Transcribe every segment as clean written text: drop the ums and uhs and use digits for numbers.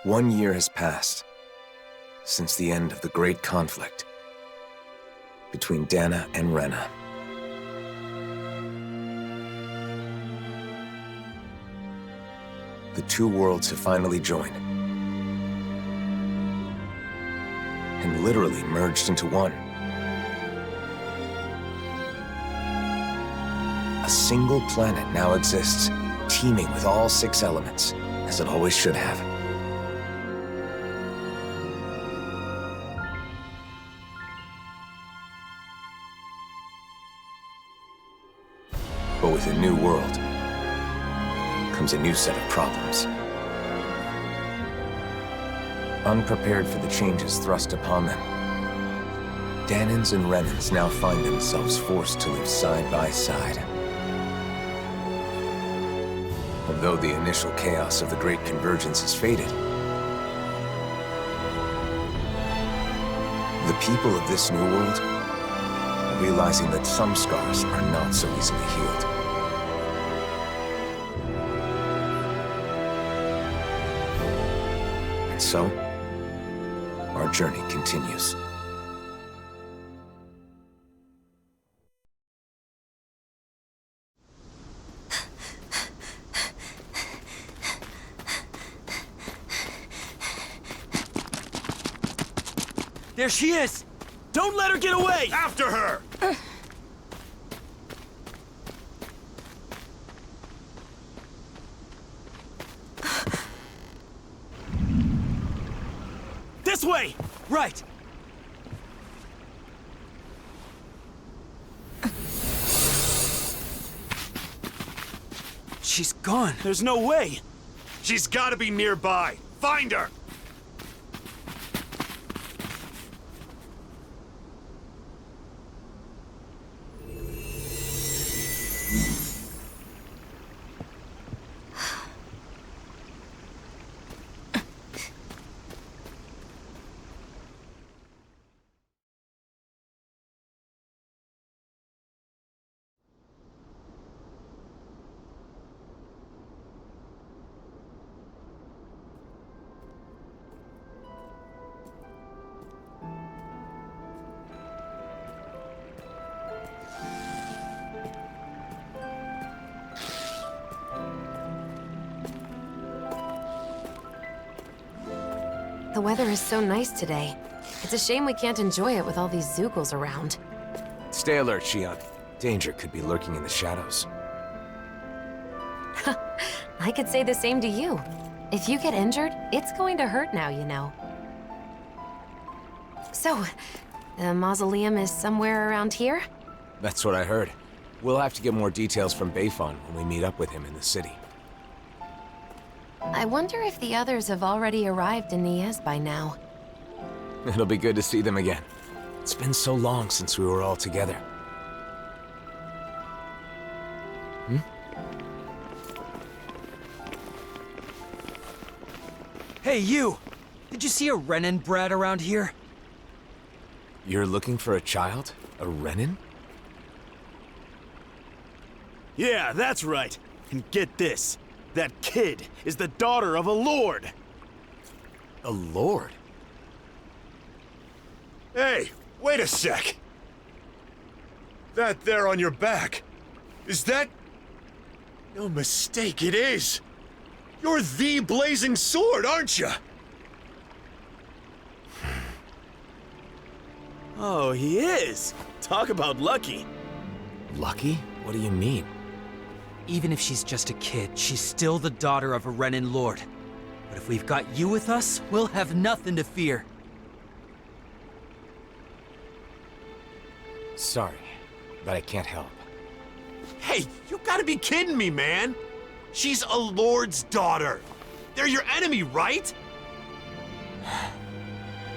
1 year has passed since the end of the great conflict between Dahnan and Renan. The two worlds have finally joined and literally merged into one. A single planet now exists, teeming with all 6 elements, as it always should have. But with a new world comes a new set of problems. Unprepared for the changes thrust upon them, Dahnans and Renans now find themselves forced to live side by side. And though the initial chaos of the Great Convergence has faded, the people of this new world are realizing that some scars are not so easily healed. And so, our journey continues. There she is! Don't let her get away! After her! This way! Right! She's gone. There's no way. She's gotta be nearby. Find her! The weather is so nice today. It's a shame we can't enjoy it with all these Zeugles around. Stay alert, Xion. Danger could be lurking in the shadows. I could say the same to you. If you get injured, it's going to hurt now, you know. So, the mausoleum is somewhere around here? That's what I heard. We'll have to get more details from Bayfon when we meet up with him in the city. I wonder if the others have already arrived in Niez by now. It'll be good to see them again. It's been so long since we were all together. Hey, you! Did you see a Renan brat around here? You're looking for a child? A Renan? Yeah, that's right. And get this. That kid is the daughter of a lord. A lord? Hey, wait a sec. That there on your back, is that... No mistake, it is. You're the Blazing Sword, aren't you? Oh, he is. Talk about lucky. Lucky? What do you mean? Even if she's just a kid, she's still the daughter of a Renan Lord. But if we've got you with us, we'll have nothing to fear. Sorry, but I can't help. Hey, you gotta be kidding me, man. She's a lord's daughter. They're your enemy, right?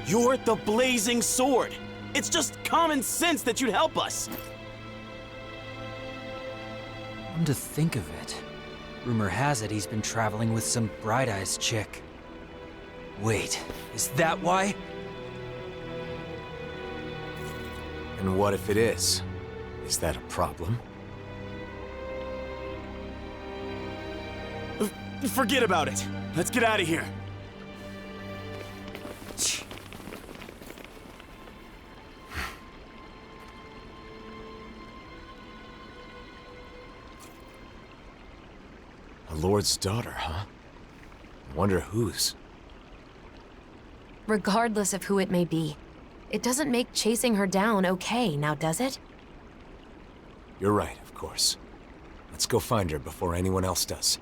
You're the Blazing Sword. It's just common sense that you'd help us. Come to think of it, rumor has it he's been traveling with some Bright Eyes chick. Wait, is that why? And what if it is? Is that a problem? Forget about it. Let's get out of here. Lord's daughter, huh? I wonder whose. Regardless of who it may be, it doesn't make chasing her down okay, now does it? You're right, of course. Let's go find her before anyone else does.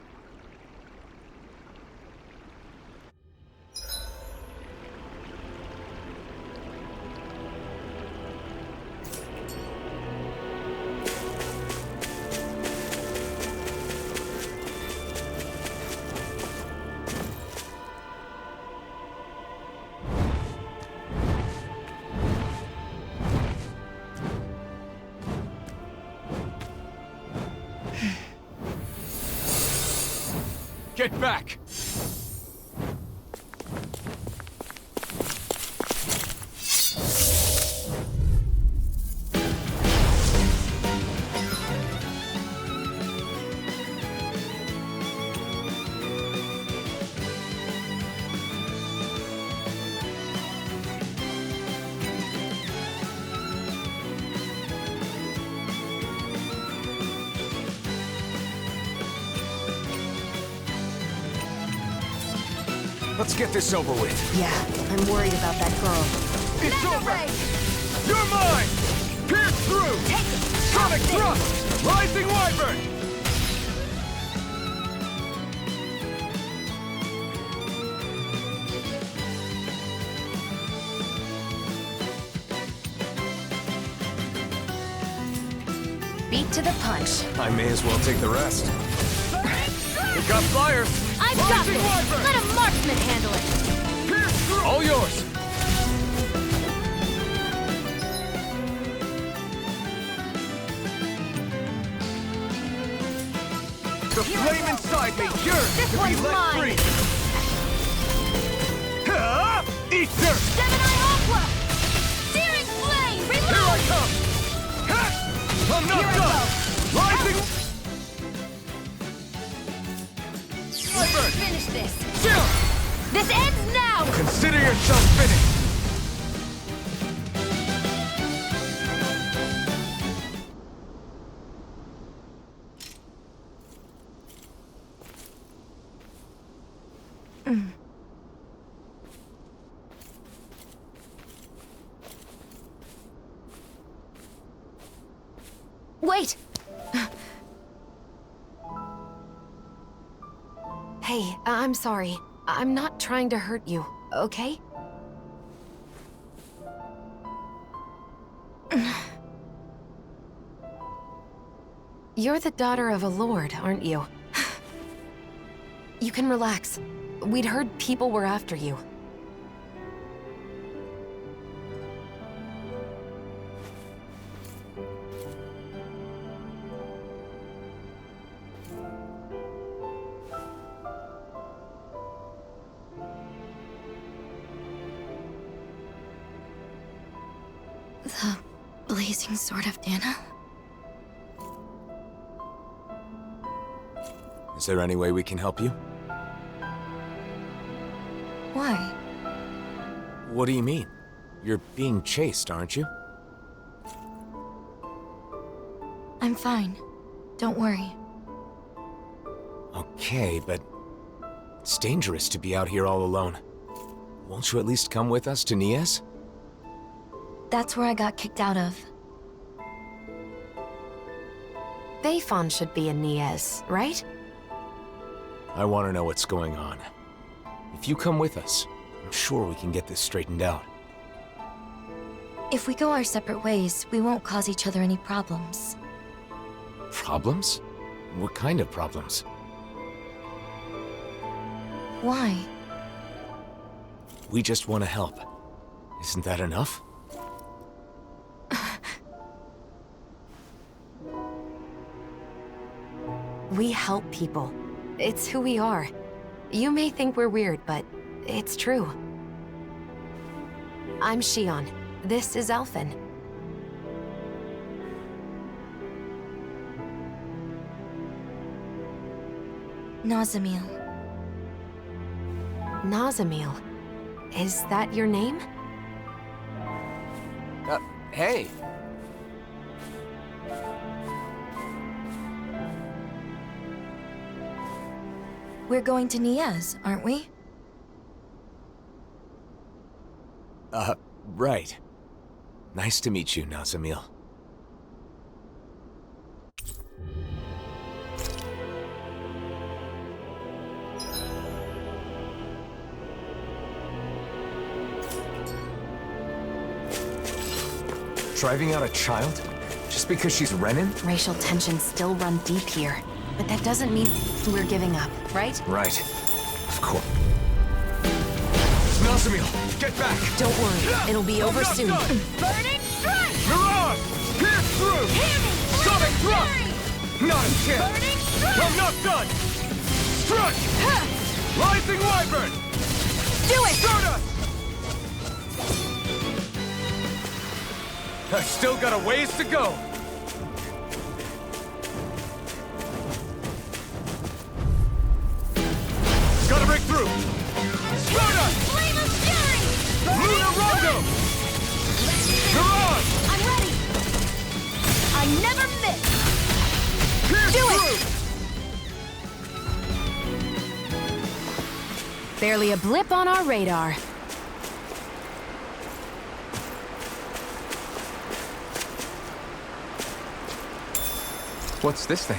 Get back! Let's get this over with. Yeah, I'm worried about that girl. It's over! You're mine! Pierce through! Take it! Sonic thrust! Rising Wyvern! Beat to the punch. I may as well take the rest. We got fire! I've got this! Let a marksman handle it! Pierce through! All yours! The flame inside me yearns This to be one's let mine. free! Ha! Eat dirt! Gemini Aqua! Searing flame! Here I Reload! come! Ha! I'm not Here I done! Rising Wyvern! Finish this! Chill! This ends now! Consider yourself finished! Wait! Hey, I'm sorry. I'm not trying to hurt you, okay? You're the daughter of a lord, aren't you? You can relax. We'd heard people were after you. The blazing sword of Dahnan? Is there any way we can help you? Why? What do you mean? You're being chased, aren't you? I'm fine. Don't worry. Okay, but it's dangerous to be out here all alone. Won't you at least come with us to Nias? That's where I got kicked out of. Bayfon should be in Nias, right? I want to know what's going on. If you come with us, I'm sure we can get this straightened out. If we go our separate ways, we won't cause each other any problems. Problems? What kind of problems? Why? We just want to help. Isn't that enough? We help people. It's who we are. You may think we're weird, but it's true. I'm Shion. This is Alphen. Nazamil. Nazamil. Is that your name? Hey! We're going to Niaz, aren't we? Right. Nice to meet you, Nazamil. Driving out a child? Just because she's Renan? Racial tensions still run deep here, but that doesn't mean we're giving up, right? Right. Of course. Nazamil, get back! Don't worry, it'll be over soon. Burning strike! Mirage! Pierce through! Sonic thrust! Not a chance! Burning strike! I'm not done! Strike! Rising Wyvern! Do it! Soda! I still got a ways to go. Gotta break through. Soda! Flame of fury! Luna Rondo! Mirage! I'm ready! I never miss! Pierce Do it! through! Barely a blip on our radar. What's this thing?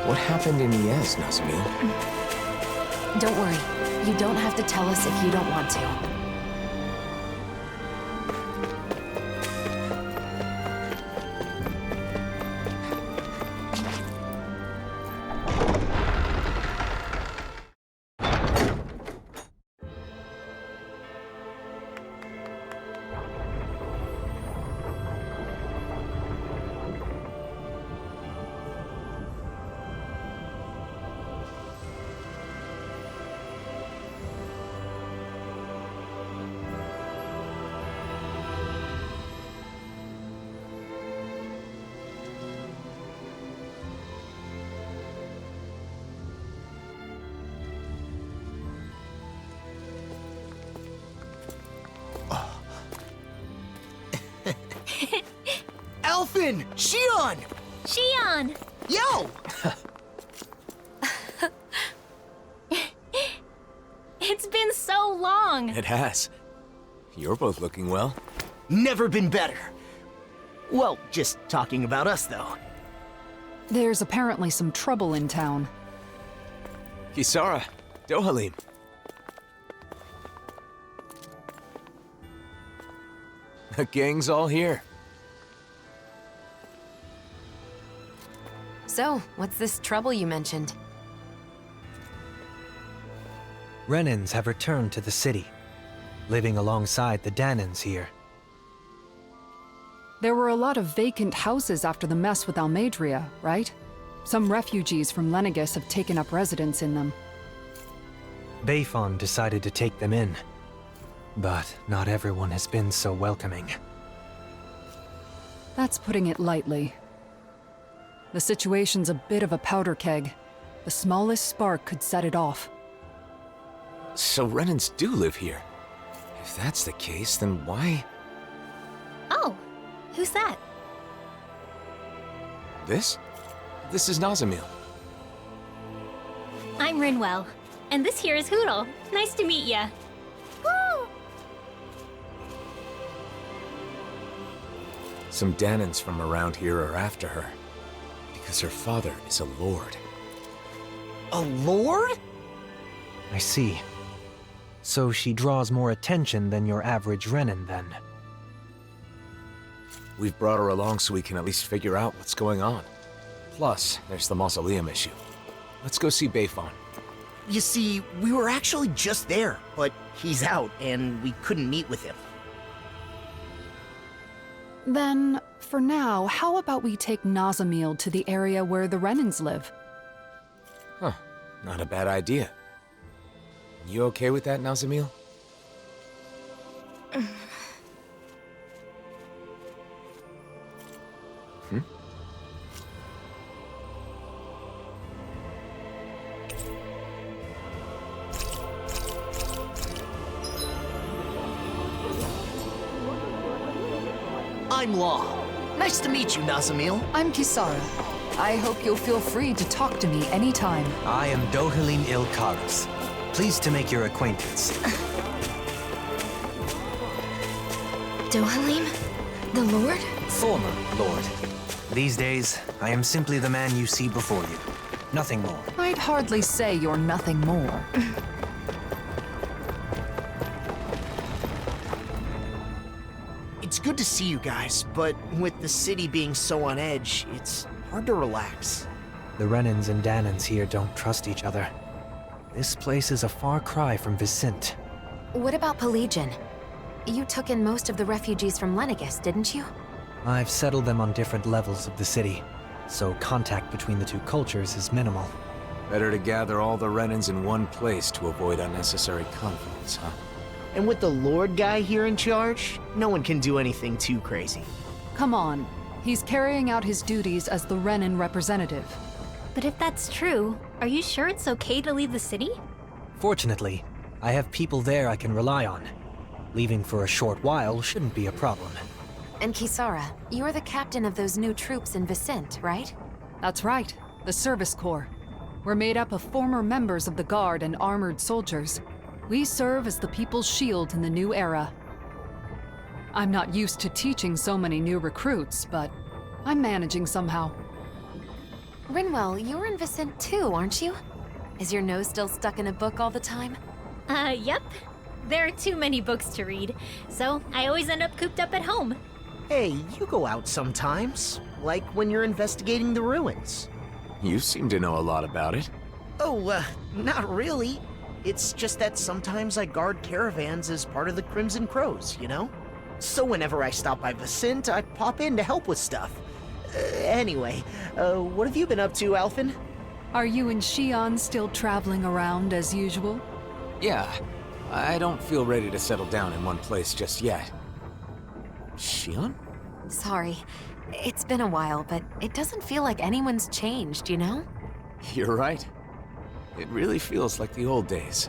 What happened in Niaz, Nazamil? Don't worry. You don't have to tell us if you don't want to. Alphen! Shion! Shion! Yo! It's been so long! It has. You're both looking well. Never been better. Well, just talking about us, though. There's apparently some trouble in town. Kisara, Dohalim. The gang's all here. So, what's this trouble you mentioned? Renans have returned to the city, living alongside the Dahnans here. There were a lot of vacant houses after the mess with Almeidria, right? Some refugees from Lenegis have taken up residence in them. Bayfon decided to take them in. But not everyone has been so welcoming. That's putting it lightly. The situation's a bit of a powder keg. The smallest spark could set it off. So Renans do live here. If that's the case, then why... Oh, who's that? This? This is Nazamil. I'm Rinwell, and this here is Hoodle. Nice to meet ya. Woo! Some Dahnans from around here are after her. Because her father is a lord. A lord? I see. So she draws more attention than your average Renan, then. We've brought her along so we can at least figure out what's going on. Plus, there's the mausoleum issue. Let's go see Bayfon. You see, we were actually just there, but he's out and we couldn't meet with him. Then, for now, how about we take Nazamil to the area where the Renans live? Huh. Not a bad idea. You okay with that, Nazamil? I'm Law. Nice to meet you, Nazamil. I'm Kisara. I hope you'll feel free to talk to me anytime. I am Dohalim Ilkaris. Pleased to make your acquaintance. Dohalim? The Lord? Former Lord. These days, I am simply the man you see before you. Nothing more. I'd hardly say you're nothing more. It's good to see you guys, but with the city being so on edge, it's hard to relax. The Renans and Dahnans here don't trust each other. This place is a far cry from Vicent. What about Pelagian? You took in most of the refugees from Lenegis, didn't you? I've settled them on different levels of the city, so contact between the two cultures is minimal. Better to gather all the Renans in one place to avoid unnecessary conflicts, huh? And with the Lord guy here in charge, no one can do anything too crazy. Come on. He's carrying out his duties as the Renan representative. But if that's true, are you sure it's okay to leave the city? Fortunately, I have people there I can rely on. Leaving for a short while shouldn't be a problem. And Kisara, you're the captain of those new troops in Vicent, right? That's right. The Service Corps. We're made up of former members of the Guard and armored soldiers. We serve as the people's shield in the new era. I'm not used to teaching so many new recruits, but I'm managing somehow. Rinwell, you're in Vicent too, aren't you? Is your nose still stuck in a book all the time? Yep. There are too many books to read, so I always end up cooped up at home. Hey, you go out sometimes, like when you're investigating the ruins. You seem to know a lot about it. Oh, not really. It's just that sometimes I guard caravans as part of the Crimson Crows, you know? So whenever I stop by Vicent, I pop in to help with stuff. Anyway, what have you been up to, Alphen? Are you and Shion still traveling around as usual? Yeah. I don't feel ready to settle down in one place just yet. Shion? Sorry. It's been a while, but it doesn't feel like anyone's changed, you know? You're right. It really feels like the old days.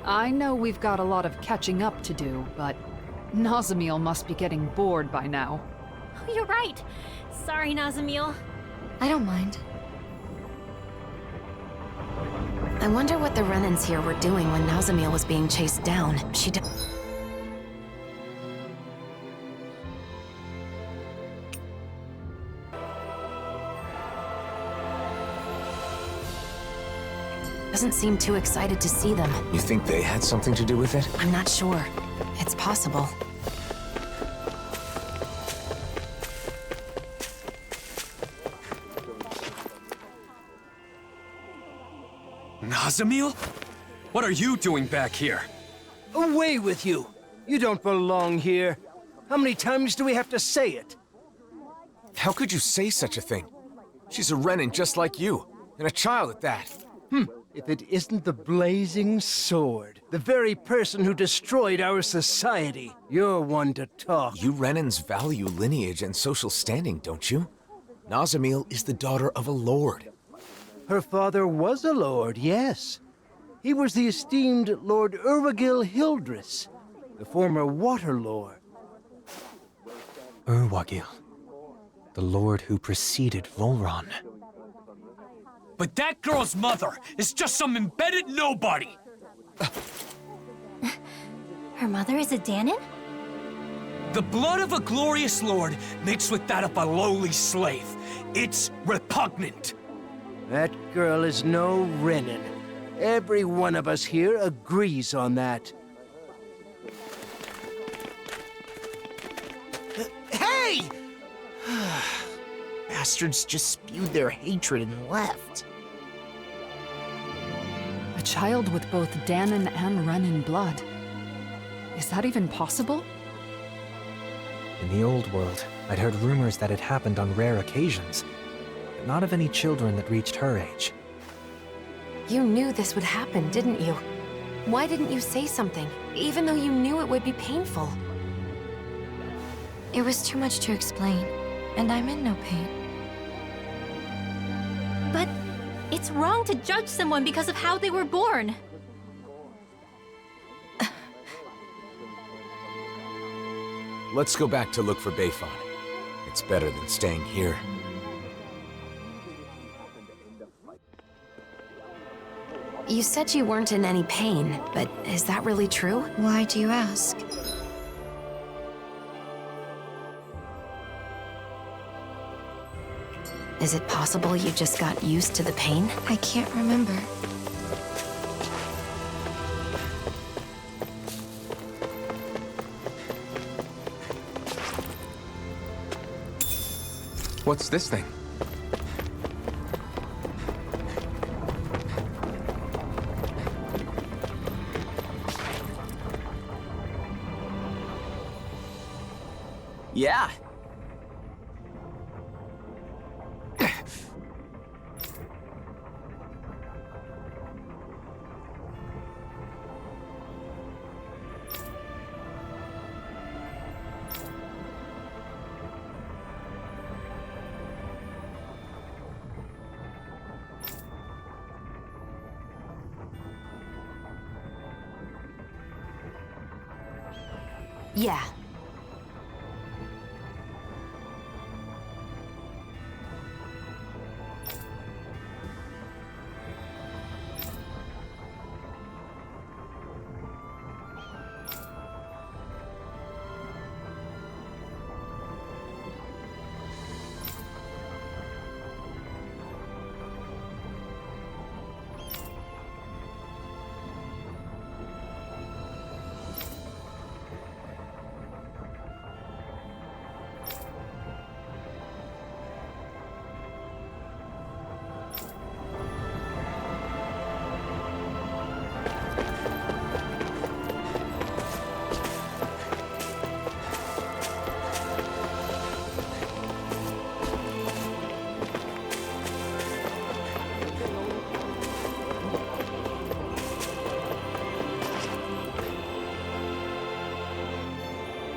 I know we've got a lot of catching up to do, but Nazamil must be getting bored by now. Oh, you're right. Sorry, Nazamil. I don't mind. I wonder what the Renans here were doing when Nazamil was being chased down. Doesn't seem too excited to see them. You think they had something to do with it? I'm not sure. It's possible. Nazamil? What are you doing back here? Away with you! You don't belong here. How many times do we have to say it? How could you say such a thing? She's a Renan just like you, and a child at that. If it isn't the blazing sword, the very person who destroyed our society, you're one to talk. You Renans value lineage and social standing, don't you? Nazamil is the daughter of a lord. Her father was a lord, yes. He was the esteemed Lord Urwagil Hildress, the former Water Lord. Urwagil, the lord who preceded Volron. But that girl's mother is just some embedded nobody! Her mother is a Dahnan? The blood of a glorious lord mixed with that of a lowly slave. It's repugnant. That girl is no Renan. Every one of us here agrees on that. Hey! Bastards just spewed their hatred and left. A child with both Dahnan and Renan blood. Is that even possible? In the old world, I'd heard rumors that it happened on rare occasions, but not of any children that reached her age. You knew this would happen, didn't you? Why didn't you say something, even though you knew it would be painful? It was too much to explain, and I'm in no pain. But it's wrong to judge someone because of how they were born. Let's go back to look for Bayfon. It's better than staying here. You said you weren't in any pain, but is that really true? Why do you ask? Is it possible you just got used to the pain? I can't remember. What's this thing? Yeah. Yeah.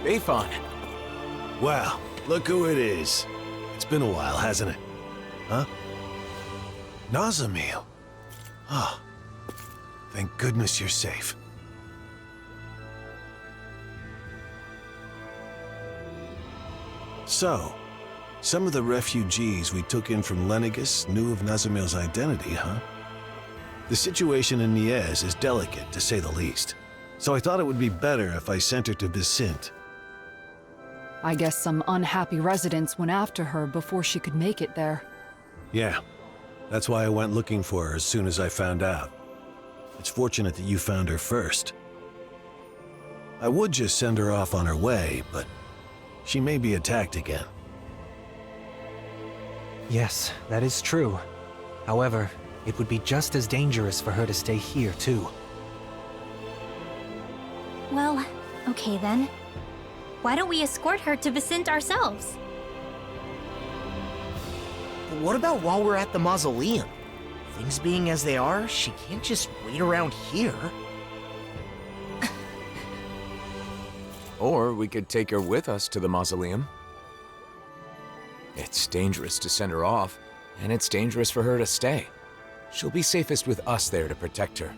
Bayfon. Wow, look who it is. It's been a while, hasn't it? Huh? Nazamil. Ah, thank goodness you're safe. So, some of the refugees we took in from Lenegus knew of Nazamil's identity, huh? The situation in Niez is delicate, to say the least. So I thought it would be better if I sent her to Vicente. I guess some unhappy residents went after her before she could make it there. Yeah, that's why I went looking for her as soon as I found out. It's fortunate that you found her first. I would just send her off on her way, but she may be attacked again. Yes, that is true. However, it would be just as dangerous for her to stay here, too. Well, okay then. Why don't we escort her to Vicente ourselves? what about while we're at the mausoleum? Things being as they are, she can't just wait around here. Or we could take her with us to the mausoleum. It's dangerous to send her off, and it's dangerous for her to stay. She'll be safest with us there to protect her.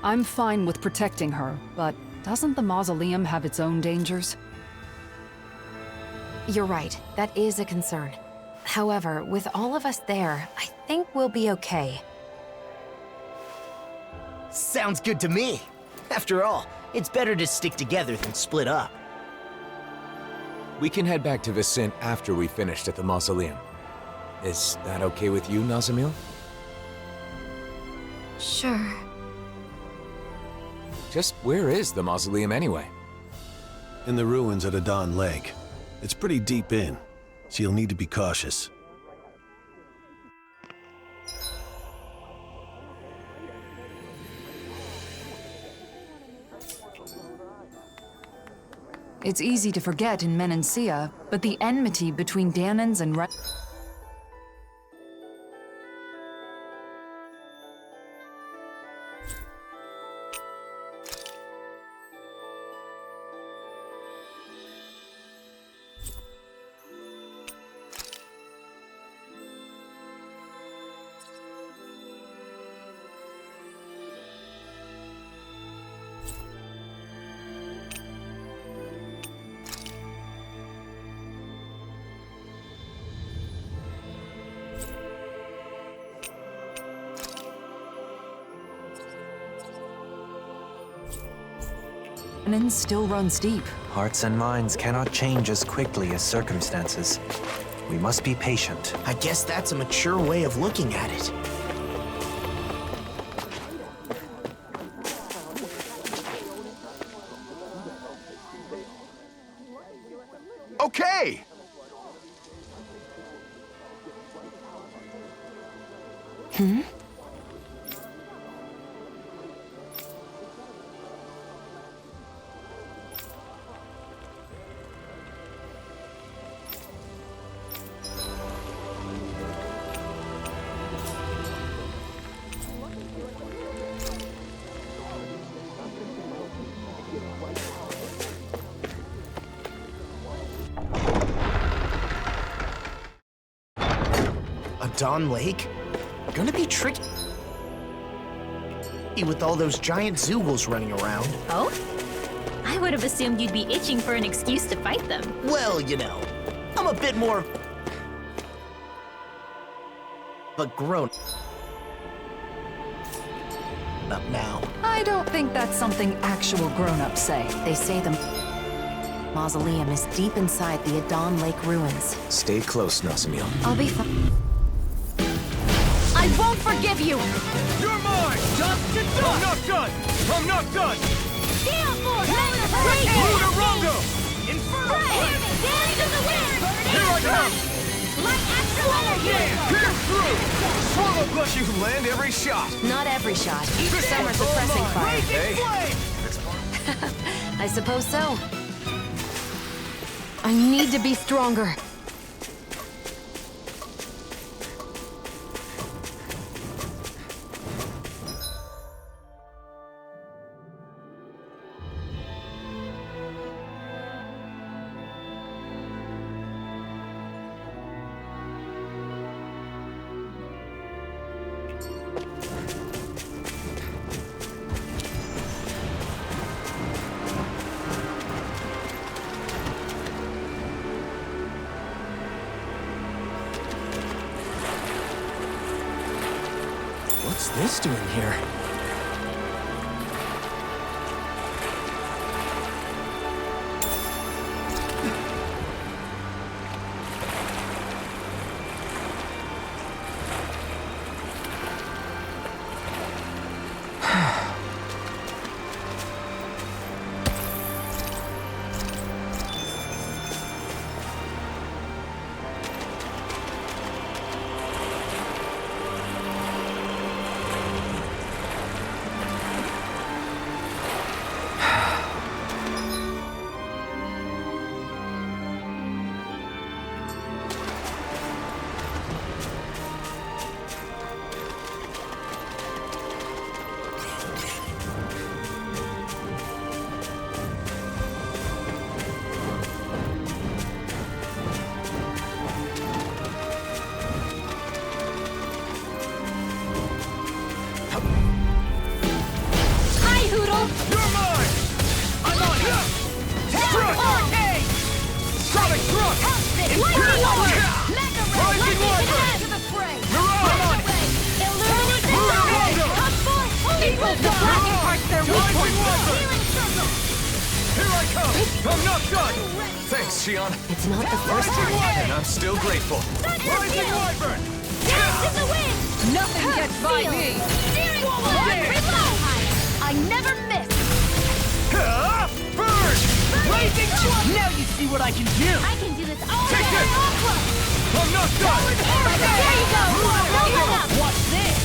I'm fine with protecting her, but doesn't the mausoleum have its own dangers? You're right, that is a concern. However, with all of us there, I think we'll be okay. Sounds good to me. After all, it's better to stick together than split up. We can head back to Vicent after we finished at the mausoleum. Is that okay with you, Nazamil? Sure. Just where is the mausoleum anyway? In the ruins at Adon Lake. It's pretty deep in, so you'll need to be cautious. It's easy to forget in Menancia, but the enmity between Dahnans and Renan still runs deep. Hearts and minds cannot change as quickly as circumstances. We must be patient. I guess that's a mature way of looking at it. Okay! Hmm? Adon Lake? Gonna be tricky with all those giant Zoogles running around. Oh? I would have assumed you'd be itching for an excuse to fight them. Well, you know, I'm a bit more... but grown up now. I don't think that's something actual grown-ups say. They say the mausoleum is deep inside the Adon Lake ruins. Stay close, Nazamil. I'll be fine. I won't forgive you! You're mine! Dust to dust! I'm not done! I'm not done! Steel Force! Hurricane! Lunarongo! Inferno! Dance to the wind! Here I come! Like astral energy! Pierce through! Swallow plus you land every shot! Not every shot. Some are suppressing fire. I suppose so. I need to be stronger. What's this doing here? Lightning Lord! Mega Ray! Lightning to the fray! Mega Ray! Illuminate the sun! Come forth! Holy Blood! The blacking part's their weak point! Healing circle! Here I come! I'm not done! Thanks, Xion. It's not the first time. And I'm still grateful. Rising Wyvern! Dance in the wind! Nothing gets by me! Steering Flood! Reload! I never miss! Burn! Blazing Sword! Now you see what I can do! I can do this all Take day! this! I'm not done! There you go! Roll up! What's this?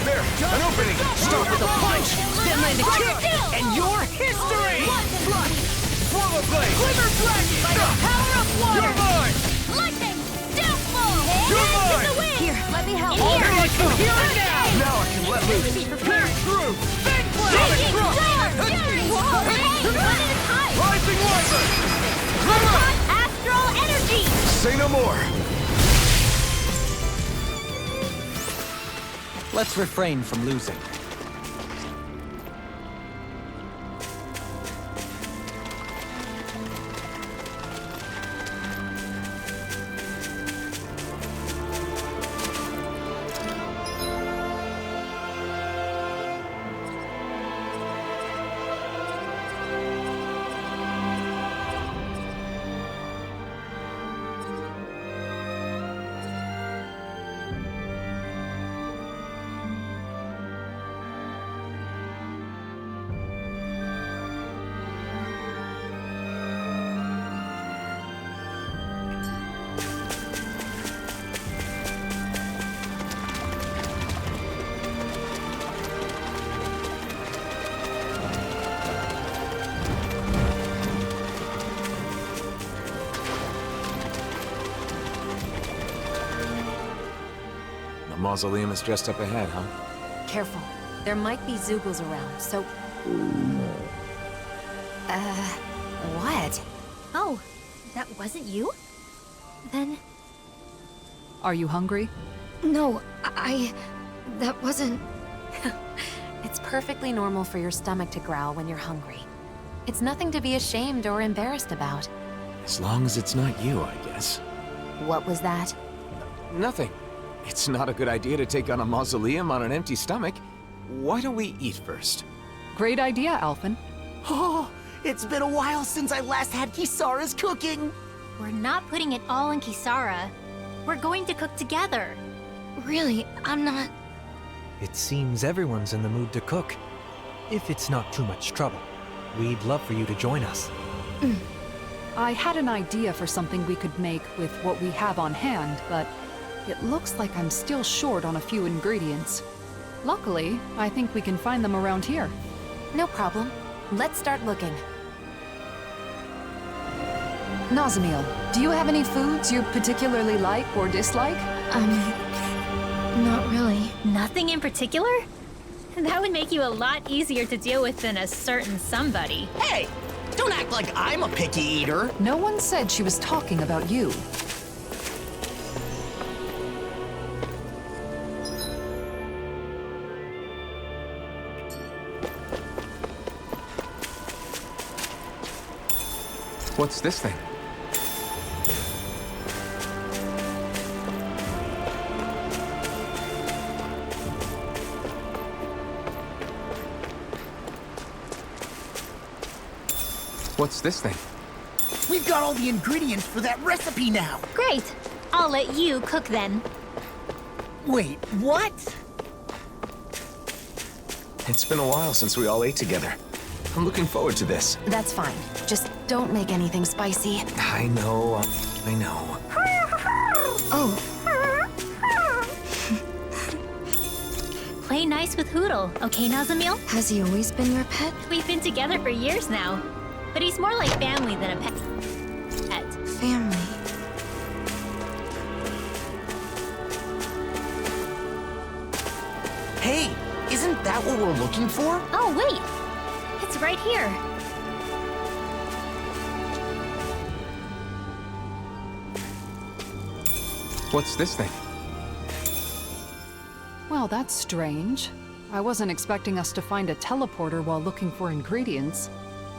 There! An opening! Start with a punch, then land a kick, and you're history! Swallow blade! Quiver Dragon! By the power of water! You're mine! Lightning! Downfall! You're Dance in mine! the wind! Here, let me help. All right, so here and now! Now I can let loose! Pierce through! Big blade! Taking Storm! Fury! Whoa! Hey! One at a time! Rising Wyvern! Astral Energy! Say no more! Let's refrain from losing. The mausoleum is just up ahead, huh? Careful. There might be Zoogles around, so... what? Oh, that wasn't you? Then... Are you hungry? No, that wasn't... It's perfectly normal for your stomach to growl when you're hungry. It's nothing to be ashamed or embarrassed about. As long as it's not you, I guess. What was that? Nothing. It's not a good idea to take on a mausoleum on an empty stomach. Why don't we eat first? Great idea, Alphen. Oh, it's been a while since I last had Kisara's cooking. We're not putting it all in Kisara. We're going to cook together. Really, I'm not... It seems everyone's in the mood to cook. If it's not too much trouble, we'd love for you to join us. I had an idea for something we could make with what we have on hand, but it looks like I'm still short on a few ingredients. Luckily, I think we can find them around here. No problem. Let's start looking. Nazamil, do you have any foods you particularly like or dislike? Not really. Nothing in particular? That would make you a lot easier to deal with than a certain somebody. Hey, don't act like I'm a picky eater. No one said she was talking about you. What's this thing? What's this thing? We've got all the ingredients for that recipe now. Great! I'll let you cook then. Wait, what? It's been a while since we all ate together. I'm looking forward to this. That's fine. Just don't make anything spicy. I know. I know. Oh, Play nice with Hoodle, okay, Nazamil? has he always been your pet? We've been together for years now. But he's more like family than a pet. Family. Hey, isn't that what we're looking for? Oh, wait! It's right here. What's this thing? Well, that's strange. I wasn't expecting us to find a teleporter while looking for ingredients.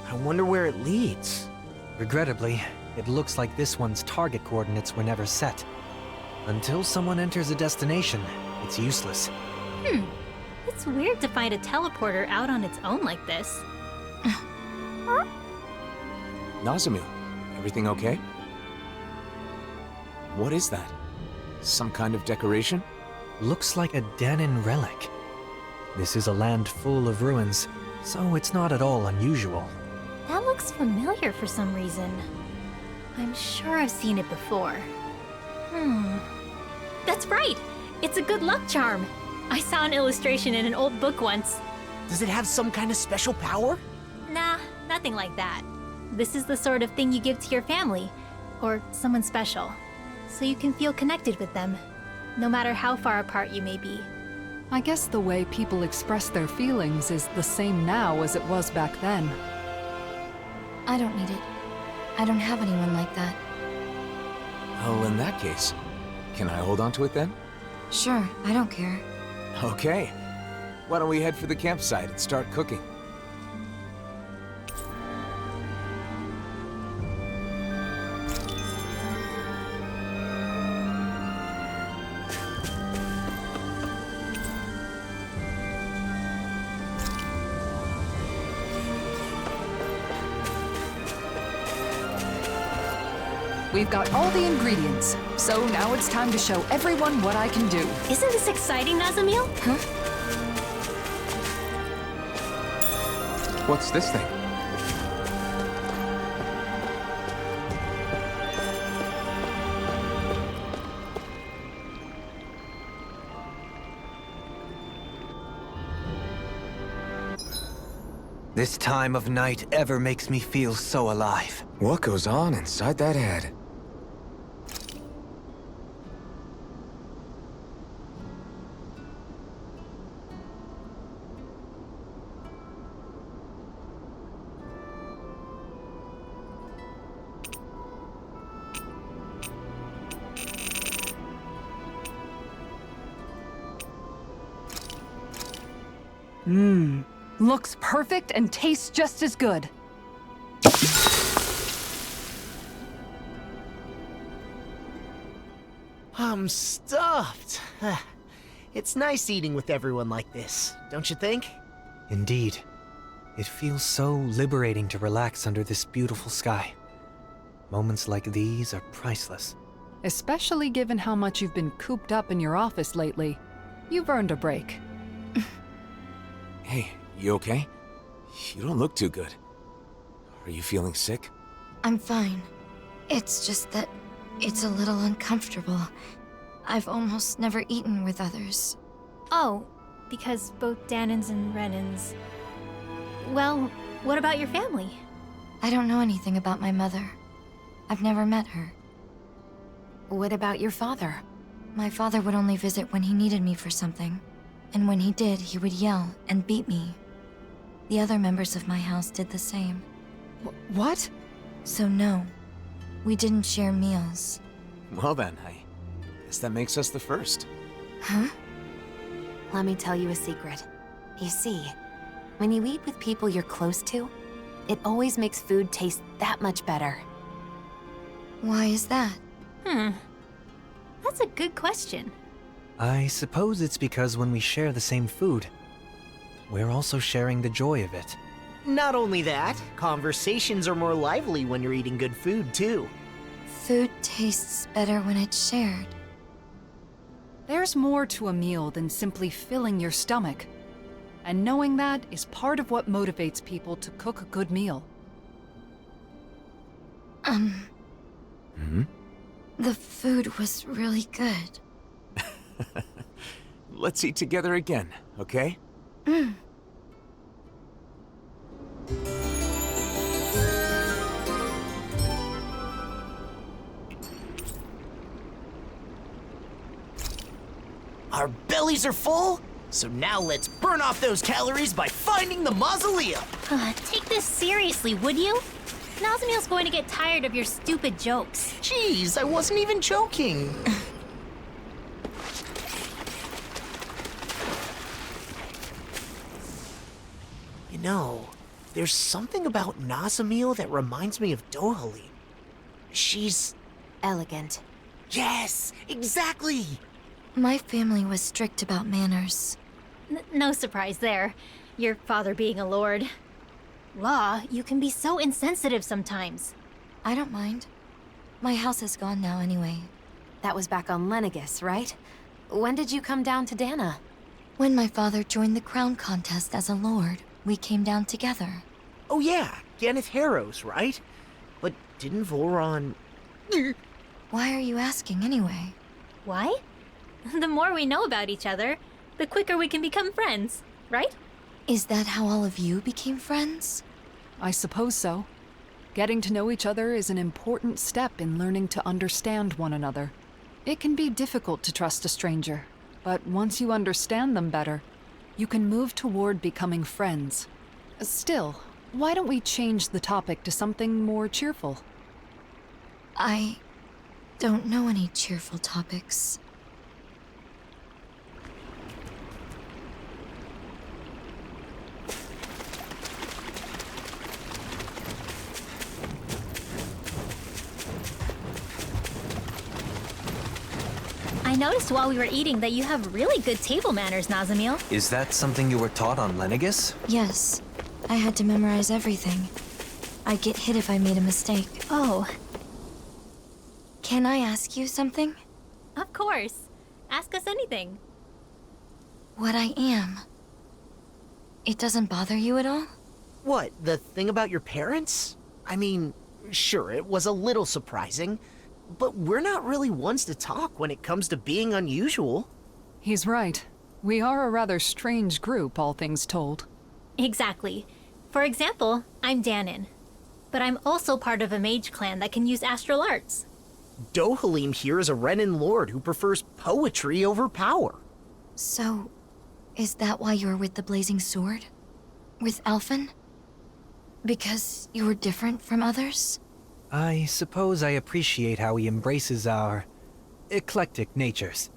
I wonder where it leads. Regrettably, it looks like this one's target coordinates were never set. Until someone enters a destination, it's useless. It's weird to find a teleporter out on its own like this. Nazamil, everything okay? What is that? Some kind of decoration? Looks like a Dahnan relic. This is a land full of ruins, so it's not at all unusual. That looks familiar for some reason. I'm sure I've seen it before. That's right! It's a good luck charm! I saw an illustration in an old book once. Does it have some kind of special power? Nah, nothing like that. This is the sort of thing you give to your family, or someone special, so you can feel connected with them, no matter how far apart you may be. I guess the way people express their feelings is the same now as it was back then. I don't need it. I don't have anyone like that. Oh, in that case, can I hold on to it then? Sure, I don't care. Okay. Why don't we head for the campsite and start cooking? We've got all the ingredients, so now it's time to show everyone what I can do. Isn't this exciting, Nazamil? Huh? What's this thing? This time of night ever makes me feel so alive. What goes on inside that head? Looks perfect and tastes just as good. I'm stuffed. It's nice eating with everyone like this, don't you think? Indeed. It feels so liberating to relax under this beautiful sky. Moments like these are priceless. Especially given how much you've been cooped up in your office lately. You've earned a break. Hey, you okay? You don't look too good. Are you feeling sick? I'm fine. It's just that it's a little uncomfortable. I've almost never eaten with others. Oh, because both Dahnans and Renans... Well, what about your family? I don't know anything about my mother. I've never met her. What about your father? My father would only visit when he needed me for something. And when he did, he would yell and beat me. The other members of my house did the same. What? So no, we didn't share meals. Well then, I guess that makes us the first. Huh? Let me tell you a secret. You see, when you eat with people you're close to, it always makes food taste that much better. Why is that? That's a good question. I suppose it's because when we share the same food, we're also sharing the joy of it. Not only that, conversations are more lively when you're eating good food, too. Food tastes better when it's shared. There's more to a meal than simply filling your stomach. And knowing that is part of what motivates people to cook a good meal. The food was really good. Let's eat together again, okay? Our bellies are full, so now let's burn off those calories by finding the mausoleum. Take this seriously, would you? Nazamil's going to get tired of your stupid jokes. Jeez, I wasn't even joking. You know, there's something about Nazamil that reminds me of Dohalim. She's... Elegant. Yes, exactly! My family was strict about manners. No surprise there. Your father being a lord. Law, you can be so insensitive sometimes. I don't mind. My house is gone now anyway. That was back on Lenegis, right? When did you come down to Dahna? When my father joined the crown contest as a lord, we came down together. Oh yeah, Ganeth Harrows, right? But didn't Voron... Why are you asking anyway? Why? The more we know about each other, the quicker we can become friends, right? Is that how all of you became friends? I suppose so. Getting to know each other is an important step in learning to understand one another. It can be difficult to trust a stranger, but once you understand them better, you can move toward becoming friends. Still, why don't we change the topic to something more cheerful? I don't know any cheerful topics. I noticed while we were eating that you have really good table manners, Nazamil. Is that something you were taught on Lenegis? Yes. I had to memorize everything. I'd get hit if I made a mistake. Oh. Can I ask you something? Of course. Ask us anything. What I am. It doesn't bother you at all? What, the thing about your parents? I mean, sure, it was a little surprising, but we're not really ones to talk when it comes to being unusual. He's right. We are a rather strange group, all things told. Exactly. For example, I'm Dahnan. But I'm also part of a mage clan that can use astral arts. Dohalim here is a Renan Lord who prefers poetry over power. So, is that why you're with the Blazing Sword? With Alphen? Because you were different from others? I suppose I appreciate how he embraces our eclectic natures,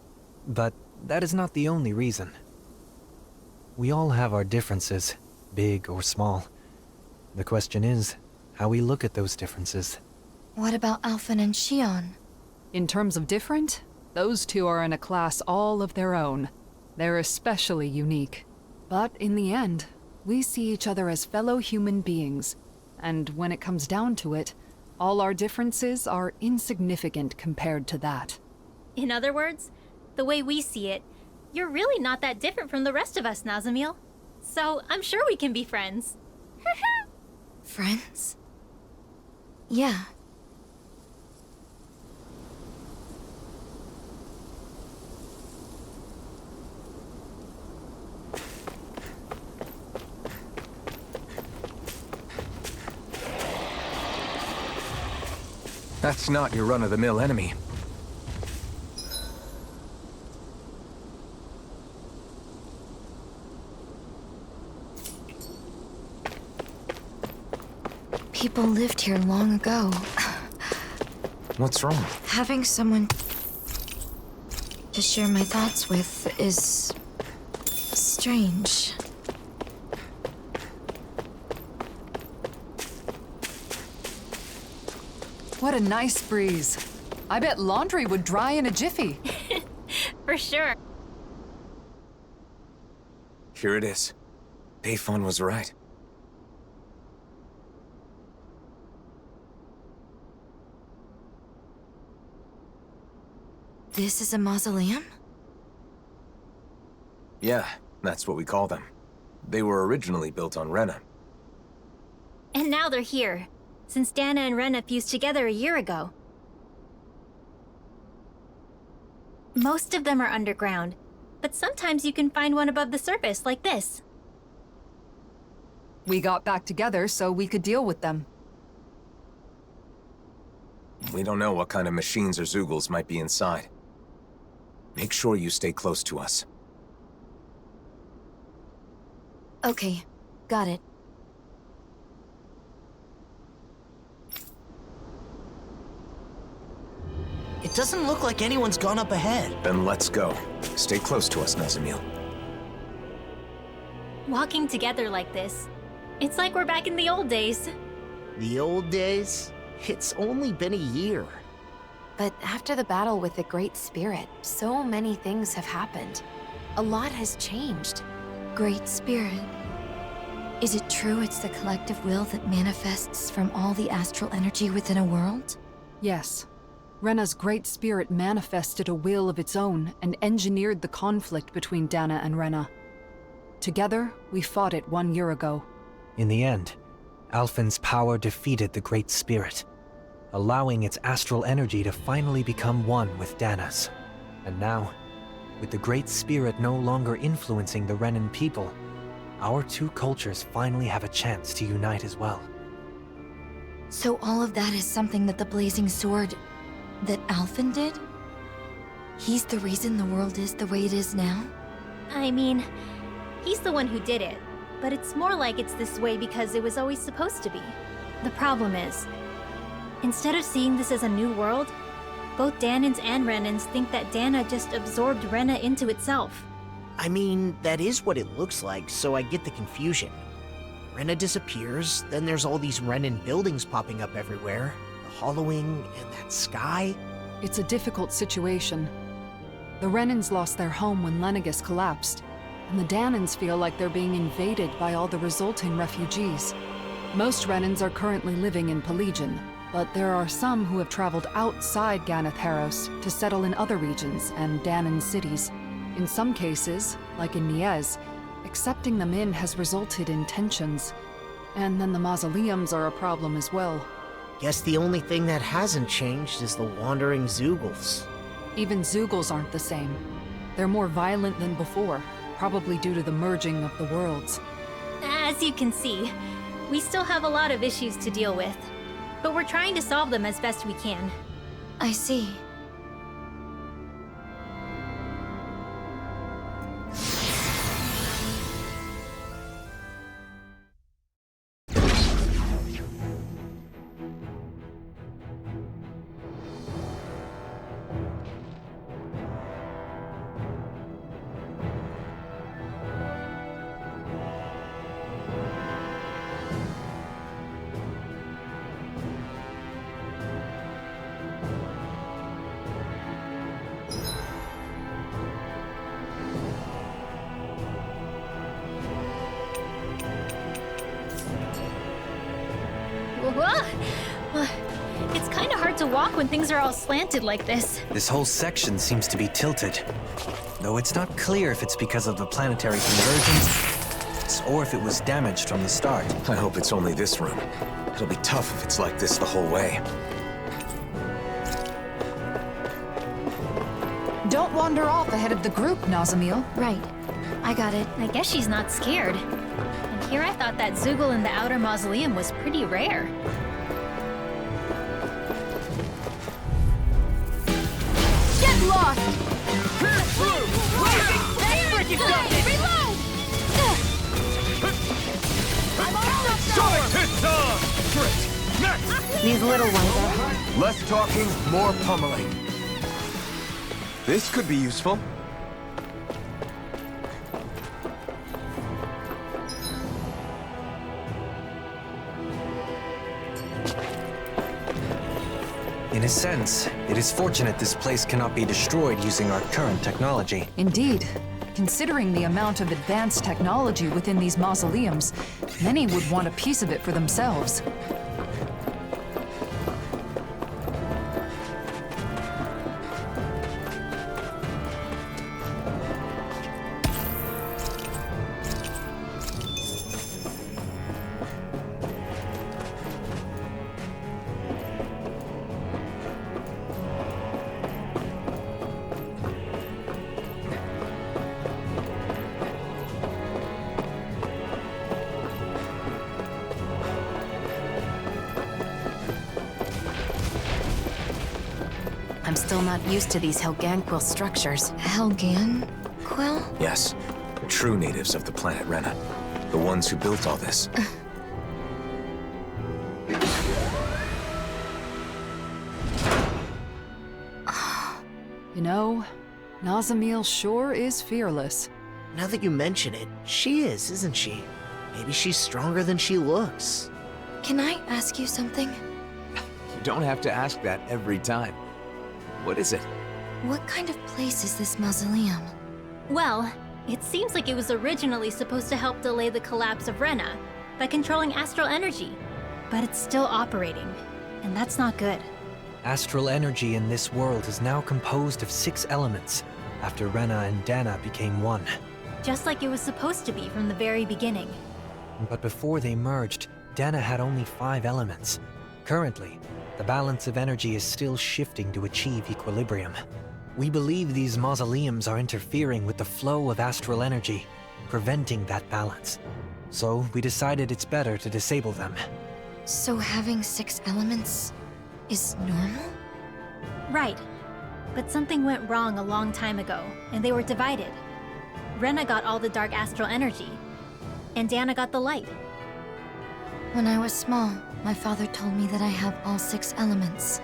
but that is not the only reason. We all have our differences, big or small. The question is, how we look at those differences. What about Alphen and Shion? In terms of different, those two are in a class all of their own. They're especially unique. But in the end, we see each other as fellow human beings. And when it comes down to it, all our differences are insignificant compared to that. In other words, the way we see it, you're really not that different from the rest of us, Nazamil. So I'm sure we can be friends. Friends? Yeah. That's not your run-of-the-mill enemy. People lived here long ago. What's wrong? Having someone to share my thoughts with is strange. What a nice breeze. I bet laundry would dry in a jiffy. For sure. Here it is. Bayfon was right. This is a mausoleum? Yeah, that's what we call them. They were originally built on Rena. And now they're here, since Dahna and Rena fused together a year ago. Most of them are underground, but sometimes you can find one above the surface, like this. We got back together so we could deal with them. We don't know what kind of machines or Zeugles might be inside. Make sure you stay close to us. Okay, got it. It doesn't look like anyone's gone up ahead. Then let's go. Stay close to us, Nazamil. Walking together like this, it's like we're back in the old days. The old days? It's only been a year. But after the battle with the Great Spirit, so many things have happened. A lot has changed. Great Spirit. Is it true it's the collective will that manifests from all the astral energy within a world? Yes. Rena's Great Spirit manifested a will of its own and engineered the conflict between Dahna and Rena. Together, we fought it 1 year ago. In the end, Alphen's power defeated the Great Spirit, allowing its astral energy to finally become one with Dahna's. And now, with the Great Spirit no longer influencing the Renan people, our two cultures finally have a chance to unite as well. So all of that is something that the Blazing Sword... that Alphen did? He's the reason the world is the way it is now? I mean, he's the one who did it, but it's more like it's this way because it was always supposed to be. The problem is, instead of seeing this as a new world, both Dahnans and Renans think that Dahna just absorbed Rena into itself. I mean, that is what it looks like, so I get the confusion. Rena disappears, then there's all these Renan buildings popping up everywhere. The hollowing and that sky. It's a difficult situation. The Renans lost their home when Lenegus collapsed, and the Dahnans feel like they're being invaded by all the resulting refugees. Most Renans are currently living in Pelegion, but there are some who have traveled outside Ganath Haros to settle in other regions and Dahnan cities. In some cases, like in Niez, accepting them in has resulted in tensions. And then the mausoleums are a problem as well. Guess the only thing that hasn't changed is the wandering Zeugles. Even Zeugles aren't the same. They're more violent than before, probably due to the merging of the worlds. As you can see, we still have a lot of issues to deal with, but we're trying to solve them as best we can. I see. It's kind of hard to walk when things are all slanted like this. This whole section seems to be tilted, though it's not clear if it's because of the planetary convergence or if it was damaged from the start. I hope it's only this room. It'll be tough if it's like this the whole way. Don't wander off ahead of the group, Nazamil. Right. I got it. I guess she's not scared. And here I thought that Zeugl in the outer mausoleum was pretty rare. Get lost! These little ones are... Less talking, more pummeling. This could be useful. In a sense, it is fortunate this place cannot be destroyed using our current technology. Indeed. Considering the amount of advanced technology within these mausoleums, many would want a piece of it for themselves. I'm still not used to these Helganquil structures. Helganquil? Yes, true natives of the planet Rena. The ones who built all this. You know, Nazamil sure is fearless. Now that you mention it, she is, isn't she? Maybe she's stronger than she looks. Can I ask you something? don't have to ask that every time. What is it? What kind of place is this mausoleum? Well, it seems like it was originally supposed to help delay the collapse of Rena by controlling astral energy. But it's still operating, and that's not good. Astral energy in this world is now composed of 6 elements, after Rena and Dahnan became one. Just like it was supposed to be from the very beginning. But before they merged, Dahnan had only 5 elements. Currently, the balance of energy is still shifting to achieve equilibrium. We believe these mausoleums are interfering with the flow of astral energy, preventing that balance. So we decided it's better to disable them. So having 6 elements is normal? Right. But something went wrong a long time ago, and they were divided. Rena got all the dark astral energy, and Dahnan got the light. When I was small, my father told me that I have all 6 elements,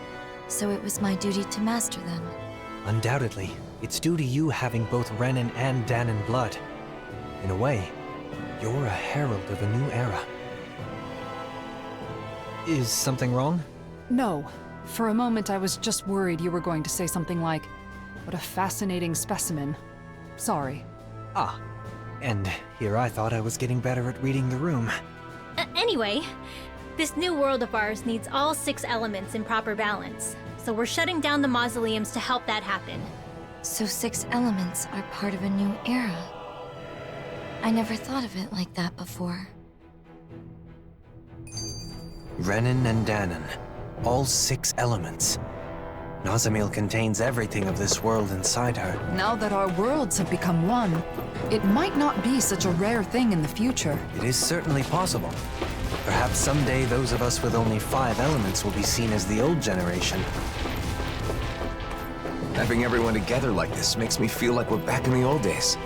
so it was my duty to master them. Undoubtedly, it's due to you having both Renan and Dahnan blood. In a way, you're a herald of a new era. Is something wrong? No. For a moment, I was just worried you were going to say something like, "What a fascinating specimen." Sorry. Ah. And here I thought I was getting better at reading the room. Anyway, this new world of ours needs all 6 elements in proper balance. So we're shutting down the mausoleums to help that happen. So 6 elements are part of a new era. I never thought of it like that before. Renan and Dahnan, all 6 elements. Nazamil contains everything of this world inside her. Now that our worlds have become one, it might not be such a rare thing in the future. It is certainly possible. Perhaps someday those of us with only 5 elements will be seen as the old generation. Having everyone together like this makes me feel like we're back in the old days.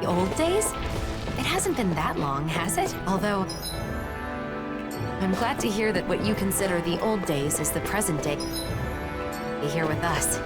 The old days? It hasn't been that long, has it? Although, I'm glad to hear that what you consider the old days is the present day here with us.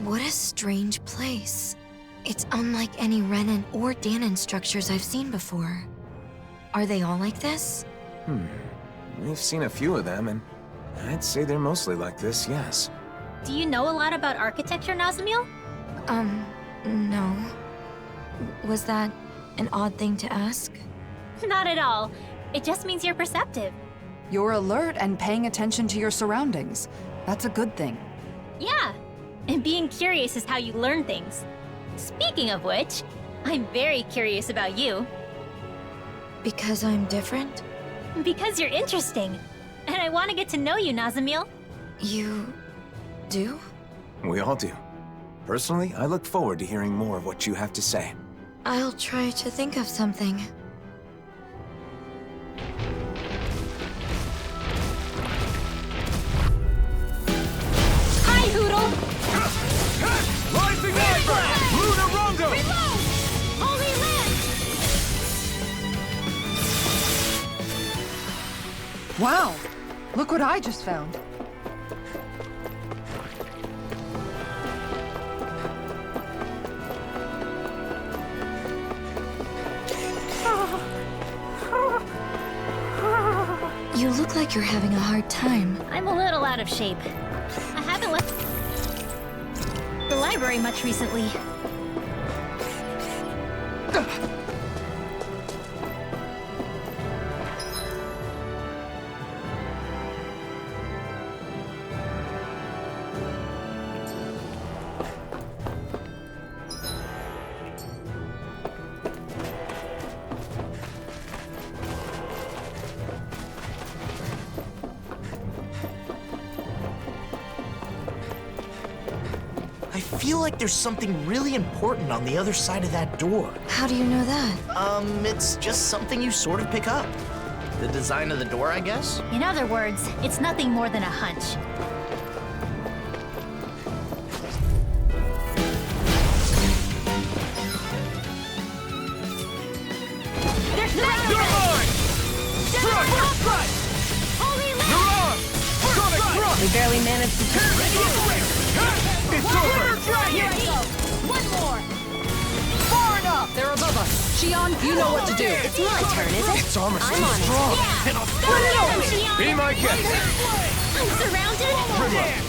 What a strange place. It's unlike any Renan or Dahnan structures I've seen before. Are they all like this? We've seen a few of them, and I'd say they're mostly like this, yes. Do you know a lot about architecture, Nazamil? No. Was that an odd thing to ask? Not at all. It just means you're perceptive. You're alert and paying attention to your surroundings. That's a good thing. Yeah. And being curious is how you learn things. Speaking of which, I'm very curious about you. Because I'm different? Because you're interesting. And I want to get to know you, Nazamil. You do? We all do. Personally, I look forward to hearing more of what you have to say. I'll try to think of something. Hi, Hoodle! Rising Light! Luna Rondo! Reload! Holy Land! Wow! Look what I just found. You look like you're having a hard time. I'm a little out of shape. I haven't left the library much recently. feel like there's something really important on the other side of that door. How do you know that? It's just something you sort of pick up. The design of the door, I guess? In other words, it's nothing more than a hunch. We barely managed to turn it. It's over! Here I go! One more! Far enough! They're above us. Shion, you know what to do. It's my turn, is it? Its armor's I'm too on it. strong. Yeah! And I'll Go get him, Shion! Be my guest. I'm surrounded!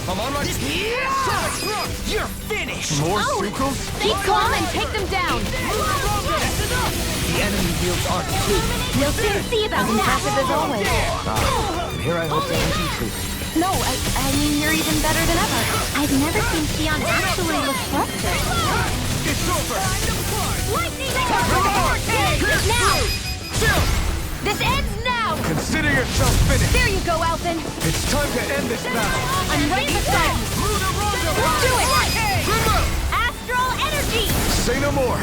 I'm on my... You're finished! More Oh. sucrose? Keep calm and take them down. The enemy wields art too. We'll soon see about As impressive as always. And here I hope to end you too. No, I mean, you're even better than ever. I've never seen Shion actually look flustered. It's over! Lightning! Now! This ends now! Consider yourself finished. There you go, Alphen. It's time to end this battle. I'm right beside you. Let's do it! Astral energy! Say no more.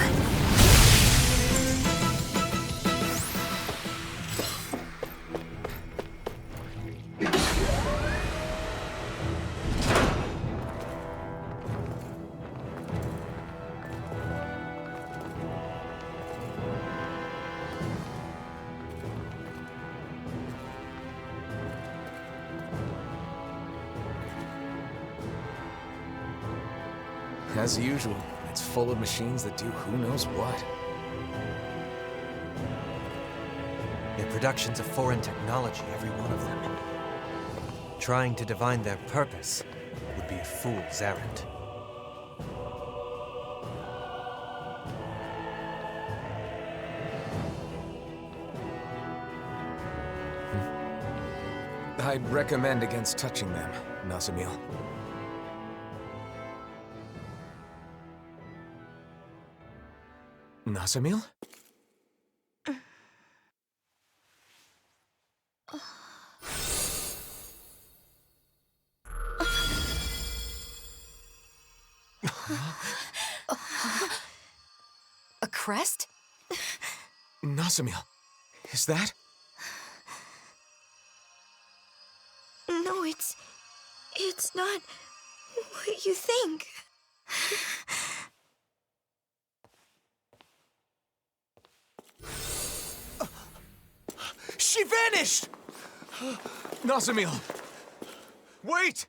As usual, it's full of machines that do who knows what. Their productions of foreign technology, every one of them. Trying to divine their purpose would be a fool's errand. I'd recommend against touching them, Nazamil. Nazamil? A crest? Nazamil, is that? No, it's not what you think. She vanished! Nazamil! Wait!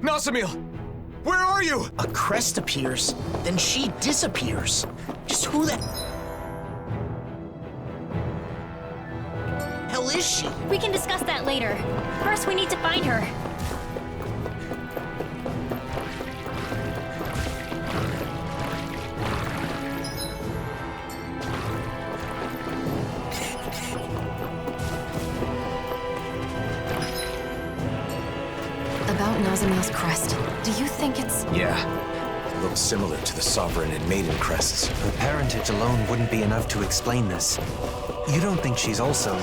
Nazamil! Where are you? A crest appears, then she disappears. Just who the hell is she? We can discuss that later. First, we need to find her. About Nazamil's crest. Do you think it's... Yeah. It looks similar to the Sovereign and Maiden crests. Her parentage alone wouldn't be enough to explain this. You don't think she's also...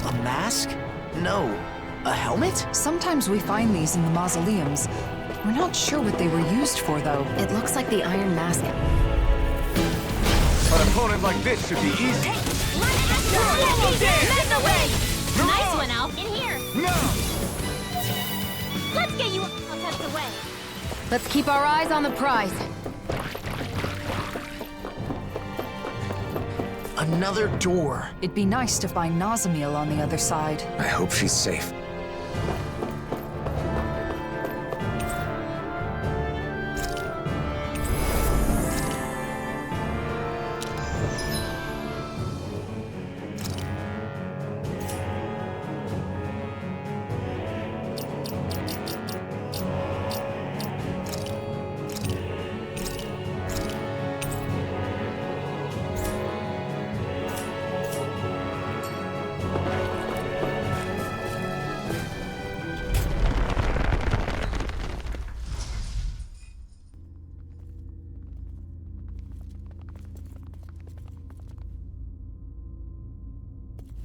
A mask? No. A helmet? Sometimes we find these in the mausoleums. We're not sure what they were used for, though. It looks like the Iron Mask. An opponent like this should be easy. Nice one, Alf. In here. No! Let's get you all tucked away. Let's keep our eyes on the prize. Another door. It'd be nice to find Nazamil on the other side. I hope she's safe.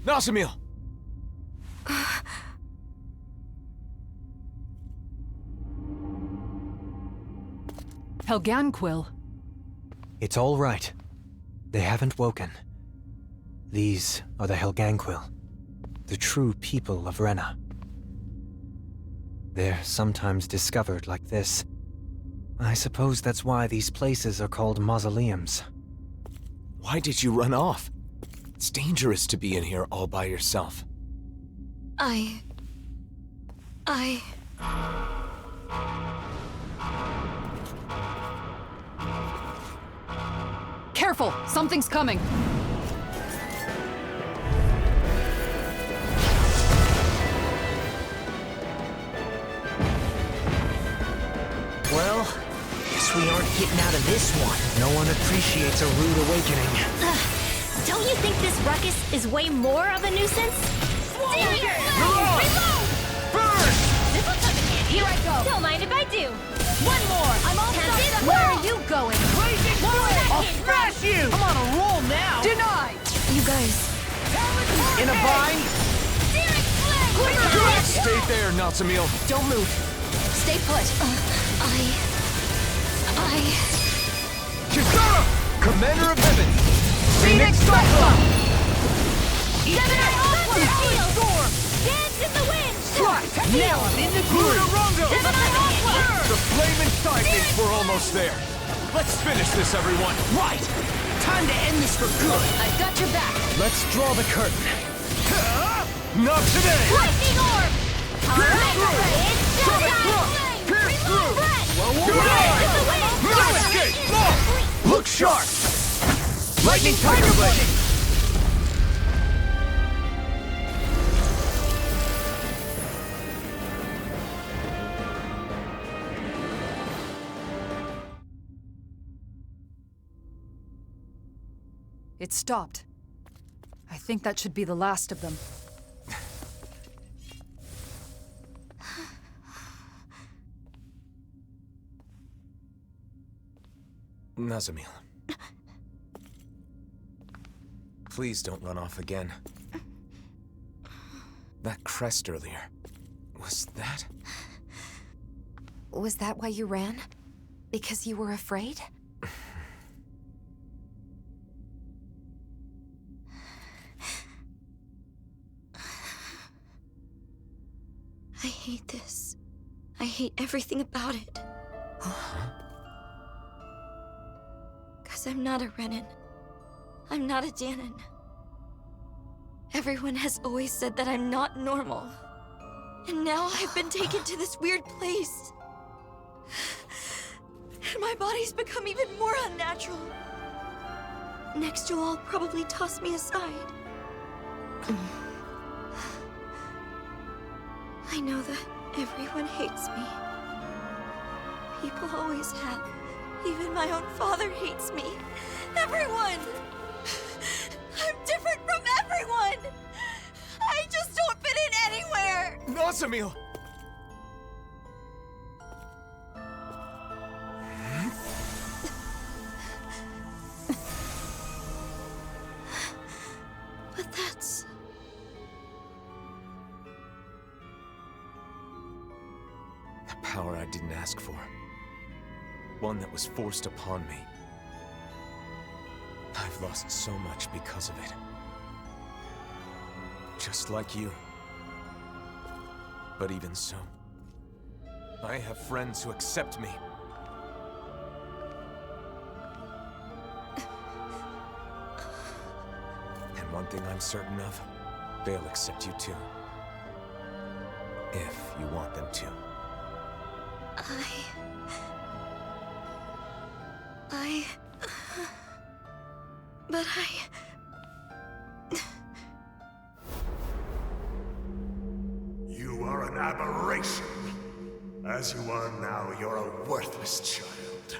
Nazamil! Helganquil. It's all right. They haven't woken. These are the Helganquil, the true people of Renna. They're sometimes discovered like this. I suppose that's why these places are called mausoleums. Why did you run off? It's dangerous to be in here all by yourself. Careful! Something's coming! Well, guess we aren't getting out of this one. No one appreciates a rude awakening. Don't you think this ruckus is way more of a nuisance? Reload! This'll come in handy. Here I go. Don't mind if I do. One more. I'm all done. Where are you going? Blazing Sword! I'll smash you! I'm on a roll now! Denied! You guys. In a bind? Stay there, Nazamil. Don't move. Stay put. Kisara! Commander of Heaven! Phoenix Cyclone! Dance in the wind! Now I'm in the groove! The flaming sidekicks were almost there. Let's finish this, everyone. Right! Time to end this for good! I've got your back. Let's draw the curtain. Not today! Lightning orb! It's showtime! Pierce through! Dance in the wind! No escape! No! Look sharp! Lightning Tiger Blade! It stopped. I think that should be the last of them. Nazamil. Please don't run off again. That crest earlier. Was that? Was that why you ran? Because you were afraid? I hate this. I hate everything about it. Because I'm not a Renan. I'm not a Dahnan. Everyone has always said that I'm not normal. And now I've been taken to this weird place. And my body's become even more unnatural. Next you'll all probably toss me aside. I know that everyone hates me. People always have. Even my own father hates me. Everyone! I'm different from everyone! I just don't fit in anywhere! Nazamil! But that's... The power I didn't ask for. One that was forced upon me. I've lost so much because of it. Just like you. But even so, I have friends who accept me. And one thing I'm certain of, they'll accept you too. If you want them to. But You are an aberration. As you are now, you're a worthless child.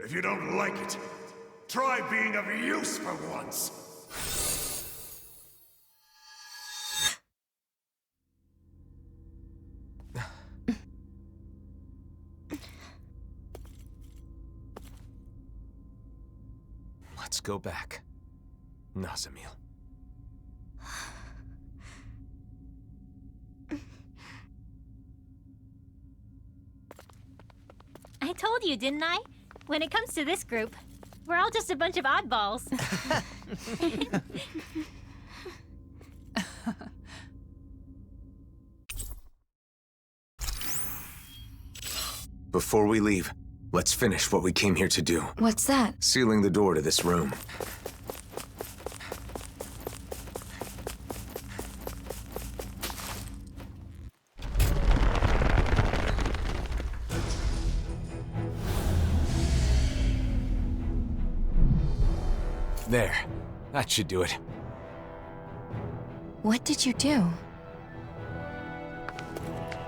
If you don't like it, try being of use for once. Let's go back. Nazamil. told you, didn't I? When it comes to this group, we're all just a bunch of oddballs. Before we leave, let's finish what we came here to do. What's that? Sealing the door to this room. There. That should do it. What did you do?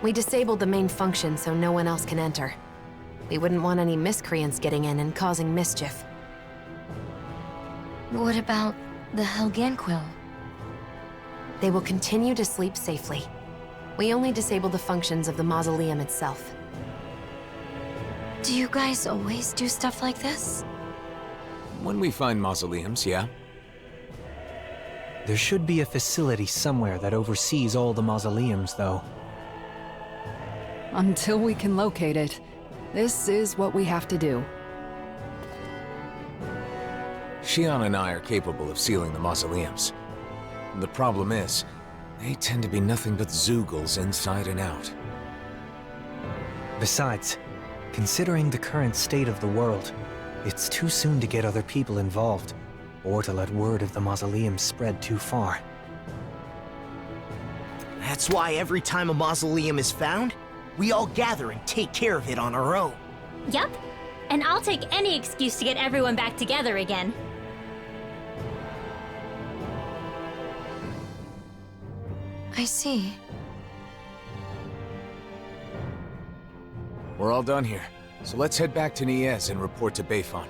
We disabled the main function so no one else can enter. We wouldn't want any miscreants getting in and causing mischief. What about the Helganquil? They will continue to sleep safely. We only disabled the functions of the mausoleum itself. Do you guys always do stuff like this? When we find mausoleums, yeah. There should be a facility somewhere that oversees all the mausoleums, though. Until we can locate it, this is what we have to do. Xion and I are capable of sealing the mausoleums. The problem is, they tend to be nothing but Zeugles inside and out. Besides, considering the current state of the world, it's too soon to get other people involved, or to let word of the mausoleum spread too far. That's why every time a mausoleum is found, we all gather and take care of it on our own. Yup. And I'll take any excuse to get everyone back together again. I see. We're all done here, so let's head back to Niez and report to Bayfon.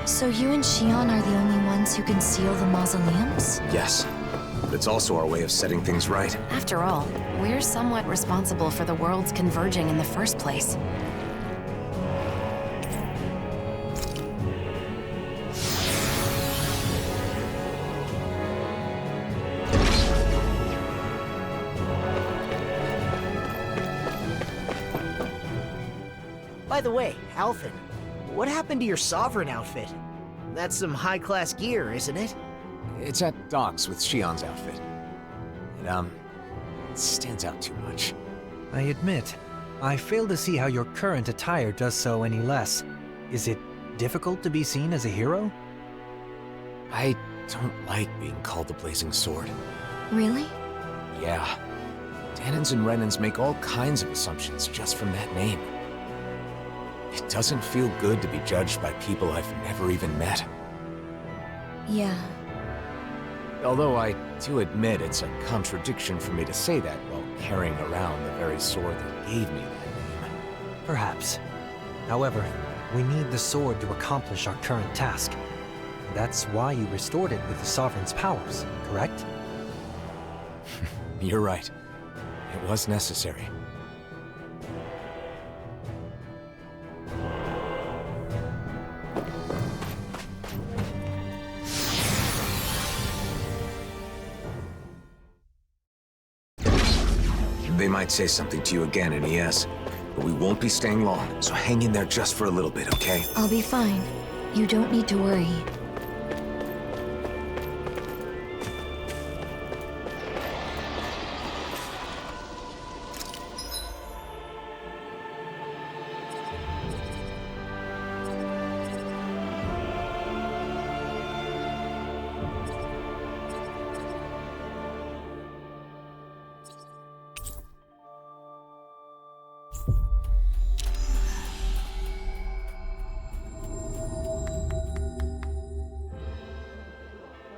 So you and Xion are the only ones who can seal the mausoleums? Yes. But it's also our way of setting things right. After all, we're somewhat responsible for the worlds converging in the first place. By the way, Alphen, what happened to your Sovereign outfit? That's some high-class gear, isn't it? It's at docks with Xion's outfit. It, stands out too much. I admit, I fail to see how your current attire does so any less. Is it difficult to be seen as a hero? I don't like being called the Blazing Sword. Really? Yeah. Dahnans and Renans make all kinds of assumptions just from that name. It doesn't feel good to be judged by people I've never even met. Yeah. Although I do admit it's a contradiction for me to say that while carrying around the very sword that gave me that name. Perhaps. However, we need the sword to accomplish our current task. That's why you restored it with the Sovereign's powers, correct? You're right. It was necessary. They might say something to you again in ES, but we won't be staying long, so hang in there just for a little bit, okay? I'll be fine. You don't need to worry.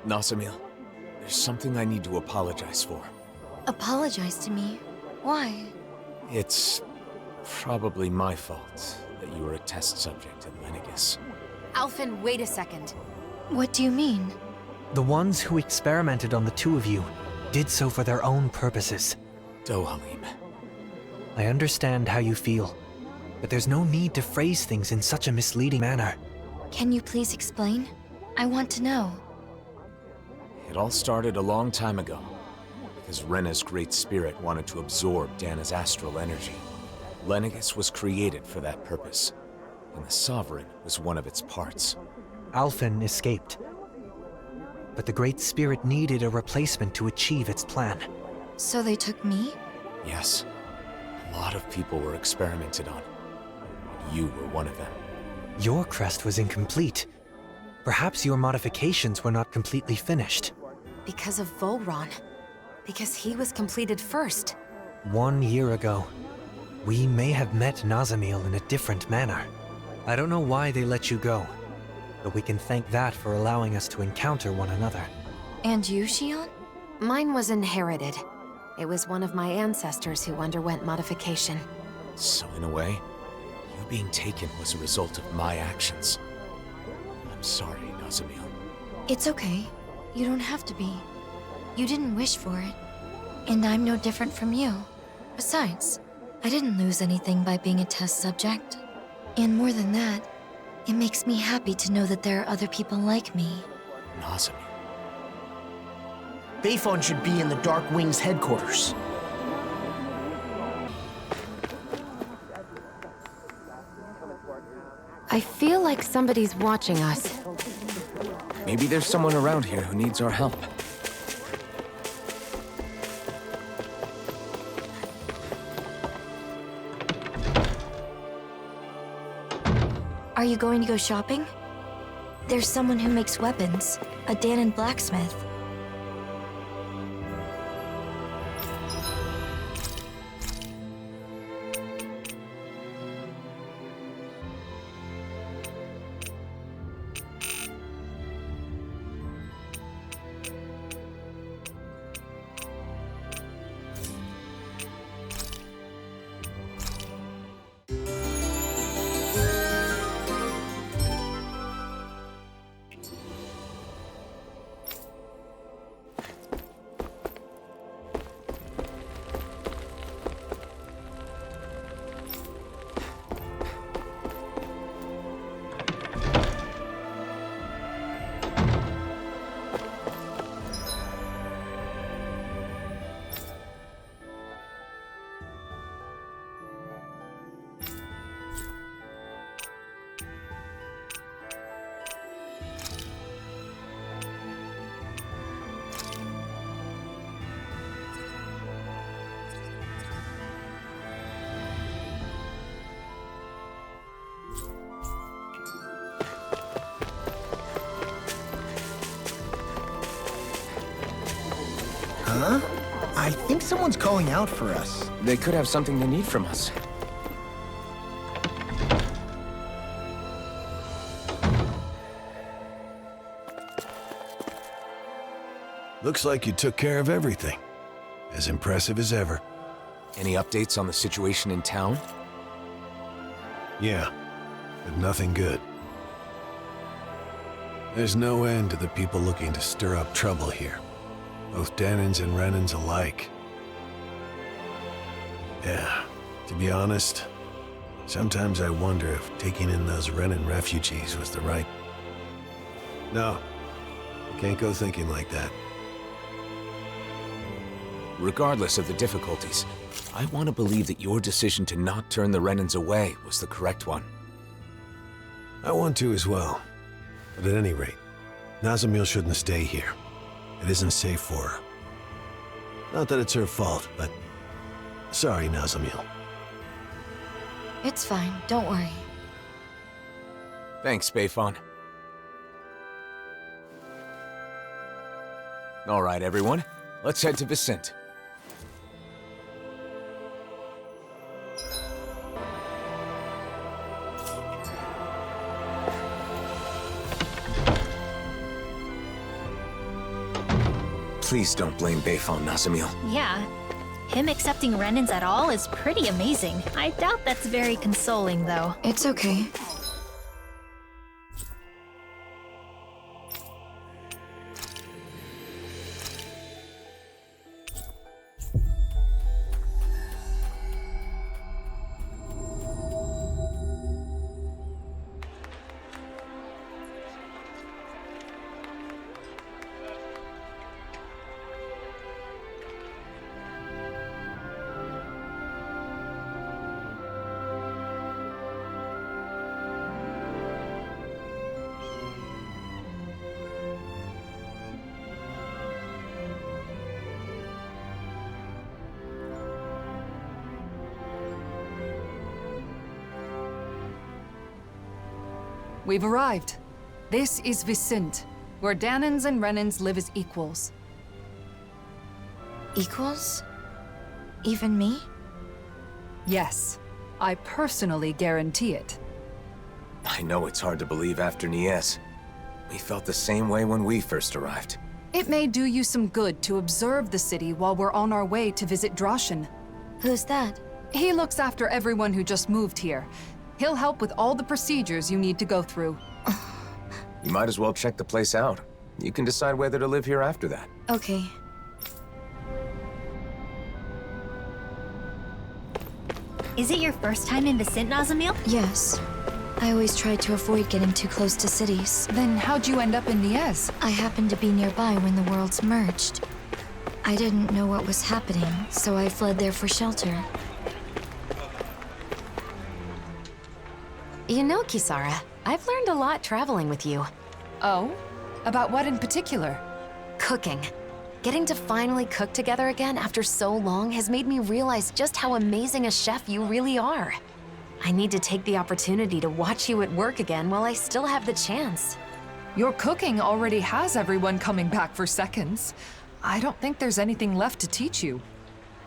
Nazamil, there's something I need to apologize for. Apologize to me? Why? It's probably my fault that you were a test subject at Lenegis. Alphen, wait a second. What do you mean? The ones who experimented on the two of you did so for their own purposes. Dohalim. I understand how you feel, but there's no need to phrase things in such a misleading manner. Can you please explain? I want to know. It all started a long time ago. because Rena's great spirit wanted to absorb Dahna's astral energy. Lenegis was created for that purpose, and the Sovereign was one of its parts. Alphen escaped, but the Great Spirit needed a replacement to achieve its plan. So they took me? Yes. A lot of people were experimented on. You were one of them. Your crest was incomplete. Perhaps your modifications were not completely finished. Because of Volron. Because he was completed first. 1 year ago, we may have met Nazamil in a different manner. I don't know why they let you go, but we can thank that for allowing us to encounter one another. And you, Shion? Mine was inherited. It was one of my ancestors who underwent modification. So in a way, you being taken was a result of my actions. I'm sorry, Nazamil. It's okay. You don't have to be. You didn't wish for it. And I'm no different from you. Besides, I didn't lose anything by being a test subject. And more than that, it makes me happy to know that there are other people like me. Nazamil. Bayfon should be in the Dark Wings headquarters. I feel like somebody's watching us. Maybe there's someone around here who needs our help. Are you going to go shopping? There's someone who makes weapons, a Dahnan blacksmith. Huh? I think someone's calling out for us. They could have something they need from us. Looks like you took care of everything. As impressive as ever. Any updates on the situation in town? Yeah, but nothing good. There's no end to the people looking to stir up trouble here. Both Dahnans and Renans alike. Yeah, to be honest, sometimes I wonder if taking in those Renan refugees was the right... No, I can't go thinking like that. Regardless of the difficulties, I want to believe that your decision to not turn the Renans away was the correct one. I want to as well. But at any rate, Nazamil shouldn't stay here. It isn't safe for her. Not that it's her fault, but... Sorry, Nazamil. It's fine, don't worry. Thanks, Bayfon. All right, everyone. Let's head to Vicent. Please don't blame Bayfon, Nazamil. Yeah. Him accepting Renans at all is pretty amazing. I doubt that's very consoling, though. It's okay. We've arrived. This is Vicint, where Dahnans and Renans live as equals. Equals? Even me? Yes. I personally guarantee it. I know it's hard to believe after Nies. We felt the same way when we first arrived. It may do you some good to observe the city while we're on our way to visit Droshin. Who's that? He looks after everyone who just moved here. He'll help with all the procedures you need to go through. You might as well check the place out. You can decide whether to live here after that. Okay. Is it your first time in Vicint, Nazamil? Yes. I always tried to avoid getting too close to cities. Then how'd you end up in Nies? I happened to be nearby when the worlds merged. I didn't know what was happening, so I fled there for shelter. You know, Kisara, I've learned a lot traveling with you. Oh? About what in particular? Cooking. Getting to finally cook together again after so long has made me realize just how amazing a chef you really are. I need to take the opportunity to watch you at work again while I still have the chance. Your cooking already has everyone coming back for seconds. I don't think there's anything left to teach you.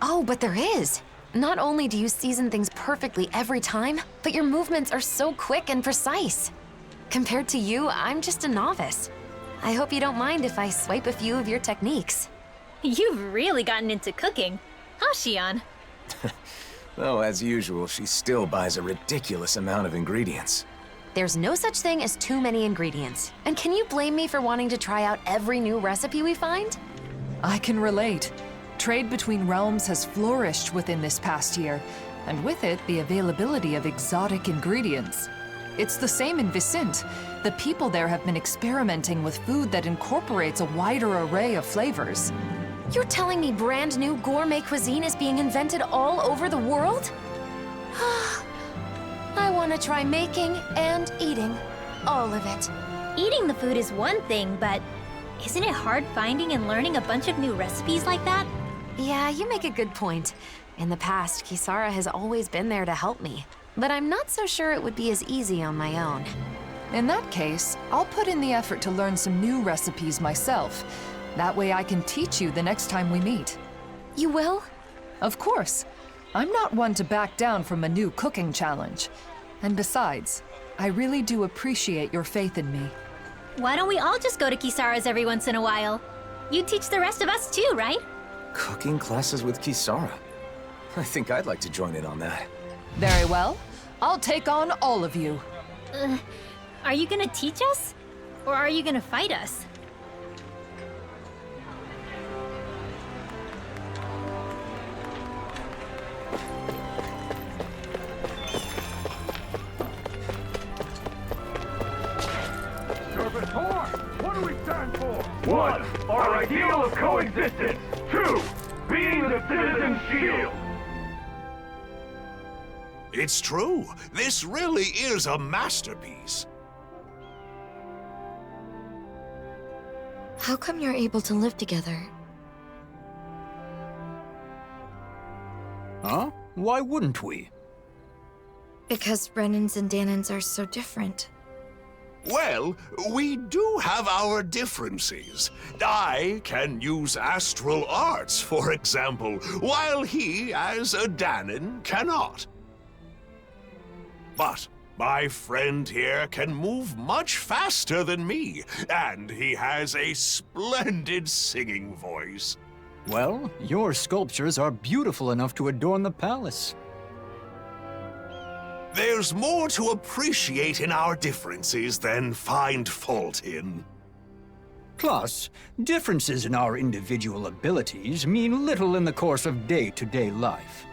Oh, but there is. Not only do you season things perfectly every time, but your movements are so quick and precise. Compared to you, I'm just a novice. I hope you don't mind if I swipe a few of your techniques. You've really gotten into cooking, huh, Xion? Though, as usual, she still buys a ridiculous amount of ingredients. There's no such thing as too many ingredients. And can you blame me for wanting to try out every new recipe we find? I can relate. Trade between realms has flourished within this past year, and with it, the availability of exotic ingredients. It's the same in Vicint. The people there have been experimenting with food that incorporates a wider array of flavors. You're telling me brand new gourmet cuisine is being invented all over the world? I want to try making and eating all of it. Eating the food is one thing, but isn't it hard finding and learning a bunch of new recipes like that? Yeah, you make a good point. In the past, Kisara has always been there to help me, but I'm not so sure it would be as easy on my own. In that case, I'll put in the effort to learn some new recipes myself. That way I can teach you the next time we meet. You will? Of course. I'm not one to back down from a new cooking challenge. And besides, I really do appreciate your faith in me. Why don't we all just go to Kisara's every once in a while? You teach the rest of us too, right? Cooking classes with Kisara? I think I'd like to join in on that. Very well. I'll take on all of you. Are you gonna teach us? Or are you gonna fight us? What do we stand for? 1. Our ideal of coexistence. 2. Being the citizen shield. It's true. This really is a masterpiece. How come you're able to live together? Huh? Why wouldn't we? Because Renans and Dahnans are so different. Well, we do have our differences. I can use astral arts, for example, while he, as a Dahnan, cannot. But my friend here can move much faster than me, and he has a splendid singing voice. Well, your sculptures are beautiful enough to adorn the palace. There's more to appreciate in our differences than find fault in. Plus, differences in our individual abilities mean little in the course of day-to-day life.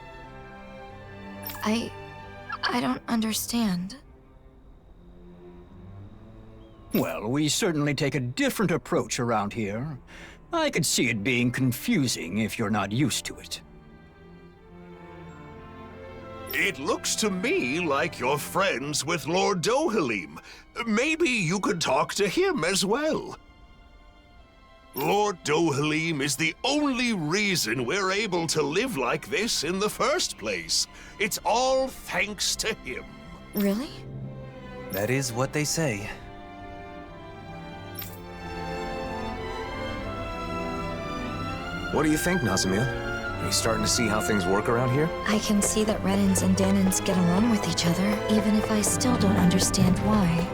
I don't understand. Well, we certainly take a different approach around here. I could see it being confusing if you're not used to it. It looks to me like you're friends with Lord Dohalim. Maybe you could talk to him as well. Lord Dohalim is the only reason we're able to live like this in the first place. It's all thanks to him. Really? That is what they say. What do you think, Nazamil? Are you starting to see how things work around here? I can see that Renans and Dahnans get along with each other, even if I still don't understand why.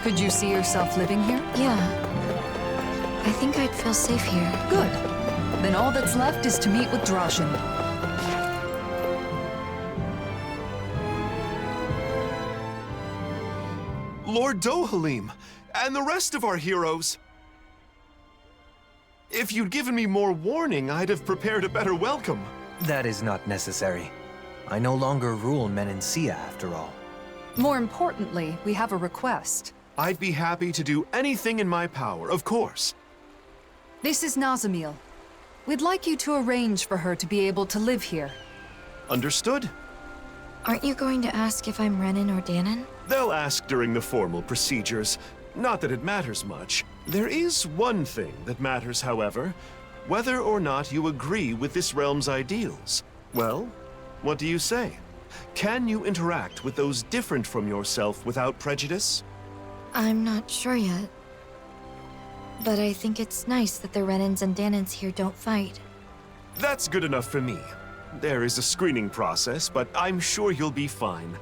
Could you see yourself living here? Yeah. I think I'd feel safe here. Good. Then all that's left is to meet with Draschen. Lord Dohalim, and the rest of our heroes. If you'd given me more warning, I'd have prepared a better welcome. That is not necessary. I no longer rule Menancia, after all. More importantly, we have a request. I'd be happy to do anything in my power, of course. This is Nazamil. We'd like you to arrange for her to be able to live here. Understood. Aren't you going to ask if I'm Renan or Dahnan? They'll ask during the formal procedures. Not that it matters much. There is one thing that matters, however. Whether or not you agree with this realm's ideals. Well, what do you say? Can you interact with those different from yourself without prejudice? I'm not sure yet. But I think it's nice that the Renans and Dahnans here don't fight. That's good enough for me. There is a screening process, but I'm sure you'll be fine.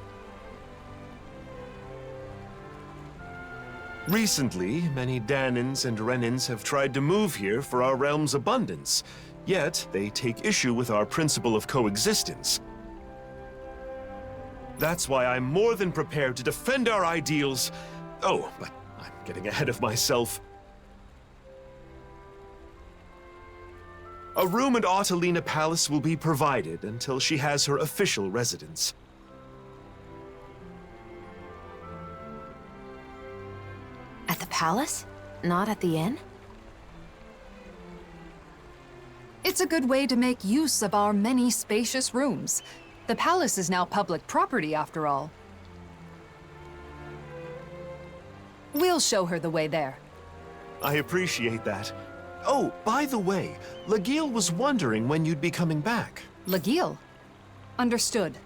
Recently, many Dahnans and Renans have tried to move here for our realm's abundance, yet they take issue with our principle of coexistence. That's why I'm more than prepared to defend our ideals. Oh, but I'm getting ahead of myself. A room at Autalina Palace will be provided until she has her official residence. At the palace? Not at the inn? It's a good way to make use of our many spacious rooms. The palace is now public property, after all. We'll show her the way there. I appreciate that. Oh, by the way, Lagiel was wondering when you'd be coming back. Lagiel? Understood.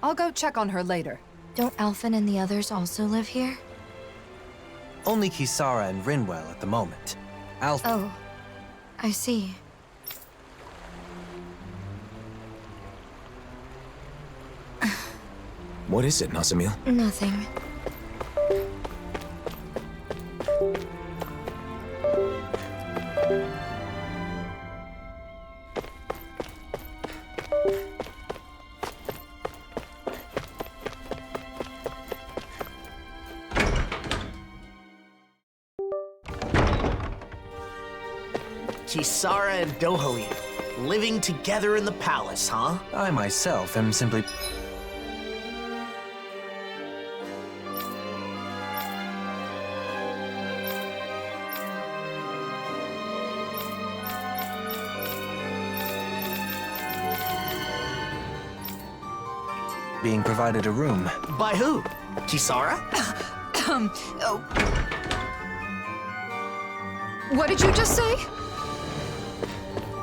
I'll go check on her later. Don't Alphen and the others also live here? Only Kisara and Rinwell at the moment. Alphen. Oh, I see. What is it, Nazamil? Nothing. Kisara and Dohalim, living together in the palace, huh? I myself am simply... being provided a room. By who? Kisara? What did you just say?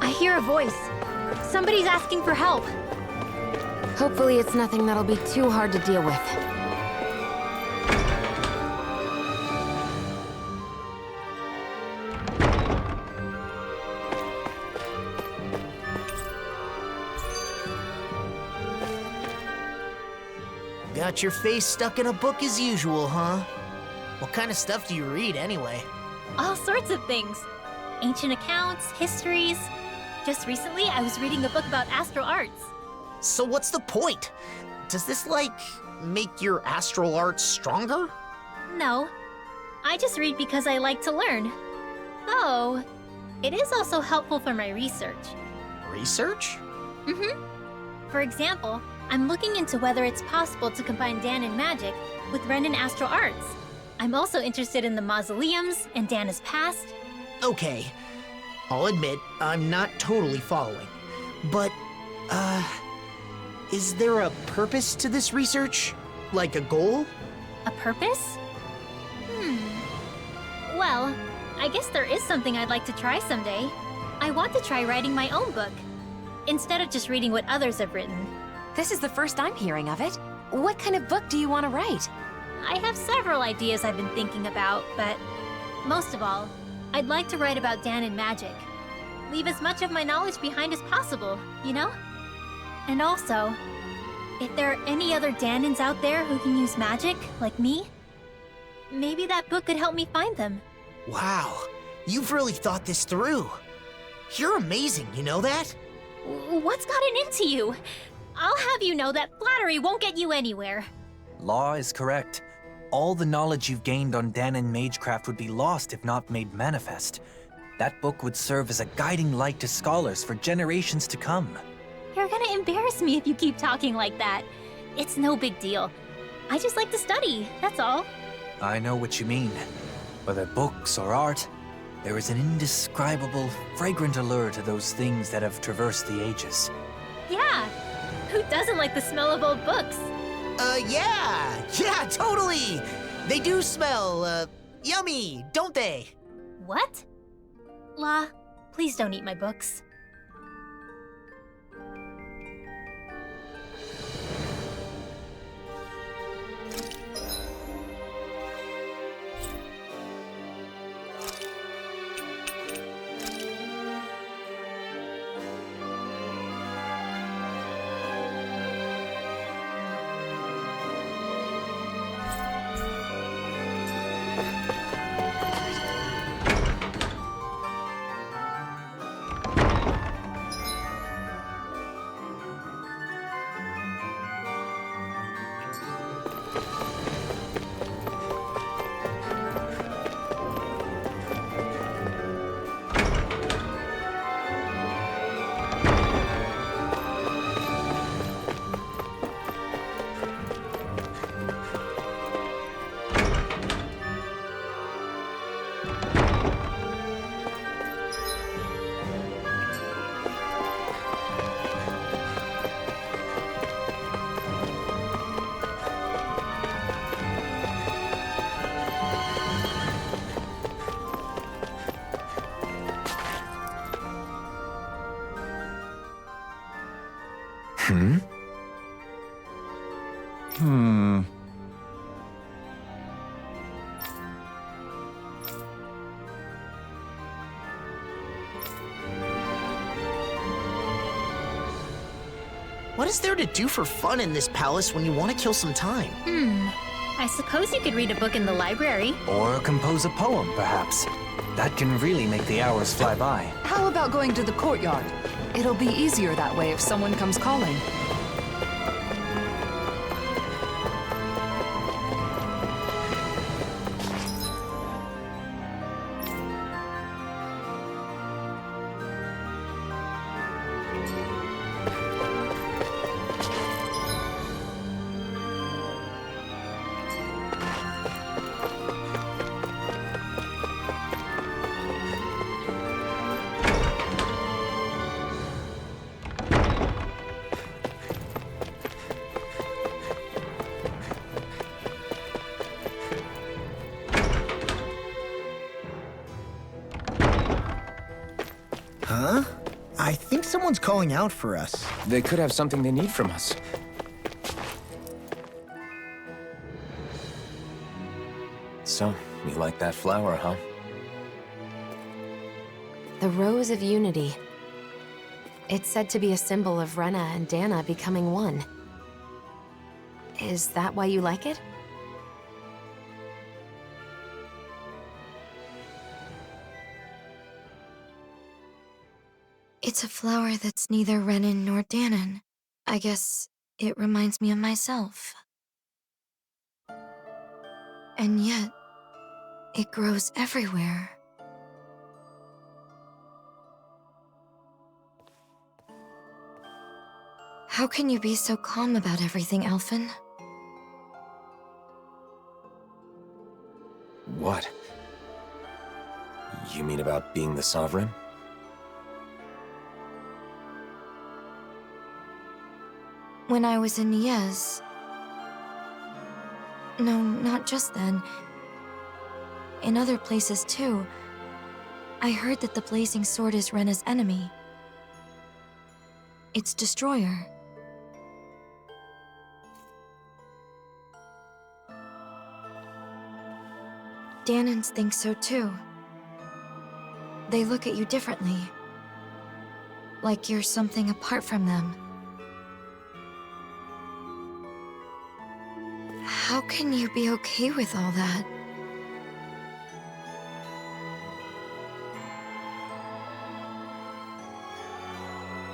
I hear a voice. Somebody's asking for help. Hopefully it's nothing that'll be too hard to deal with. Got your face stuck in a book as usual, huh? What kind of stuff do you read, anyway? All sorts of things. Ancient accounts, histories. Just recently, I was reading a book about astral arts. So what's the point? Does this, like, make your astral arts stronger? No. I just read because I like to learn. Though, it is also helpful for my research. Research? Mm-hmm. For example, I'm looking into whether it's possible to combine Dahnan magic with Renan astral arts. I'm also interested in the mausoleums and Dahna's past. Okay. I'll admit, I'm not totally following. But, is there a purpose to this research? Like a goal? A purpose? Well, I guess there is something I'd like to try someday. I want to try writing my own book, instead of just reading what others have written. This is the first I'm hearing of it. What kind of book do you want to write? I have several ideas I've been thinking about, but most of all, I'd like to write about Dahnan magic. Leave as much of my knowledge behind as possible, you know? And also, if there are any other Dahnans out there who can use magic, like me, maybe that book could help me find them. Wow, you've really thought this through. You're amazing, you know that? What's gotten into you? I'll have you know that flattery won't get you anywhere. Law is correct. All the knowledge you've gained on Dahnan magecraft would be lost if not made manifest. That book would serve as a guiding light to scholars for generations to come. You're gonna embarrass me if you keep talking like that. It's no big deal. I just like to study, that's all. I know what you mean. Whether books or art, there is an indescribable, fragrant allure to those things that have traversed the ages. Yeah, who doesn't like the smell of old books? Yeah, totally! They do smell, yummy, don't they? What? La, please don't eat my books. What is there to do for fun in this palace when you want to kill some time? I suppose you could read a book in the library. Or compose a poem, perhaps. That can really make the hours fly by. How about going to the courtyard? It'll be easier that way if someone comes calling. Huh? I think someone's calling out for us. They could have something they need from us. So, you like that flower, huh? The Rose of Unity. It's said to be a symbol of Rena and Dahna becoming one. Is that why you like it? It's a flower that's neither Renan nor Dahnan. I guess it reminds me of myself. And yet, it grows everywhere. How can you be so calm about everything, Alphen? What? You mean about being the Sovereign? When I was in Niez... No, not just then. In other places too. I heard that the Blazing Sword is Rena's enemy. Its destroyer. Dahnans think so too. They look at you differently. Like you're something apart from them. How can you be okay with all that?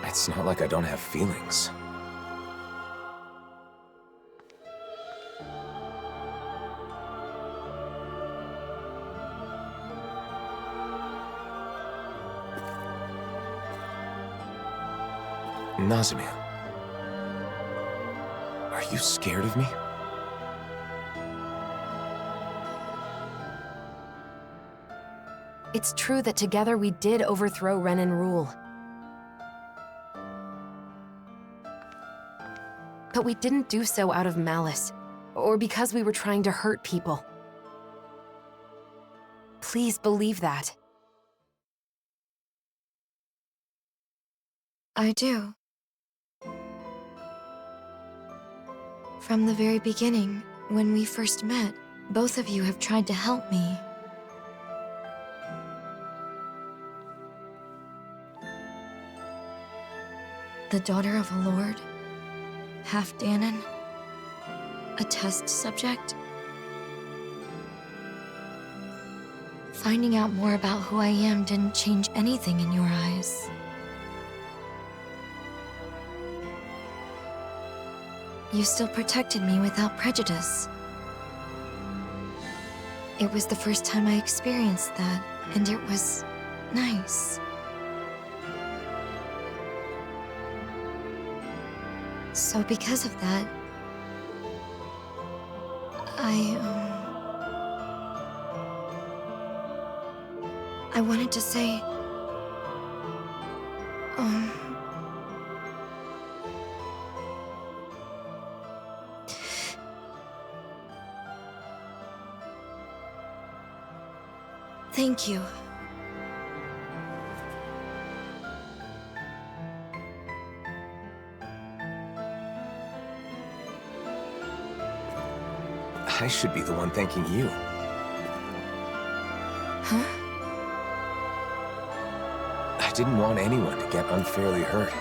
It's not like I don't have feelings. Nazamil, are you scared of me? It's true that together we did overthrow Renan rule. But we didn't do so out of malice, or because we were trying to hurt people. Please believe that. I do. From the very beginning, when we first met, both of you have tried to help me. The daughter of a lord, half Dahnan, a test subject. Finding out more about who I am didn't change anything in your eyes. You still protected me without prejudice. It was the first time I experienced that, and it was nice. So because of that, I wanted to say, thank you. I should be the one thanking you. Huh? I didn't want anyone to get unfairly hurt.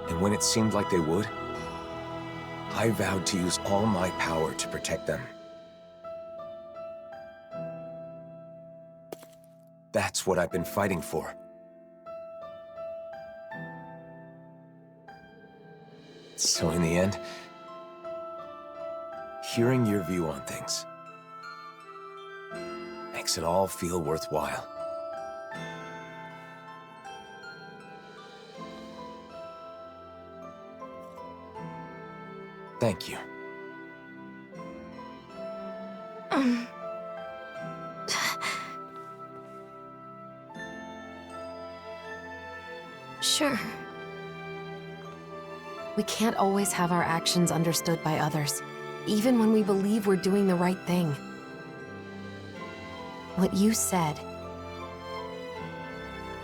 And when it seemed like they would, I vowed to use all my power to protect them. That's what I've been fighting for. So in the end, hearing your view on things makes it all feel worthwhile. Thank you. Sure. We can't always have our actions understood by others, even when we believe we're doing the right thing. What you said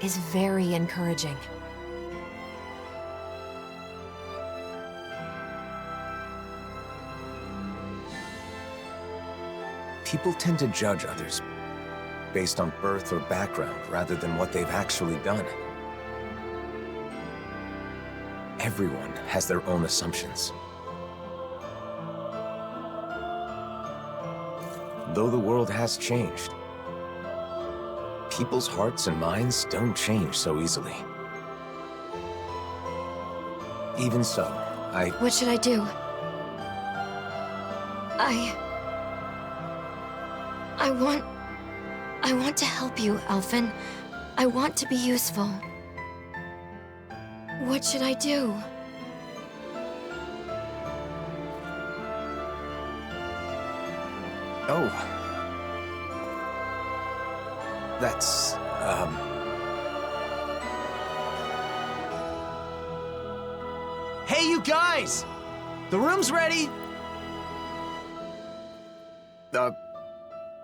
is very encouraging. People tend to judge others based on birth or background rather than what they've actually done. Everyone has their own assumptions. Though the world has changed, people's hearts and minds don't change so easily. Even so, What should I do? I want to help you, Alphen. I want to be useful. What should I do? Oh. That's, Hey, you guys! The room's ready!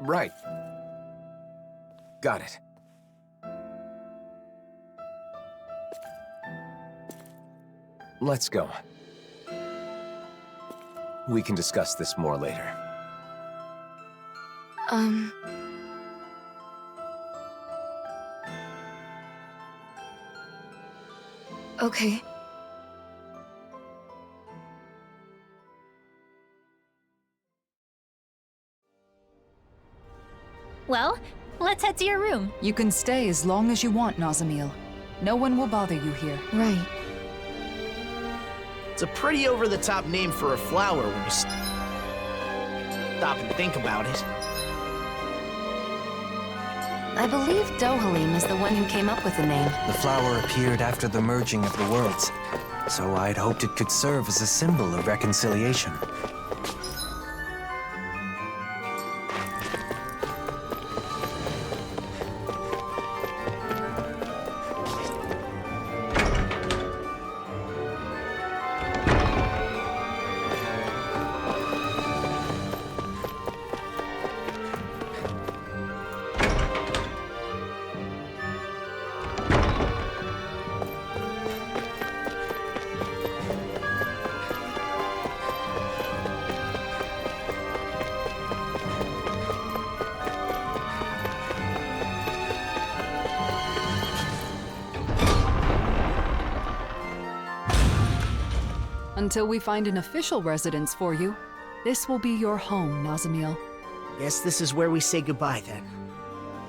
Right. Got it. Let's go. We can discuss this more later. Okay. Well, let's head to your room. You can stay as long as you want, Nazamil. No one will bother you here. Right. It's a pretty over-the-top name for a flower when you stop and think about it. I believe Dohalim is the one who came up with the name. The flower appeared after the merging of the worlds, so I'd hoped it could serve as a symbol of reconciliation. Until we find an official residence for you, this will be your home, Nazamil. Guess this is where we say goodbye then.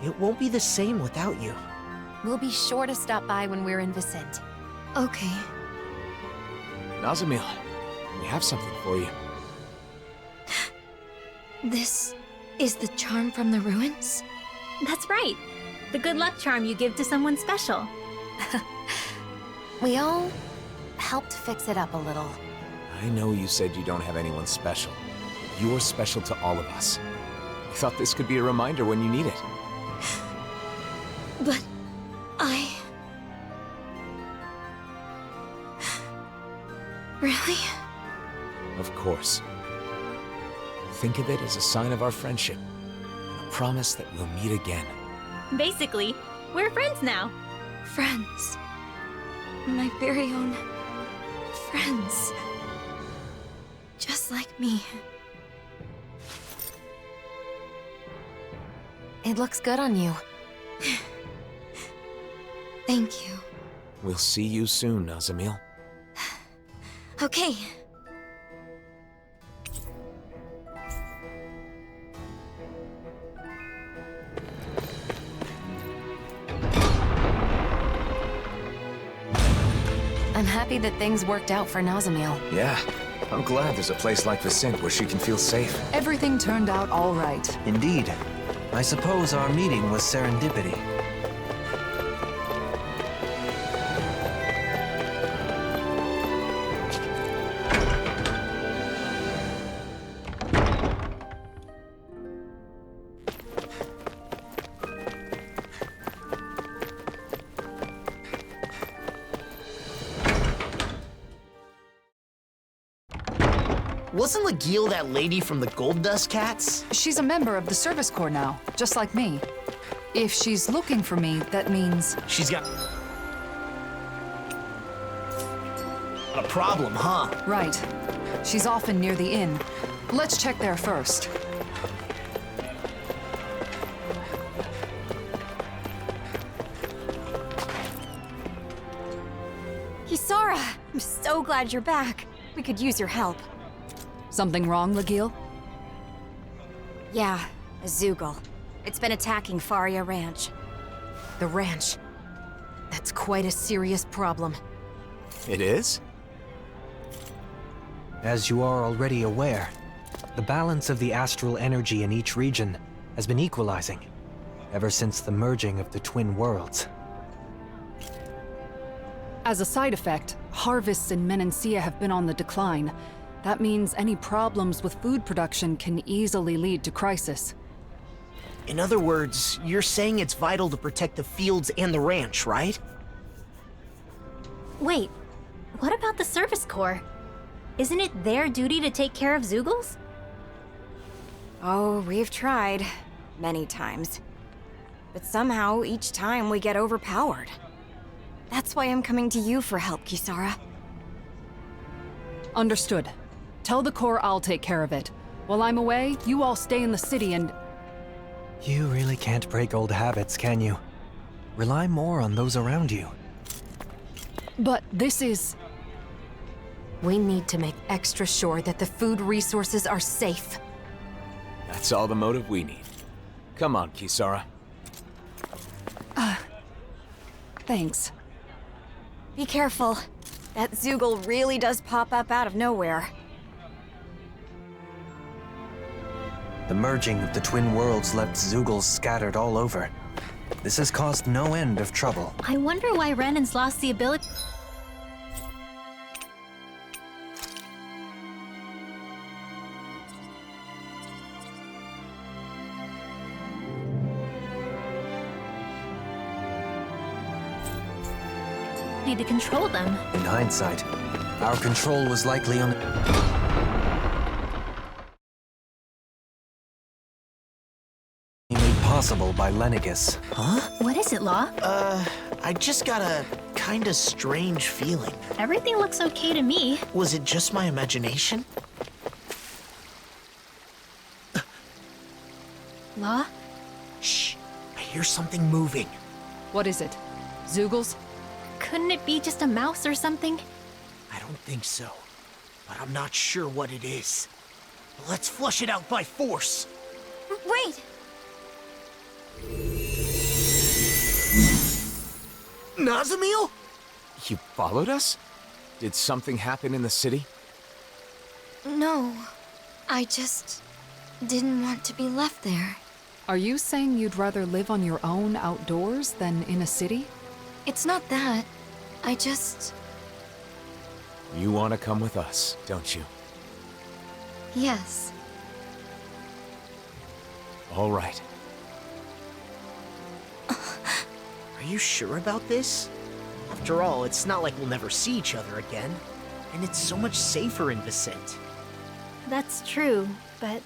It won't be the same without you. We'll be sure to stop by when we're in Vicent. Okay. Nazamil, we have something for you. This is the charm from the ruins? That's right. The good luck charm you give to someone special. We all helped fix it up a little. I know you said you don't have anyone special. You're special to all of us. I thought this could be a reminder when you need it. But Really? Of course. Think of it as a sign of our friendship, and a promise that we'll meet again. Basically, we're friends now. Friends. My very own friends. Just like me. It looks good on you. Thank you. We'll see you soon, Nazamil. Okay. I'm happy that things worked out for Nazamil. Yeah, I'm glad there's a place like Vicent where she can feel safe. Everything turned out all right. Indeed. I suppose our meeting was serendipity. Wasn't Legil that lady from the Gold Dust Cats? She's a member of the Service Corps now, just like me. If she's looking for me, that means... She's got... a problem, huh? Right. She's often near the inn. Let's check there first. Kisara! I'm so glad you're back. We could use your help. Something wrong, Legil? Yeah, a Zoogle. It's been attacking Faria Ranch. The ranch. That's quite a serious problem. It is? As you are already aware, the balance of the astral energy in each region has been equalizing ever since the merging of the twin worlds. As a side effect, harvests in Menancia have been on the decline. That means any problems with food production can easily lead to crisis. In other words, you're saying it's vital to protect the fields and the ranch, right? Wait, what about the Service Corps? Isn't it their duty to take care of Zoogles? Oh, we've tried. Many times. But somehow, each time we get overpowered. That's why I'm coming to you for help, Kisara. Understood. Tell the Corps I'll take care of it. While I'm away, you all stay in the city and... You really can't break old habits, can you? Rely more on those around you. But this is... We need to make extra sure that the food resources are safe. That's all the motive we need. Come on, Kisara. Thanks. Be careful. That Zoogle really does pop up out of nowhere. The merging of the twin worlds left Zoogles scattered all over. This has caused no end of trouble. I wonder why Renan's lost the ability. To control them. In hindsight, our control was likely on... made possible by Lenegus. Huh? What is it, Law? I just got a kinda strange feeling. Everything looks okay to me. Was it just my imagination? Law? Shh, I hear something moving. What is it? Zoogles? Couldn't it be just a mouse or something? I don't think so, but I'm not sure what it is. Let's flush it out by force. Wait! Nazamil? You followed us? Did something happen in the city? No. I just didn't want to be left there. Are you saying you'd rather live on your own outdoors than in a city? It's not that. I just... You want to come with us, don't you? Yes. All right. Are you sure about this? After all, it's not like we'll never see each other again. And it's so much safer in Vicente. That's true, but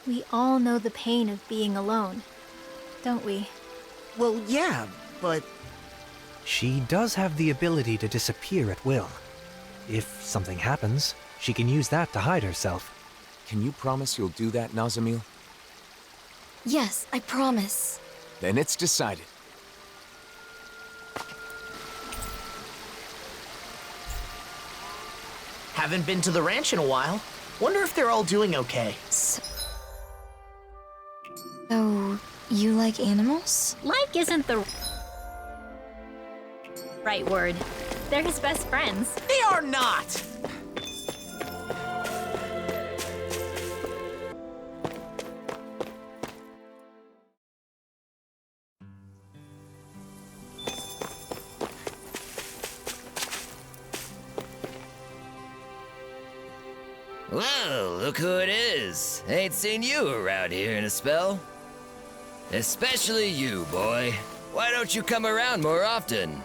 we all know the pain of being alone, don't we? Well, yeah, but... She does have the ability to disappear at will. If something happens, she can use that to hide herself. Can you promise you'll do that, Nazamil? Yes, I promise. Then it's decided. Haven't been to the ranch in a while. Wonder if they're all doing okay. So, you like animals? Like isn't the right word. They're his best friends. They are not! Whoa, look who it is. Ain't seen you around here in a spell. Especially you, boy. Why don't you come around more often?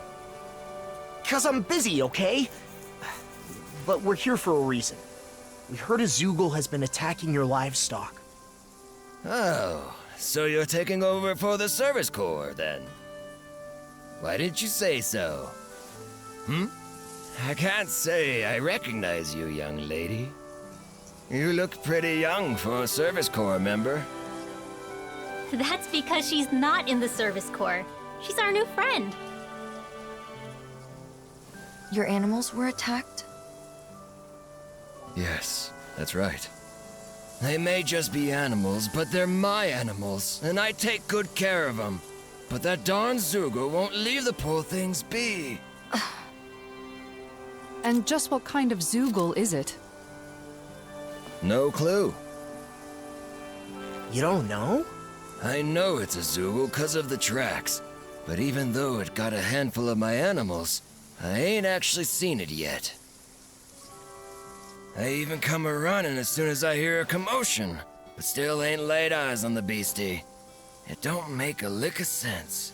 'Cause I'm busy, okay? But we're here for a reason. We heard a Zoogle has been attacking your livestock. Oh, so you're taking over for the Service Corps, then? Why didn't you say so? I can't say I recognize you, young lady. You look pretty young for a Service Corps member. That's because she's not in the Service Corps. She's our new friend. Your animals were attacked? Yes, that's right. They may just be animals, but they're my animals, and I take good care of them. But that darn Zoogle won't leave the poor things be. And just what kind of Zoogle is it? No clue. You don't know? I know it's a Zoogle 'cause of the tracks, but even though it got a handful of my animals, I ain't actually seen it yet. I even come a-running as soon as I hear a commotion, but still ain't laid eyes on the beastie. It don't make a lick of sense.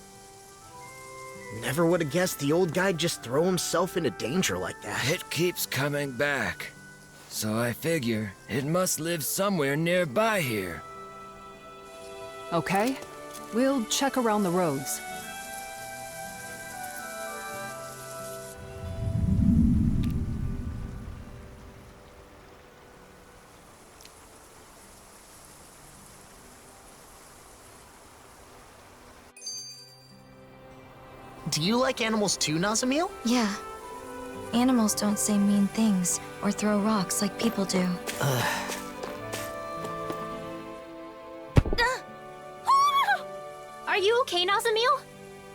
Never would have guessed the old guy'd just throw himself into danger like that. It keeps coming back, so I figure it must live somewhere nearby here. Okay, we'll check around the roads. Do you like animals too, Nazamil? Yeah. Animals don't say mean things or throw rocks like people do. Are you okay, Nazamil?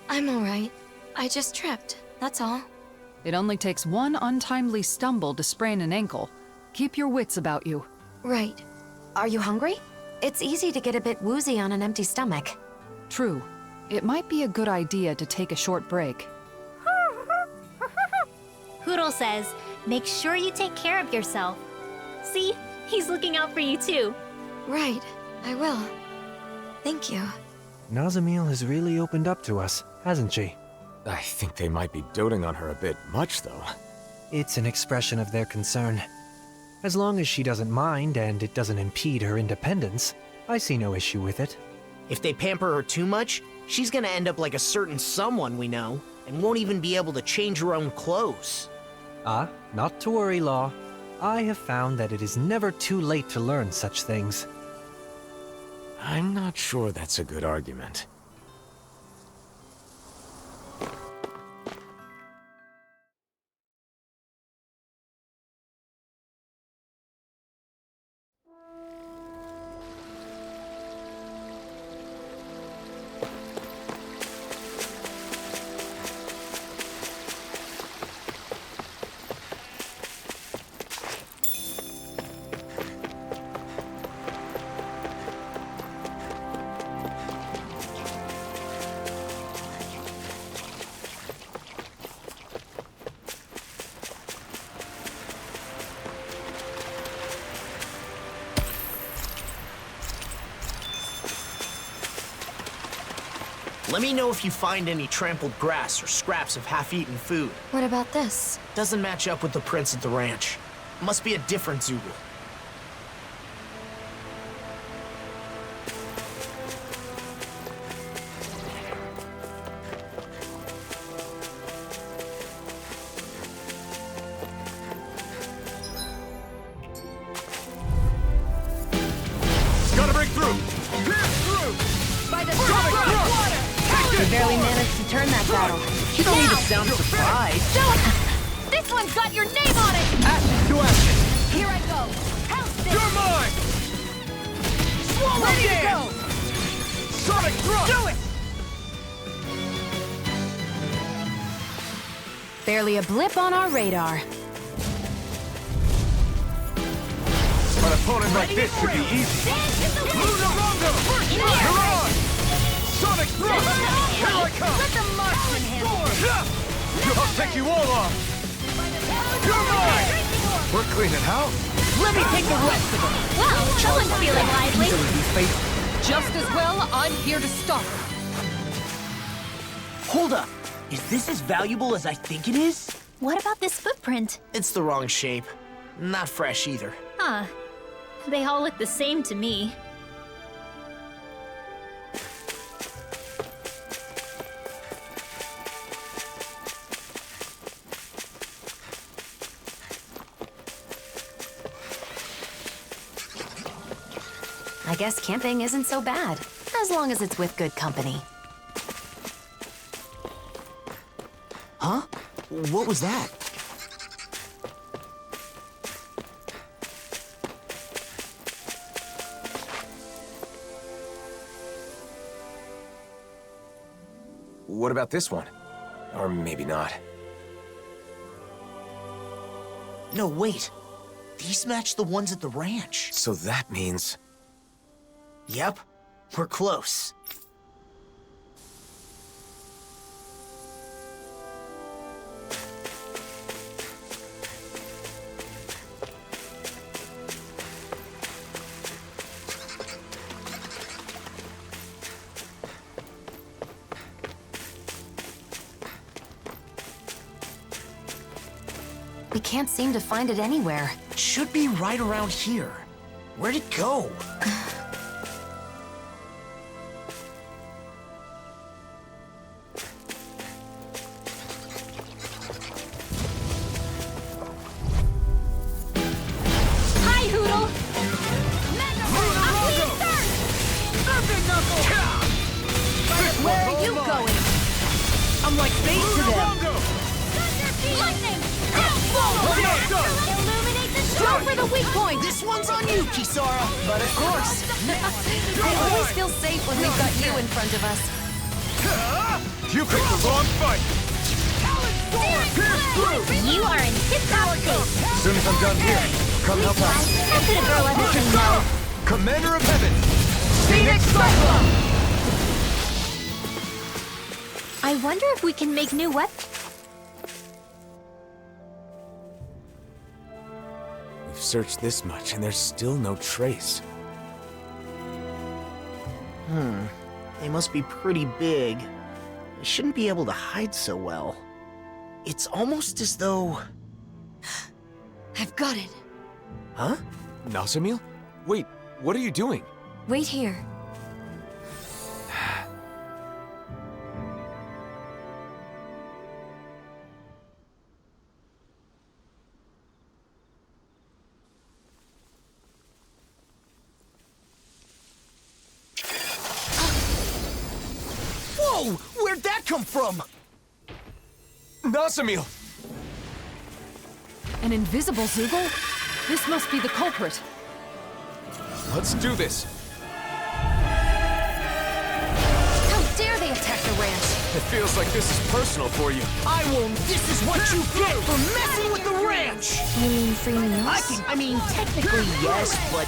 I'm alright. I just tripped, that's all. It only takes one untimely stumble to sprain an ankle. Keep your wits about you. Right. Are you hungry? It's easy to get a bit woozy on an empty stomach. True. It might be a good idea to take a short break. Hoodle says, make sure you take care of yourself. See? He's looking out for you too. Right. I will. Thank you. Nazamil has really opened up to us, hasn't she? I think they might be doting on her a bit much, though. It's an expression of their concern. As long as she doesn't mind and it doesn't impede her independence, I see no issue with it. If they pamper her too much, she's gonna end up like a certain someone we know, and won't even be able to change her own clothes. Ah, not to worry, Law. I have found that it is never too late to learn such things. I'm not sure that's a good argument. Let me know if you find any trampled grass or scraps of half-eaten food. What about this? Doesn't match up with the prints at the ranch. Must be a different Zoogle. Gotta break through! Pierce through! By the water! You barely managed to turn that battle. You don't need to sound surprised. This one's got your name on it! Ashes to ashes! Here I go! House this! You're mine! Swallow Ready to go! Sonic thrust! Do it! Barely a blip on our radar. An opponent like this should be easy. Luna Rongo! You're on! Sonic thrust! Here I come! Let the marksman handle it! I'll take you all on! You're mine! We're cleaning house. Let me take the rest of them! Well, someone's feeling lively. Just as well, I'm here to stop her. Hold up. Is this as valuable as I think it is? What about this footprint? It's the wrong shape. Not fresh either. Huh. They all look the same to me. I guess camping isn't so bad, as long as it's with good company. Huh? What was that? What about this one? Or maybe not. No, wait. These match the ones at the ranch. So that means... Yep. We're close. We can't seem to find it anywhere. It should be right around here. Where'd it go? Hi, Hoodle! Where Where are you going? I'm like bait to them! Lightning! Illuminate the star for the weak point! This one's on you, Kisara! But of course! I always feel safe when we've got you in front of us. You picked the wrong fight! You are in tip-top shape. Soon as I'm done here, come help out. How could a girl ever say no? Commander of Heaven! Phoenix Cyclone! I wonder if we can make new weapons. We've searched this much and there's still no trace. They must be pretty big. They shouldn't be able to hide so well. It's almost as though... I've got it. Huh? Nazamil? Wait, what are you doing? Wait here. Whoa! Where'd that come from? Nazamil! An invisible Zoogle? This must be the culprit. Let's do this! How dare they attack the ranch? It feels like this is personal for you. I will... This is what you get for messing with the ranch! You mean free meals? I mean, technically yes, but...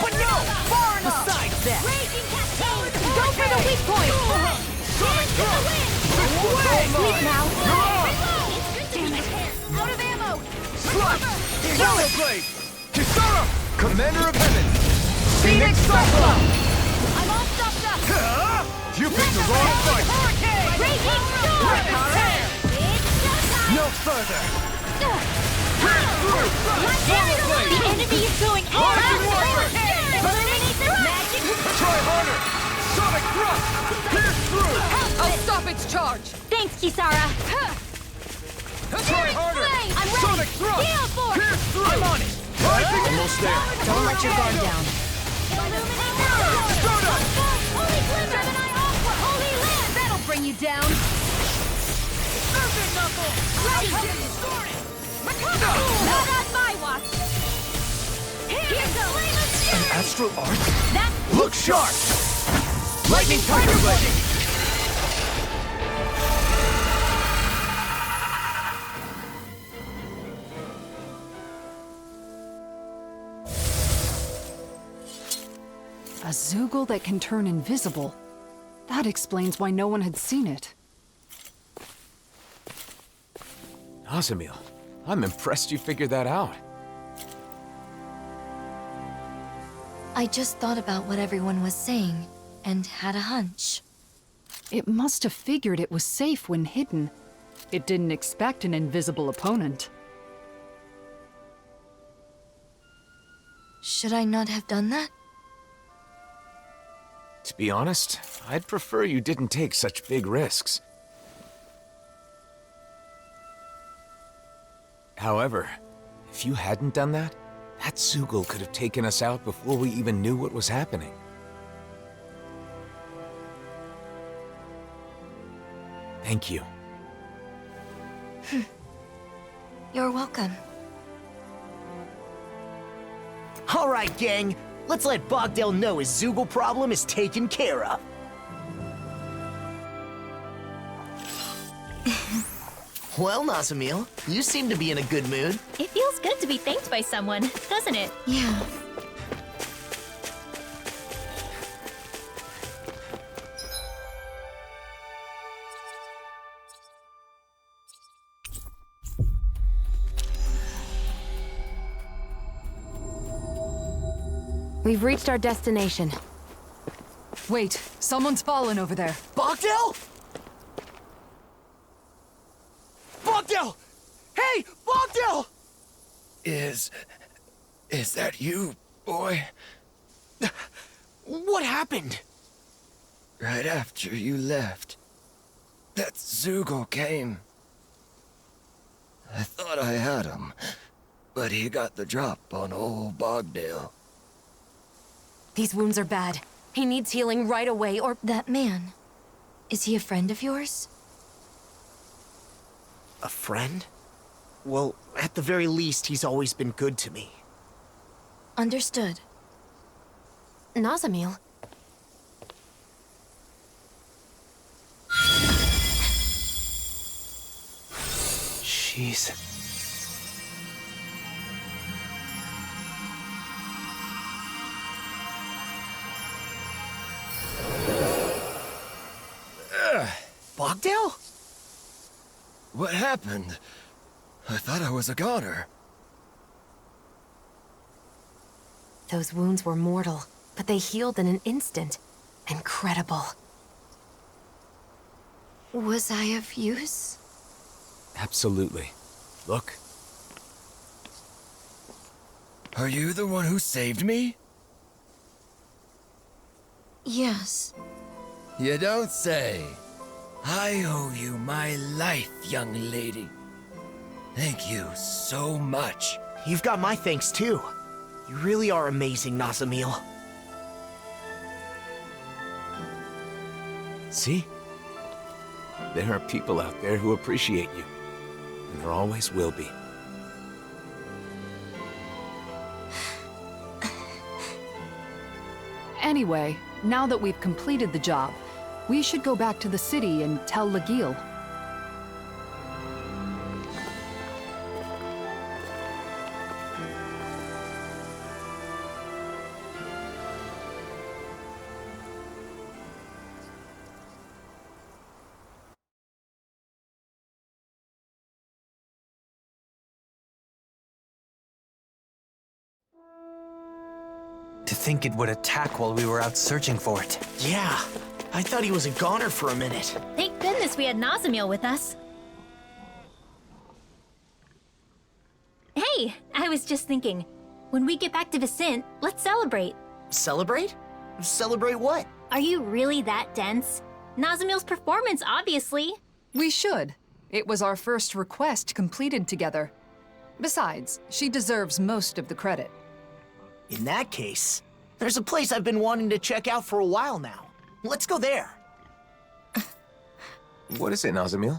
But no! Far enough! Besides that... Go for the weak point! Sleep now. Damn it! Out of ammo! Sludge! Yellow Blade! Kisara! Commander of Heaven! Phoenix Cyclone! I'm all stuffed up! You picked the wrong fight! Raging storm! No further! The enemy is going Rising Warrior! Eliminate the magic! Try harder! Sonic Thrust! Pierce through! I'll stop its charge! Thanks, Kisara! Try harder! I'm ready! Sonic Thrust! Gale Force! Pierce through! I'm on it! Almost there! Don't let your guard down. Illuminate now! Holy Glimmer! Gemini Aqua! Holy Land! That'll bring you down! Perfect Knuckle! Ready! Not on my watch! Here's the flame of An fury! astral arc? That's Look sharp! Lightning Tiger Blade! A Zoogle that can turn invisible. That explains why no one had seen it. Nazamil, I'm impressed you figured that out. I just thought about what everyone was saying, and had a hunch. It must have figured it was safe when hidden. It didn't expect an invisible opponent. Should I not have done that? To be honest, I'd prefer you didn't take such big risks. However, if you hadn't done that, that Zoogle could have taken us out before we even knew what was happening. Thank you. You're welcome. All right, gang. Let's let Bogdell know his Zoogle problem is taken care of. Well, Nazamil, you seem to be in a good mood. It feels good to be thanked by someone, doesn't it? Yeah. We've reached our destination. Wait, someone's fallen over there. Bogdell? Bogdell! Hey, Bogdell! Is that you, boy? What happened? Right after you left, that Zoogle came. I thought I had him, but he got the drop on old Bogdale. These wounds are bad. He needs healing right away, or... That man. Is he a friend of yours? A friend? Well, at the very least, he's always been good to me. Understood. Nazamil. Jeez. Bogdale? What happened? I thought I was a goner. Those wounds were mortal, but they healed in an instant. Incredible. Was I of use? Absolutely. Look. Are you the one who saved me? Yes. You don't say. I owe you my life, young lady. Thank you so much. You've got my thanks, too. You really are amazing, Nazamil. See? There are people out there who appreciate you. And there always will be. Anyway, now that we've completed the job, we should go back to the city and tell Legil. To think it would attack while we were out searching for it. Yeah, I thought he was a goner for a minute. Thank goodness we had Nazamil with us. Hey, I was just thinking, when we get back to Vicent, let's celebrate. Celebrate? Celebrate what? Are you really that dense? Nazamil's performance, obviously. We should. It was our first request completed together. Besides, she deserves most of the credit. In that case, there's a place I've been wanting to check out for a while now. Let's go there. What is it, Nazamil?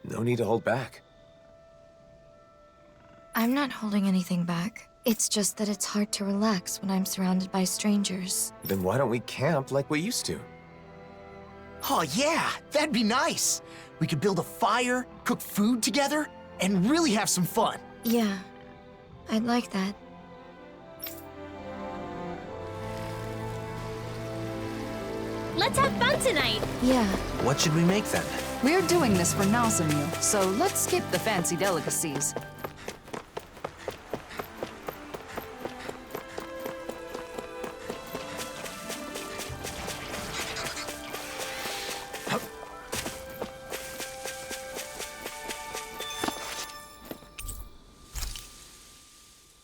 No need to hold back. I'm not holding anything back. It's just that it's hard to relax when I'm surrounded by strangers. Then why don't we camp like we used to? Oh yeah, that'd be nice. We could build a fire, cook food together, and really have some fun. Yeah, I'd like that. Let's have fun tonight! Yeah. What should we make then? We're doing this for Nazamil, so let's skip the fancy delicacies.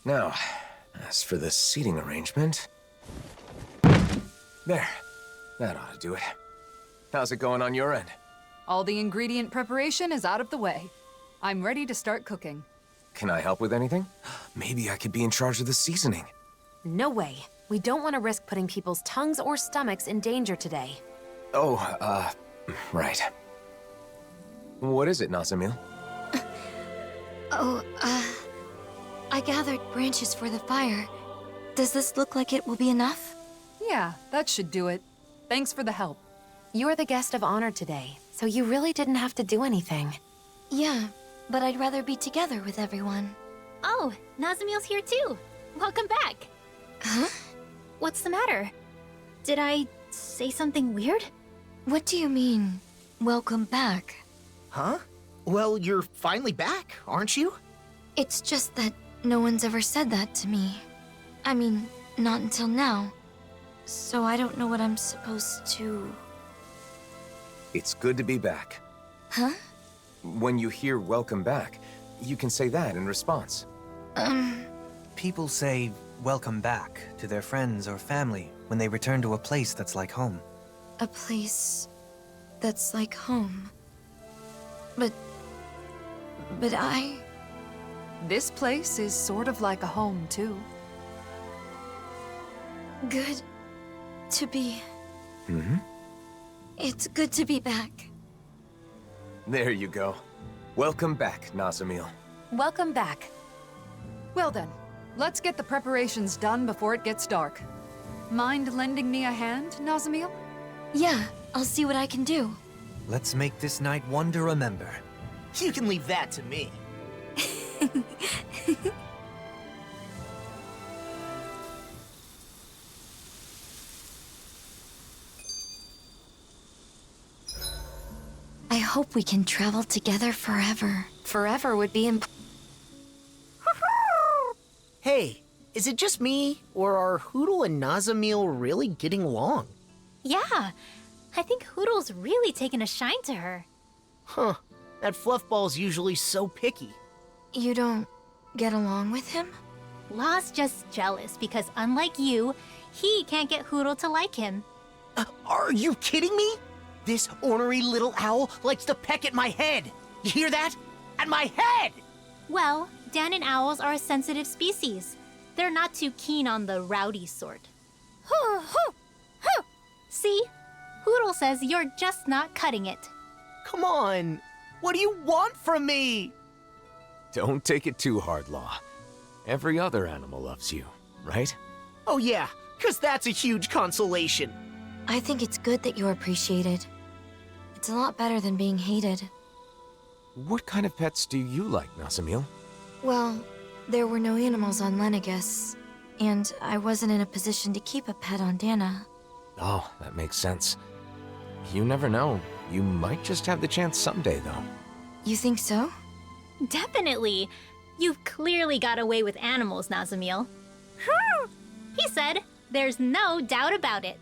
Now, as for the seating arrangement... There. That ought to do it. How's it going on your end? All the ingredient preparation is out of the way. I'm ready to start cooking. Can I help with anything? Maybe I could be in charge of the seasoning. No way. We don't want to risk putting people's tongues or stomachs in danger today. Oh, right. What is it, Nazamil? I gathered branches for the fire. Does this look like it will be enough? Yeah, that should do it. Thanks for the help. You're the guest of honor today, so you really didn't have to do anything. Yeah, but I'd rather be together with everyone. Oh, Nazamil's here too. Welcome back. Huh? What's the matter? Did I say something weird? What do you mean, welcome back? Huh? Well, you're finally back, aren't you? It's just that no one's ever said that to me. I mean, not until now. So I don't know what I'm supposed to... It's good to be back. Huh? When you hear welcome back, you can say that in response. People say welcome back to their friends or family when they return to a place that's like home. A place that's like home. But I... This place is sort of like a home, too. Good to be... Mm-hmm. It's good to be back. There you go. Welcome back, Nazamil. Welcome back. Well then, let's get the preparations done before it gets dark. Mind lending me a hand, Nazamil? Yeah, I'll see what I can do. Let's make this night one to remember. You can leave that to me. I hope we can travel together forever. Forever would be Hey, is it just me, or are Hootle and Nazamil really getting along? Yeah, I think Hoodle's really taken a shine to her. Huh, that fluffball's usually so picky. You don't get along with him? Law's just jealous because unlike you, he can't get Hootle to like him. Are you kidding me? This ornery little owl likes to peck at my head. You hear that? At my head! Well, Dahnan owls are a sensitive species. They're not too keen on the rowdy sort. Hoo, hoo, hoo! See? Hootle says you're just not cutting it. Come on, what do you want from me? Don't take it too hard, Law. Every other animal loves you, right? Oh yeah, 'cause that's a huge consolation. I think it's good that you're appreciated. It's a lot better than being hated. What kind of pets do you like, Nazamil? Well, there were no animals on Lenegus, and I wasn't in a position to keep a pet on Dana. Oh, that makes sense. You never know. You might just have the chance someday, though. You think so? Definitely. You've clearly got away with animals, Nazamil. He said, there's no doubt about it.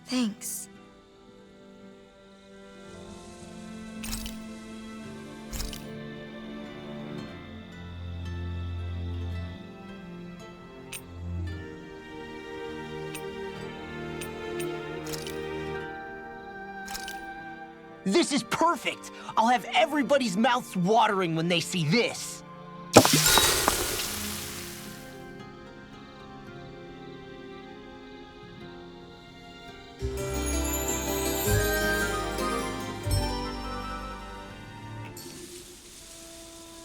Thanks. This is perfect! I'll have everybody's mouths watering when they see this!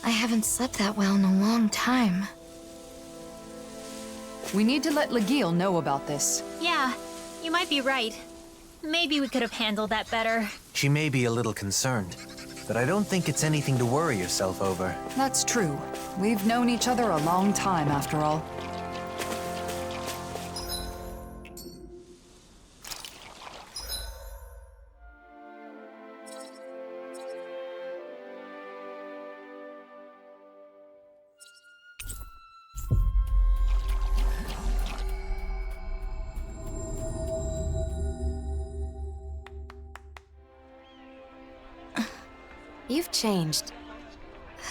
I haven't slept that well in a long time. We need to let Legil know about this. Yeah, you might be right. Maybe we could have handled that better. She may be a little concerned, but I don't think it's anything to worry yourself over. That's true. We've known each other a long time, after all. You've changed.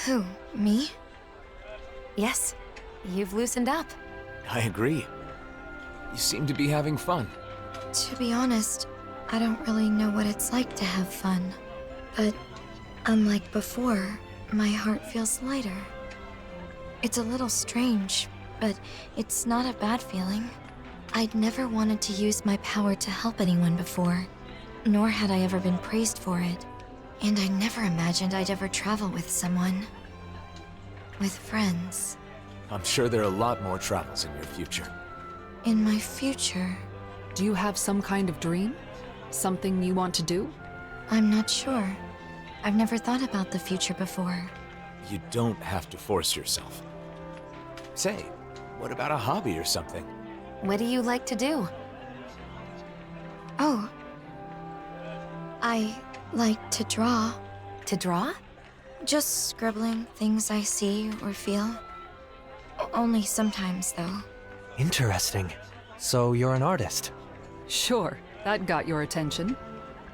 Who, me? Yes, you've loosened up. I agree. You seem to be having fun. To be honest, I don't really know what it's like to have fun. But unlike before, my heart feels lighter. It's a little strange, but it's not a bad feeling. I'd never wanted to use my power to help anyone before, nor had I ever been praised for it. And I never imagined I'd ever travel with someone. With friends. I'm sure there are a lot more travels in your future. In my future? Do you have some kind of dream? Something you want to do? I'm not sure. I've never thought about the future before. You don't have to force yourself. Say, what about a hobby or something? What do you like to do? Oh. I like to draw. To draw? Just scribbling things I see or feel. Only sometimes, though. Interesting. So you're an artist? Sure, that got your attention.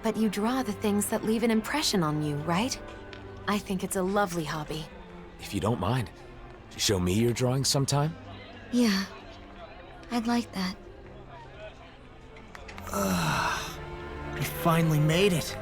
But you draw the things that leave an impression on you, right? I think it's a lovely hobby. If you don't mind, show me your drawings sometime? Yeah, I'd like that. I finally made it.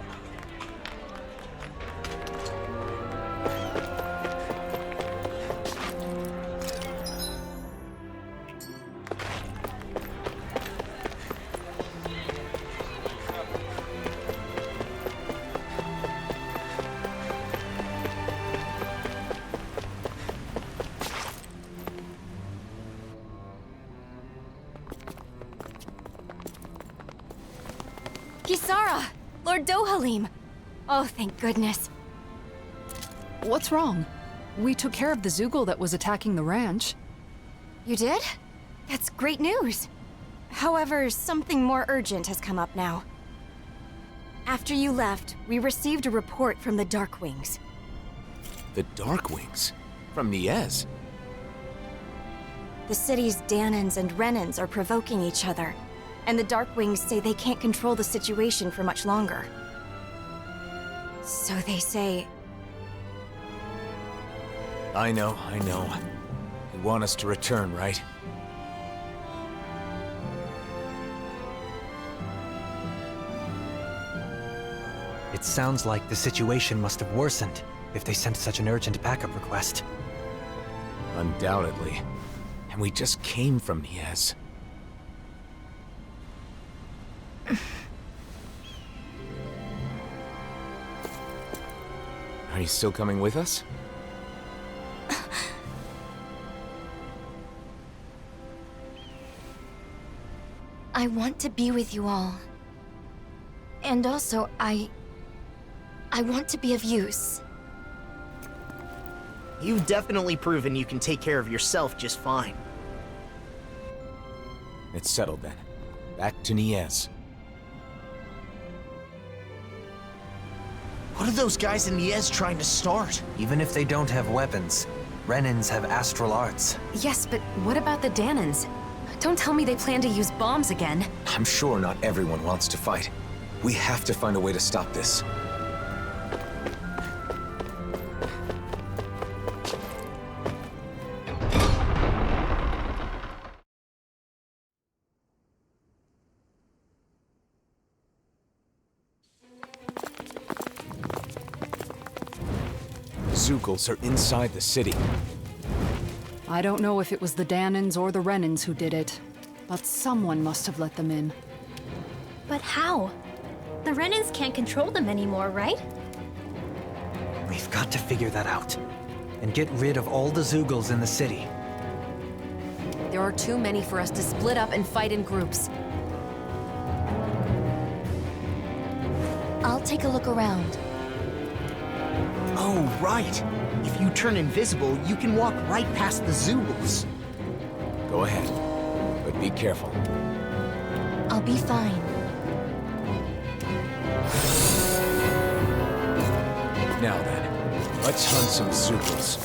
Kisara! Lord Dohalim! Oh, thank goodness. What's wrong? We took care of the Zoogle that was attacking the ranch. You did? That's great news. However, something more urgent has come up now. After you left, we received a report from the Darkwings. The Darkwings? From Niez? The city's Dahnans and Renans are provoking each other, and the Darkwings say they can't control the situation for much longer. So they say... I know. You want us to return, right? It sounds like the situation must have worsened if they sent such an urgent backup request. Undoubtedly. And we just came from Niez. Are you still coming with us? I want to be with you all. And also, I want to be of use. You've definitely proven you can take care of yourself just fine. It's settled then. Back to Niez. What are those guys in Niez trying to start? Even if they don't have weapons, Renans have astral arts. Yes, but what about the Dahnans? Don't tell me they plan to use bombs again. I'm sure not everyone wants to fight. We have to find a way to stop this. Zoogles are inside the city. I don't know if it was the Dahnans or the Renans who did it, but someone must have let them in. But how? The Renans can't control them anymore, right? We've got to figure that out. And get rid of all the Zoogles in the city. There are too many for us to split up and fight in groups. I'll take a look around. Oh, right. If you turn invisible, you can walk right past the Zoogles. Go ahead, but be careful. I'll be fine. Now then, let's hunt some Zoogles.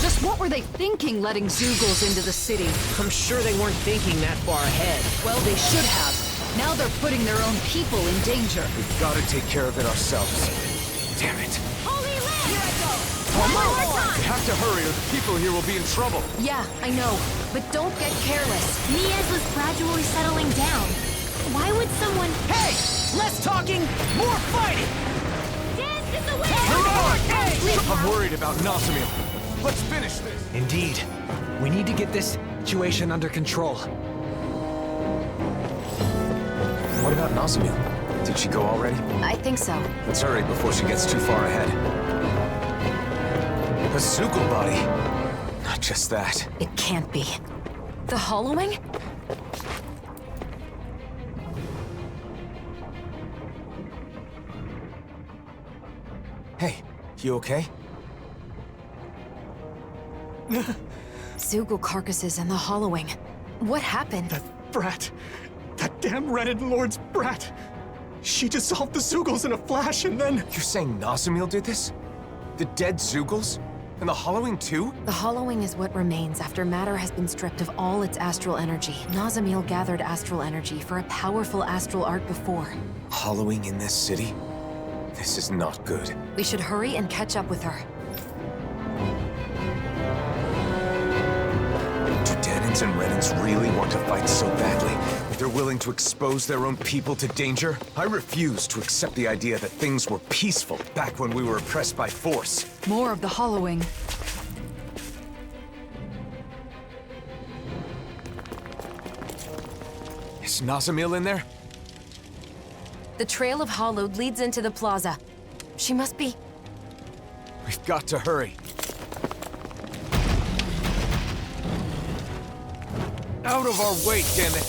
Just what were they thinking letting Zoogles into the city? I'm sure they weren't thinking that far ahead. Well, they should have. Now they're putting their own people in danger. We've got to take care of it ourselves. Damn it. Holy land! Here I go! One more! We have to hurry or the people here will be in trouble. Yeah, I know. But don't get careless. Niez was gradually settling down. Why would someone... Hey! Less talking, more fighting! Dance is the way! I'm worried about Nazamil. Let's finish this. Indeed. We need to get this situation under control. What about Nazamil? Did she go already? I think so. Let's hurry before she gets too far ahead. A Zoogle body. Not just that. It can't be. The hollowing? Hey, you okay? Zoogle carcasses and the hollowing. What happened? That brat. That damn Renan Lord's brat. She dissolved the Zoogles in a flash and then... You're saying Nazamil did this? The dead Zoogles? And the hollowing too? The hollowing is what remains after matter has been stripped of all its astral energy. Nazamil gathered astral energy for a powerful astral art before. Hollowing in this city? This is not good. We should hurry and catch up with her. Do Dahnans and Renans really want to fight so badly that they're willing to expose their own people to danger? I refuse to accept the idea that things were peaceful back when we were oppressed by force. More of the hollowing. Is Nazamil in there? The trail of hollowed leads into the plaza. She must be... We've got to hurry. Out of our way, damn it!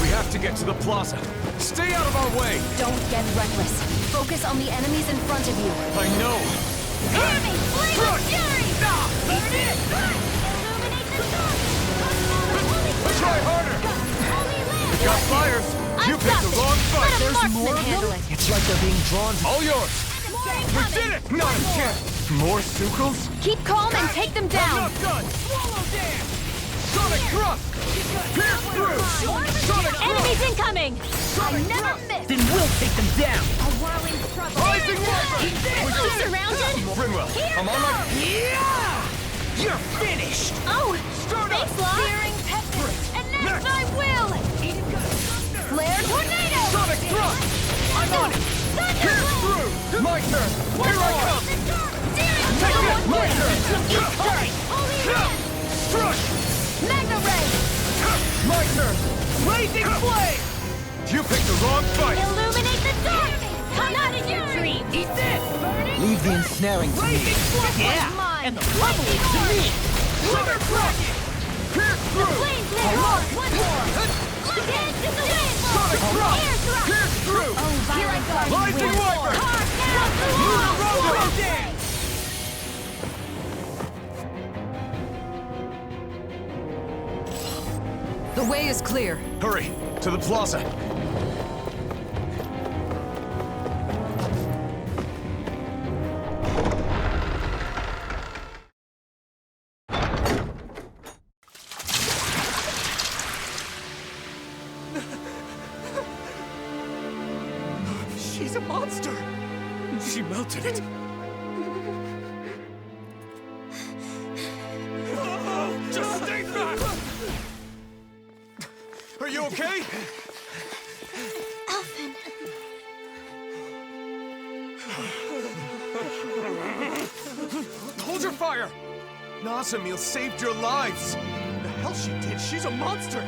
We have to get to the plaza. Stay out of our way! Don't get reckless. Focus on the enemies in front of you. I know! Hear me! Flame of fury! Burn it! Illuminate the dark! Try harder! We got fires! You picked the wrong fight! There's more of them? It's like they're being drawn to... All yours! We did it! Not a chance! More Sukals? Keep calm and take them down! I'm not done! Swallow dance! Sonic thrust! Pierce through! Sonic thrust! Enemies incoming! Sonic thrust! Then we'll take them down! A whirling trouble! Rising Wyvern! I'm surrounded! Brinwell, I'm on my... Yeah! You're finished! Oh! Start up! Thanks, Law! Fearing peasants! Enact my will! Flare tornado! Sonic thrust! I'm on it! Pierce through! My turn! Here I come! Take it! My turn! Holy hand! Struck! Magna ray! My turn! Blazing flame! You picked the wrong fight! Illuminate the dark! Come out in your dreams! Eat this! Leave the ensnaring to me. Yeah! And the level is to me! Sonic thrust! Pierce through! Flame flare! One more! Dance in the wind! Sonic thrust! Air thrust! Pierce through! Here I go! Rising Wyvern! Swallow dance! The way is clear. Hurry! To the plaza! She's a monster! She melted it! Just stay back! Are you okay? Alphen. Hold your fire! Nazamil saved your lives! The hell she did? She's a monster!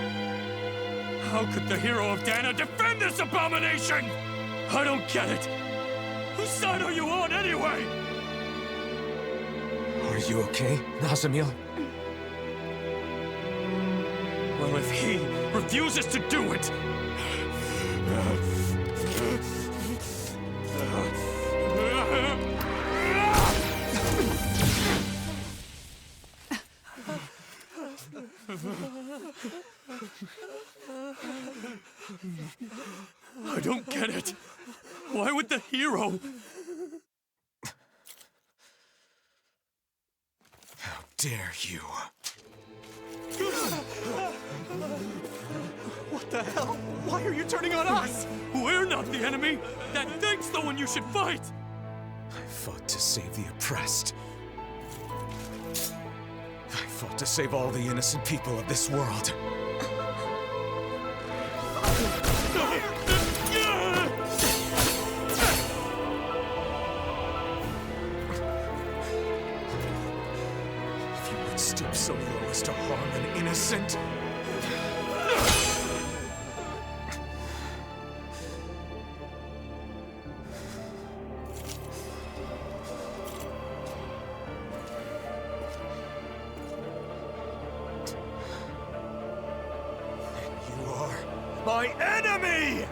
How could the hero of Dahnan defend this abomination? I don't get it! Whose side are you on, anyway? Are you okay, Nazamil? Well, if he refuses to do it... I don't get it. Why would the hero... How dare you? What the hell? Why are you turning on us? We're not the enemy! That thing's the one you should fight! I fought to save the oppressed. I fought to save all the innocent people of this world. If you would stoop so low as to harm an innocent... You are my enemy!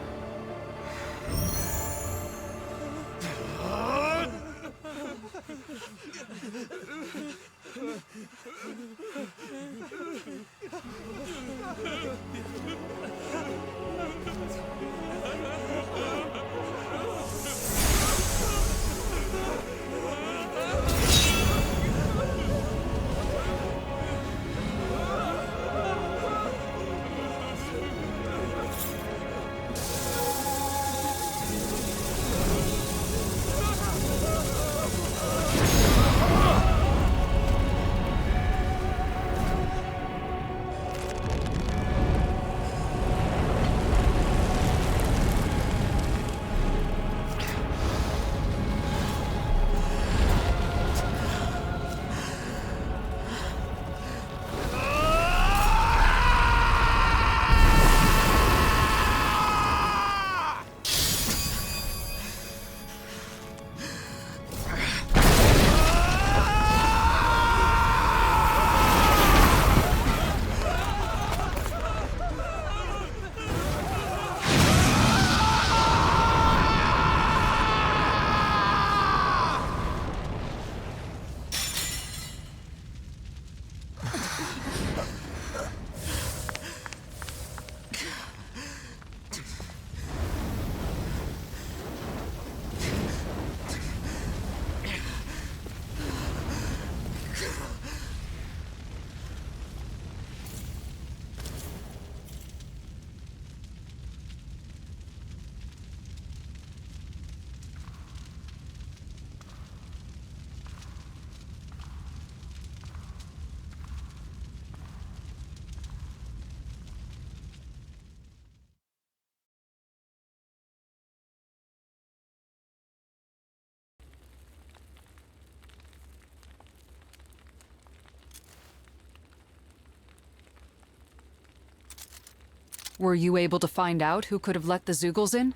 Were you able to find out who could have let the Zeugles in?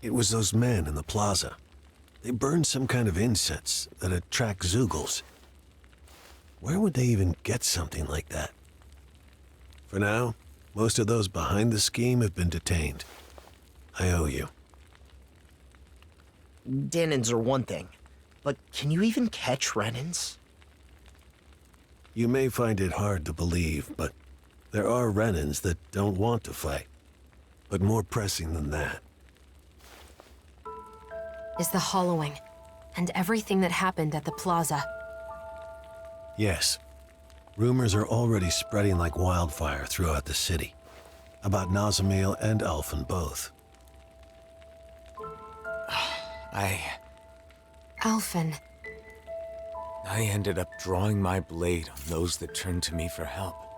It was those men in the plaza. They burned some kind of incense that attract Zeugles. Where would they even get something like that? For now, most of those behind the scheme have been detained. I owe you. Dahnans are one thing, but can you even catch Renans? You may find it hard to believe, but there are Renans that don't want to fight. But more pressing than that is the hollowing, and everything that happened at the plaza. Yes. Rumors are already spreading like wildfire throughout the city. About Nazamil and Alphen both. Alphen. I ended up drawing my blade on those that turned to me for help.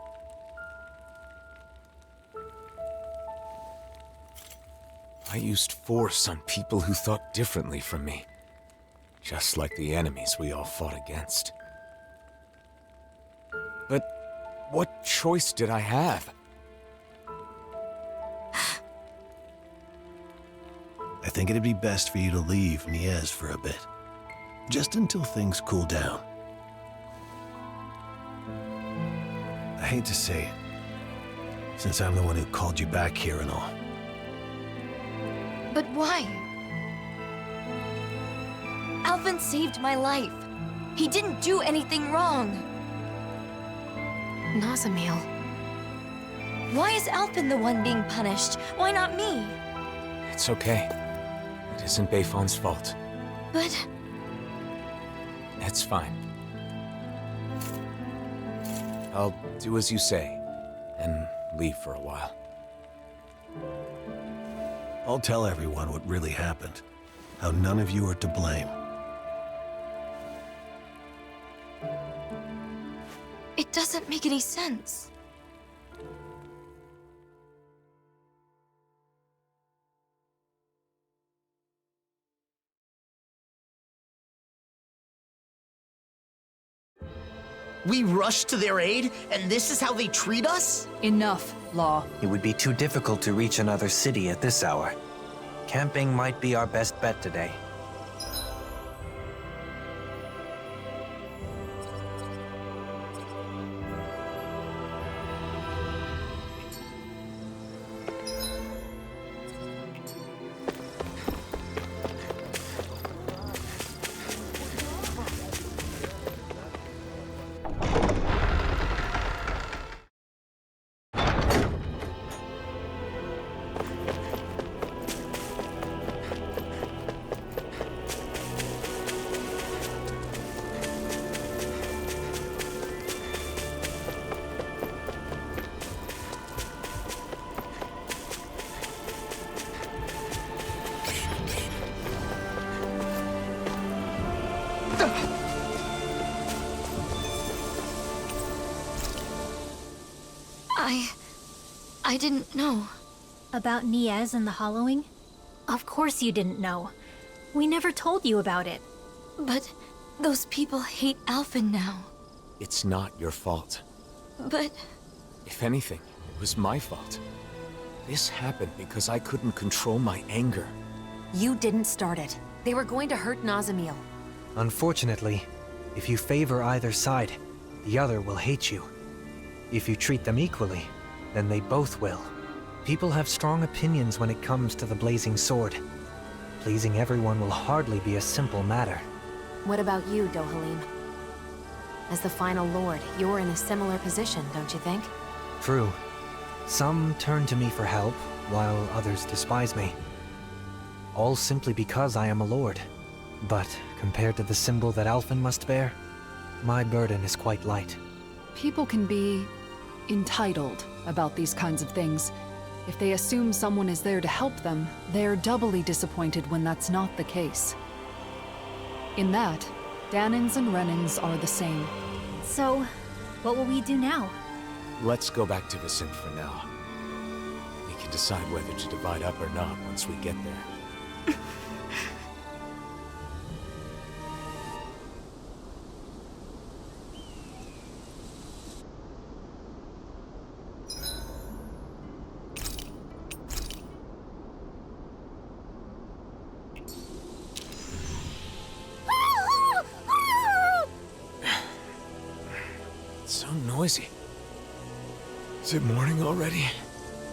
I used force on people who thought differently from me. Just like the enemies we all fought against. But what choice did I have? I think it'd be best for you to leave Niez for a bit. Just until things cool down. I hate to say it, since I'm the one who called you back here and all. But why? Alphen saved my life. He didn't do anything wrong. Nazamil. Why is Alphen the one being punished? Why not me? It's okay. It isn't Bayfon's fault. But... It's fine. I'll do as you say, and leave for a while. I'll tell everyone what really happened. How none of you are to blame. it doesn't make any sense. We rushed to their aid, and this is how they treat us? Enough, Law. It would be too difficult to reach another city at this hour. Camping might be our best bet today. I didn't know. About Niez and the hollowing? Of course you didn't know. We never told you about it. But those people hate Alphen now. It's not your fault. But... If anything, it was my fault. This happened because I couldn't control my anger. You didn't start it. They were going to hurt Nazamil. Unfortunately, if you favor either side, the other will hate you. If you treat them equally, then they both will. People have strong opinions when it comes to the Blazing Sword. Pleasing everyone will hardly be a simple matter. What about you, Dohalim? As the final lord, you're in a similar position, don't you think? True. Some turn to me for help, while others despise me. All simply because I am a lord. But compared to the symbol that Alphen must bear, my burden is quite light. People can be entitled about these kinds of things. If they assume someone is there to help them, they're doubly disappointed when that's not the case. In that, Dahnans and Renans are the same. So, what will we do now? Let's go back to Vicent for now. We can decide whether to divide up or not once we get there. So noisy. Is it morning already?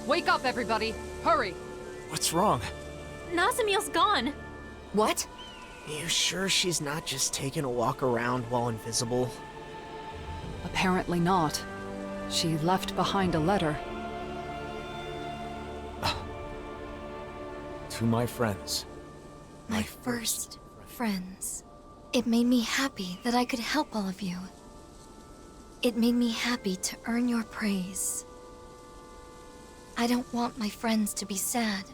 Wake up, everybody! Hurry! What's wrong? Nazamil's gone. What? You sure she's not just taking a walk around while invisible? Apparently not. She left behind a letter. To my friends. My first friends. It made me happy that I could help all of you. It made me happy to earn your praise. I don't want my friends to be sad.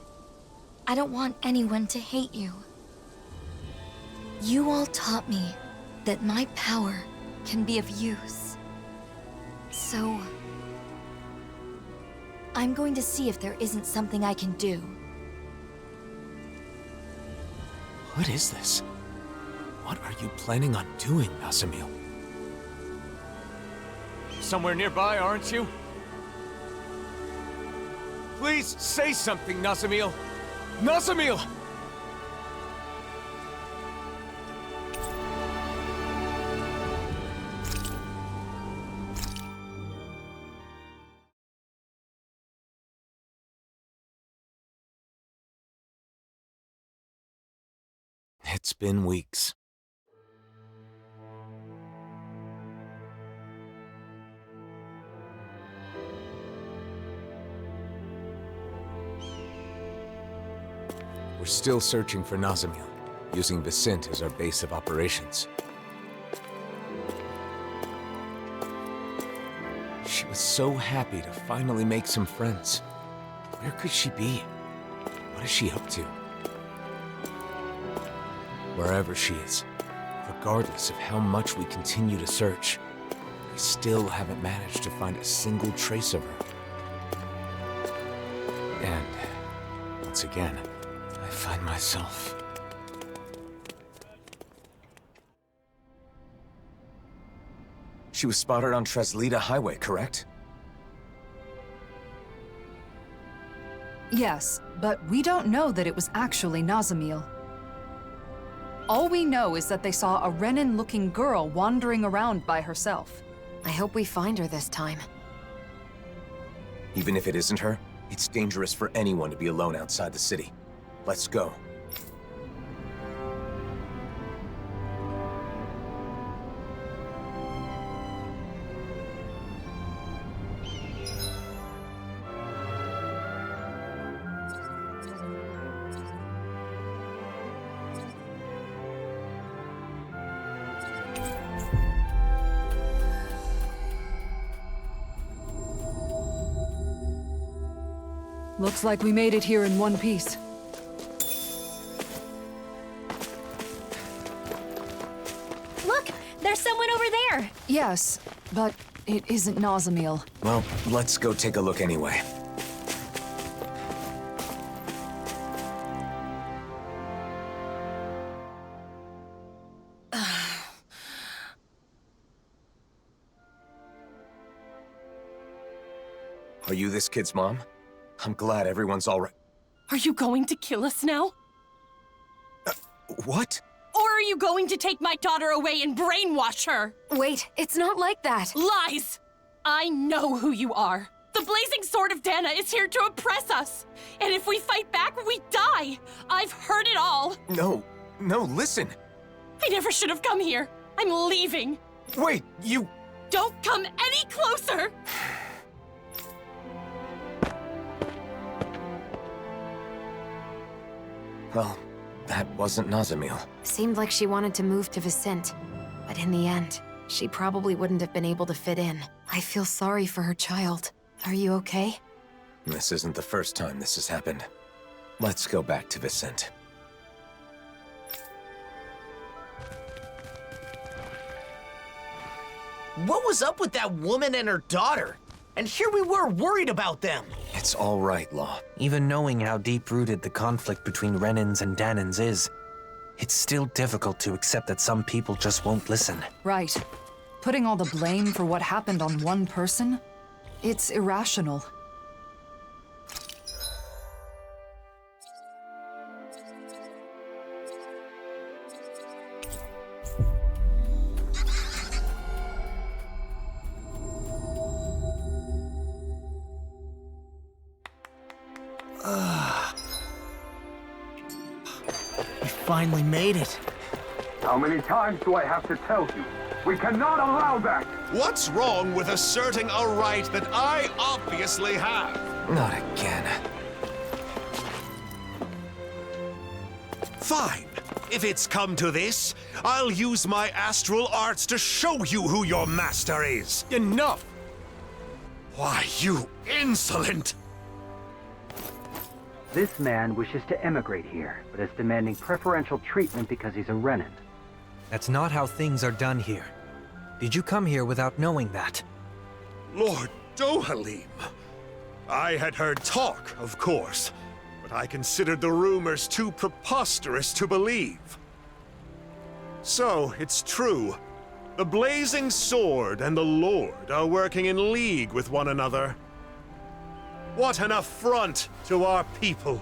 I don't want anyone to hate you. You all taught me that my power can be of use. So, I'm going to see if there isn't something I can do. What is this? What are you planning on doing, Nazamil? Somewhere nearby, aren't you? Please say something, Nazamil! Nazamil! It's been weeks. We're still searching for Nazamil, using Vicent as our base of operations. She was so happy to finally make some friends. Where could she be? What is she up to? Wherever she is, regardless of how much we continue to search, we still haven't managed to find a single trace of her. And, once again, I find myself... She was spotted on Treslita Highway, correct? Yes, but we don't know that it was actually Nazamil. All we know is that they saw a Renan-looking girl wandering around by herself. I hope we find her this time. Even if it isn't her, it's dangerous for anyone to be alone outside the city. Let's go. Looks like we made it here in one piece. Look! There's someone over there! Yes, but it isn't Nazamil. Well, let's go take a look anyway. Are you this kid's mom? I'm glad everyone's all right. Are you going to kill us now? What? Or are you going to take my daughter away and brainwash her? Wait, it's not like that. Lies! I know who you are. The blazing sword of Dahnan is here to oppress us. And if we fight back, we die. I've heard it all. No, listen. I never should have come here. I'm leaving. Wait, you... Don't come any closer! Well, that wasn't Nazamil. Seemed like she wanted to move to Vicent, but in the end, she probably wouldn't have been able to fit in. I feel sorry for her child. Are you okay? This isn't the first time this has happened. Let's go back to Vicent. What was up with that woman and her daughter? And here we were worried about them. It's all right, Law. Even knowing how deep-rooted the conflict between Renans and Dahnans is, it's still difficult to accept that some people just won't listen. Right. Putting all the blame for what happened on one person? It's irrational. finally made it. How many times do I have to tell you? We cannot allow that! What's wrong with asserting a right that I obviously have? Not again. Fine. If it's come to this, I'll use my astral arts to show you who your master is. Enough! Why, you insolent! This man wishes to emigrate here, but is demanding preferential treatment because he's a Renan. That's not how things are done here. Did you come here without knowing that? Lord Dohalim. I had heard talk, of course, but I considered the rumors too preposterous to believe. So, it's true. The Blazing Sword and the Lord are working in league with one another. What an affront to our people!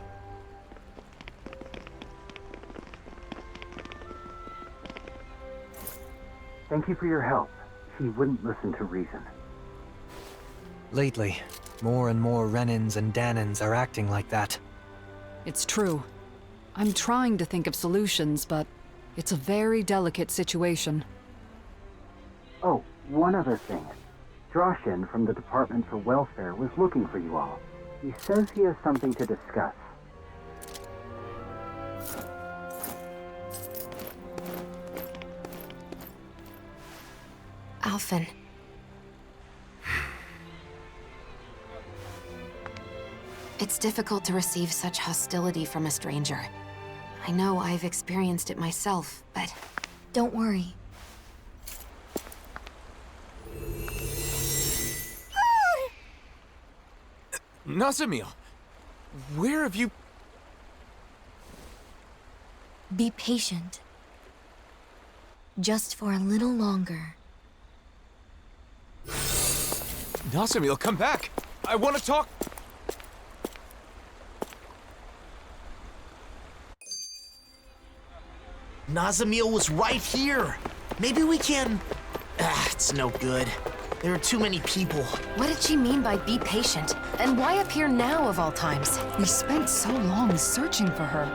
Thank you for your help. He wouldn't listen to reason. Lately, more and more Renans and Dahnans are acting like that. It's true. I'm trying to think of solutions, but it's a very delicate situation. Oh, one other thing. Droshin from the Department for Welfare was looking for you all. He says he has something to discuss. Alphen. It's difficult to receive such hostility from a stranger. I know I've experienced it myself, but... Don't worry. Nazamil, where have you... Be patient. Just for a little longer. Nazamil, come back! I want to talk... Nazamil was right here. Maybe we can... it's no good. There are too many people. What did she mean by be patient? And why up here now of all times? We spent so long searching for her.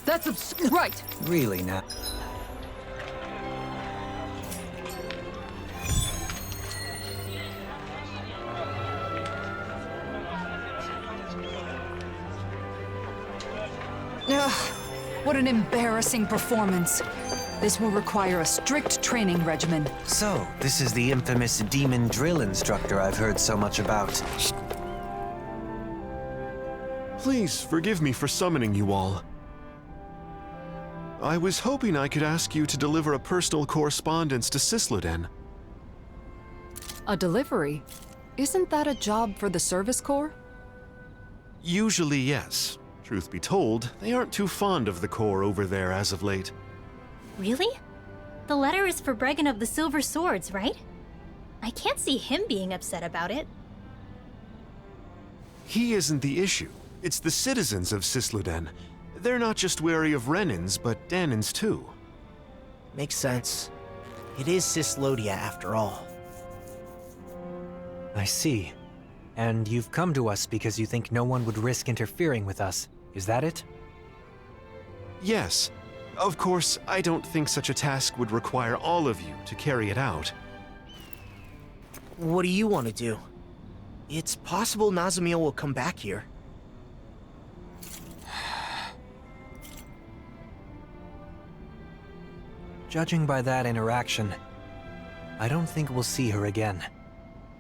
That's right. Really now. Ugh, what an embarrassing performance. This will require a strict training regimen. So, this is the infamous demon drill instructor I've heard so much about. Please forgive me for summoning you all. I was hoping I could ask you to deliver a personal correspondence to Sisluden. A delivery? Isn't that a job for the Service Corps? Usually, yes. Truth be told, they aren't too fond of the Corps over there as of late. Really? The letter is for Bregan of the Silver Swords, right? I can't see him being upset about it. He isn't the issue. It's the citizens of Sisluden. They're not just wary of Renans, but Dahnans too. Makes sense. It is Sislodia after all. I see. And you've come to us because you think no one would risk interfering with us. Is that it? Yes. Of course, I don't think such a task would require all of you to carry it out. What do you want to do? It's possible Nazamil will come back here. Judging by that interaction, I don't think we'll see her again.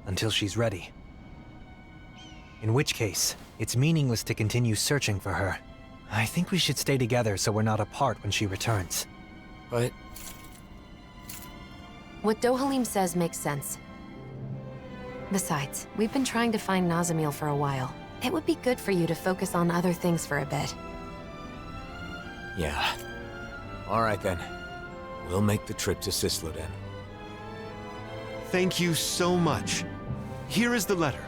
Until she's ready. In which case, it's meaningless to continue searching for her. I think we should stay together so we're not apart when she returns. But... What Dohalim says makes sense. Besides, we've been trying to find Nazamil for a while. It would be good for you to focus on other things for a bit. Yeah. All right then. We'll make the trip to Sisluden. Thank you so much. Here is the letter.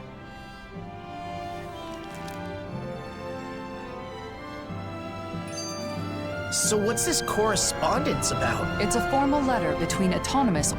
So what's this correspondence about? It's a formal letter between autonomous...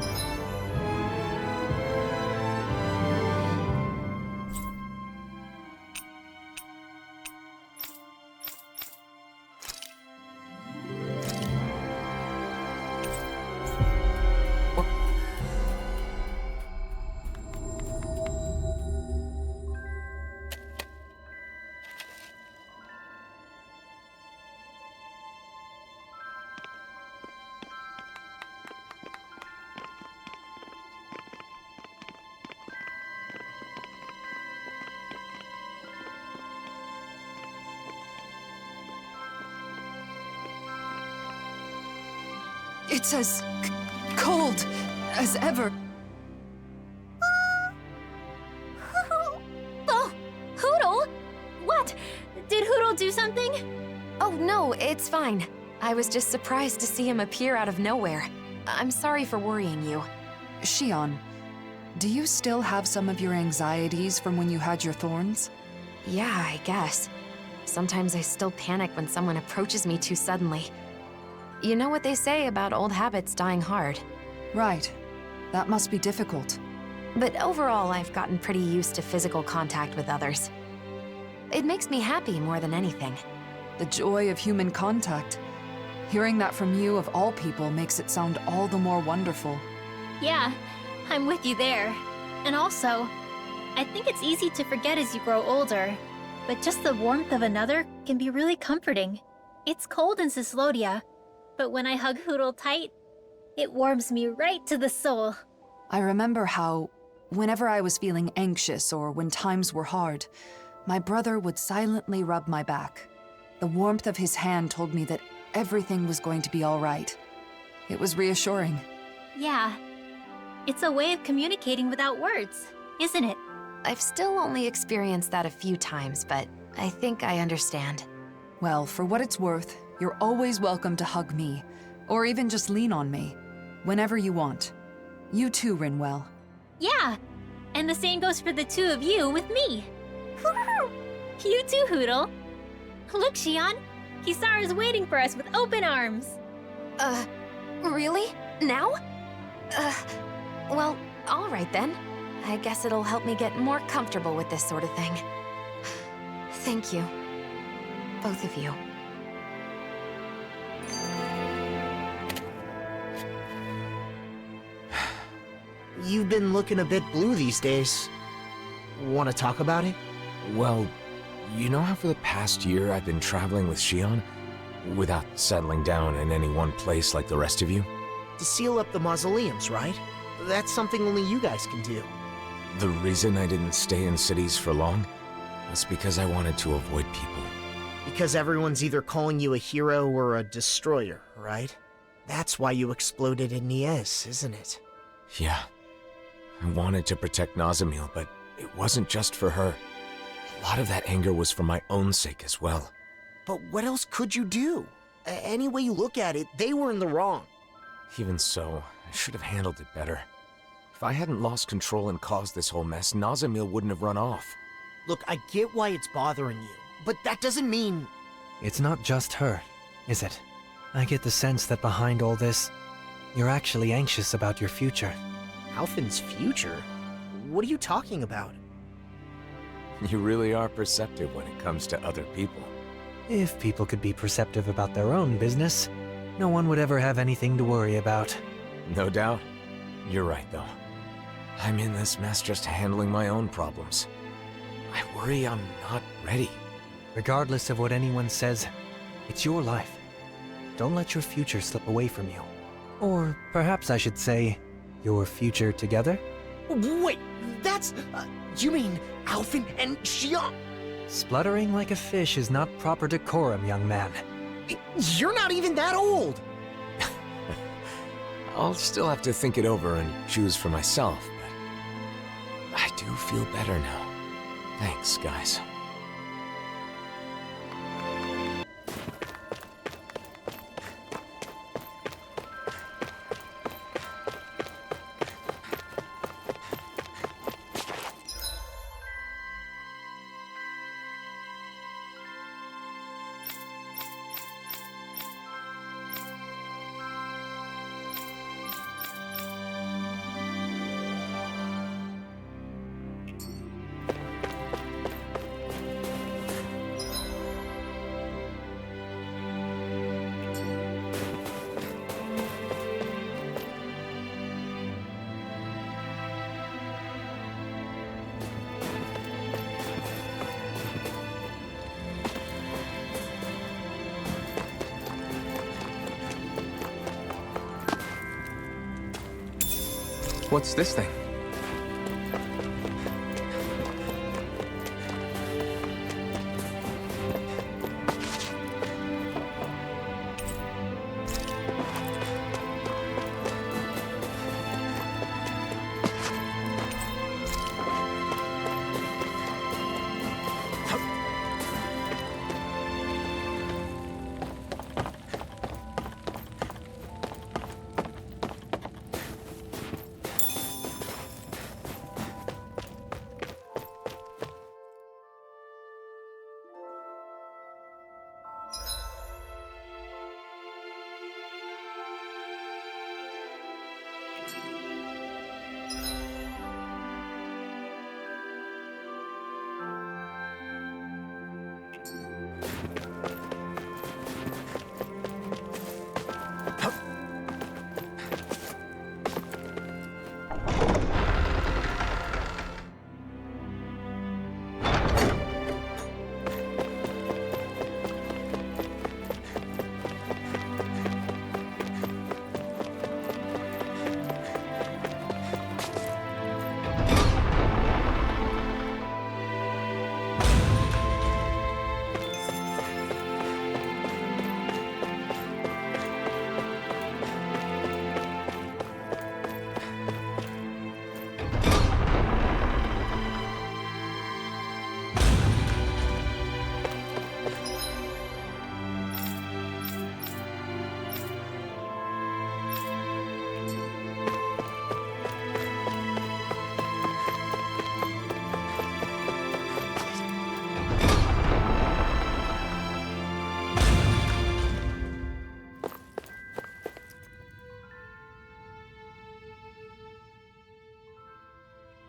It's as cold as ever. Oh, Hootle! What? Did Hootle do something? Oh, no, it's fine. I was just surprised to see him appear out of nowhere. I'm sorry for worrying you. Xion, do you still have some of your anxieties from when you had your thorns? Yeah, I guess. Sometimes I still panic when someone approaches me too suddenly. You know what they say about old habits dying hard. Right. That must be difficult. But overall, I've gotten pretty used to physical contact with others. It makes me happy more than anything. The joy of human contact. Hearing that from you, of all people, makes it sound all the more wonderful. Yeah, I'm with you there. And also, I think it's easy to forget as you grow older, but just the warmth of another can be really comforting. It's cold in Cyslodia, but when I hug Hootle tight, it warms me right to the soul. I remember how, whenever I was feeling anxious or when times were hard, my brother would silently rub my back. The warmth of his hand told me that everything was going to be all right. It was reassuring. Yeah, it's a way of communicating without words, isn't it? I've still only experienced that a few times, but I think I understand. Well, for what it's worth, you're always welcome to hug me, or even just lean on me, whenever you want. You too, Rinwell. Yeah, and the same goes for the two of you with me. You too, Hootle. Look, Xion, Kisara's waiting for us with open arms. Really? Now? Well, all right then. I guess it'll help me get more comfortable with this sort of thing. Thank you. Both of you. You've been looking a bit blue these days. Want to talk about it? Well, you know how for the past year I've been traveling with Xion? Without settling down in any one place like the rest of you? To seal up the mausoleums, right? That's something only you guys can do. The reason I didn't stay in cities for long was because I wanted to avoid people. Because everyone's either calling you a hero or a destroyer, right? That's why you exploded in Nies, isn't it? Yeah. I wanted to protect Nazamil, but it wasn't just for her. A lot of that anger was for my own sake as well. But what else could you do? Any way you look at it, they were in the wrong. Even so, I should have handled it better. If I hadn't lost control and caused this whole mess, Nazamil wouldn't have run off. Look, I get why it's bothering you, but that doesn't mean... It's not just her, is it? I get the sense that behind all this, you're actually anxious about your future. Alphen's future? What are you talking about? You really are perceptive when it comes to other people. If people could be perceptive about their own business, no one would ever have anything to worry about. No doubt. You're right, though. I'm in this mess just handling my own problems. I worry I'm not ready. Regardless of what anyone says, it's your life. Don't let your future slip away from you. Or perhaps I should say, your future together? Wait, that's... you mean Alphen and Xion? Spluttering like a fish is not proper decorum, young man. You're not even that old! I'll still have to think it over and choose for myself, but I do feel better now. Thanks, guys. What's this thing?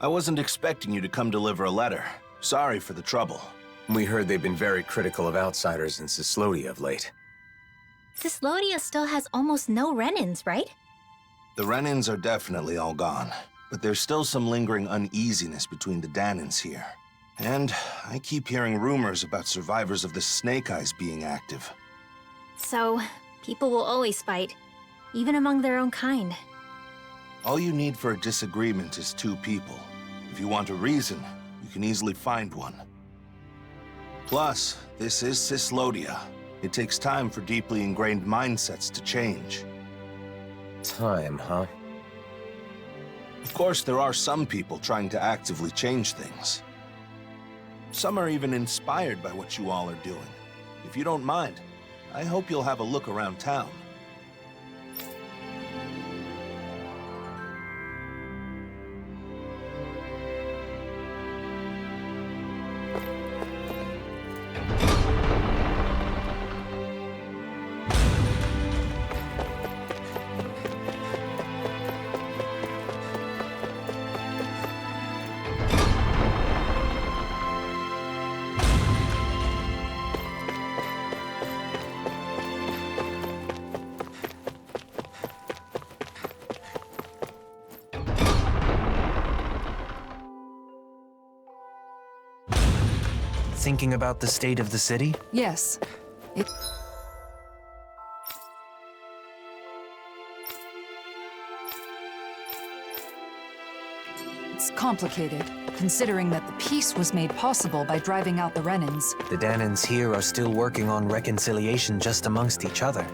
I wasn't expecting you to come deliver a letter. Sorry for the trouble. We heard they've been very critical of outsiders in Cislodia of late. Cislodia still has almost no Renans, right? The Renans are definitely all gone, but there's still some lingering uneasiness between the Dahnans here. And I keep hearing rumors about survivors of the Snake Eyes being active. So, people will always fight, even among their own kind. All you need for a disagreement is two people. If you want a reason, you can easily find one. Plus, this is Cislodia. It takes time for deeply ingrained mindsets to change. Time, huh? Of course, there are some people trying to actively change things. Some are even inspired by what you all are doing. If you don't mind, I hope you'll have a look around town. Thinking about the state of the city? Yes. It's complicated, considering that the peace was made possible by driving out the Renans. The Dahnans here are still working on reconciliation just amongst each other.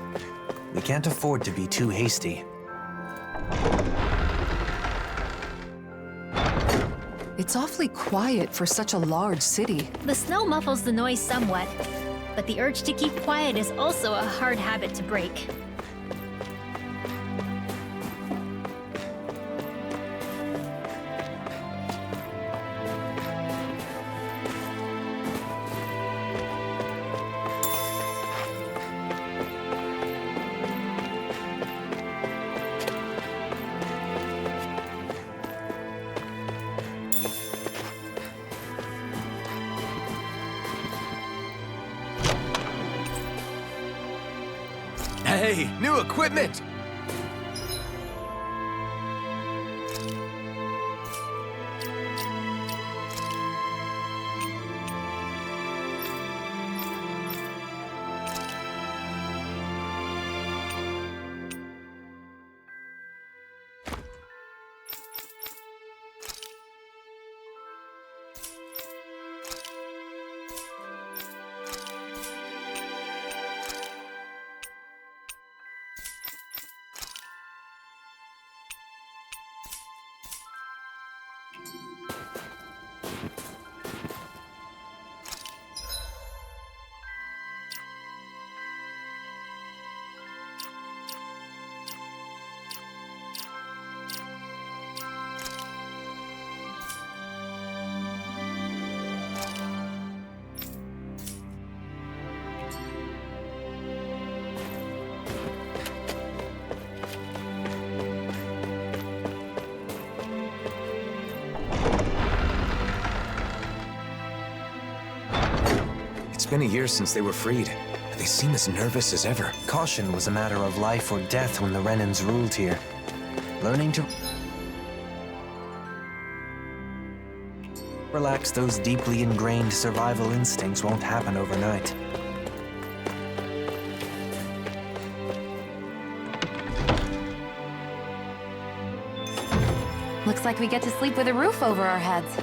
We can't afford to be too hasty. It's awfully quiet for such a large city. The snow muffles the noise somewhat, but the urge to keep quiet is also a hard habit to break. Hey, new equipment! been a year since they were freed. They seem as nervous as ever. Caution was a matter of life or death when the Renans ruled here. Learning to relax those deeply ingrained survival instincts won't happen overnight. Looks like we get to sleep with a roof over our heads.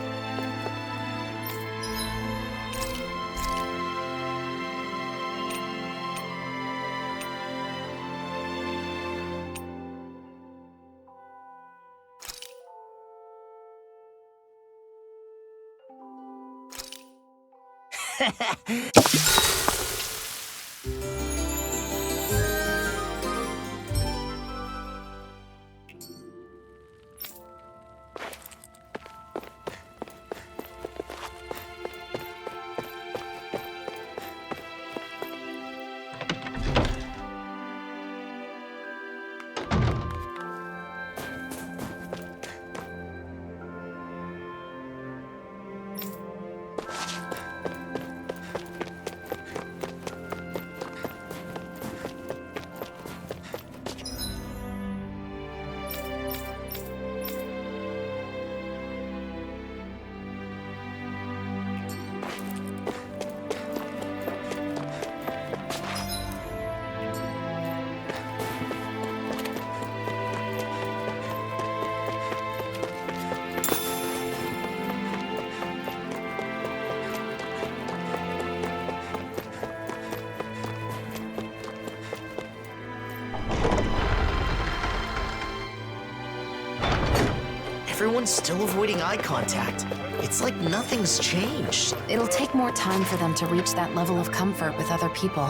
Everyone's still avoiding eye contact. It's like nothing's changed. It'll take more time for them to reach that level of comfort with other people.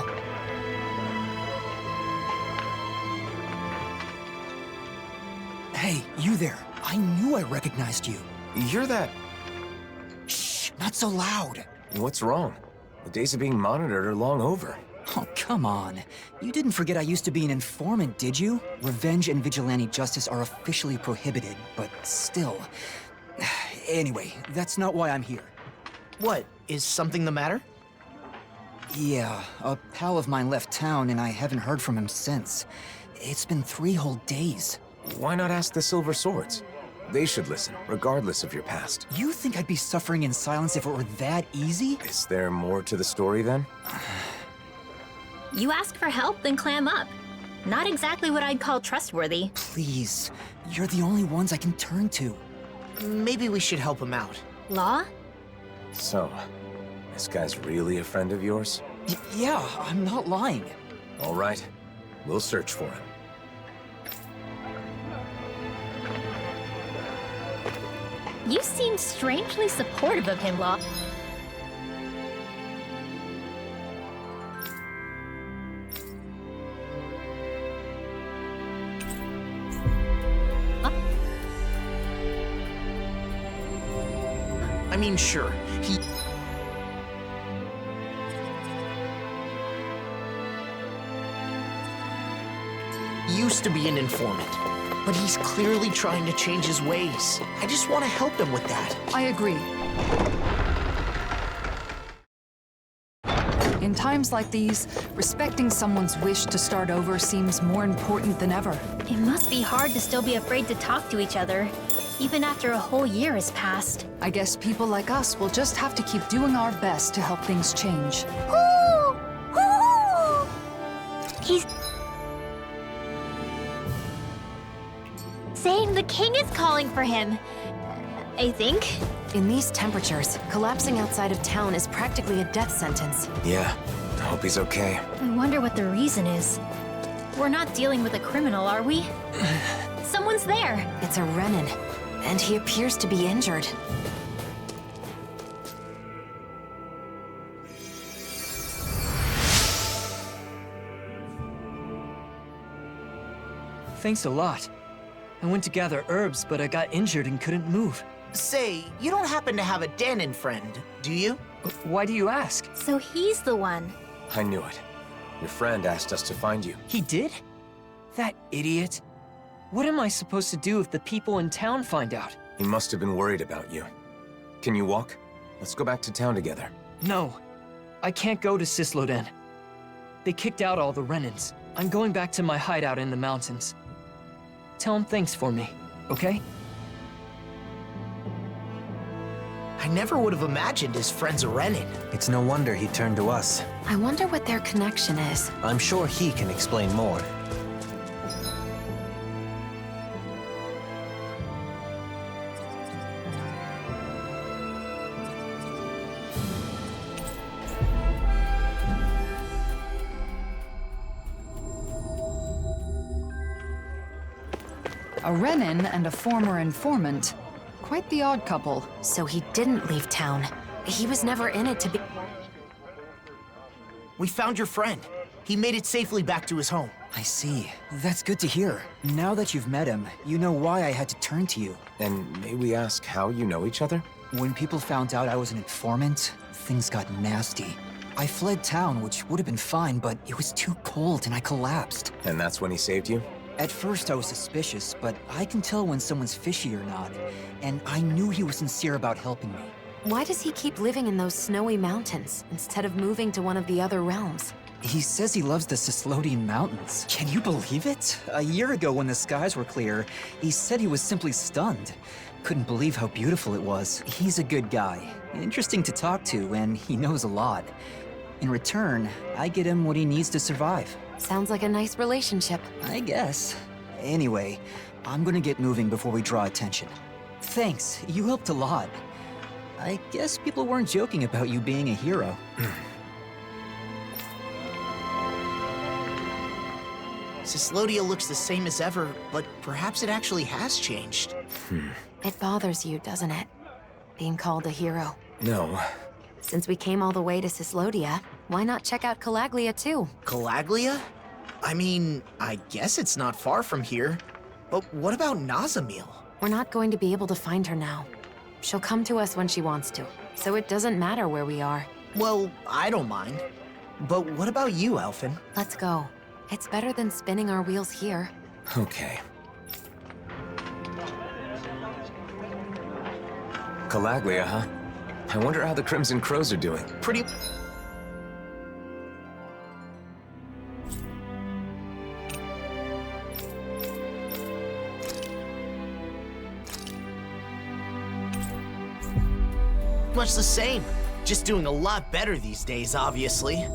Hey, you there. I knew I recognized you. You're that... Shh, not so loud. What's wrong? The days of being monitored are long over. Oh, come on. You didn't forget I used to be an informant, did you? Revenge and vigilante justice are officially prohibited, but still. Anyway, that's not why I'm here. What? Is something the matter? Yeah, a pal of mine left town and I haven't heard from him since. It's been 3 whole days. Why not ask the Silver Swords? They should listen, regardless of your past. You think I'd be suffering in silence if it were that easy? Is there more to the story then? You ask for help, then clam up. Not exactly what I'd call trustworthy. Please, you're the only ones I can turn to. Maybe we should help him out. Law? So, this guy's really a friend of yours? Yeah, I'm not lying. All right, we'll search for him. You seem strangely supportive of him, Law. I mean, sure, he used to be an informant, but he's clearly trying to change his ways. I just want to help him with that. I agree. In times like these, respecting someone's wish to start over seems more important than ever. It must be hard to still be afraid to talk to each other, even after a whole year has passed. I guess people like us will just have to keep doing our best to help things change. He's saying the king is calling for him, I think. In these temperatures, collapsing outside of town is practically a death sentence. Yeah, I hope he's okay. I wonder what the reason is. We're not dealing with a criminal, are we? Someone's there. It's a Renan, and he appears to be injured. Thanks a lot. I went to gather herbs, but I got injured and couldn't move. Say, you don't happen to have a Dahnan friend, do you? Why do you ask? So he's the one. I knew it. Your friend asked us to find you. He did? That idiot. What am I supposed to do if the people in town find out? He must have been worried about you. Can you walk? Let's go back to town together. No. I can't go to Cisloden. They kicked out all the Renans. I'm going back to my hideout in the mountains. Tell him thanks for me, okay? I never would have imagined his friend's a Renan. It's no wonder he turned to us. I wonder what their connection is. I'm sure he can explain more. A Renan and a former informant. Quite the odd couple. So he didn't leave town. He was never in it to be... We found your friend. He made it safely back to his home. I see. That's good to hear. Now that you've met him, you know why I had to turn to you. And may we ask how you know each other? When people found out I was an informant, things got nasty. I fled town, which would have been fine, but it was too cold and I collapsed. And that's when he saved you? At first I was suspicious, but I can tell when someone's fishy or not. And I knew he was sincere about helping me. Why does he keep living in those snowy mountains instead of moving to one of the other realms? He says he loves the Cislodian Mountains. Can you believe it? A year ago when the skies were clear, he said he was simply stunned. Couldn't believe how beautiful it was. He's a good guy, interesting to talk to, and he knows a lot. In return, I get him what he needs to survive. Sounds like a nice relationship. I guess. Anyway, I'm gonna get moving before we draw attention. Thanks, you helped a lot. I guess people weren't joking about you being a hero. Cislodia looks the same as ever, but perhaps it actually has changed. It bothers you, doesn't it? Being called a hero. No. Since we came all the way to Cislodia, why not check out Calaglia too? Calaglia? I mean, I guess it's not far from here. But what about Nazamil? We're not going to be able to find her now. She'll come to us when she wants to, so it doesn't matter where we are. Well, I don't mind. But what about you, Alphen? Let's go. It's better than spinning our wheels here. Okay. Calaglia, huh? I wonder how the Crimson Crows are doing. Pretty... much the same. Just doing a lot better these days, obviously.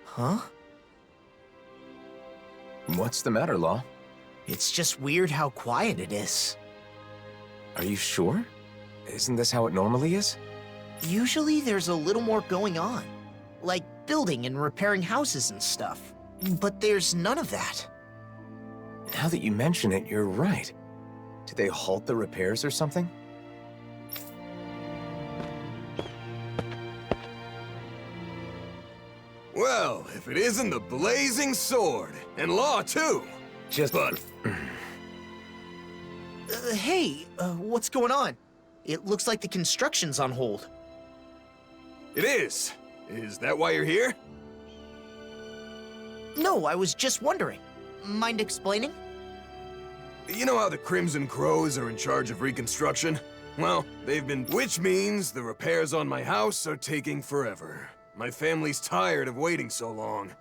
Huh? What's the matter, Law? It's just weird how quiet it is. Are you sure? Isn't this how it normally is? Usually there's a little more going on. Like building and repairing houses and stuff. But there's none of that. Now that you mention it, you're right. Did they halt the repairs or something? Well, if it isn't the blazing sword, and Law too. But... Hey, what's going on? It looks like the construction's on hold. It is. Is that why you're here? No, I was just wondering. Mind explaining? You know how the Crimson Crows are in charge of reconstruction? Well, they've been... Which means the repairs on my house are taking forever. My family's tired of waiting so long.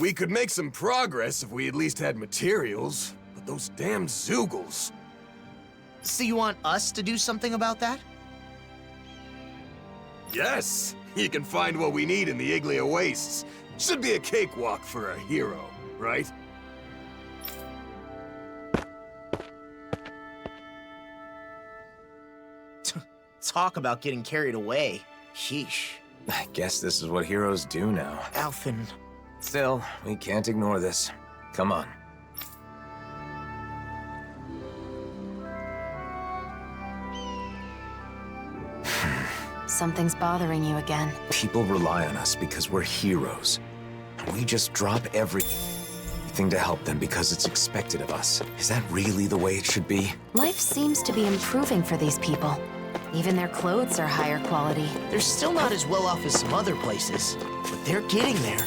We could make some progress if we at least had materials, but those damn Zeugles... So you want us to do something about that? Yes! You can find what we need in the Iglia Wastes. Should be a cakewalk for a hero, right? Talk about getting carried away. Sheesh. I guess this is what heroes do now. Alphen, Still, we can't ignore this. Come on. Something's bothering you again. People rely on us because we're heroes. And we just drop everything to help them because it's expected of us. Is that really the way it should be? Life seems to be improving for these people. Even their clothes are higher quality. They're still not as well off as some other places, but they're getting there.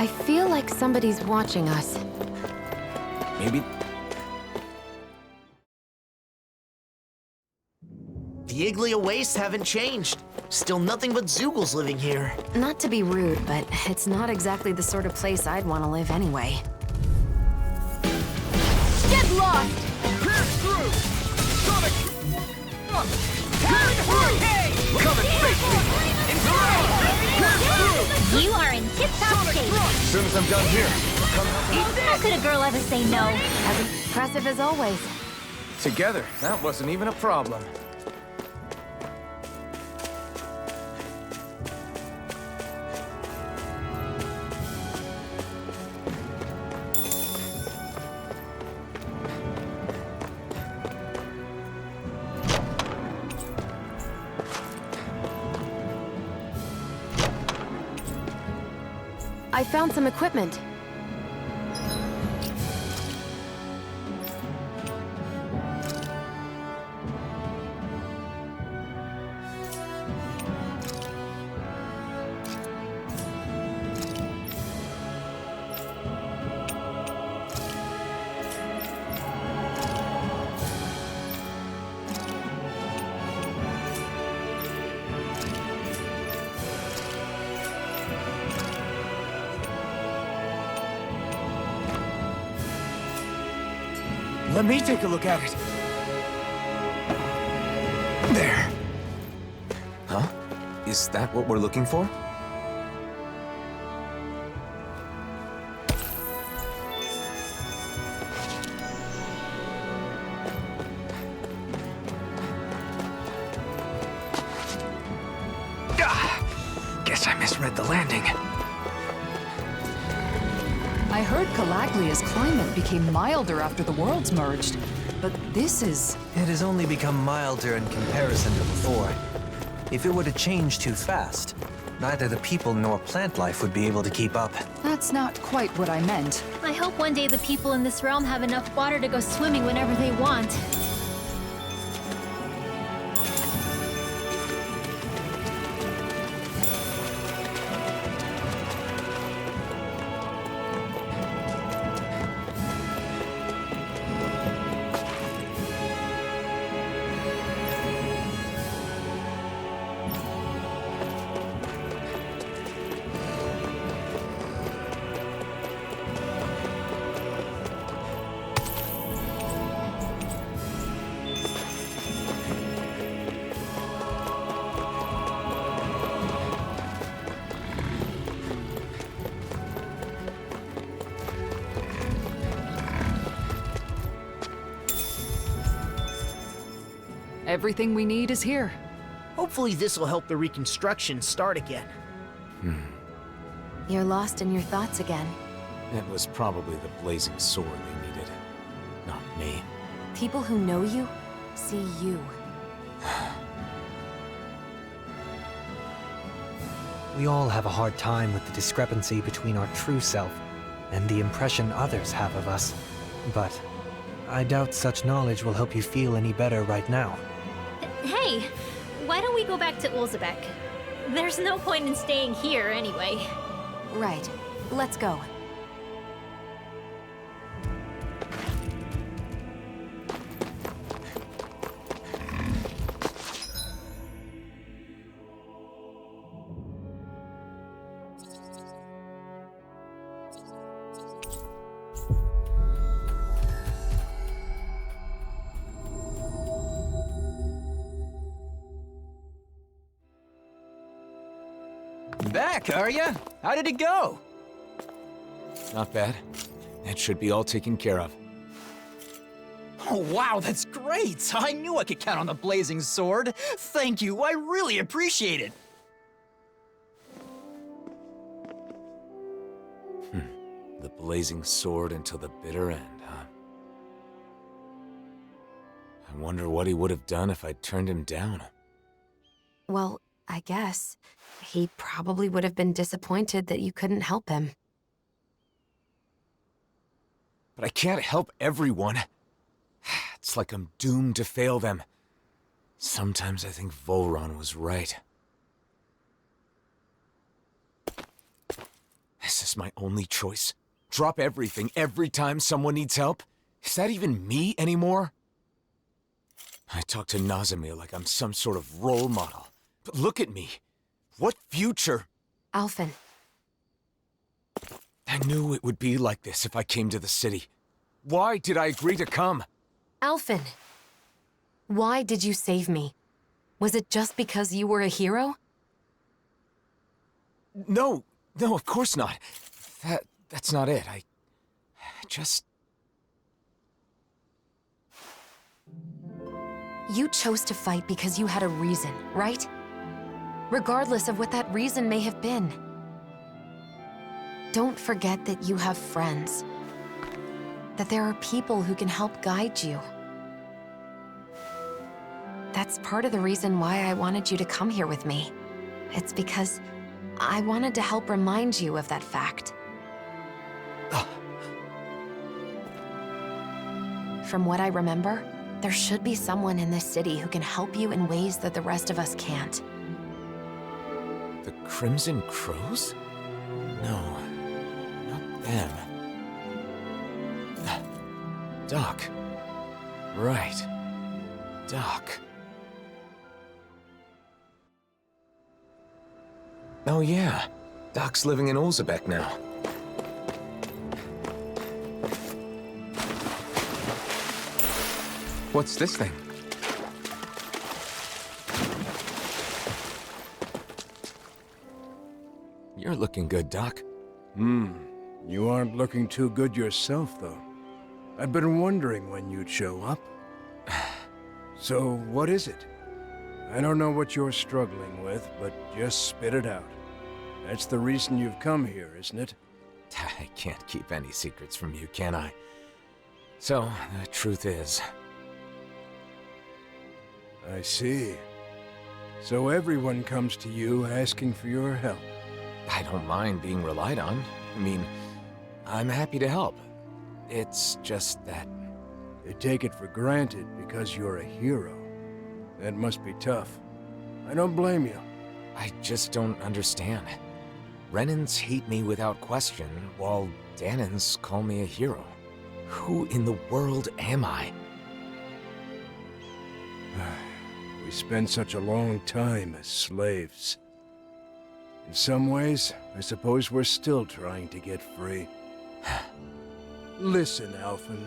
I feel like somebody's watching us. Maybe... The Iglia wastes haven't changed. Still nothing but Zoogles living here. Not to be rude, but it's not exactly the sort of place I'd want to live anyway. Get lost! Pierce through! Sonic! Hurricane! Come and face me! You are in tip-top shape. As soon as I'm done here, I'll come help you. How could a girl ever say no? As impressive as always. Together, that wasn't even a problem. I found some equipment. Let me take a look at it. There. Huh? Is that what we're looking for? Guess I misread the landing. I heard Calaglia's climate became milder after the worlds merged, but this is... It has only become milder in comparison to before. If it were to change too fast, neither the people nor plant life would be able to keep up. That's not quite what I meant. I hope one day the people in this realm have enough water to go swimming whenever they want. Everything we need is here. Hopefully this will help the reconstruction start again. You're lost in your thoughts again. It was probably the blazing sword they needed, not me. People who know you see you. We all have a hard time with the discrepancy between our true self and the impression others have of us. But I doubt such knowledge will help you feel any better right now. Hey, why don't we go back to Ulzebek? There's no point in staying here anyway. Right. Let's go. Back, are ya? How did it go? Not bad. That should be all taken care of. Oh, wow, that's great! I knew I could count on the Blazing Sword. Thank you, I really appreciate it. The Blazing Sword until the bitter end, huh? I wonder what he would have done if I'd turned him down. Well, I guess he probably would have been disappointed that you couldn't help him. But I can't help everyone. It's like I'm doomed to fail them. Sometimes I think Volron was right. Is this my only choice? Drop everything every time someone needs help? Is that even me anymore? I talk to Nazamil like I'm some sort of role model. But look at me. What future? Alphen. I knew it would be like this if I came to the city. Why did I agree to come? Alphen. Why did you save me? Was it just because you were a hero? No, of course not. That's not it. I just... You chose to fight because you had a reason, right? Regardless of what that reason may have been. Don't forget that you have friends. That there are people who can help guide you. That's part of the reason why I wanted you to come here with me. It's because I wanted to help remind you of that fact. From what I remember, there should be someone in this city who can help you in ways that the rest of us can't. The Crimson Crows? No, not them. Doc. Right. Doc. Oh yeah, Doc's living in Olzebek now. What's this thing? You're looking good, Doc. You aren't looking too good yourself, though. I've been wondering when you'd show up. So, what is it? I don't know what you're struggling with, but just spit it out. That's the reason you've come here, isn't it? I can't keep any secrets from you, can I? So, the truth is... I see. So everyone comes to you asking for your help. I don't mind being relied on. I mean, I'm happy to help. It's just that... They take it for granted because you're a hero. That must be tough. I don't blame you. I just don't understand. Renans hate me without question, while Dahnans call me a hero. Who in the world am I? We spend such a long time as slaves. In some ways, I suppose we're still trying to get free. Listen, Alphen.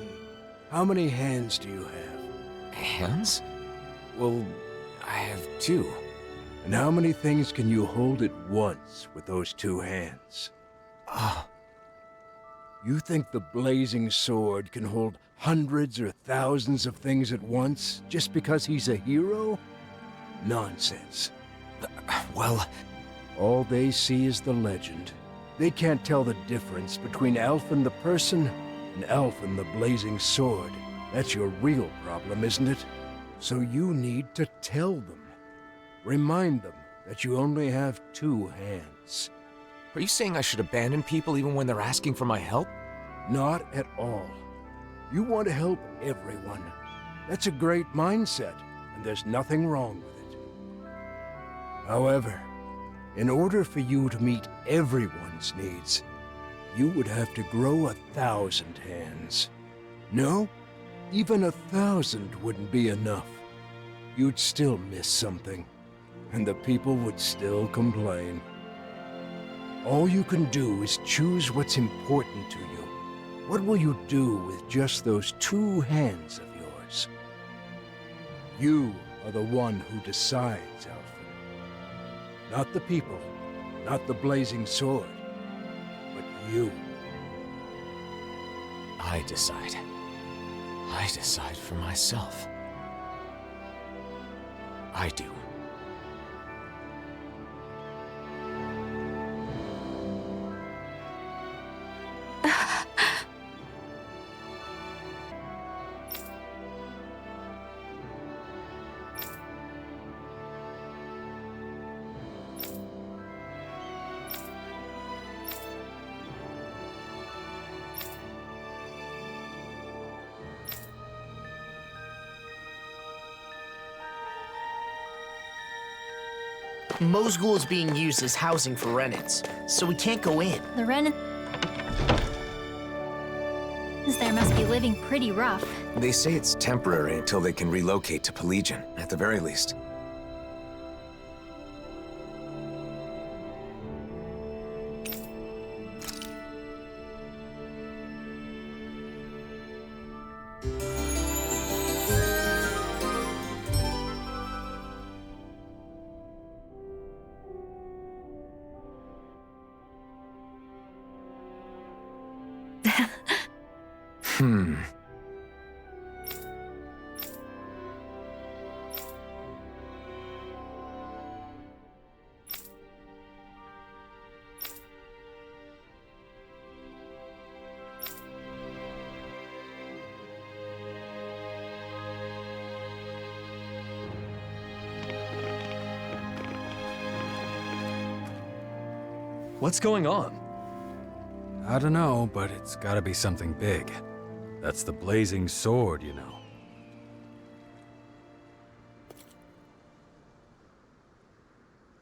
How many hands do you have? Hands? Well, I have 2. And how many things can you hold at once with those 2 hands? You think the Blazing Sword can hold hundreds or thousands of things at once just because he's a hero? Nonsense. Well... All they see is the legend. They can't tell the difference between Alphen the person and Alphen the Blazing Sword. That's your real problem, isn't it? So you need to tell them. Remind them that you only have 2 hands. Are you saying I should abandon people even when they're asking for my help? Not at all. You want to help everyone. That's a great mindset, and there's nothing wrong with it. However, in order for you to meet everyone's needs, you would have to grow 1,000 hands. No, even 1,000 wouldn't be enough. You'd still miss something, and the people would still complain. All you can do is choose what's important to you. What will you do with just those 2 hands of yours? You are the one who decides, Alphen. Not the people, Not the blazing sword, but you. I decide. I decide for myself. I do. Mosgul is being used as housing for Renans, so we can't go in. The Renans there must be living pretty rough. They say it's temporary until they can relocate to Pelegion, at the very least. What's going on? I don't know, but it's gotta be something big. That's the blazing sword, you know.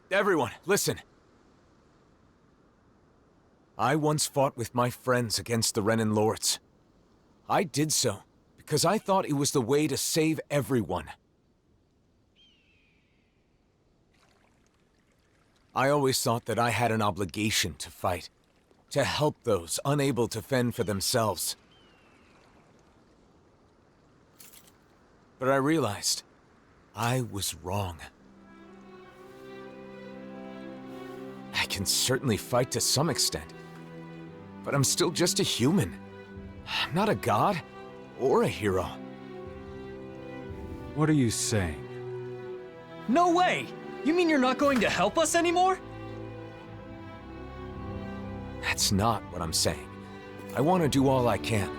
Everyone, listen. I once fought with my friends against the Renan Lords. I did so because I thought it was the way to save everyone. I always thought that I had an obligation to fight, to help those unable to fend for themselves. But I realized I was wrong. I can certainly fight to some extent, but I'm still just a human. I'm not a god or a hero. What are you saying? No way! You mean you're not going to help us anymore? That's not what I'm saying. I want to do all I can.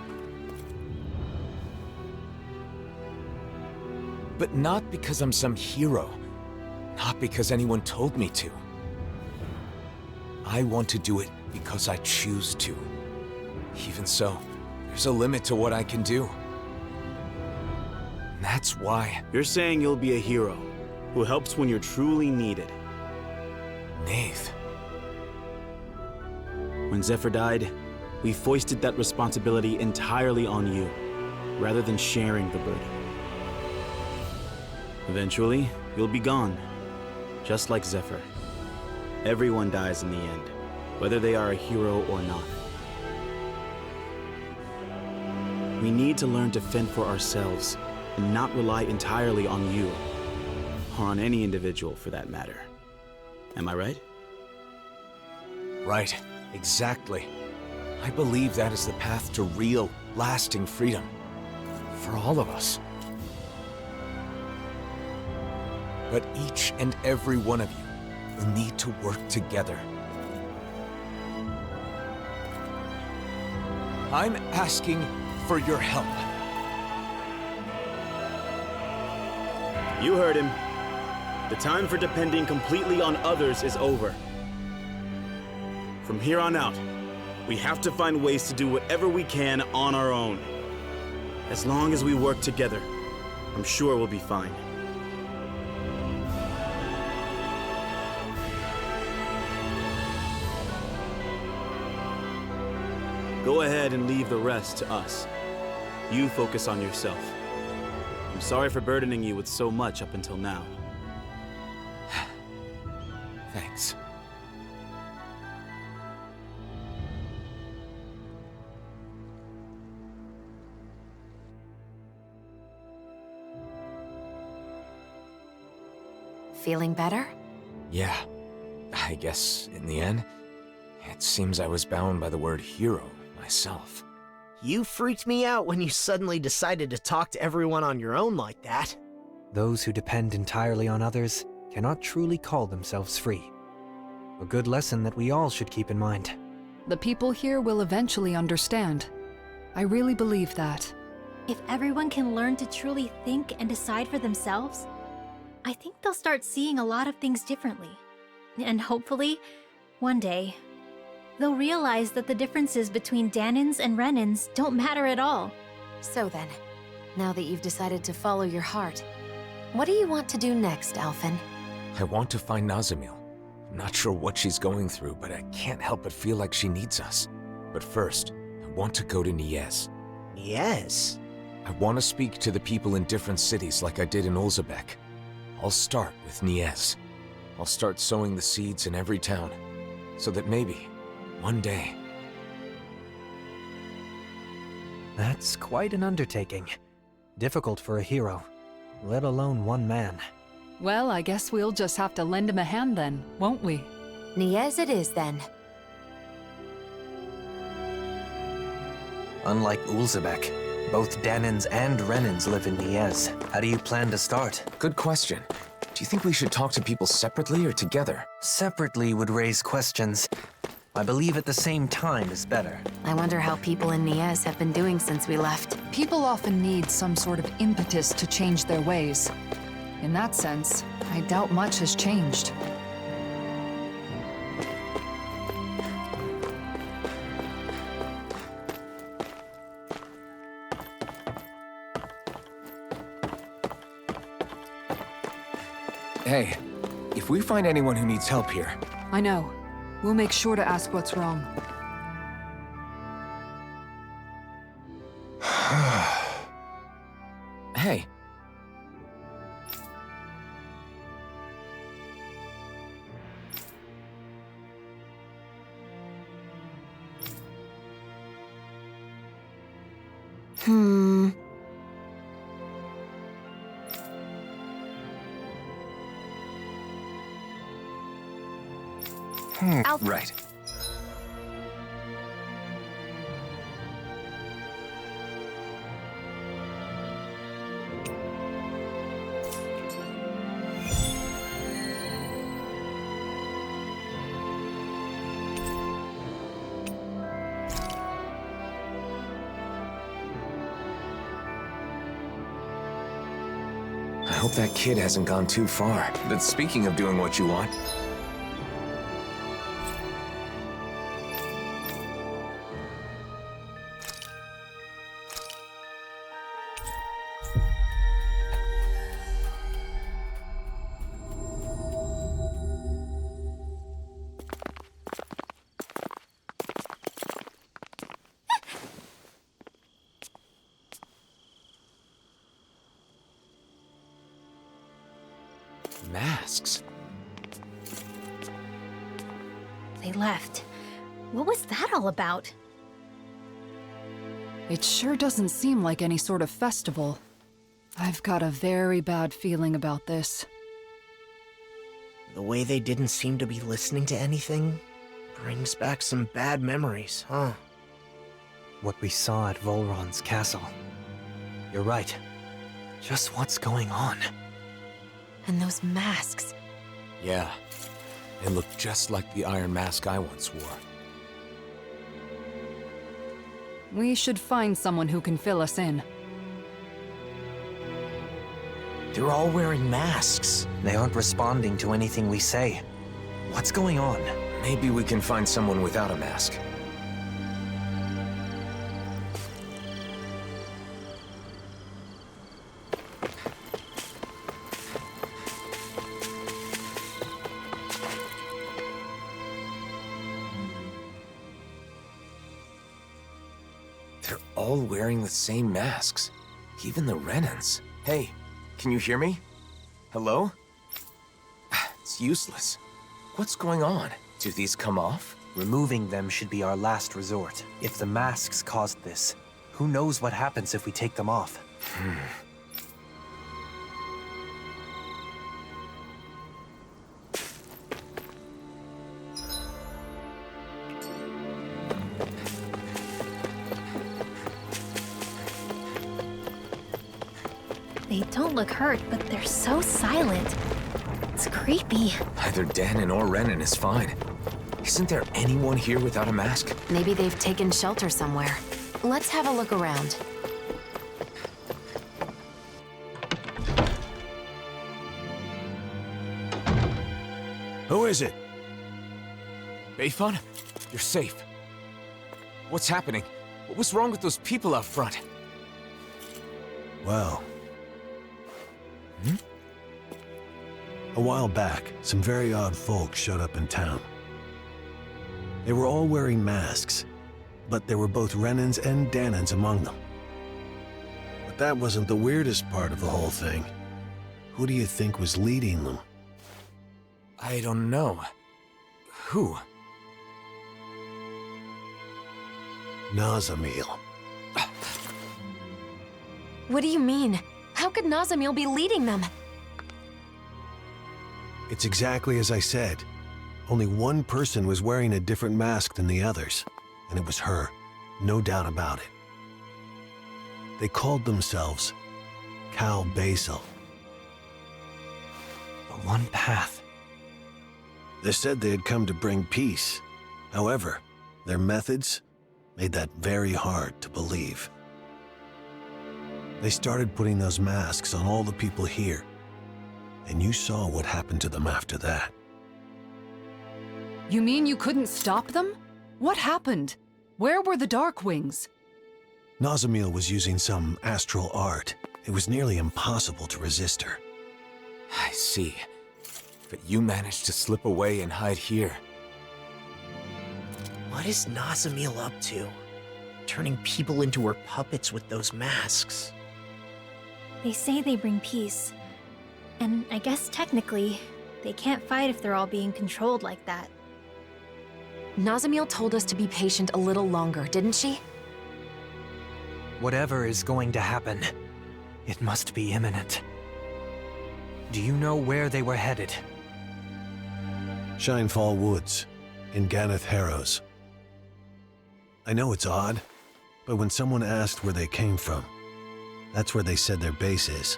But not because I'm some hero. Not because anyone told me to. I want to do it because I choose to. Even so, there's a limit to what I can do. And that's why... You're saying you'll be a hero who helps when you're truly needed. Nath. When Zephyr died, we foisted that responsibility entirely on you, rather than sharing the burden. Eventually, you'll be gone, just like Zephyr. Everyone dies in the end, whether they are a hero or not. We need to learn to fend for ourselves, and not rely entirely on you, or on any individual for that matter. Am I right? Right, exactly. I believe that is the path to real, lasting freedom. For all of us. But each and every one of you will need to work together. I'm asking for your help. You heard him. The time for depending completely on others is over. From here on out, we have to find ways to do whatever we can on our own. As long as we work together, I'm sure we'll be fine. Go ahead and leave the rest to us. You focus on yourself. I'm sorry for burdening you with so much up until now. Thanks. Feeling better? Yeah. I guess, in the end, it seems I was bound by the word hero myself. You freaked me out when you suddenly decided to talk to everyone on your own like that. Those who depend entirely on others cannot truly call themselves free. A good lesson that we all should keep in mind. The people here will eventually understand. I really believe that. If everyone can learn to truly think and decide for themselves, I think they'll start seeing a lot of things differently. And hopefully, one day, they'll realize that the differences between Dahnans and Renans don't matter at all. So then, now that you've decided to follow your heart, what do you want to do next, Alphen? I want to find Nazamil. I'm not sure what she's going through, but I can't help but feel like she needs us. But first, I want to go to Niez. Niez? I want to speak to the people in different cities like I did in Olzebek. I'll start with Niez. I'll start sowing the seeds in every town, so that maybe, one day... That's quite an undertaking. Difficult for a hero, let alone one man. Well, I guess we'll just have to lend him a hand then, won't we? Niez it is then. Unlike Ulzebek, both Dahnans and Renans live in Niez. How do you plan to start? Good question. Do you think we should talk to people separately or together? Separately would raise questions. I believe at the same time is better. I wonder how people in Niez have been doing since we left. People often need some sort of impetus to change their ways. In that sense, I doubt much has changed. Hey, if we find anyone who needs help here... I know. We'll make sure to ask what's wrong. Hey. Right. I hope that kid hasn't gone too far. But speaking of doing what you want... Masks. They left. What was that all about? It sure doesn't seem like any sort of festival. I've got a very bad feeling about this. The way they didn't seem to be listening to anything brings back some bad memories, huh? What we saw at Volron's castle. You're right. Just what's going on? And those masks. Yeah. They look just like the iron mask I once wore. We should find someone who can fill us in. They're all wearing masks. They aren't responding to anything we say. What's going on? Maybe we can find someone without a mask. They're all wearing the same masks. Even the Renans. Hey, can you hear me? Hello? It's useless. What's going on? Do these come off? Removing them should be our last resort. If the masks caused this, who knows what happens if we take them off? They don't look hurt, but they're so silent. It's creepy. Either Dahnan or Renan is fine. Isn't there anyone here without a mask? Maybe they've taken shelter somewhere. Let's have a look around. Who is it? Bayfun? You're safe. What's happening? What was wrong with those people out front? Well... A while back, some very odd folk showed up in town. They were all wearing masks, but there were both Renans and Dahnans among them. But that wasn't the weirdest part of the whole thing. Who do you think was leading them? I don't know. Who? Nazamil. What do you mean? How could Nazamil be leading them? It's exactly as I said. Only one person was wearing a different mask than the others, and it was her, no doubt about it. They called themselves Cal Basil. The one path. They said they had come to bring peace. However, their methods made that very hard to believe. They started putting those masks on all the people here, and you saw what happened to them after that. You mean you couldn't stop them? What happened? Where were the Darkwings? Nazamil was using some astral art. It was nearly impossible to resist her. I see. But you managed to slip away and hide here. What is Nazamil up to? Turning people into her puppets with those masks. They say they bring peace. And I guess technically, they can't fight if they're all being controlled like that. Nazamil told us to be patient a little longer, didn't she? Whatever is going to happen, it must be imminent. Do you know where they were headed? Shinefall Woods, in Ganeth Harrows. I know it's odd, but when someone asked where they came from, that's where they said their base is.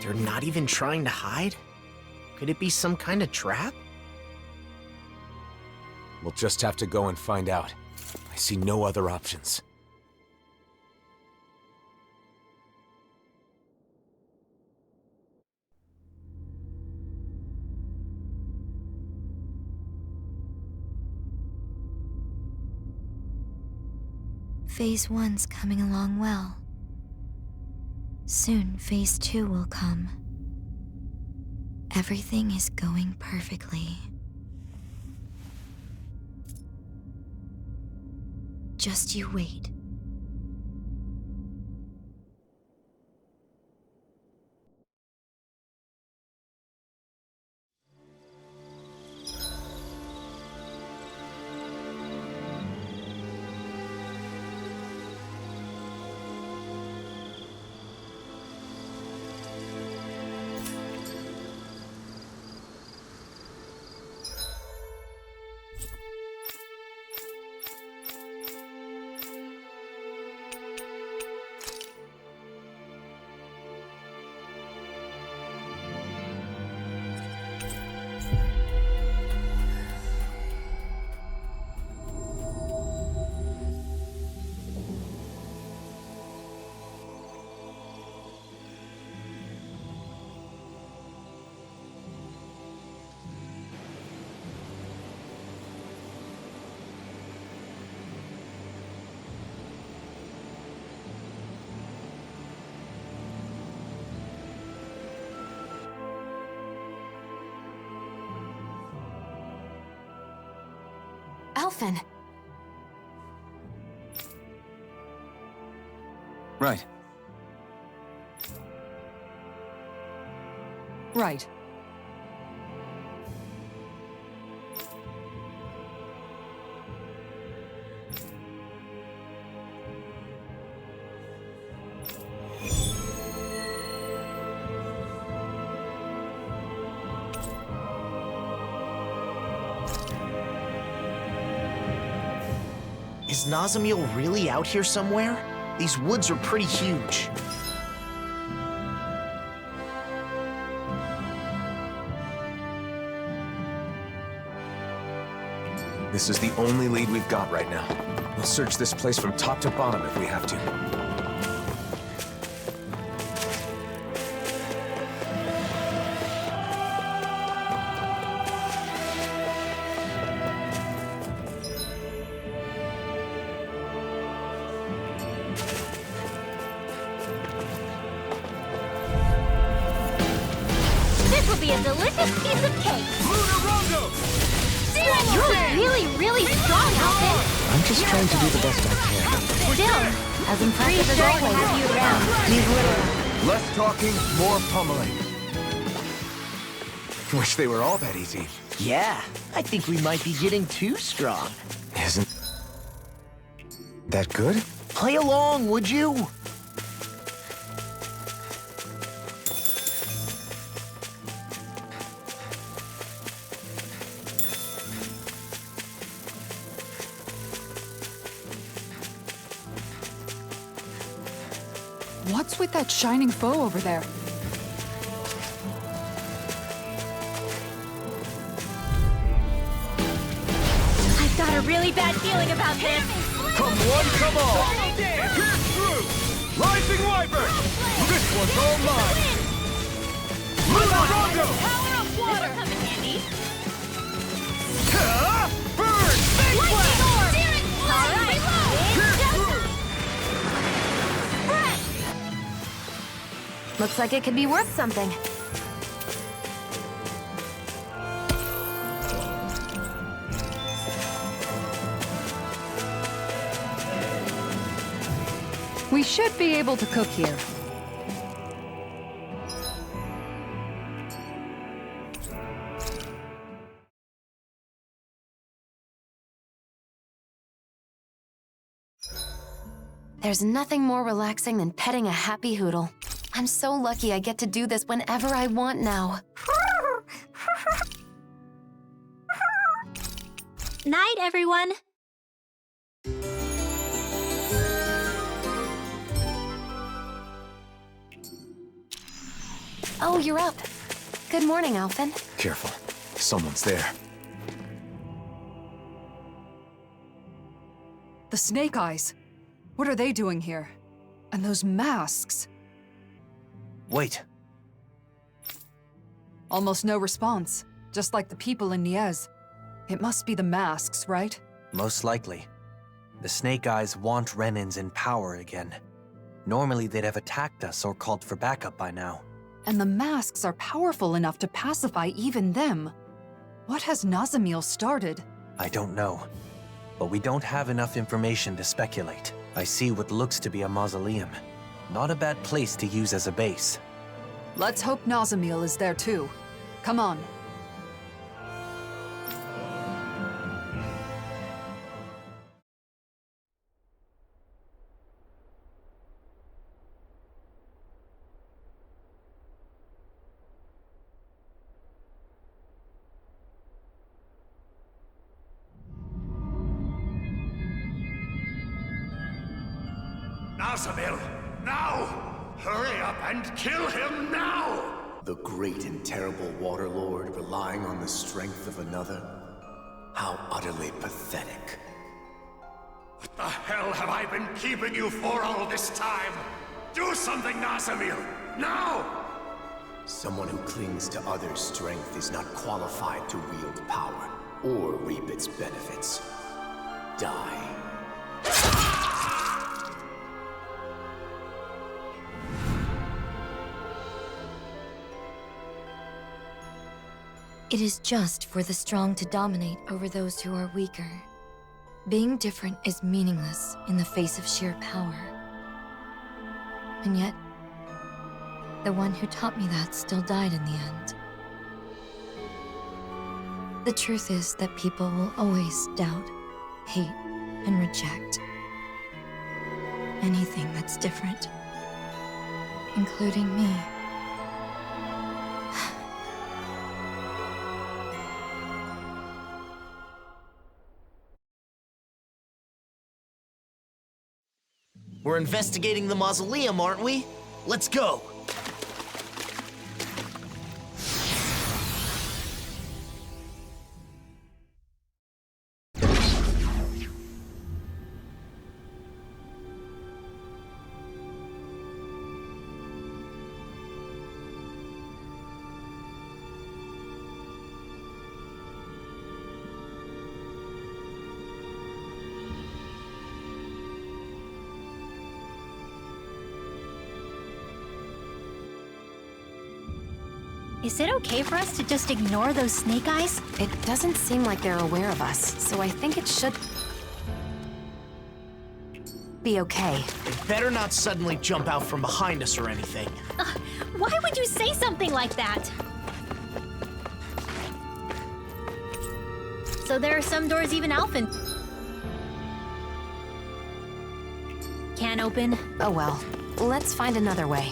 They're not even trying to hide? Could it be some kind of trap? We'll just have to go and find out. I see no other options. Phase 1's coming along well. Soon, Phase 2 will come. Everything is going perfectly. Just you wait. Alphen! Right. Right. Is Nazamil really out here somewhere? These woods are pretty huge. This is the only lead we've got right now. We'll search this place from top to bottom if we have to. This will be a delicious piece of cake! You're really strong, Alphen! I'm just trying to do the best I can. Still, as impressive as always. To have you around. These little... Less talking, more pummeling. Wish they were all that easy. Yeah, I think we might be getting too strong. Isn't that good? Play along, would you? What's with that shining foe over there? I've got a really bad feeling about this. Come one, come all! Pierce through! Rising Wyvern! This one's all mine! Lunarondo! Power of water! Come in handy. Burn! Lightning orb! All right. Pierce through! Looks like it could be worth something. We should be able to cook here. There's nothing more relaxing than petting a happy hoodle. I'm so lucky I get to do this whenever I want now. Night, everyone. Oh, you're up. Good morning, Alphen. Careful. Someone's there. The Snake Eyes. What are they doing here? And those masks. Wait. Almost no response. Just like the people in Niez. It must be the masks, right? Most likely. The Snake Eyes want Renans in power again. Normally they'd have attacked us or called for backup by now. And the masks are powerful enough to pacify even them. What has Nazamil started? I don't know. But we don't have enough information to speculate. I see what looks to be a mausoleum. Not a bad place to use as a base. Let's hope Nazamil is there too. Come on. Nazamil, now! Hurry up and kill him now! The great and terrible Water Lord relying on the strength of another? How utterly pathetic. What the hell have I been keeping you for all this time? Do something, Nazamil! Now! Someone who clings to others' strength is not qualified to wield power or reap its benefits. Die. It is just for the strong to dominate over those who are weaker. Being different is meaningless in the face of sheer power. And yet, the one who taught me that still died in the end. The truth is that people will always doubt, hate, and reject anything that's different, including me. We're investigating the mausoleum, aren't we? Let's go! Is it okay for us to just ignore those snake eyes? It doesn't seem like they're aware of us, so I think it should be okay. They better not suddenly jump out from behind us or anything. Why would you say something like that? So there are some doors even Alphen can't open. Oh well, let's find another way.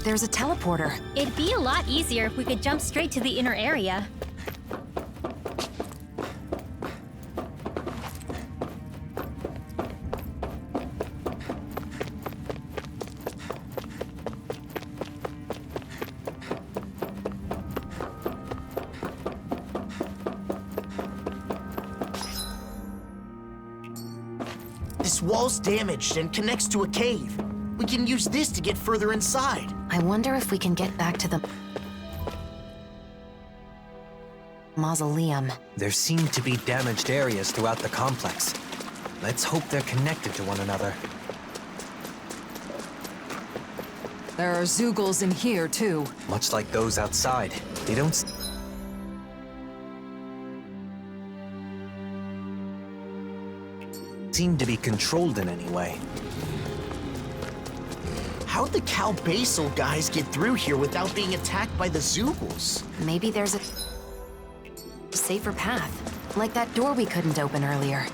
There's a teleporter. It'd be a lot easier if we could jump straight to the inner area. This wall's damaged and connects to a cave. We can use this to get further inside. I wonder if we can get back to the mausoleum. There seem to be damaged areas throughout the complex. Let's hope they're connected to one another. There are Zeugles in here, too. Much like those outside. They don't seem to be controlled in any way. How'd the Cal Basal guys get through here without being attacked by the Zeugles? Maybe there's a safer path, like that door we couldn't open earlier.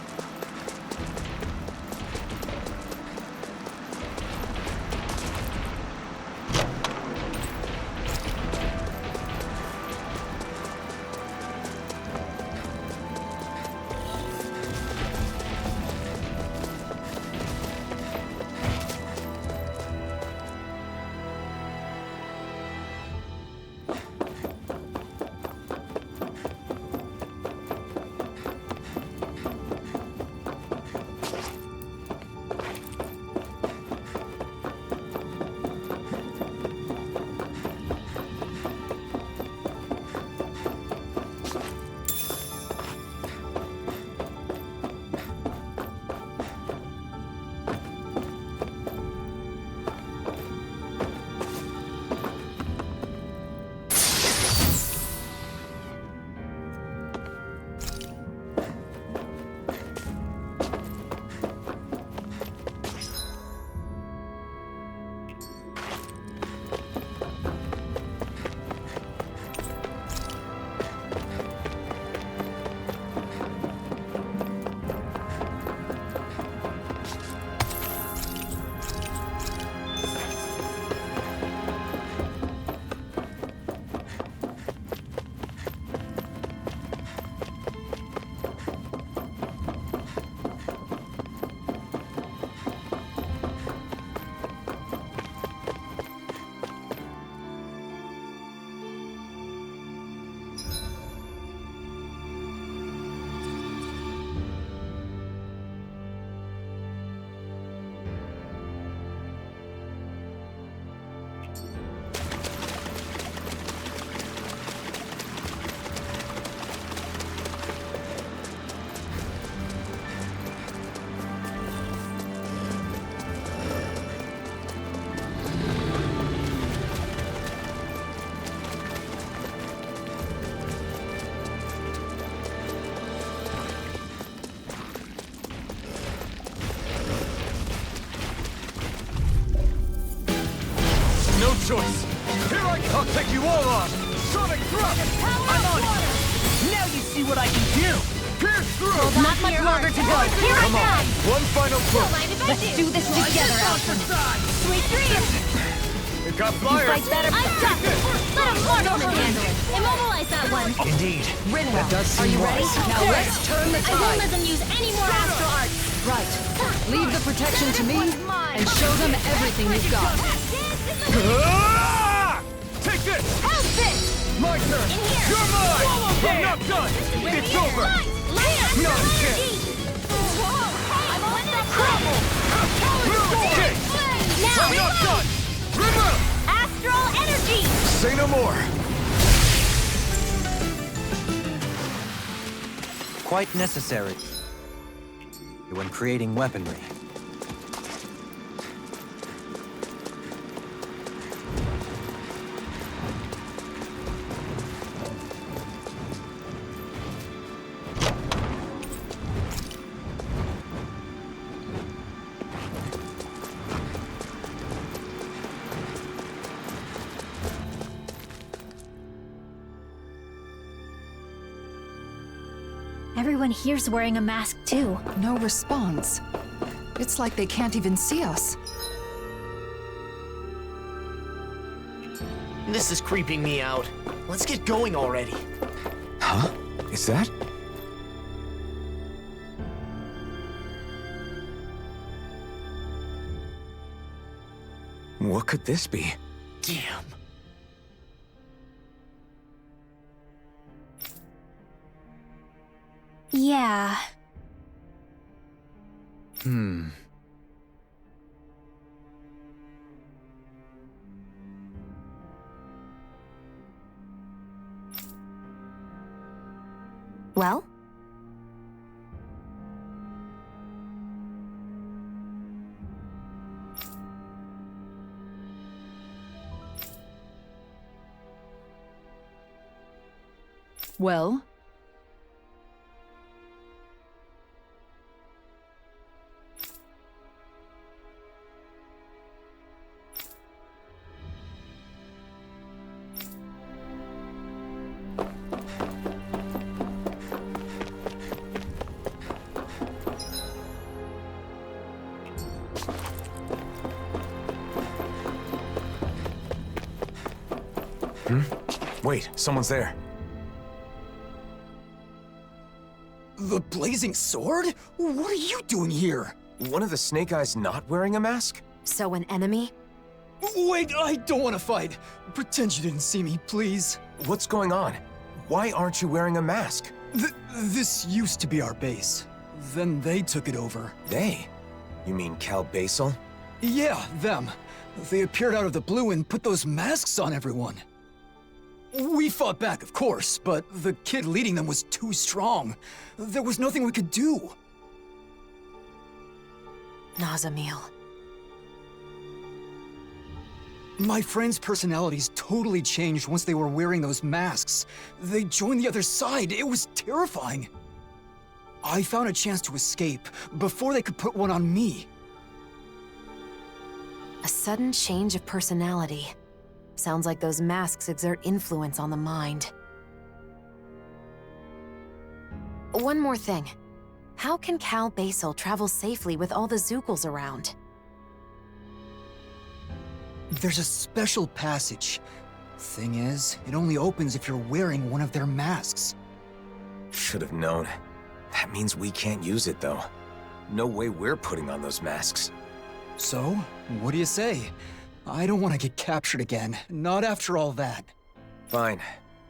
Choice. Here I come. I'll take you all on. Sonic thrust. I'm on it. Now you see what I can do. Pierce through. Not much longer to go. Here I come. One final push. Let's do this together, Alphen. Sweet dreams. It got You fire. fight better. I've got it. Let him handle it. Immobilize that one. Indeed. Rinwell, does are seem you ready? wise. Now let's turn the I won't tide. let them use any more astral arts. Right. Leave the protection to me, and show them everything you've got. Ah! Take this. How's this? My turn. In here. You're mine. Whoa, I'm not done. It's over. No chance. I'm on the trouble. Okay. Now, I'm not done. Remove. astral energy. Say no more. Quite necessary when creating weaponry. Everyone here's wearing a mask too. No response. It's like they can't even see us. This is creeping me out. Let's get going already. Huh? Is that? What could this be? Damn. Yeah. Well? Well? Wait, someone's there. The blazing sword? What are you doing here? One of the Snake Eyes not wearing a mask? So an enemy? Wait, I don't want to fight. Pretend you didn't see me, please. What's going on? Why aren't you wearing a mask? This used to be our base. Then they took it over. They? You mean Cal Basel? Yeah, them. They appeared out of the blue and put those masks on everyone. We fought back, of course, but the kid leading them was too strong. There was nothing we could do. Nazamil. My friends' personalities totally changed once they were wearing those masks. They joined the other side. It was terrifying. I found a chance to escape before they could put one on me. A sudden change of personality. Sounds like those masks exert influence on the mind. One more thing. How can Cal Basel travel safely with all the Zookles around? There's a special passage. Thing is, it only opens if you're wearing one of their masks. Should have known. That means we can't use it, though. No way we're putting on those masks. So, what do you say? I don't want to get captured again. Not after all that. Fine.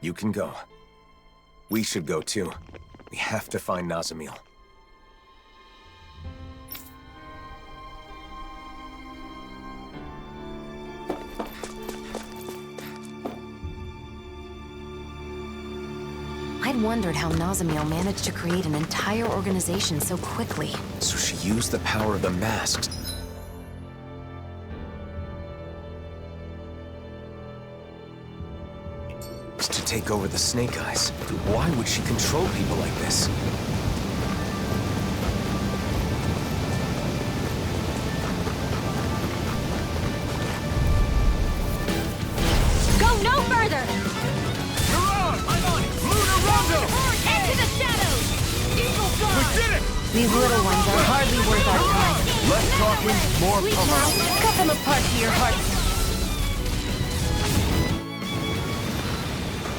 You can go. We should go, too. We have to find Nazamil. I'd wondered how Nazamil managed to create an entire organization so quickly. So she used the power of the masks. To take over the Snake Eyes. Why would she control people like this? Go no further! You're on! I'm on it! Lunar Rondo! Into the shadows! Eagle Guard! We did it! These little ones are hardly worth our time. Less talking, more Reach power. out, cut them apart to your heart's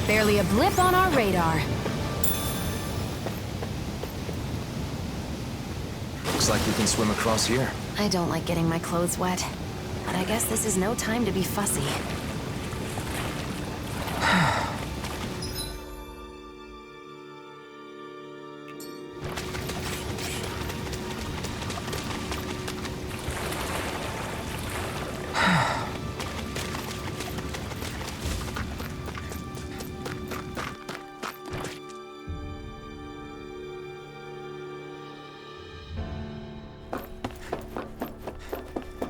Barely a blip on our radar. Looks like we can swim across here. I don't like getting my clothes wet, but I guess this is no time to be fussy.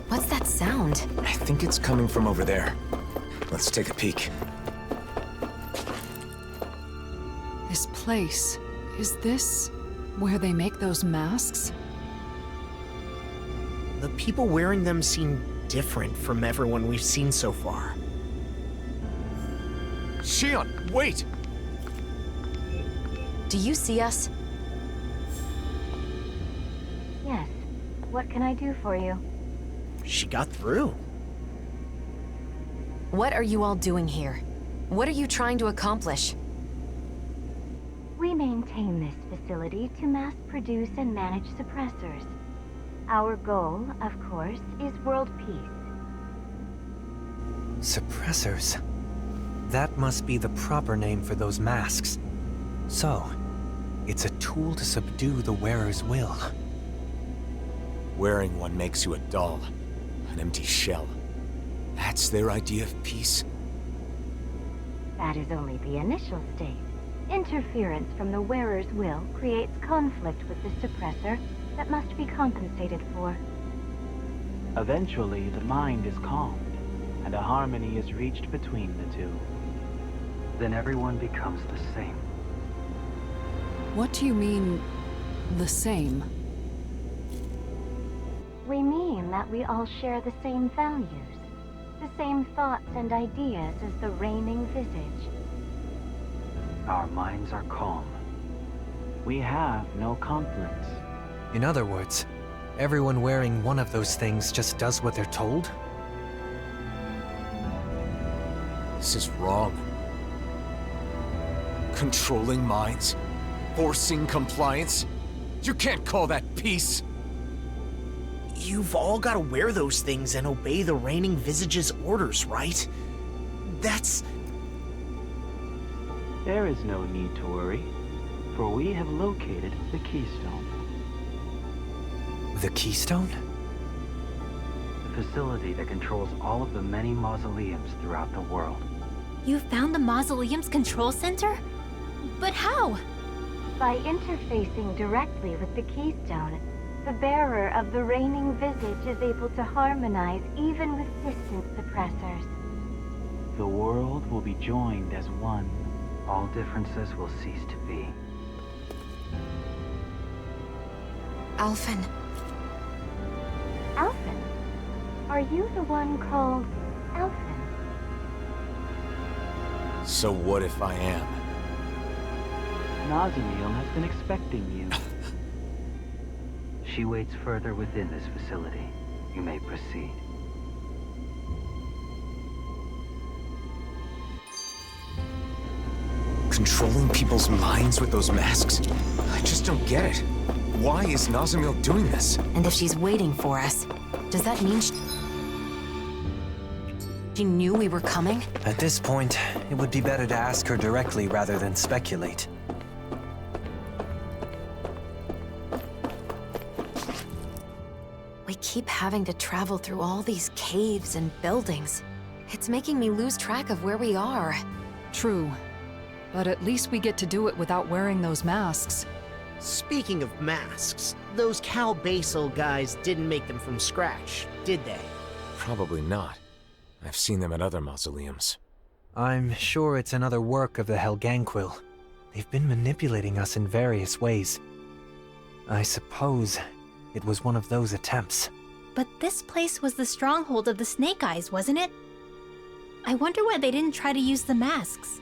What's that sound? I think it's coming from over there. Let's take a peek. This place, is this where they make those masks? The people wearing them seem different from everyone we've seen so far. Shion, wait! Do you see us? What can I do for you? She got through. What are you all doing here? What are you trying to accomplish? We maintain this facility to mass produce and manage suppressors. Our goal, of course, is world peace. Suppressors. That must be the proper name for those masks. So, it's a tool to subdue the wearer's will. Wearing one makes you a doll, an empty shell. That's their idea of peace? That is only the initial state. Interference from the wearer's will creates conflict with the suppressor that must be compensated for. Eventually, the mind is calmed, and a harmony is reached between the two. Then everyone becomes the same. What do you mean, the same? We mean that we all share the same values, the same thoughts and ideas as the reigning visage. Our minds are calm. We have no conflicts. In other words, everyone wearing one of those things just does what they're told? This is wrong. Controlling minds? Forcing compliance? You can't call that peace! You've all got to wear those things and obey the reigning visage's orders, right? That's... There is no need to worry, for we have located the keystone. The keystone? The facility that controls all of the many mausoleums throughout the world. You found the mausoleum's control center? But how? By interfacing directly with the keystone, the bearer of the reigning visage is able to harmonize even with distant suppressors. The world will be joined as one. All differences will cease to be. Alphen. Alphen? Are you the one called Alphen? So what if I am? Nazamil has been expecting you. She waits further within this facility. You may proceed. Controlling people's minds with those masks? I just don't get it. Why is Nazamil doing this? And if she's waiting for us, does that mean she knew we were coming? At this point, it would be better to ask her directly rather than speculate. We keep having to travel through all these caves and buildings. It's making me lose track of where we are. True. But at least we get to do it without wearing those masks. Speaking of masks, those Cal Basel guys didn't make them from scratch, did they? Probably not. I've seen them at other mausoleums. I'm sure it's another work of the Helganquil. They've been manipulating us in various ways. I suppose it was one of those attempts. But this place was the stronghold of the Snake Eyes, wasn't it? I wonder why they didn't try to use the masks.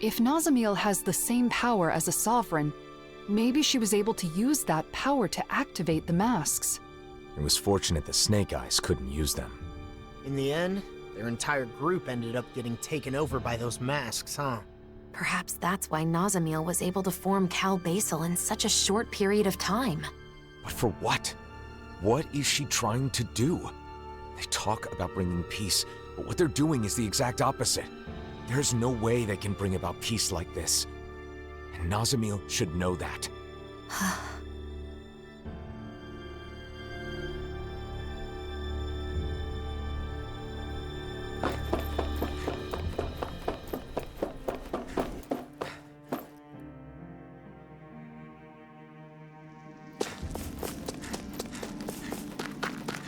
If Nazamil has the same power as a sovereign, maybe she was able to use that power to activate the masks. It was fortunate the Snake Eyes couldn't use them. In the end, their entire group ended up getting taken over by those masks, huh? Perhaps that's why Nazamil was able to form Cal Basel in such a short period of time. But for what? What is she trying to do? They talk about bringing peace, but what they're doing is the exact opposite. There's no way they can bring about peace like this. And Nazamil should know that.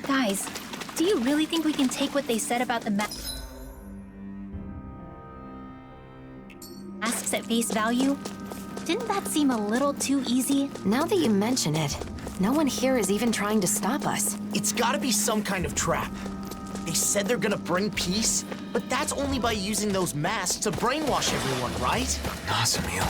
Guys, do you really think we can take what they said about the masks at face value? Didn't that seem a little too easy? Now that you mention it, no one here is even trying to stop us. It's gotta be some kind of trap. They said they're gonna bring peace, but that's only by using those masks to brainwash everyone, right? Nazamil.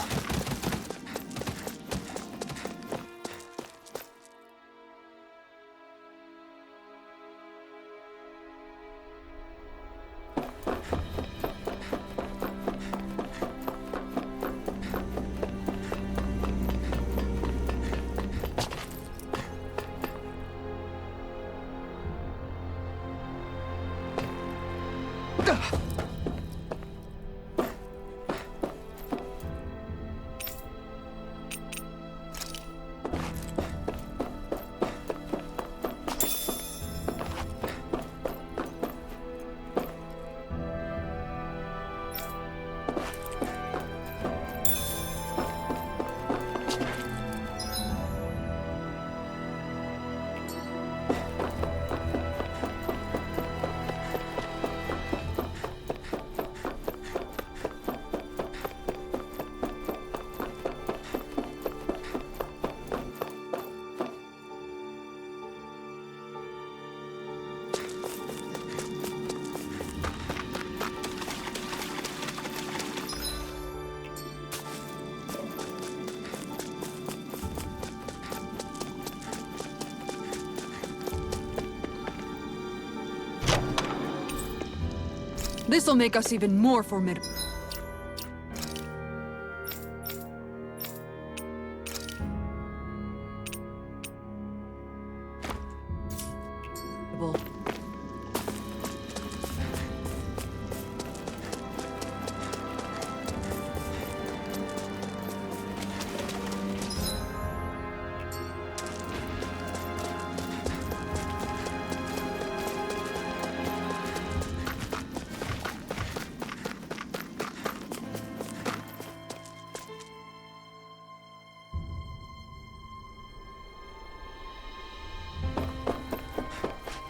This'll make us even more formidable.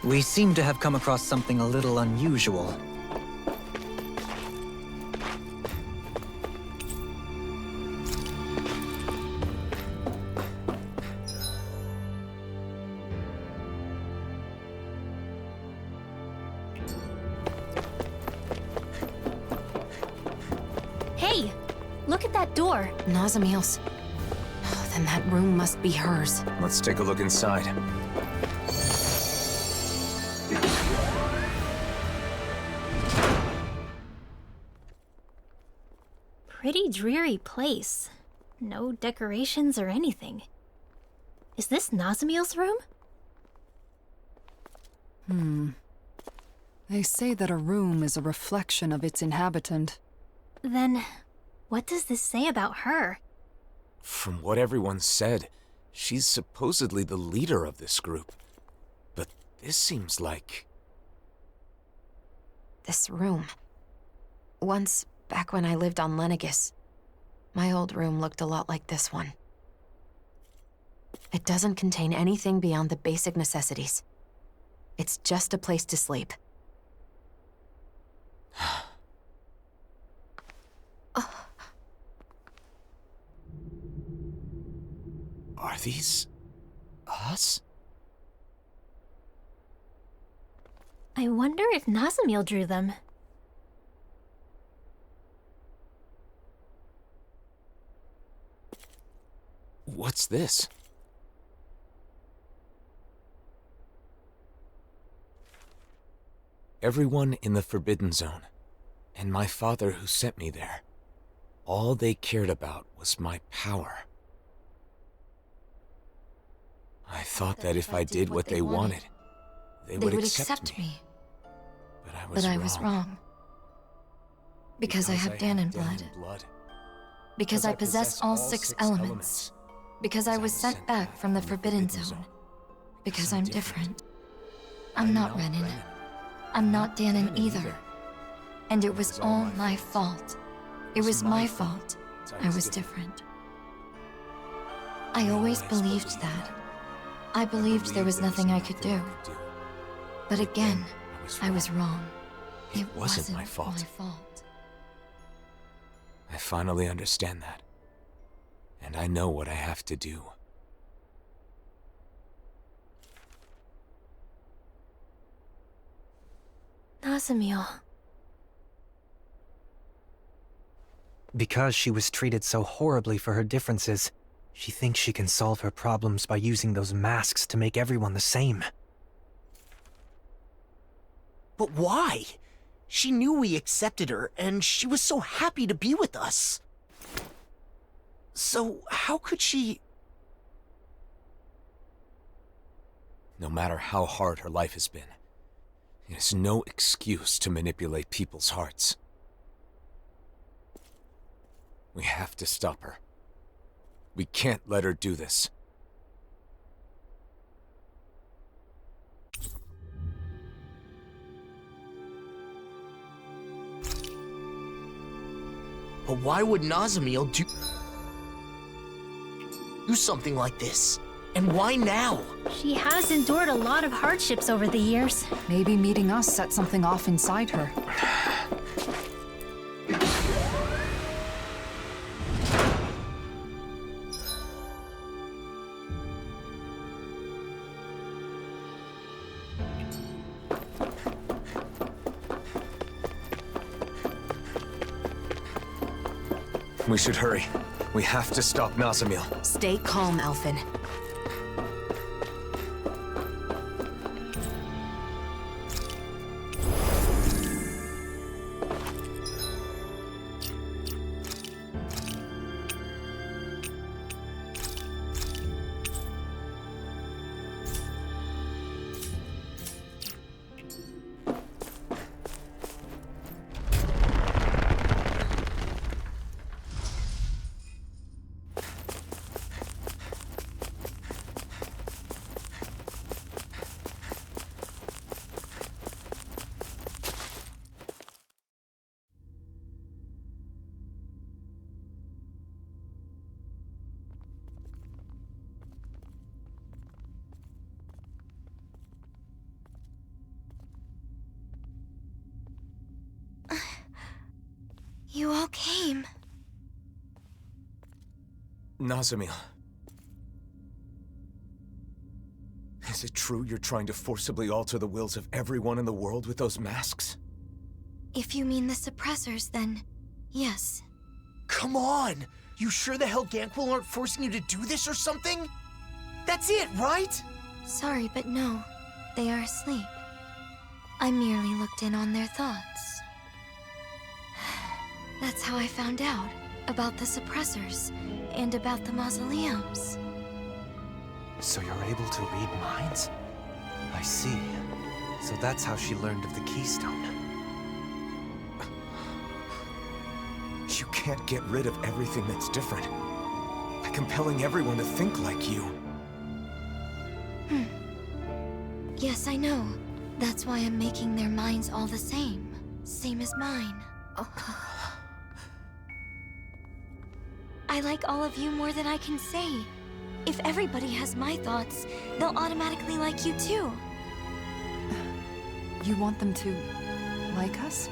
We seem to have come across something a little unusual. Hey! Look at that door. Nazamil's. Then that room must be hers. Let's take a look inside. Pretty dreary place. No decorations or anything. Is this Nazamil's room? They say that a room is a reflection of its inhabitant. Then, what does this say about her? From what everyone said, she's supposedly the leader of this group. But this seems like... This room. Once, back when I lived on Lenegus, my old room looked a lot like this one. It doesn't contain anything beyond the basic necessities. It's just a place to sleep. Are these... us? I wonder if Nazamil drew them. What's this? Everyone in the Forbidden Zone, and my father who sent me there, all they cared about was my power. I thought that if I did what they wanted, they would accept me. But I was wrong. Because I have Dahnan blood. Because I possess all 6 elements. Because I was sent back from the Forbidden Zone. Because I'm different. I'm not Renan. I'm not Dahnan either. And it was all my fault. It was my fault. I was different. I always believed that. I believed there was nothing I could do. But again, I was wrong. It wasn't my fault. I finally understand that. And I know what I have to do. Nazamil. Because she was treated so horribly for her differences, she thinks she can solve her problems by using those masks to make everyone the same. But why? She knew we accepted her, and she was so happy to be with us. So how could she... No matter how hard her life has been, It is no excuse to manipulate people's hearts. We have to stop her. We can't let her do this. But why would Nazamil do something like this? And why now? She has endured a lot of hardships over the years. Maybe meeting us set something off inside her. We should hurry. We have to stop Nazamil. Stay calm, Alphen. You all came. Nazamil. Is it true you're trying to forcibly alter the wills of everyone in the world with those masks? If you mean the suppressors, then yes. Come on! You sure the hell Ganquil aren't forcing you to do this or something? That's it, right? Sorry, but no. They are asleep. I merely looked in on their thoughts. That's how I found out about the suppressors and about the mausoleums. So you're able to read minds? I see. So that's how she learned of the keystone. You can't get rid of everything that's different by compelling everyone to think like you. Yes, I know. That's why I'm making their minds all the same. Same as mine. I like all of you more than I can say. If everybody has my thoughts, they'll automatically like you too. You want them to like us?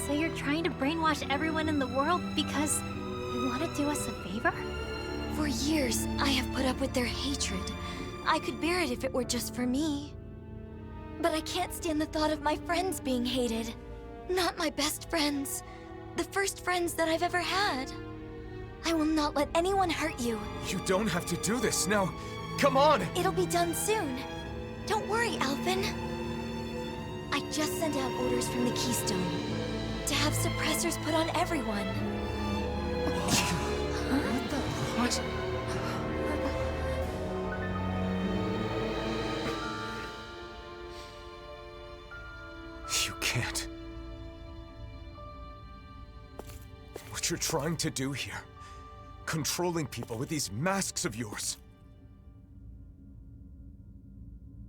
So you're trying to brainwash everyone in the world because you want to do us a favor? For years, I have put up with their hatred. I could bear it if it were just for me. But I can't stand the thought of my friends being hated. Not my best friends. The first friends that I've ever had. I will not let anyone hurt you. You don't have to do this now. Come on! It'll be done soon. Don't worry, Alphen. I just sent out orders from the Keystone to have suppressors put on everyone. What? You can't. What you're trying to do here, controlling people with these masks of yours.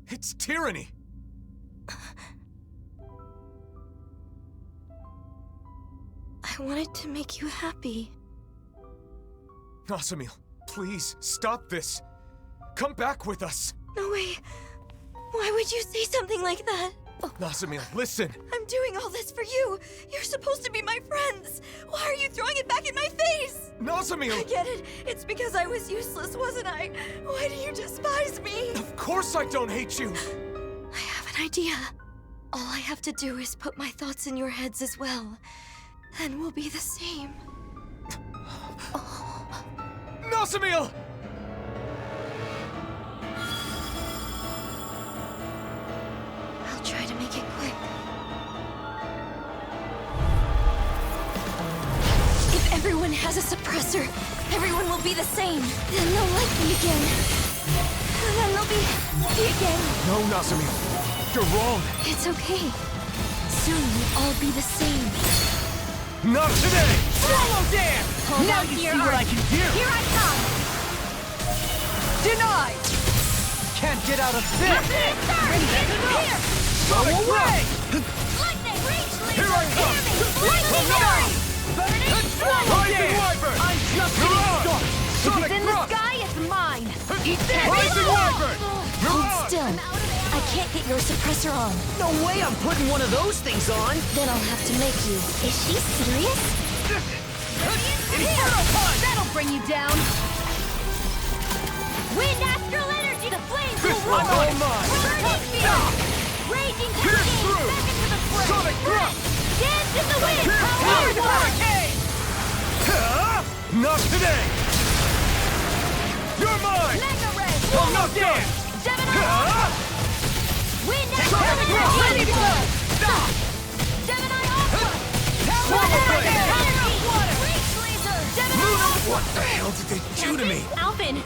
It's tyranny! I wanted to make you happy. Nazamil, please, stop this. Come back with us. No way. Why would you say something like that? Nazamil, listen. I'm doing all this for you. You're supposed to be my friends. Why are you throwing it back in my face? Nazamil! I get it. It's because I was useless, wasn't I? Why do you despise me? Of course I don't hate you. I have an idea. All I have to do is put my thoughts in your heads as well. Then we'll be the same. Nazamil! I'll try to make it quick. If everyone has a suppressor, everyone will be the same. Then they'll like me again. And then they'll be me again. No, Nazamil. You're wrong. It's okay. Soon we'll all be the same. Not today! Swallow dance! Now you see what I can do! Here I come! Denied! Can't get out of this! Here! Sonic Ray! Lightning! Reach laser! Here I come! Lightning arm! Burning swallow Rising dance! Wyvern! I'm just You're getting on! started! If Sonic it's in the Thrust! sky, it's mine! Eat this! Rising Wyvern! You're Hold on! still. I can't get your suppressor on. No way I'm putting one of those things on! Then I'll have to make you. Is she serious? Inferno punch! That'll bring you down! Wind astral energy! The flames This will one's roll! all mine! Burning field! Raging Pierce cascade! through! Back into the fray! Sonic Thrust! Dance in the wind! Pierce Power through! hurricane! Not today! You're mine! Mega ray! I'm not done! Gemini! Wind astral energy! Ready blood! Stop! Gemini Ultra! Swallow blade! Reach laser! Gemini What the hell did they do to me? Alphen,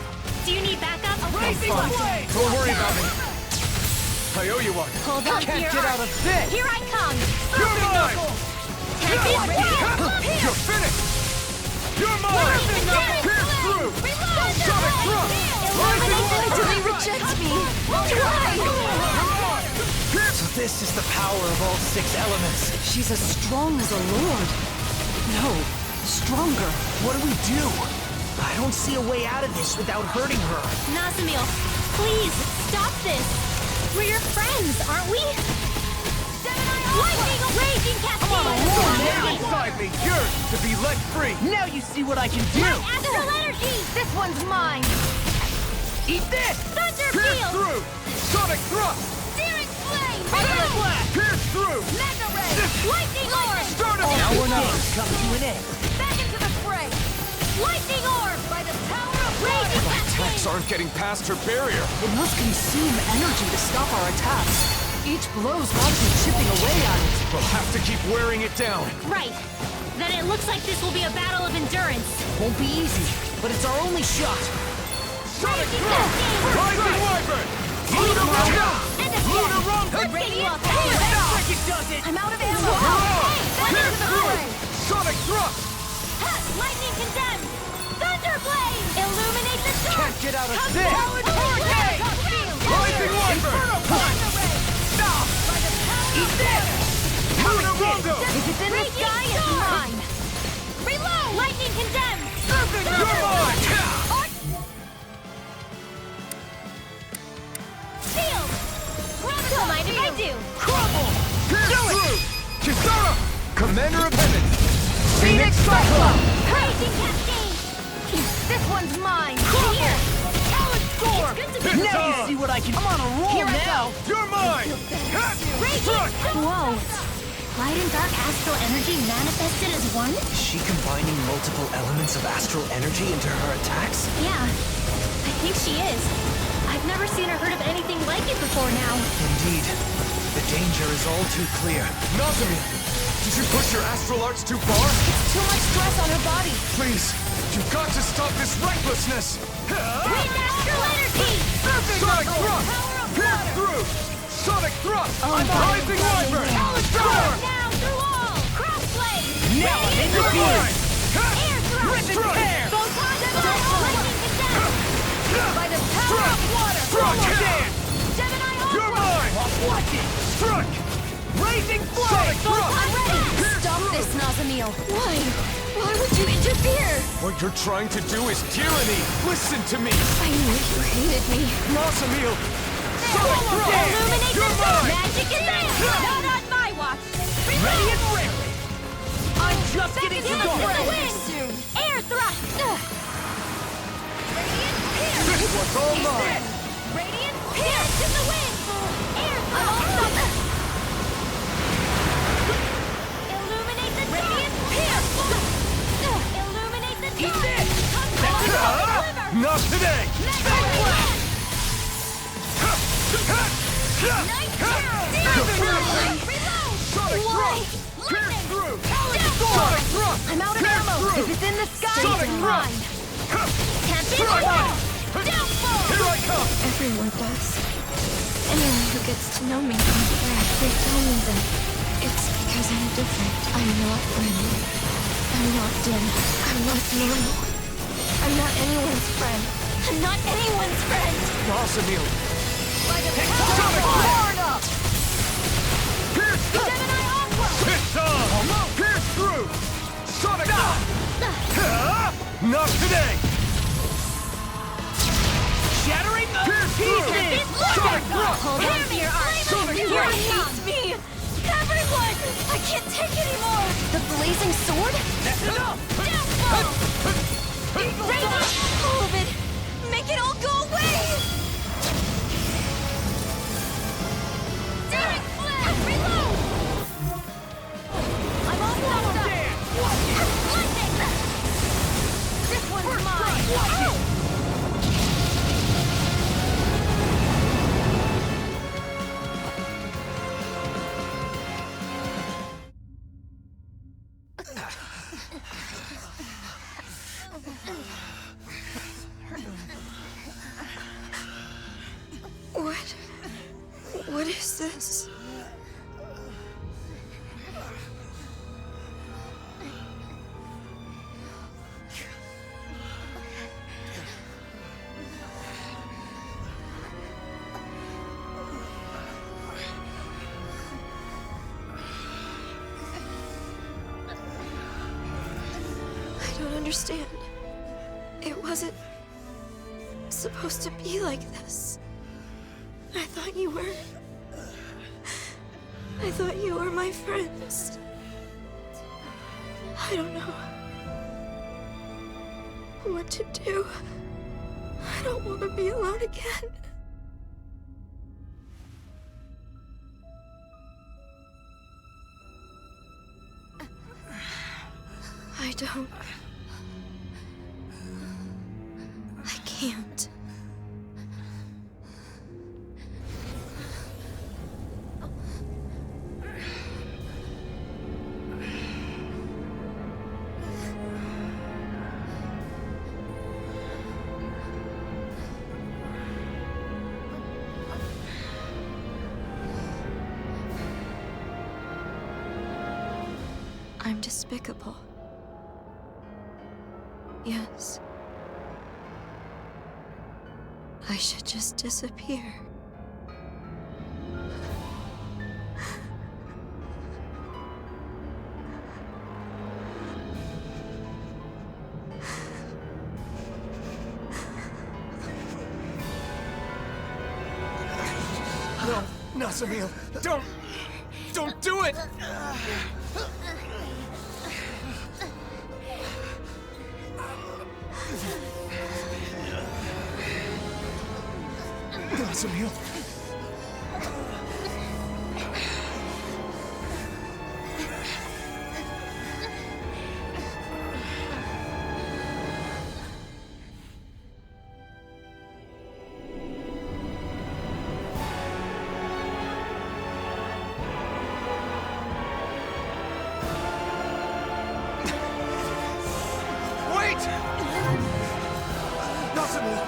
do you need backup? Rising blade! Don't worry about me. I owe you one. Hold on to Can't your get arm. out of this! Here I come! You're mine! Tap in, ready? You're finished! You're mine! Pierce through! Sonic Thrust! Rising Why do they reject me? Why? So this is the power of all 6 elements. She's as strong as a lord. No, stronger. What do? I don't see a way out of this without hurting her. Nazamil, please, stop this! We're your friends, aren't we? Lightning raging cascade! inside me, yours to be let free! Now you see what I can do! My astral energy! This one's mine. Eat this! Thunder Pierce field! through! Sonic Thrust! Searing flame. Violet blast! Pierce through! Mega ray. Lightning orb. Start of Now we're not. Come to an end. Back into the fray. Lightning orb by the power of raging Attacks cascade. aren't getting past her barrier. It must consume energy to stop our attacks. Each blow's got to be chipping away at it. We'll have to keep wearing it down. Right. Then it looks like this will be a battle of endurance. Won't be easy, but it's our only shot. Sonic Thrust! Rising Wyvern! Lunar Rumble! Lunar Rumble! Radiant It does it! I'm out of ammo. Back Pierce into the through! fray. Sonic Thrust! Lightning condemned. Thunder blade. Illuminate the dark. Can't get out of Come this! forward, hurricane. Rising Wyvern! Stop. By the power Eat this! Lunar Rumble! If it's in the sky, it's mine. Reload. Lightning condemned! You're mine! Shield. Don't mind if I do. Crumble! Pierce through! Kisara! Commander of Heaven! Phoenix Cyclone. Raging cascade! This one's mine. Here! Talent Storm. It's good to be Now you see what I can. I'm on a roll Here I now! You're mine! Raging! Whoa! Light and dark astral energy manifested as one? Is she combining multiple elements of astral energy into her attacks? Yeah, I think she is. I've never seen or heard of anything like it before now. Indeed. The danger is all too clear. Nazamil, did you push your astral arts too far? It's too much stress on her body. Please, you've got to stop this recklessness! Wind astral energy! Sonic Thrust! Pierce through! Sonic Thrust! Rising Wyvern! Now through all! Crossblade! Now I'm in the You're field! mine! Air thrust! Rip and tear! Photon lightning condemned! By the power of water. Strike! Gemini You're Ultra. mine! Watch it! Strike! Raising Sonic flame! Thrust! Stop this, Nazamil. Why? Why would you interfere? What you're trying to do is tyranny! Listen to me! I knew you hated me. Nazamil! Sonic Thrust! Illuminate You're the mine! magic is there! Not on my watch! Ready and raring! I'm just getting into the started! wind! Soon. Air thrust! This one's all mine! Radiant pierce in the wind! Air thrust! Illuminate the radiant pierce! Illuminate the Eat dark! this! Come Not today! Sonic Thrust! Pierce through! Sonic Thrust! I'm out of Pierce ammo. through! If it's in the sky, Sonic it's Thrust! mine. Tap in! Strike! Downfall! Here I come! Everyone does. Anyone who It's to know me from afar. They tell me that it's because I'm different. I'm not Renan. I'm not dim. I'm not normal. I'm not anyone's friend. I'm not anyone's friend! Nazamil! By the power of Florida! Pierce! Gemini Aqua! Pierce on! Pierce through! Sonic! Not today! Shattering the pieces! Sonic thrust! Hold on to your arms! Everyone hates me! Everyone! I can't take anymore! The blazing sword? That's enough! All of it! Make it all go away! Derek Flip! Reload! I'm all blocked up! Lightning! This one's mine! What is this? I don't understand. It wasn't supposed to be like this. I thought you were my friends. I don't know what to do. I don't want to be alone again. I don't. I can't. I'm despicable. Yes. I should just disappear. No, Nazamil, don't do it! Nazamil. Wait! Nazamil!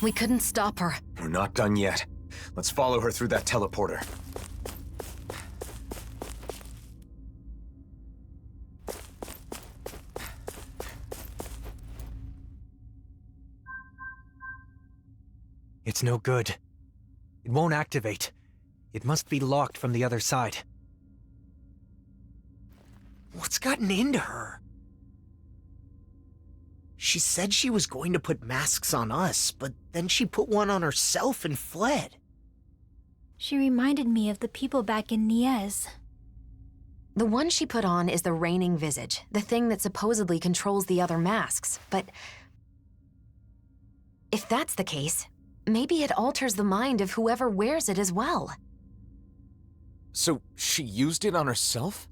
We couldn't stop her. We're not done yet. Let's follow her through that teleporter. It's no good. It won't activate. It must be locked from the other side. What's gotten into her? She said she was going to put masks on us, but then she put one on herself and fled. She reminded me of the people back in Niez. The one she put on is the reigning visage, the thing that supposedly controls the other masks, but if that's the case, maybe it alters the mind of whoever wears it as well. So she used it on herself?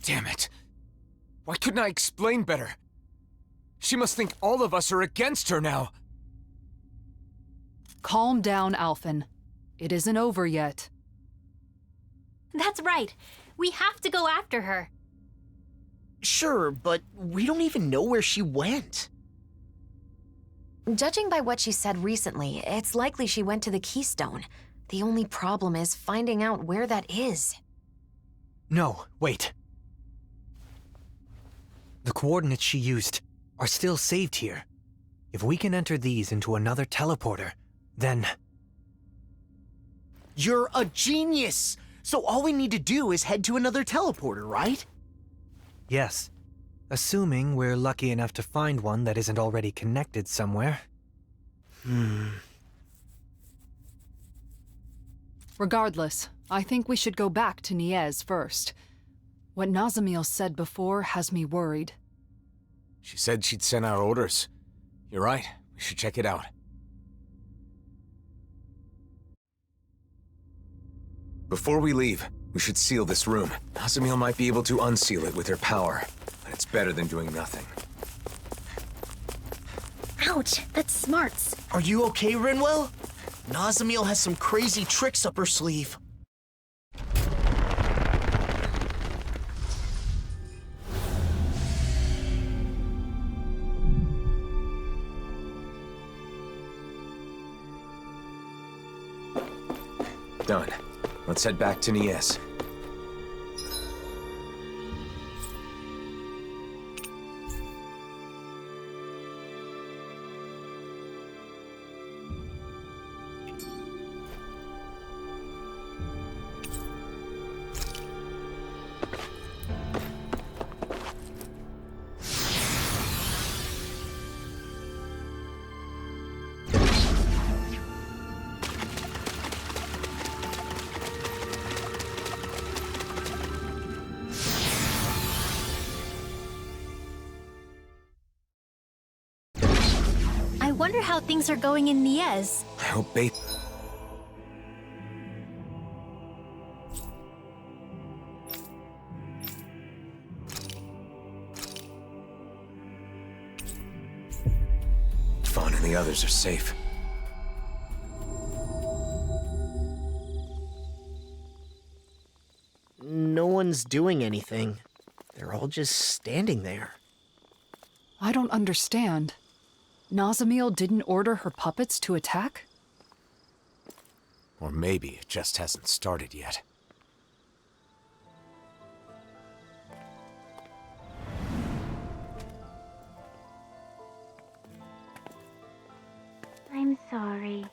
Damn it. Why couldn't I explain better? She must think all of us are against her now. Calm down, Alphen. It isn't over yet. That's right. We have to go after her. Sure, but we don't even know where she went. Judging by what she said recently, it's likely she went to the Keystone. The only problem is finding out where that is. No, wait. The coordinates she used are still saved here. If we can enter these into another teleporter, then... You're a genius! So all we need to do is head to another teleporter, right? Yes. Assuming we're lucky enough to find one that isn't already connected somewhere. Regardless, I think we should go back to Niez first. What Nazamil said before has me worried. She said she'd sent out orders. You're right. We should check it out. Before we leave, we should seal this room. Nazamil might be able to unseal it with her power, but it's better than doing nothing. Ouch, that's smarts. Are you okay, Rinwell? Nazamil has some crazy tricks up her sleeve. Done. Let's head back to Niez. I wonder how things are going in Niez. I hope Babe... Fawn and the others are safe. No one's doing anything. They're all just standing there. I don't understand. Nazamil didn't order her puppets to attack? Or maybe it just hasn't started yet. I'm sorry.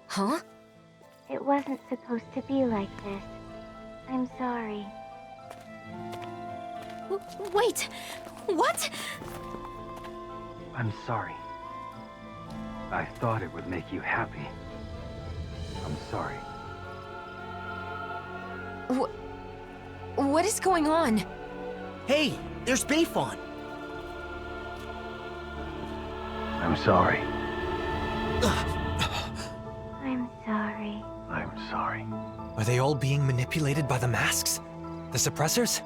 Huh? It wasn't supposed to be like this. I'm sorry. Wait, what? I'm sorry. I thought it would make you happy. I'm sorry. What is going on? Hey, there's Bayfon. I'm sorry. I'm sorry. I'm sorry. Are they all being manipulated by the masks? The suppressors?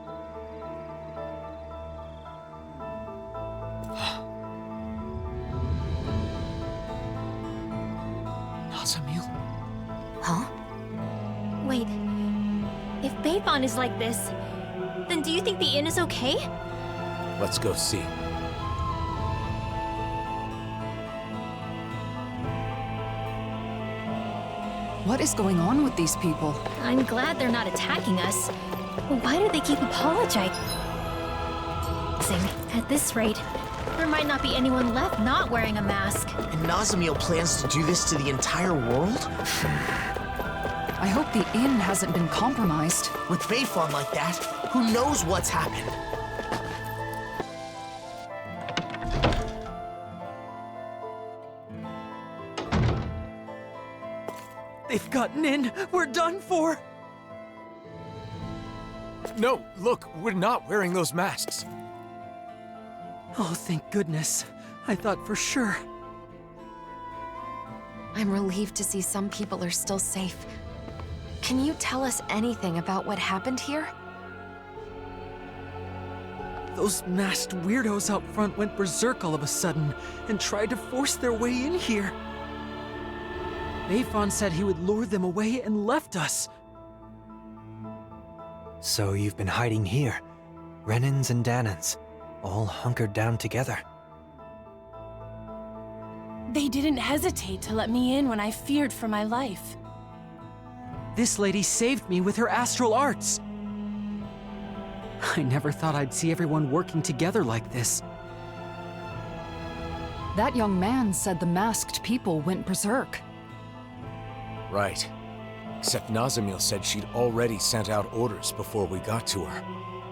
Nazamil? Huh? Wait. If Bayfon is like this, then do you think the inn is okay? Let's go see. What is going on with these people? I'm glad they're not attacking us. But why do they keep apologizing? At this rate, there might not be anyone left not wearing a mask. And Nazamil plans to do this to the entire world? I hope the inn hasn't been compromised. With Bayfon like that, who knows what's happened? They've gotten in! We're done for! No, look, we're not wearing those masks. Oh, thank goodness. I thought for sure. I'm relieved to see some people are still safe. Can you tell us anything about what happened here? Those masked weirdos out front went berserk all of a sudden and tried to force their way in here. Bayfon said he would lure them away and left us. So you've been hiding here, Renans and Dahnans, all hunkered down together. They didn't hesitate to let me in when I feared for my life. This lady saved me with her astral arts. I never thought I'd see everyone working together like this. That young man said the masked people went berserk. Right. Except Nazamil said she'd already sent out orders before we got to her.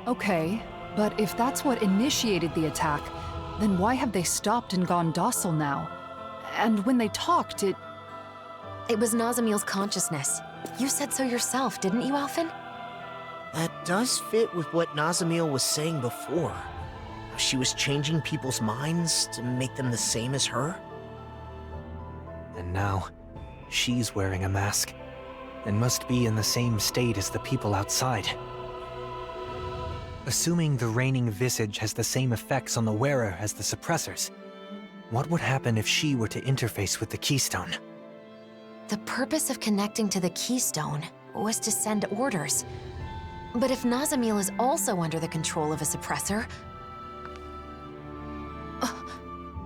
Okay, but if that's what initiated the attack, then why have they stopped and gone docile now? And when they talked, it was Nazamil's consciousness. You said so yourself, didn't you, Alphen? That does fit with what Nazamil was saying before. How she was changing people's minds to make them the same as her. And now, she's wearing a mask, and must be in the same state as the people outside. Assuming the reigning visage has the same effects on the wearer as the suppressors, what would happen if she were to interface with the Keystone? The purpose of connecting to the Keystone was to send orders. But if Nazamil is also under the control of a suppressor,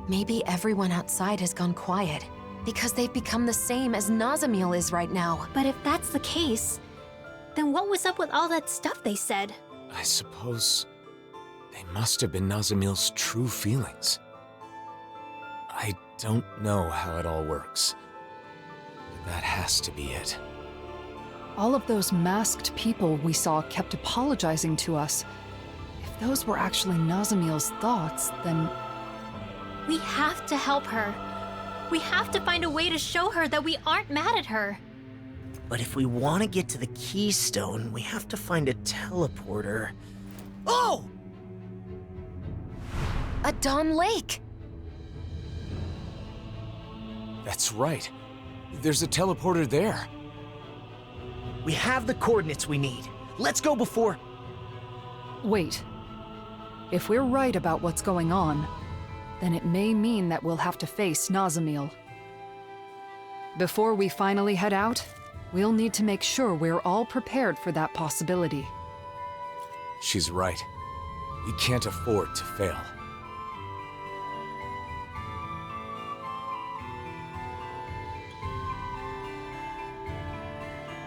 maybe everyone outside has gone quiet, because they've become the same as Nazamil is right now. But if that's the case, then what was up with all that stuff they said? I suppose they must have been Nazamil's true feelings. I don't know how it all works, but that has to be it. all of those masked people we saw kept apologizing to us. If those were actually Nazamil's thoughts, then... We have to help her. We have to find a way to show her that we aren't mad at her. But if we want to get to the Keystone, we have to find a teleporter. Oh! A Dawn Lake! That's right. There's a teleporter there. We have the coordinates we need. Let's go before... Wait. If we're right about what's going on, then it may mean that we'll have to face Nazamil. Before we finally head out, we'll need to make sure we're all prepared for that possibility. She's right. We can't afford to fail.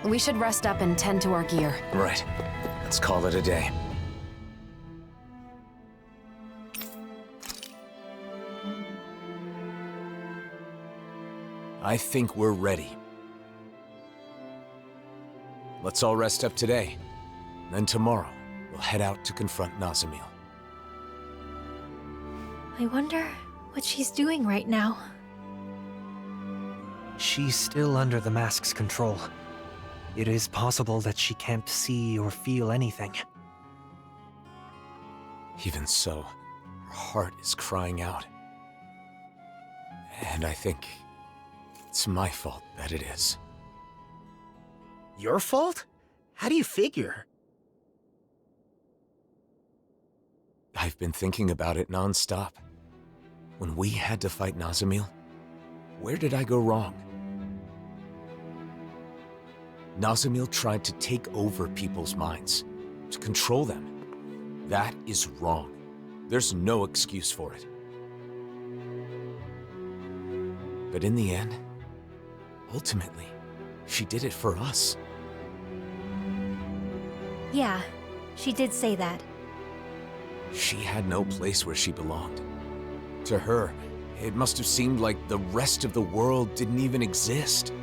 We should rest up and tend to our gear. Right. Let's call it a day. I think we're ready. Let's all rest up today. Then tomorrow, we'll head out to confront Nazamil. I wonder what she's doing right now. She's still under the mask's control. It is possible that she can't see or feel anything. Even so, her heart is crying out. And I think it's my fault that it is. Your fault? How do you figure? I've been thinking about it non-stop. When we had to fight Nazamil, where did I go wrong? Nazamil tried to take over people's minds, to control them. That is wrong. There's no excuse for it. But in the end, ultimately, she did it for us. Yeah, she did say that. She had no place where she belonged. To her, it must have seemed like the rest of the world didn't even exist.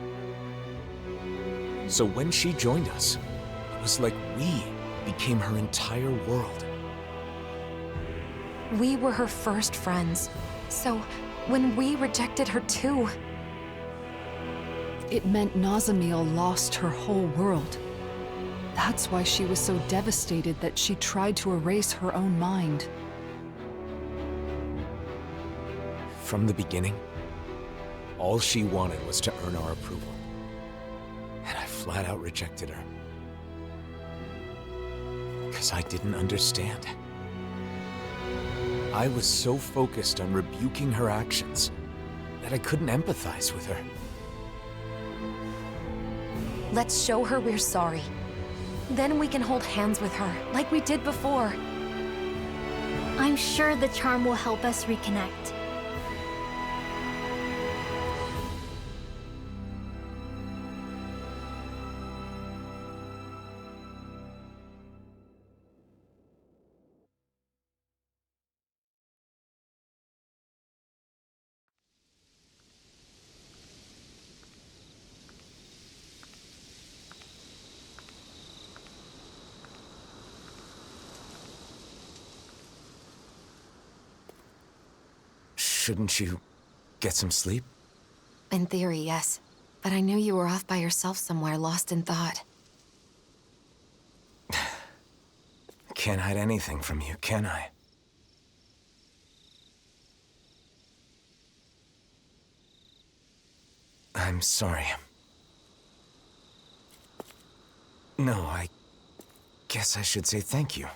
So when she joined us, it was like we became her entire world. We were her first friends, so when we rejected her too... It meant Nazamil lost her whole world. That's why she was so devastated that she tried to erase her own mind. From the beginning, all she wanted was to earn our approval. And I flat out rejected her. Because I didn't understand. I was so focused on rebuking her actions that I couldn't empathize with her. Let's show her we're sorry. Then we can hold hands with her, like we did before. I'm sure the charm will help us reconnect. Shouldn't you get some sleep? In theory, yes. But I knew you were off by yourself somewhere, lost in thought. Can't hide anything from you, can I? I'm sorry. No, I guess I should say thank you.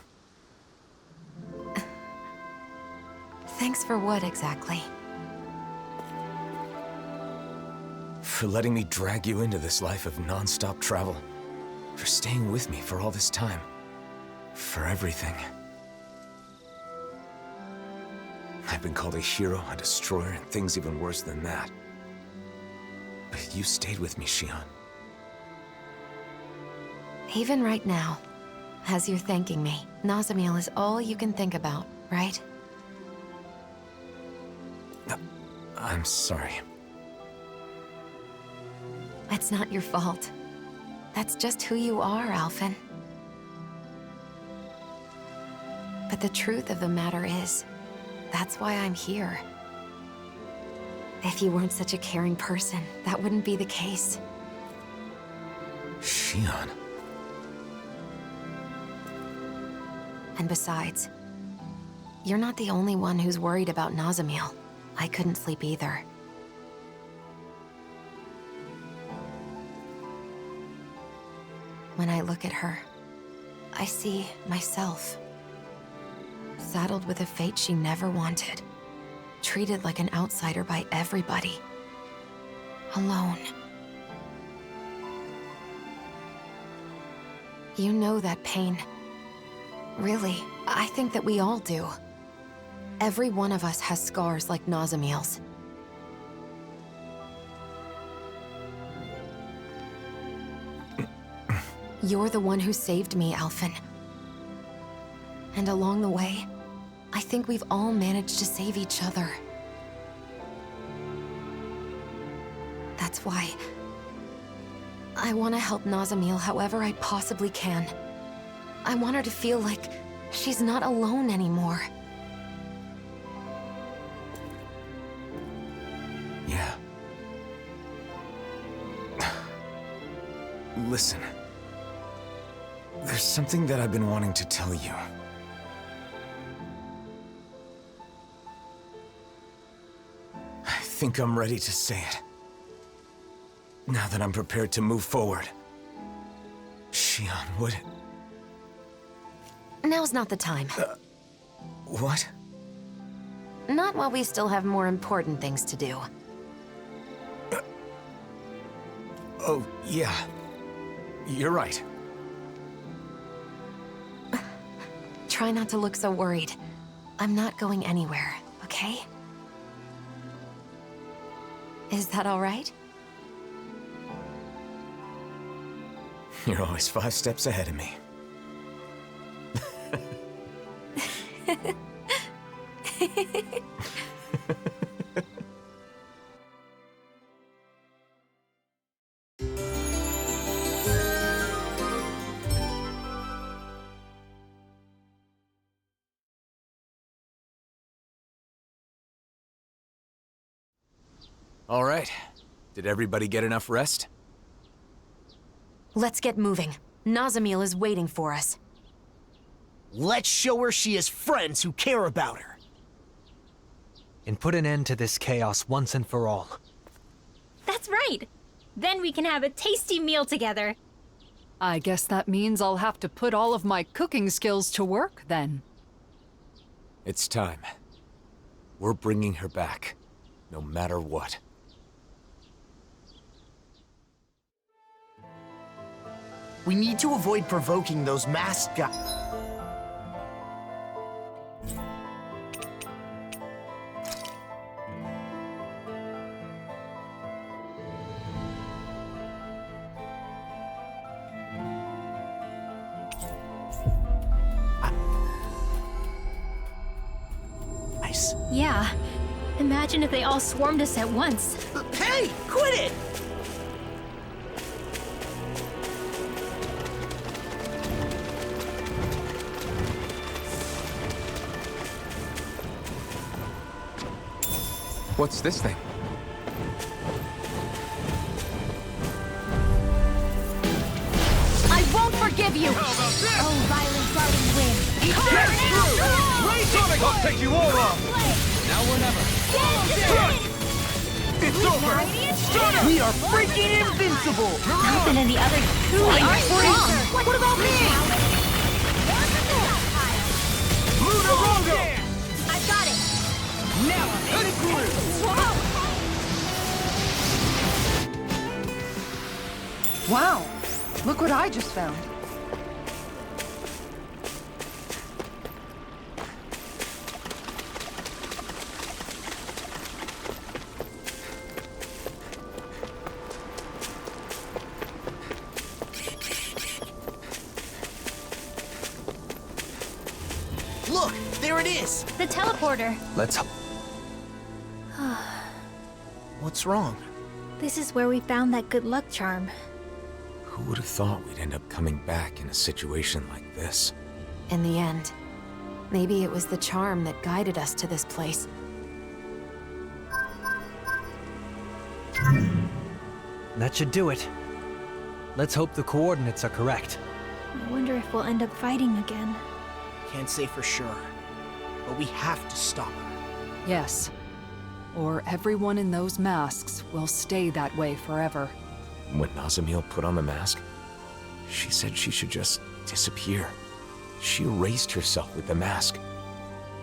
Thanks for what, exactly? For letting me drag you into this life of non-stop travel. For staying with me for all this time. For everything. I've been called a hero, a destroyer, and things even worse than that. But you stayed with me, Xian. Even right now, as you're thanking me, Nazamil is all you can think about, right? I'm sorry. It's not your fault. That's just who you are, Alphen. But the truth of the matter is, that's why I'm here. If you weren't such a caring person, that wouldn't be the case. Xian. And besides, you're not the only one who's worried about Nazamil. I couldn't sleep either. When I look at her, I see myself. Saddled with a fate she never wanted. Treated like an outsider by everybody. Alone. You know that pain. Really, I think that we all do. Every one of us has scars like Nazamil's. You're the one who saved me, Alphen. And along the way, I think we've all managed to save each other. That's why I want to help Nazamil however I possibly can. I want her to feel like she's not alone anymore. Yeah. Listen. There's something that I've been wanting to tell you. I think I'm ready to say it. Now that I'm prepared to move forward. Xian, would... Now's not the time. What? Not while we still have more important things to do. Oh, yeah. You're right. Try not to look so worried. I'm not going anywhere, okay? Is that all right? You're always 5 steps ahead of me. All right. Did everybody get enough rest? Let's get moving. Nazamil is waiting for us. Let's show her she has friends who care about her. And put an end to this chaos once and for all. That's right! Then we can have a tasty meal together. I guess that means I'll have to put all of my cooking skills to work, then. It's time. We're bringing her back, no matter what. We need to avoid provoking those masked guys. Yeah. Imagine if they all swarmed us at once. Hey, quit it! What's this thing? I won't forgive you! Oh, violent guarding wind. Get through! Sonic, I'll take you all off! Now or never. It's over! We are freaking invincible! Alphen and the other truly are strong. What about me? Lunarongo! I've got it! Now I'm Wow! Look what I just found. Look, there it is! The teleporter. Let's... What's wrong? This is where we found that good luck charm. Who would have thought we'd end up coming back in a situation like this? In the end, maybe it was the charm that guided us to this place. That should do it. Let's hope the coordinates are correct. I wonder if we'll end up fighting again. Can't say for sure, but we have to stop her. Yes. Or everyone in those masks will stay that way forever. When Nazamil put on the mask, she said she should just disappear. She erased herself with the mask.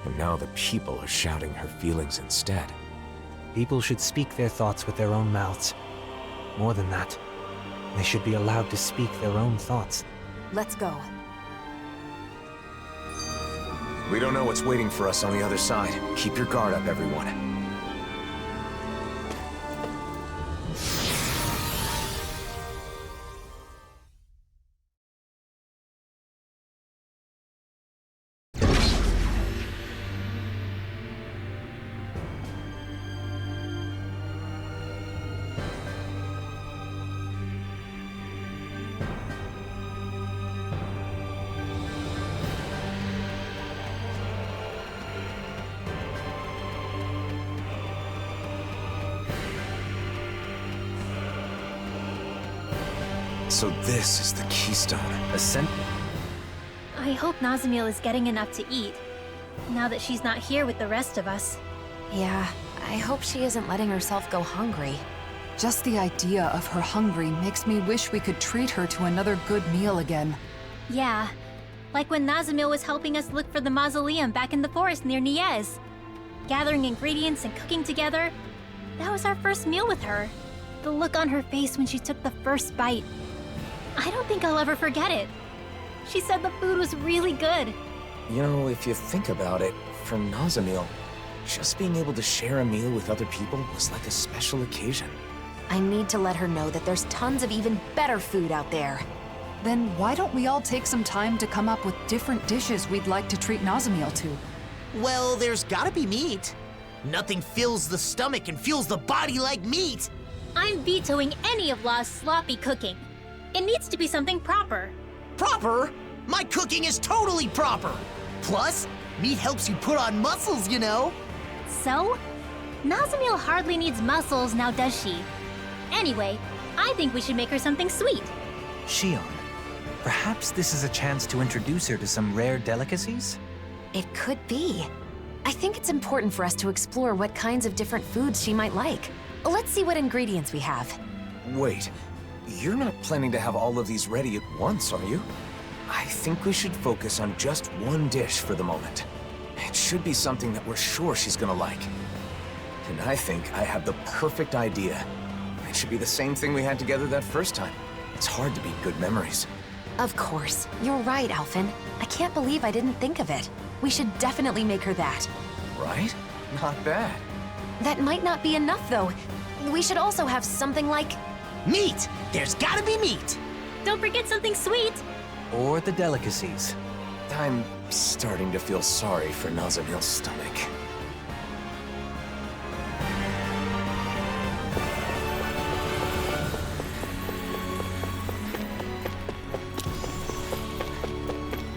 And now the people are shouting her feelings instead. People should speak their thoughts with their own mouths. More than that, they should be allowed to speak their own thoughts. Let's go. We don't know what's waiting for us on the other side. Keep your guard up, everyone. So this is the Keystone. Ascent... I hope Nazamil is getting enough to eat, now that she's not here with the rest of us. Yeah, I hope she isn't letting herself go hungry. Just the idea of her hungry makes me wish we could treat her to another good meal again. Yeah, like when Nazamil was helping us look for the mausoleum back in the forest near Niez. Gathering ingredients and cooking together. That was our first meal with her. The look on her face when she took the first bite. I don't think I'll ever forget it. She said the food was really good. You know, if you think about it, for Nazamil, just being able to share a meal with other people was like a special occasion. I need to let her know that there's tons of even better food out there. Then why don't we all take some time to come up with different dishes we'd like to treat Nazamil to? Well, there's gotta be meat. Nothing fills the stomach and fuels the body like meat. I'm vetoing any of Law's sloppy cooking. It needs to be something proper. Proper? My cooking is totally proper. Plus, meat helps you put on muscles, you know. So? Nazamil hardly needs muscles now, does she? Anyway, I think we should make her something sweet. Shion, perhaps this is a chance to introduce her to some rare delicacies? It could be. I think it's important for us to explore what kinds of different foods she might like. Let's see what ingredients we have. Wait, you're not planning to have all of these ready at once, are you? I think we should focus on just one dish for the moment. It should be something that we're sure she's gonna like. And I think I have the perfect idea. It should be the same thing we had together that first time. It's hard to beat good memories. Of course. You're right, Alphen. I can't believe I didn't think of it. We should definitely make her that. Right? Not bad. That might not be enough, though. We should also have something like... Meat! There's gotta be meat! Don't forget something sweet! Or the delicacies. I'm starting to feel sorry for Nazamil's stomach.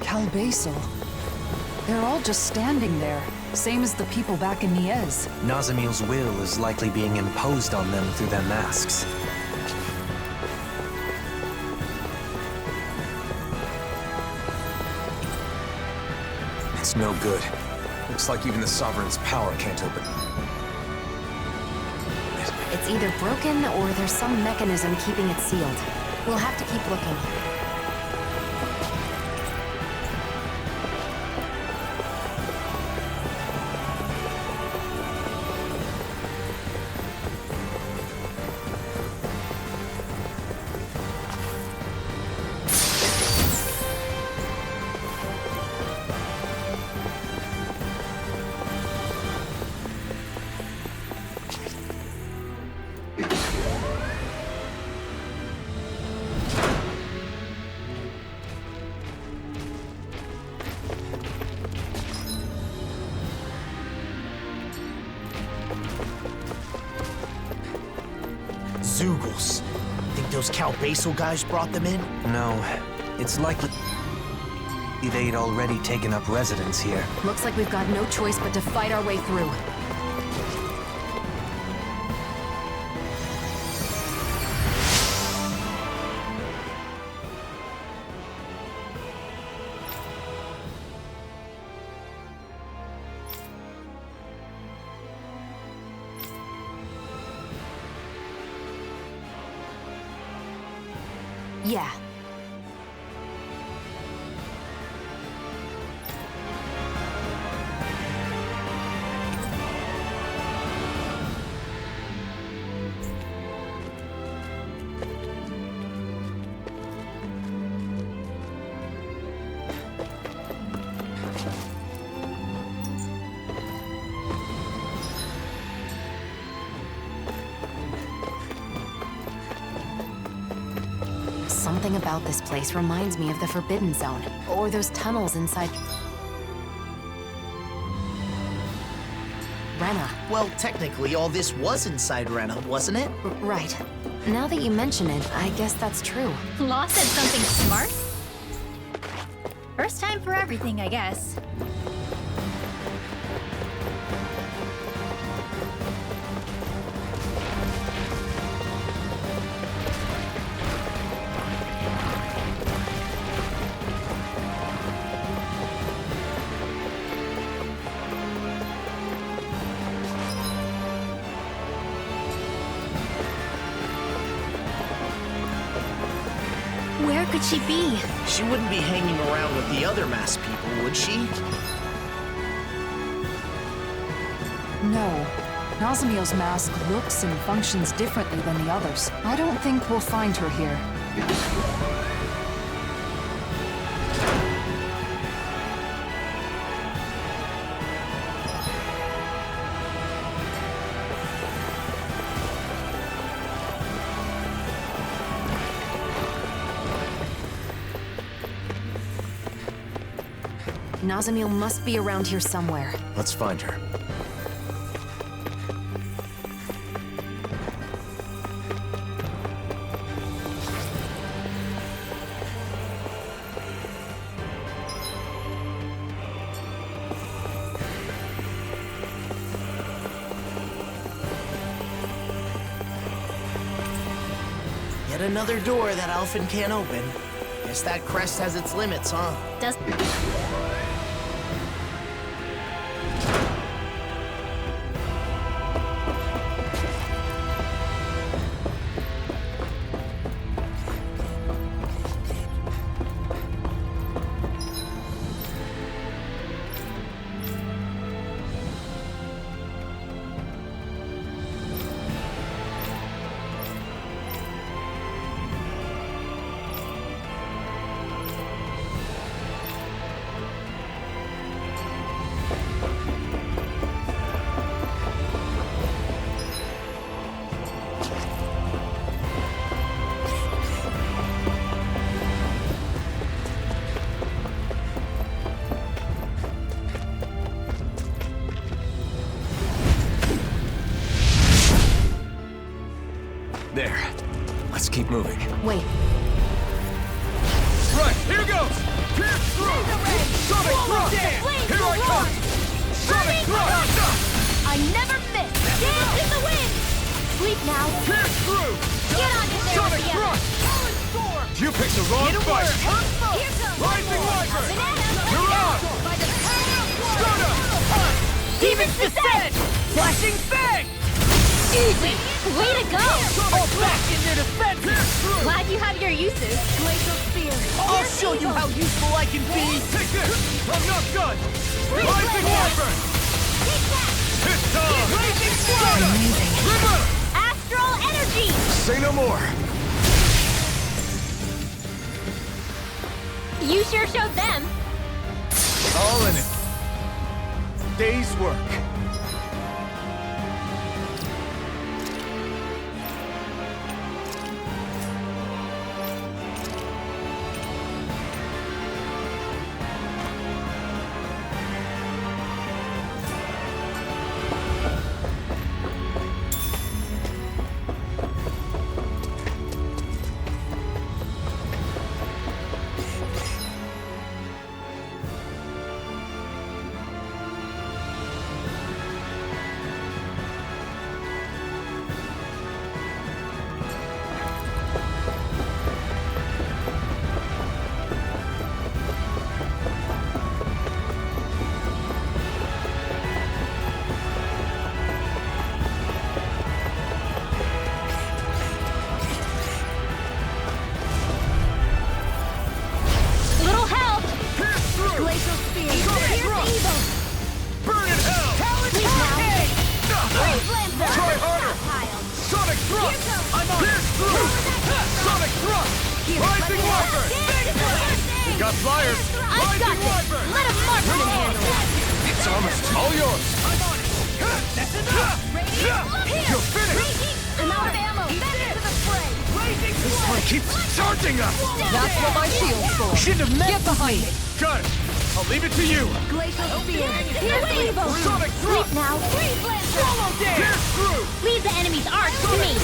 Calbasel. They're all just standing there, same as the people back in Niez. Nazamil's will is likely being imposed on them through their masks. It's no good. Looks like even the Sovereign's power can't open. It's either broken or there's some mechanism keeping it sealed. We'll have to keep looking. Zoogles. Think those Calbasel guys brought them in? No, it's likely they'd already taken up residence here. Looks like we've got no choice but to fight our way through. Yeah. Something about this place reminds me of the Forbidden Zone, or those tunnels inside... Rena. Well, technically, all this was inside Rena, wasn't it? Right. Now that you mention it, I guess that's true. Law said something smart? First time for everything, I guess. Where could she be? She wouldn't be hanging around with the other masked people, would she? No. Nazamil's mask looks and functions differently than the others. I don't think we'll find her here. Nazamil must be around here somewhere. Let's find her. Yet another door that Alphen can't open. Guess that crest has its limits, huh? Does... There. Let's keep moving. Wait. Right, here goes! Pierce through! Sonic thrust! Here I come! Sonic thrust! I never miss! Dance in the wind! Sleep now! Pierce through! Get on in there, Sonic thrust! You picked the wrong fight! Here comes Rising Wyvern! Banana! You're on! By the power of one! Stunner! Demon's Descent! Flashing Fang! Easy! Way to go! All back in their defenses! Glad you have your uses. Glacial Spear. I'll show you how useful I can be! Take this! I'm not done! Rising Wyvern! Take that! It's time! Blazing Stunner! River! Astral Energy! Say no more. You sure showed them. All in it. Day's work. Little help! Pierce through! Glacial Spear. Sonic Here's thrust! evil. Burn in hell! Talent Hurricane! Brave Lancer. Try harder! Pile. Sonic thrust! Here goes. I'm on Pierce through! Sonic thrust! Rising Wyvern! We got flyers! I've got Rising this. Wyvern! Let a marksman handle it. It's almost all yours. I'm on it! That's enough. You're finished! Reheat. I'm out of ammo. Back into the fray. This one keeps charging us! That's what my shield's for. Shouldn't have Get behind me. Got it! I'll leave it to you! Glacial Spear. Here's evil. Sonic Sleep thrust! now. Brave Lancer. Pierce through! Leave the enemy's arch to me.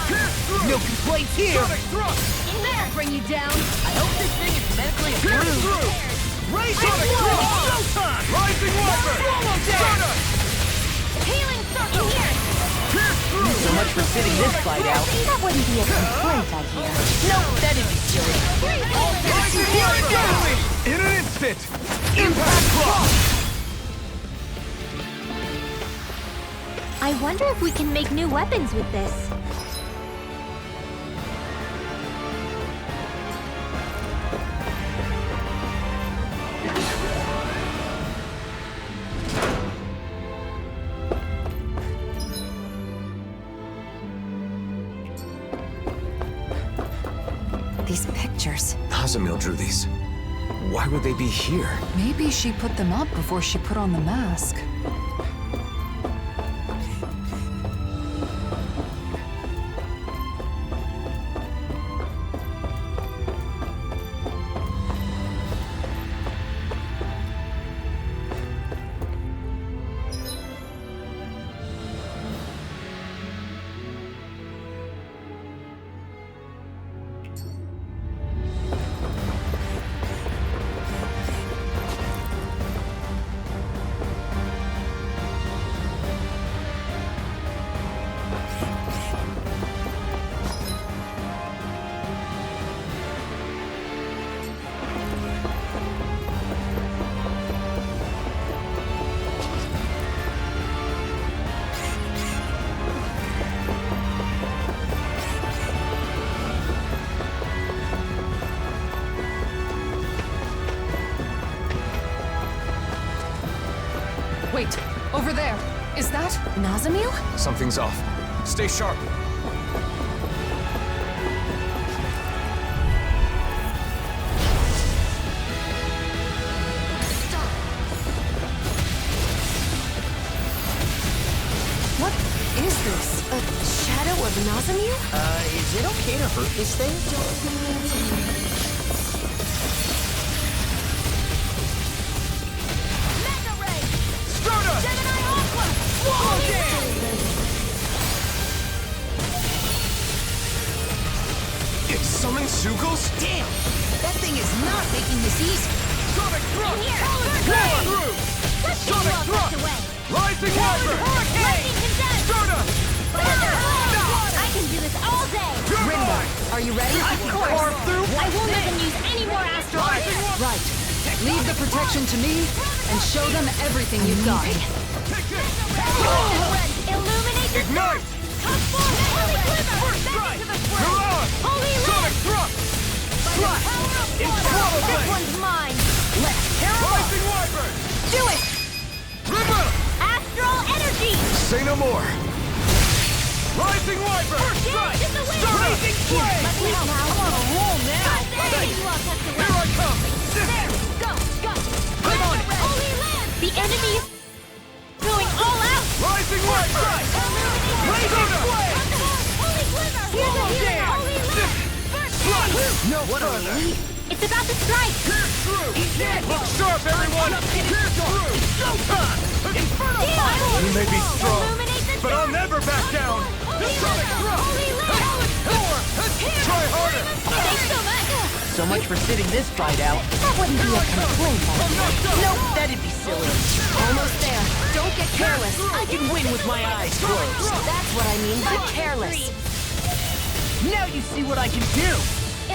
Pierce through! No complaints here! Sonic thrust! There. Bring you down. I hope this thing is medically Pierce approved! through! Sonic thrust! Showtime! Rising Wyvern! Stun us! Healing circle here. Pierce through! So much for sitting this fight out. That wouldn't be a complaint, I hear. No, that'd be silly. Rising Wyvern! In an instant! Impact block! I wonder if we can make new weapons with this. These pictures. Nazamil drew these. Why would they be here? Maybe she put them up before she put on the mask. Wait, over there. Is that? Nazamil? Something's off. Stay sharp. What is this? A shadow of Nazamil? Is it okay to hurt this thing? Zugles? Damn! That thing is not making this easy! Sonic Thrust! Power through! Let's Sonic Thrust! Rising Wyvern! Hurricane! Stardust! I can do this all day! Rimbar, are you ready? Of course! I won't let them use any more astral arts! Right. Leave the protection to me, and show them everything you've got. Illuminate the Ignite! Come forward! Holy Quiver! First strike! You're on! Holy Sonic Thrust! Thrust! Swallow This Blade! one's mine! Let's tear him Rising Wyvern! Do it! River! Astral energy! Say no more! Rising Wyvern! First strike! Rising Flame! Let me help now. I'm on a roll now! Thanks! Here I come! There! Go! Go! I'm on it! Holy Land! The enemy is going all out! Rising Wyvern! Rising Flame! Holy Quiver! Here's a healing! Holy Land! First No further! It's about to strike! Pierce through! He's dead! Look sharp, everyone! Pierce through! Showtime! Inferno Fire! You may be strong, but I'll never back down! Sonic Thrust! Try harder! Thanks so much! So much for sitting this fight out. That wouldn't be a complaint. Nope, that'd be silly. Almost there. Don't get careless. I can win with my eyes closed. That's what I mean by careless. Now you see what I can do.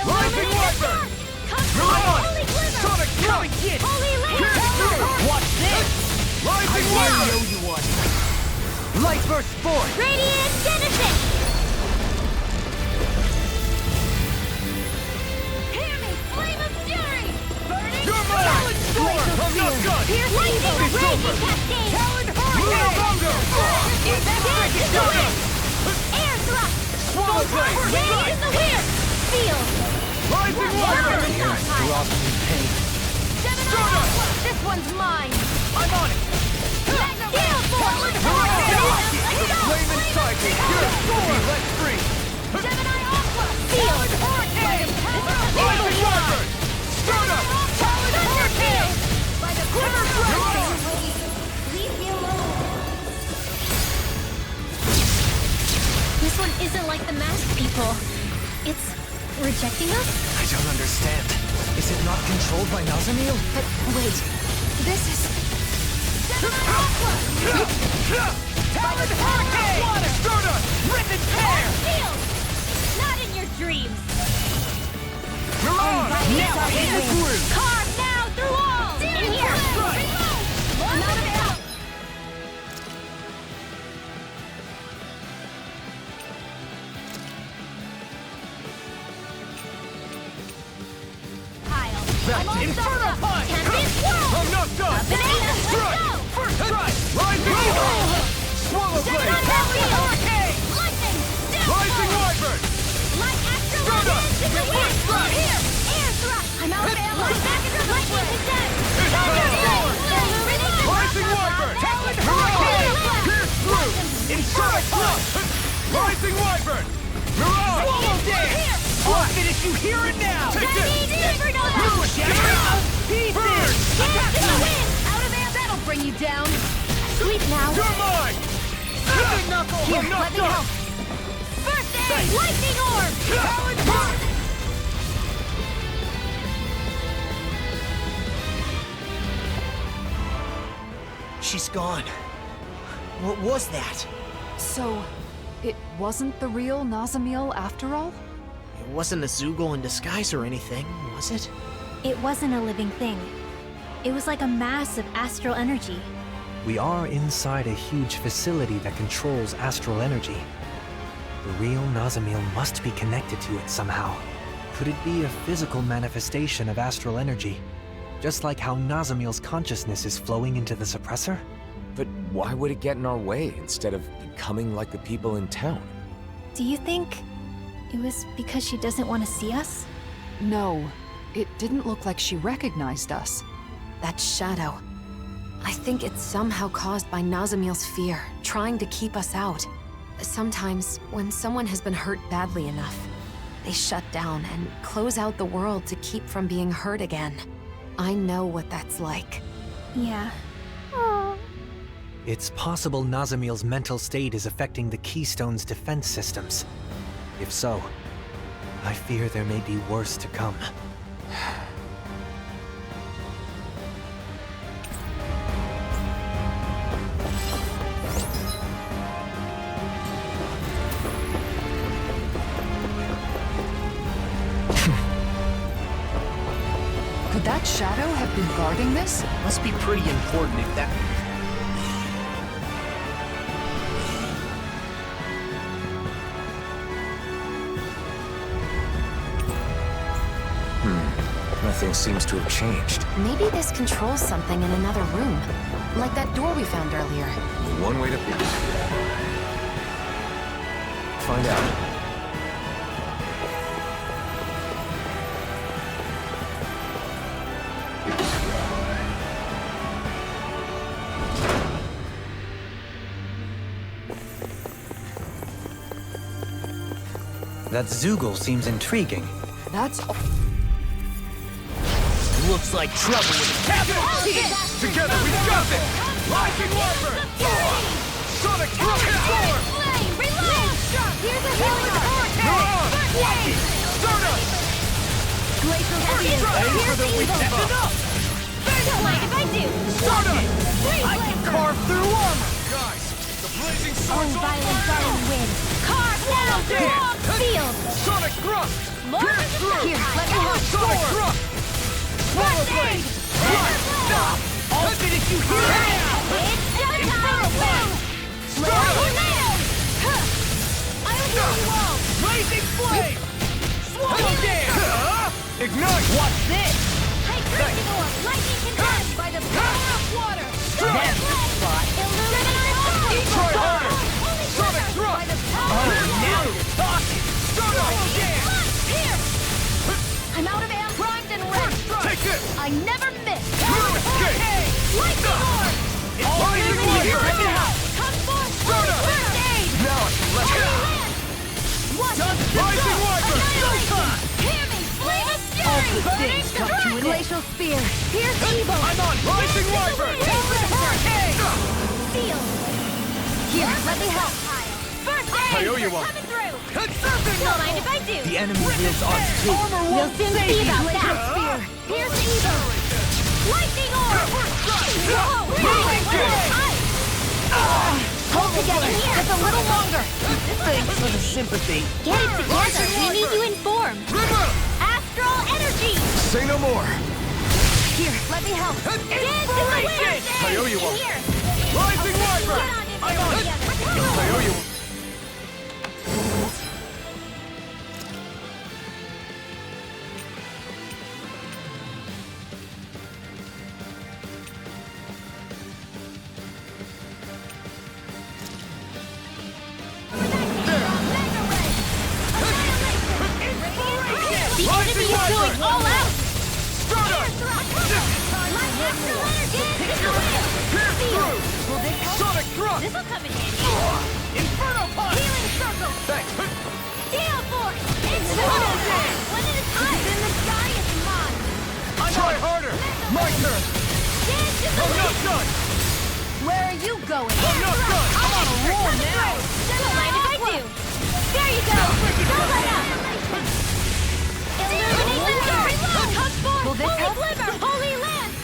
Rising Wyvern! Come You're on! Holy Quiver! Sonic Thrust! Holy Land! Pierce through! Watch this. Rising I Wyvern! know you want it. Light burst forth. Radiant Genesis! Hear me! Flame of Fury! Burning You're mine! I'm not done! Pierce lightning! It's Raging over! Cascade! Talon Lunar Bongo! It's dead in the wind! Air thrust! Swallow Blade! Dead in the wind! Field! Rising Wyvern! Stardust! This one's mine! I'm on it! Steel Force! Flame and Cycle! You're let free! Gemini Aqua! Field! Rising Wyvern! Stardust! Hurricane! By the quiver Leave me alone. This one isn't like the masked people. It's rejecting us? I don't understand. Is it not controlled by Nazamil? But wait, this is... Talon Hurricane! Water! Stardust! Rip and tear! Field! Not in your dreams! You're on! Now in the groove! Carve now through all! In here! Another out! Pile! Inferno Punch! Can this world! I'm not done! Banana! Strike! First strike! Rising Wyvern! Swallow Blade! Hurricane! Lightning! Rising Wyvern! Light astral Stardust! in the wind! First strike! Here! Air thrust! I'm out of ammo! Lightning cadet! It's time! Rising Wyvern! Hurricane! Pierce through! Inside Thrust! Rising Wyvern! You're on! Swallow dance! I'll finish you here and now. Take this! Pieces! Out of air! That'll bring you down! Sleep now! You're mine! Big knuckle! Here, I'm not let me done. help! First aid! Lightning orb! Talon Punch! She's gone. What was that? So, it wasn't the real Nazamil after all? It wasn't a Zoogle in disguise or anything, was it? It wasn't a living thing. It was like a mass of astral energy. We are inside a huge facility that controls astral energy. The real Nazamil must be connected to it somehow. Could it be a physical manifestation of astral energy? Just like how Nazamil's consciousness is flowing into the suppressor? But why would it get in our way instead of becoming like the people in town? Do you think it was because she doesn't want to see us? No, it didn't look like she recognized us. That shadow. I think it's somehow caused by Nazamil's fear, trying to keep us out. Sometimes, when someone has been hurt badly enough, they shut down and close out the world to keep from being hurt again. I know what that's like. Yeah. It's possible Nazamil's mental state is affecting the Keystone's defense systems. If so, I fear there may be worse to come. Could that shadow have been guarding this? Must be pretty important if that... Nothing seems to have changed. Maybe this controls something in another room. Like that door we found earlier. One way to find out. That Zoogle seems intriguing. That's... Looks like trouble with the capital T! Together we got it! Lightning Wyvern! Sonic Transform! Flame! Reload! Here's a healing You're on! Lightning! Stardust! Glacial Here's for the weak! That's enough! Don't mind if I do! Stardust! I can Flamethrower! carve through armor! Guys, the blazing swords on Violent fire! darting wind! Carve down through all field! Sonic Thrust! More Pierce through! Here, let me help! Sonic Thrust! Swallow Blade! Stop! I'll finish you here! It's showtime! Tornado! I'll heal you all! Blazing Flame! Swallow Dance! Ignite! What's this? Hydrogenor! Lightning condensed by the power of water! That's the spot! Try harder! Sonic Thrust! By the power of Now you're talking! Swallow Dance! Here! I'm out of ammo! Primed and ready! Take this! I never miss! Escape! Lightning Lord! Lightning Wyvern! Come forth! Stardust! First aid! Now I can let you out! Rising Wyvern! Showtime! Hear me! Flame of fury! Burning strike! Glacial spear! Pierce evil! I'm on Rising Wyvern! Seal! Here, let me help! First aid! I owe you one. Coming through! Conserving Don't mind if I do! The enemy wields our too! Armor We'll won't soon save see you! about that! Spear! Pierce evil! Lightning orb! Whoa! Moving Hold together just a little longer! Thanks for the sympathy. Get it together! We need you informed! Astral energy! Say no more! Here, let me help! Inspiration! I owe you one! Here! Rising Wyvern! I'm on! I owe you one! The enemy is going all out! Sonic Thrust! This'll come in handy! Inferno Punch! Healing circle! Thanks! Gale force! It's one at a time! In the sky, it's mine! Try harder! My turn! Dance in the I'm not wind! done! Where are you going? I'm not done! I'm on a roll now! Don't mind if I do! There you go! Don't let up! Illuminate the dark! Come forth! Holy glimmer! Holy lance!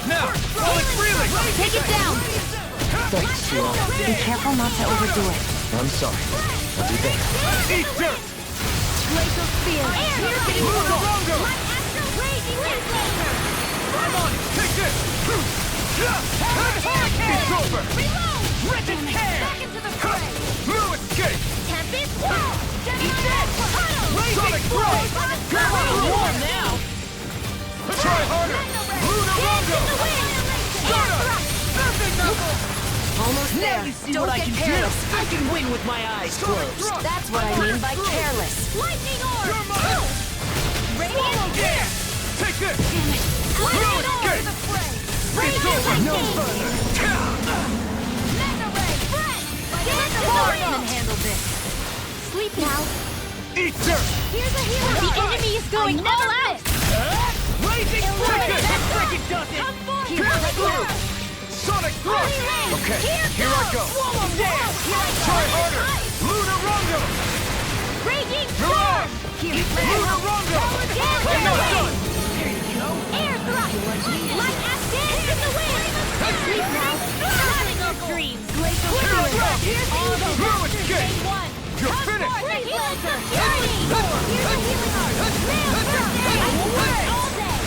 Now! Rolling freely! Take it down! Very slow. Be careful not to overdo it. I'm sorry. I'll do better. Eat dirt! Glacial spear! Lungo! My astral raging laser! I'm on! Take this! It's over! Reload! Wretched hair! Back into the fray! No escape! Tempest! Eat this! Sonic Thrust! You're on a war now! Try harder! Lunar Longo! Stardust! Surfing Knuckle! Almost there. Now you see Don't what I get can careless. do. I can win with my eyes closed. That's what I mean by careless. Lightning orb! You're mine! Radiant Yeah! Take this! No Lightning orb! escape! It's over! No further! Mega ray! Fred! Swordsman handle this. Sleep now. Eat dirt! Here's a healer! The enemy is going all out! Blazing Fracas! Break it, does it! Come forth! Pierce through! Sonic Thrust! Okay, here I go! Swallow dance! Try harder! Lunar Longo! Raging You're Here, Lunar Rondo! There you go. Air thrust. Light ass dance in the wind. Sleep now. Starting of dreams. Glacial Pierce. Fluid kick! You're finished! Healing security. Here's a healing art. Nail thrust. I will work all day.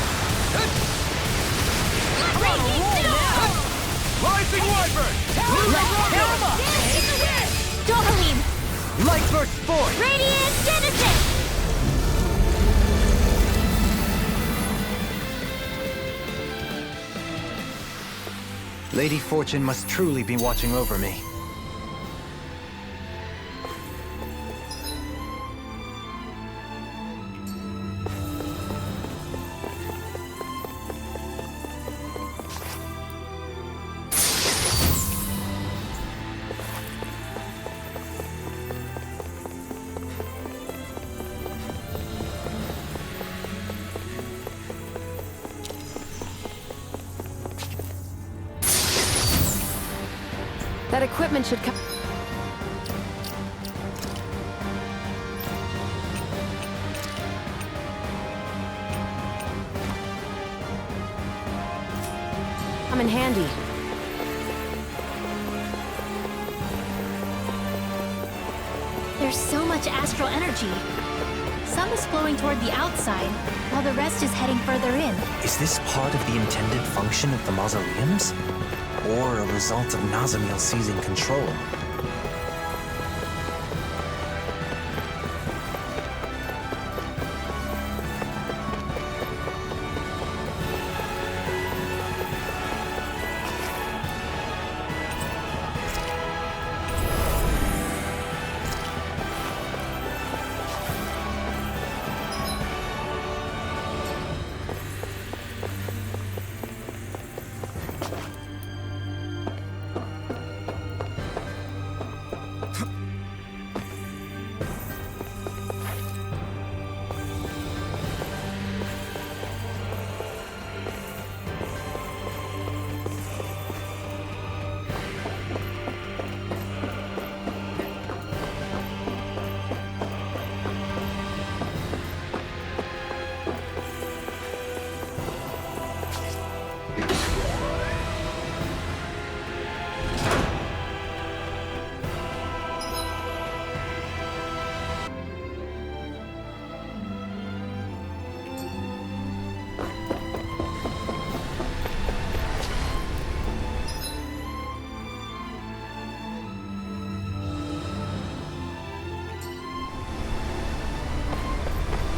Rising Wyvern! Dance in the wind. Dopamine. Light burst forth! Radiant Genesis. Lady Fortune must truly be watching over me. That equipment should come. Come in handy. There's so much astral energy. Some is flowing toward the outside, while the rest is heading further in. Is this part of the intended function of the mausoleums? Or a result of Nazamil seizing control?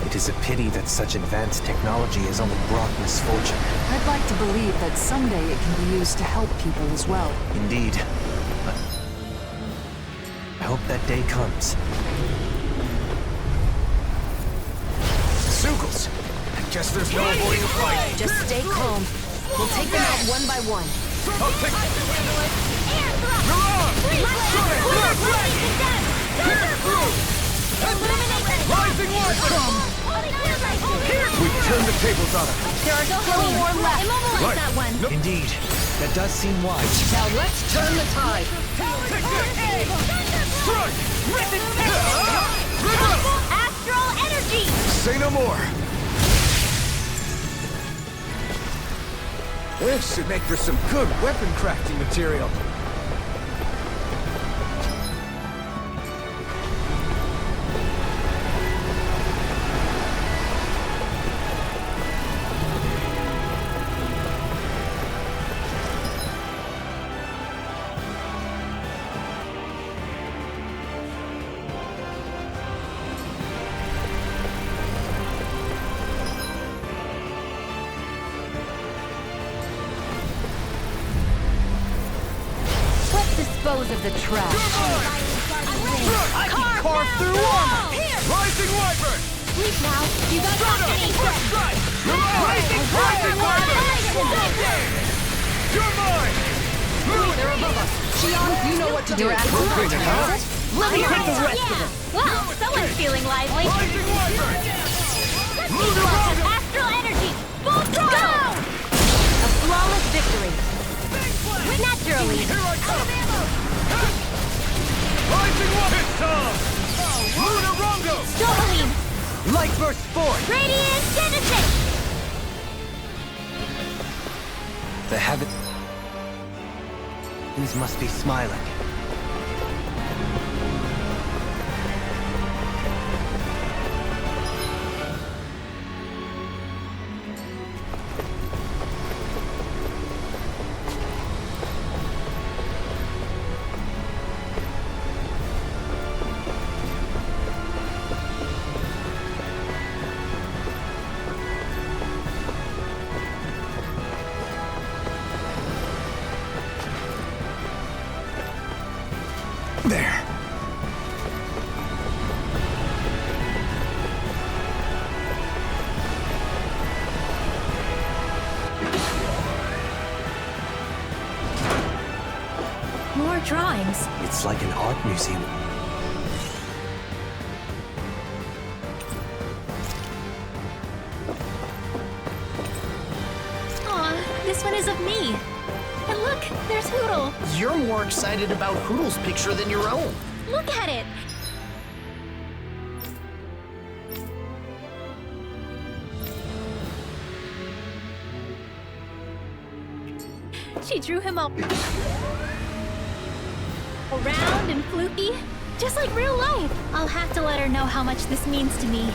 It is a pity that such advanced technology has only brought misfortune. I'd like to believe that someday it can be used to help people as well. Indeed. I hope that day comes. Sugals! I guess there's no avoiding a fight. Just stay calm. We'll take them out one by one. I'll take it! Air thrust. Rising Wyvern! We've turned the tables on him. There are still more left. Immobilize Right. that one. Nope. Indeed. That does seem wise. Now let's turn the tide. Strike! Astral energy. Say no more. This should make for some good weapon crafting material. Dispose of the trash. I can carve through armor! Rising Wyvern! Sleep now. You got company. Rising Wyvern! You're mine! They're above us. Xion, you know what to do. Let me hit the rest of them. Well, someone's feeling lively. Rising Wyvern! Astral energy. Full throttle. A flawless victory. Naturally. Here I come! Rising Wyvern! It's on! Lunar Rondo! Dopamine. Light burst forth! Radiant Genesis! The heaven... These must be smiling. There. More drawings. It's like an art museum. Aw, this one is of me. And look, there's Hootle. You're more excited about Hoodle's picture than your own. Look at it. She drew him up round and fluky, just like real life. I'll have to let her know how much this means to me.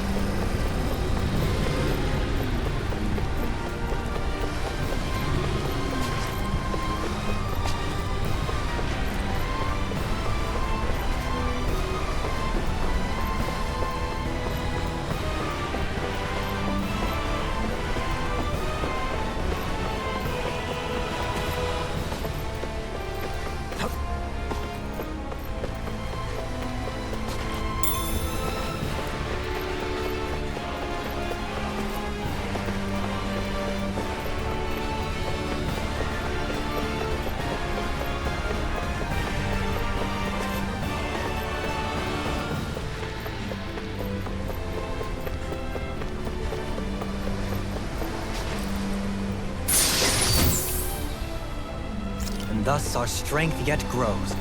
And thus our strength yet grows.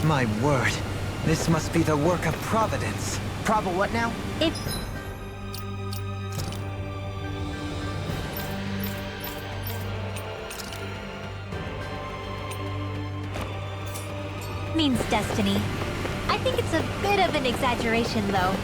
My word, this must be the work of Providence. Provo what now? It means destiny. I think it's a bit of an exaggeration, though.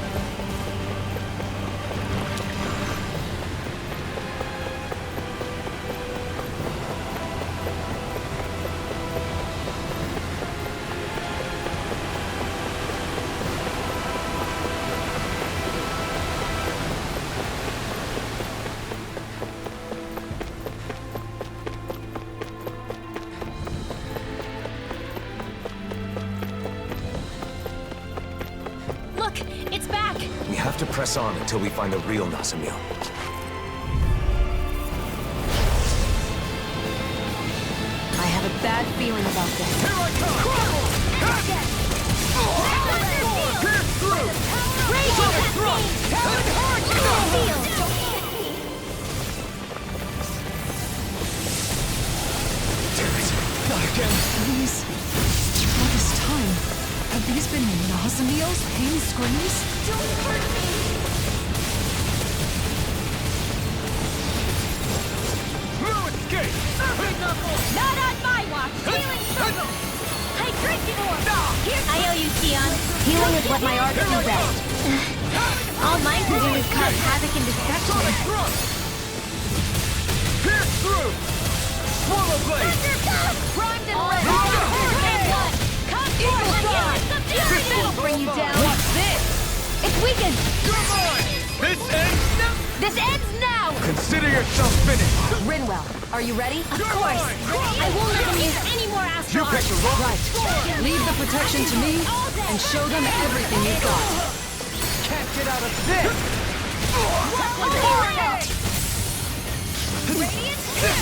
We have to press on until we find the real Nazamil. I have a bad feeling about this. Here I come! Radiant Thrust! Head hard! always been Nazamil's pain screams? Don't hurt me! No escape! Not on my watch! Healing circle! Hydration orb! I owe you, Tion. Healing is what my art do best. All mine can do is cause havoc and destruction. Pierce through! Swallow blade! Primed and ready! Eagle dive! That'll bring you down! What's this? It's weakened! You're mine! This ends now! This ends now! Consider yourself finished! Rinwell, are you ready? Of course! I won't let them use any more astral You picked the wrong... Right. Leave the protection to me, and show them everything you've got. Can't get out of this!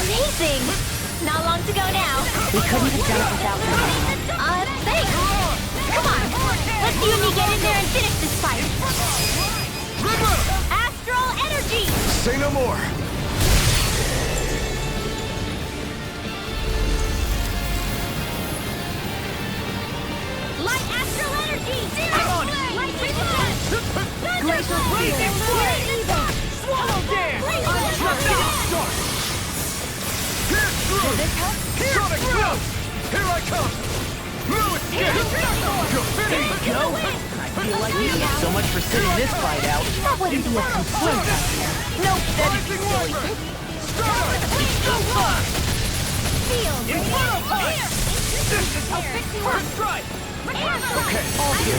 Amazing! Not long to go now. We couldn't have done it without them. Thanks! Come on! Let's you and me get in there and finish this fight! Astral energy! Say no more! Light astral energy! I'm on it! Light resistance! Glacial blazing flame! Swallow dance! I'm just getting started! Pierce through! Does this help? Sonic growth! Here I come! No escape! You're finished! Go! I feel like you. So much for sitting this fight out. That wouldn't be a complaint. Nope, that'd be silly. Feel! Inferno punch! This is how first strike! Okay, all here.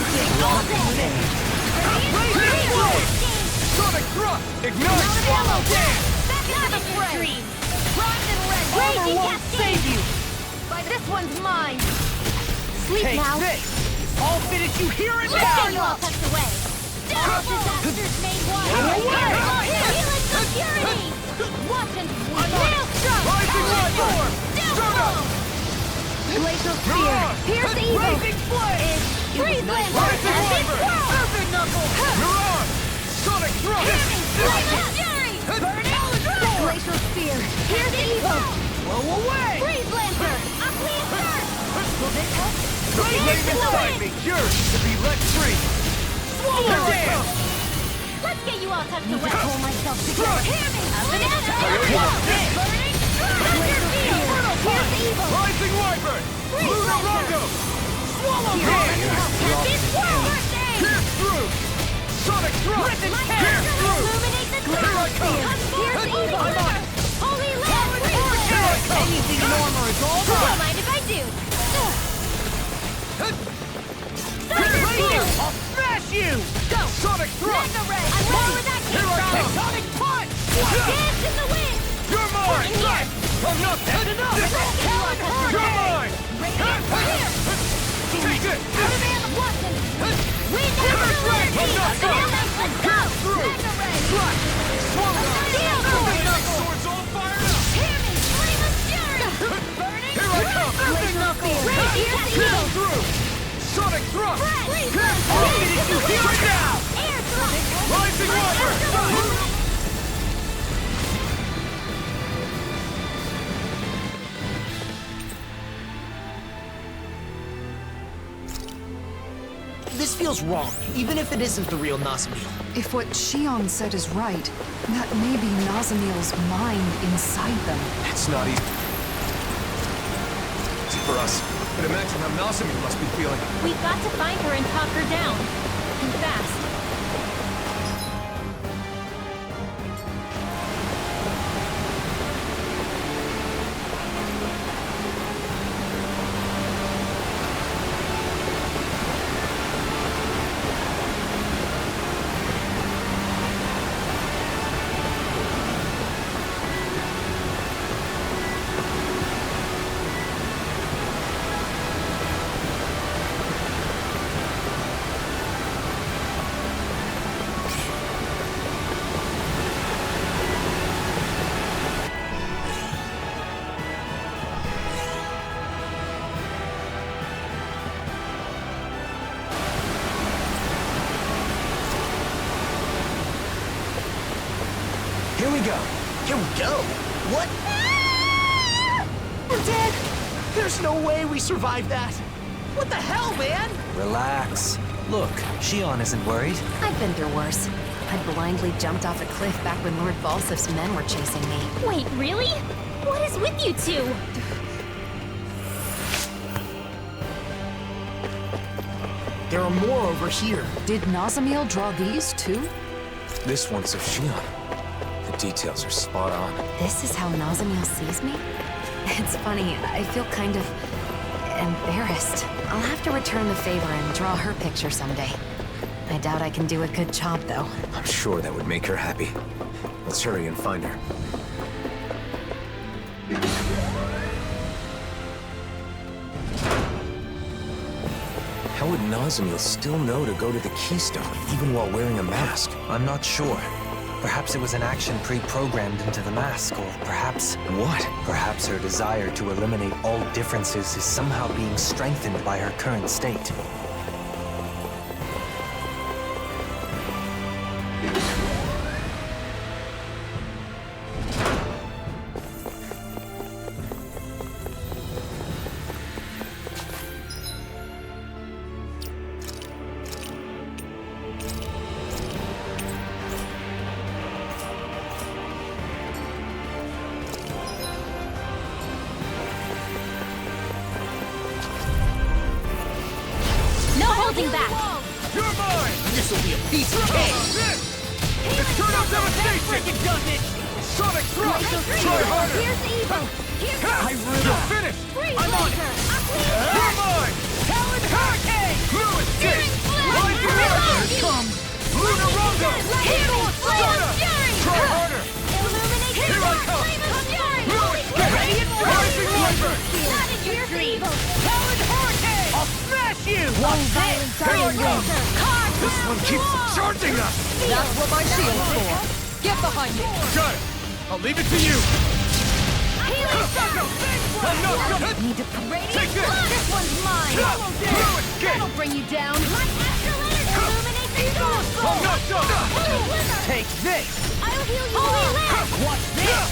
Sonic thrust! Ignite! Swallow dance! Not a dream! Primed and ready! Armor won't save you! This one's mine! Sleep Take now! this! I'll finish you here and Let's now! get you all tucked away! Disaster's main one! Healing security! Watch and Maelstrom! Rising light form! Glacial Spear! Pierce evil! Blazing flame! Freeze Lander! Rising Epic Wyvern! Whirl! Super Knuckle! You're on! Sonic thrust! Flaming Fury! Burning! Glacial Spear! Pierce evil! Blow away! Freeze Lancer! Unclean Surge! Will this help? The flame inside me yearns to be let free! Swallow dance! Let's get you all tucked away! Pull myself together! Hear me! Up and out! Burning! Burning! Glacial Spear! Pierce evil! Rising Wyvern! Lunar Rondo! Swallow dance! Epic Whirl! Pierce through! Sonic thrust! Pierce through! Illuminate the Here I come! Pierce evil! I'm on it! Holy Land! Here I come! Anything in armor is all right! Don't mind if I do! I'll smash you! Go! Sonic thrust! Mega Ray! I'm more where that came Here I from! come! Sonic punch! Dance in the wind! You're mine! In here! I'm not dead enough! You're mine! Take it! Watson! Wind astral energy! I'm not done! Let's go! Mega Ray! Swallow! Steel Sword! Swords all fired up! Hear me! Flame of Fury! Burning! Here I come! Pierce evil! Through! Sonic thrust! Freeze! I'll finish you here and now! Air thrust! Rising Wyvern! This feels wrong, even if it isn't the real Nazamil. If what Xion said is right, that may be Nazamil's mind inside them. It's not easy for us. But imagine how Nazamil must be feeling. We've got to find her and talk her down. And fast. Here we go. Here we go. What? We're dead. There's no way we survived that. What the hell, man? relax. Look, Xion isn't worried. I've been through worse. I blindly jumped off a cliff back when Lord Valsif's men were chasing me. Wait, really? What is with you two? There are more over here. Did Nazamil draw these too? This one's of Xion. The details are spot on. This is how Nazamil sees me? It's funny, I feel kind of embarrassed. I'll have to return the favor and draw her picture someday. I doubt I can do a good job, though. I'm sure that would make her happy. Let's hurry and find her. How would Nazamil still know to go to the Keystone, even while wearing a mask? I'm not sure. Perhaps it was an action pre-programmed into the mask, or perhaps... What? Perhaps her desire to eliminate all differences is somehow being strengthened by her current state. Back. You're mine! This'll be a piece of cake! It's turn up devastation! Sonic thrust! Try harder! Here's evil! You're finished! I'm on it! You're mine! Talon Hurricane! Fluid Skate! Lightning Rod! Lunar Rondo! Try harder! Here I come! Fluid Skate! Rising Wyvern! Not in your dream! Talon Hurricane! I'll smash you! One violent Here this one keeps charging us! That's what my shield's for. Get behind me. Got it! I'll leave it to you! I'm not gonna... Need to Take this! This one's mine! Fluid Skate! That'll bring you down. Illuminate the door! I'm not done! Take this! I'll heal you all! What's this?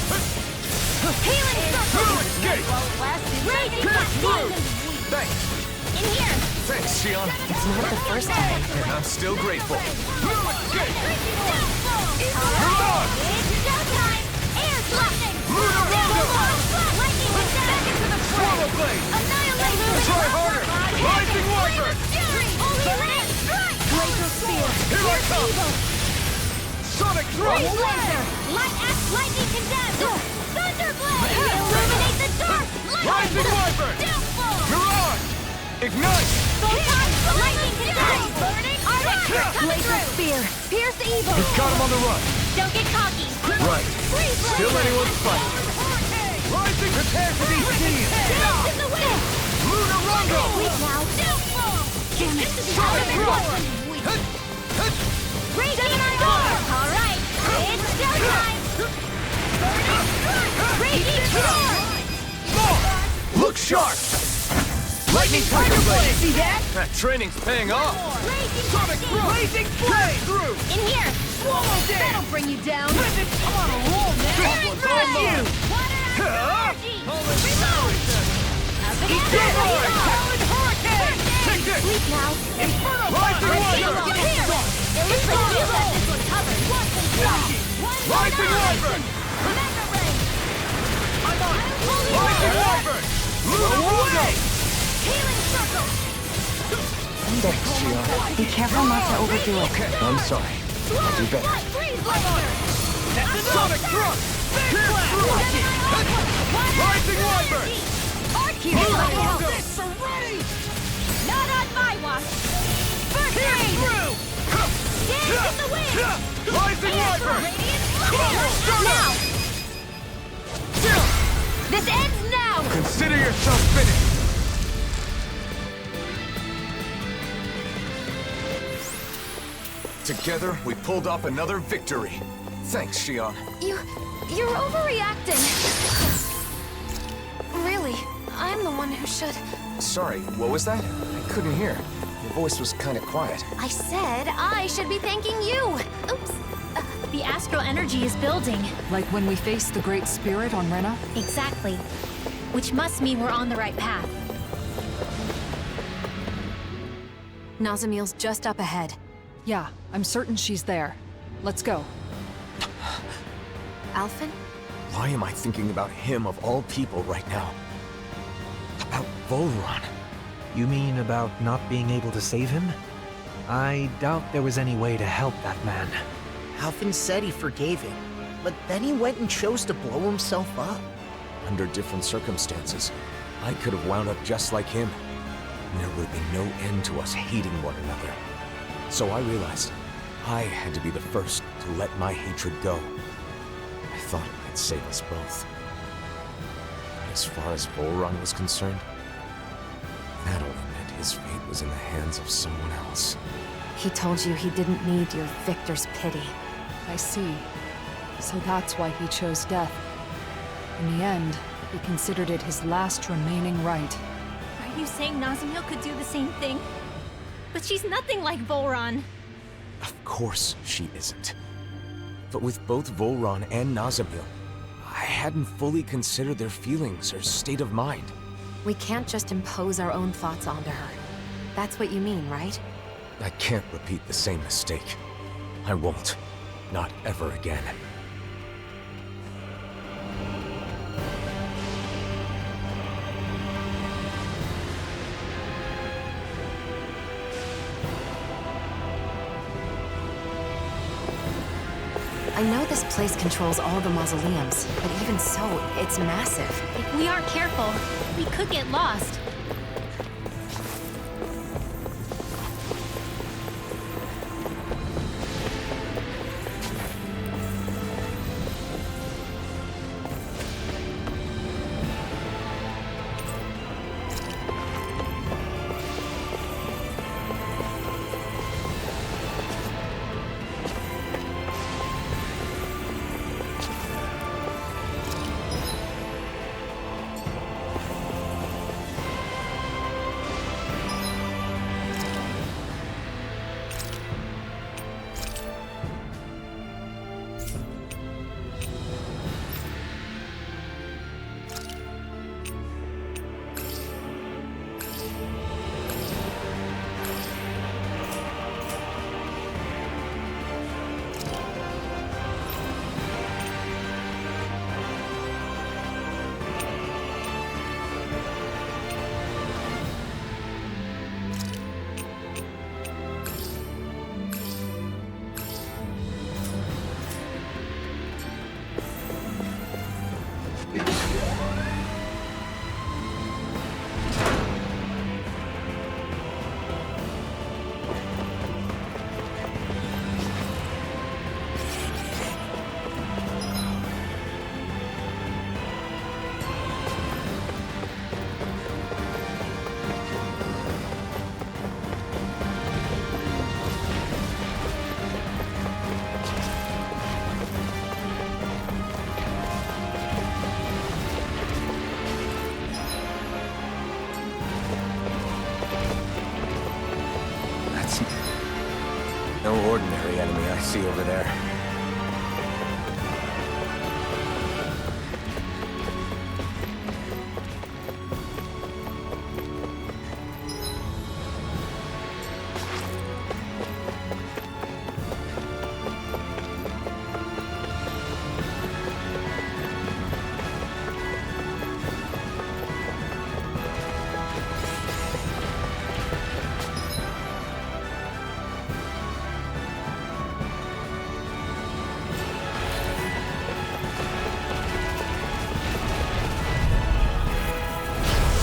Healing circle! Fluid Skate! Raging back blue! Thanks. In here! Thanks, Xion. It's not the first time. And I'm still grateful. Fluid Skate! Alright! It's showtime! Air lightning! Lunar Rondo! Lightning with back into the fray! Swallow Blade! Annihilate! Try harder! Rising Wyvern! Holy Land strike! Laser spear. Here I come! Sonic thrust! Freeze laser! Light axe lightning condemned! Thunderblade! Illuminate the dark! Rising Wyvern! Downfall! Mirage! Ignite! Photon lightning condemned! Burning strike! Coming Laser through! spear. Pierce evil! He's got him on the run! Don't get cocky! Right. Freeze Still laser! anyone's fight. Rising! Prepare for these scenes! Dance in the wind! Lunar Rondo! Weak now! Downfall! Damn it! Sonic thrust! Raging storm! Alright! It's showtime! Burning strike! Raging storm! Look sharp! Lightning Tiger Blade! See that? That training's paying off! Sonic thrust! Blazing blade! Through! In here! Swallow down. That'll bring you down. I'm on a roll, man. This one's all mine! Energy! Eat your mind! Talon Hurricane! Take this! Sleep now! Inferno! Rising Wyvern! Here! It looks like you got this one covered! One Rising Wyvern! Mega Ray! I'm on it! Holy Rising Wyvern! Wyvern! Lunar Rondo! Healing circle! Thanks, Xion. Be careful not to overdo it. Okay, I'm sorry. I'll do better. Freeze laser! Sonic thrust! Pierce through! Rising Wyvern! Lunar Rondo! Not on my watch! First aid! Through! Dance in the wind! Rising Wyvern! Now! This ends now! Consider yourself finished! Together, we pulled off another victory. Thanks, Xion. You're overreacting. Really, I'm the one who should... Sorry, what was that? I couldn't hear. Your voice was kind of quiet. I said I should be thanking you. Oops. The astral energy is building. Like when we faced the Great Spirit on Rena? Exactly. Which must mean we're on the right path. Nazamil's just up ahead. Yeah, I'm certain she's there. Let's go. Alphen? Why am I thinking about him of all people right now? About Volron. You mean about not being able to save him? I doubt there was any way to help that man. Alphen said he forgave him, but then he went and chose to blow himself up. Under different circumstances, I could have wound up just like him. And there would have been no end to us hating one another. So I realized I had to be the first to let my hatred go. I thought it might save us both. As far as Volron was concerned, that only meant his fate was in the hands of someone else. He told you he didn't need your victor's pity. I see. So that's why he chose death. In the end, he considered it his last remaining right. Are you saying Nazamil could do the same thing? But she's nothing like Volron. Of course she isn't. But with both Volron and Nazamil, I hadn't fully considered their feelings or state of mind. We can't just impose our own thoughts onto her. That's what you mean, right? I can't repeat the same mistake. I won't. Not ever again. I know this place controls all the mausoleums, but even so, it's massive. If we aren't careful, we could get lost. No ordinary enemy I see over there.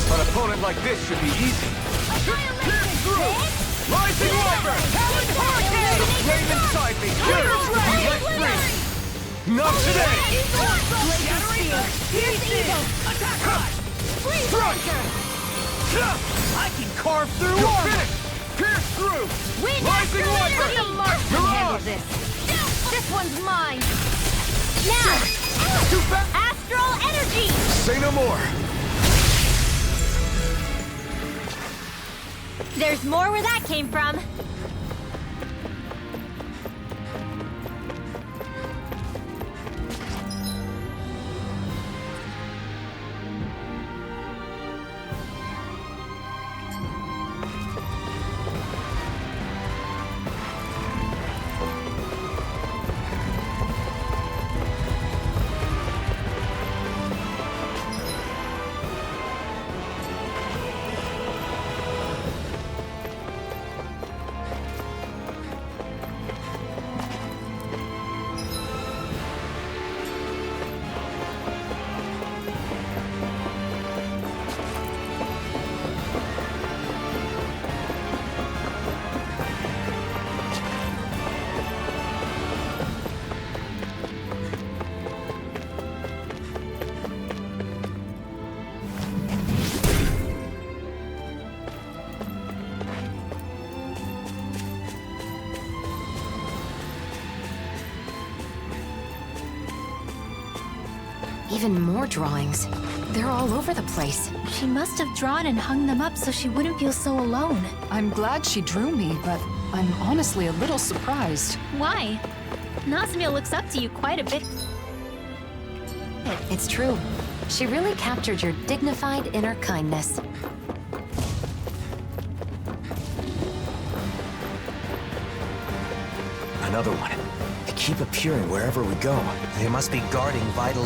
An opponent like this should be easy. Pierce through! Rising Wyvern! Talon Hurricane! Flame inside me! Here! Be let free! Not today! Pierce evil! Attack high! Freeze Breaker! I can carve through armor! Pierce through! Rising Wyvern! Handle this. This one's mine. Now! Astral energy! Say no more! There's more where that came from. Even more drawings. They're all over the place. She must have drawn and hung them up so she wouldn't feel so alone. I'm glad she drew me, but I'm honestly a little surprised. Why? Nazamil looks up to you quite a bit. It's true. She really captured your dignified inner kindness. Another one. They keep appearing wherever we go. They must be guarding vital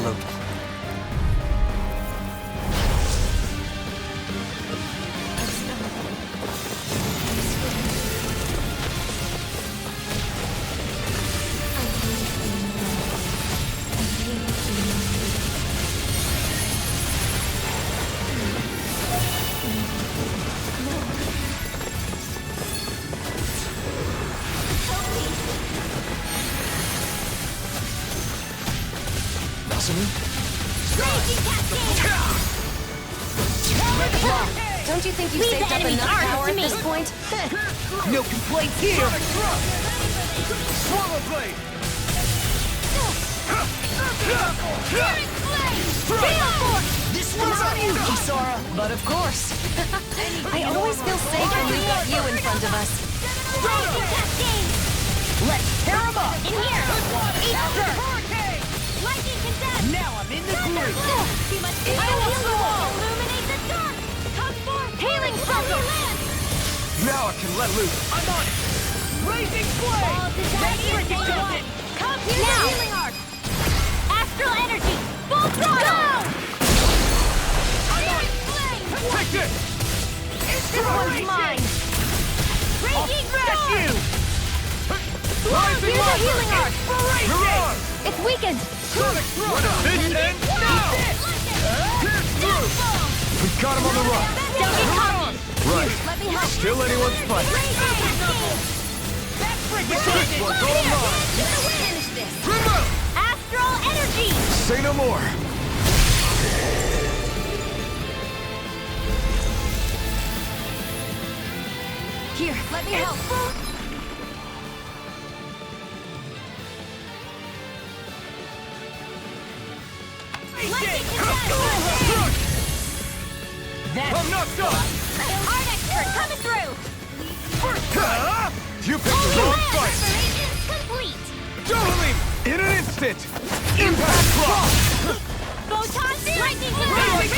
Don't you think you've saved up enough power at this point? No complaints here! Swallow blade! This one's on you, Kisara! But of course! I always feel safe when we've got you in front of us. Let's tear him up! In here! Easter! Now I'm in the groove! Illuminate the dark! Come forth! Healing circle! Now I can let loose! I'm on it! Blazing flame! Ready? Come here! Now! Healing arc! Astral energy! Full throttle! I'm on it! Take this! This one's mine! Raging storm! Rising Here's a healing arc! Mirage! It's weakened! Sonic thrust! This ends now! Pierce through! We've got him on the run! Don't get caught! Right. Let me help. Still anyone's fight. This one's all mine! Finish this! Remote! Astral energy! Say no more! Here, let me help. I'm knocked up! Art expert coming through! You picked the wrong fight! Preparations complete! Totally! In an instant! Impact cross! Photon lightning blade!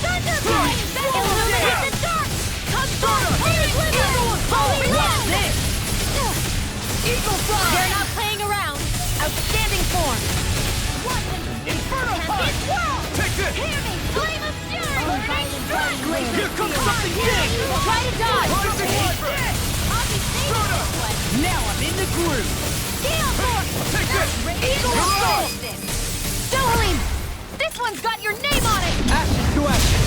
Thunder blade! Illuminate the dark! Come forth! Holy glimmer! Holy land! This? Eagle fly! You're not playing around! Outstanding form! Inferno punch! Take this! Hear me! Flame of fury! Here comes something big! Try to dodge! Rising Viper! I'll be saving this one! Now I'm in the groove! Gale force! Take this! Eagle soul! Dohalim! This one's got your name on it! Ashes to ashes!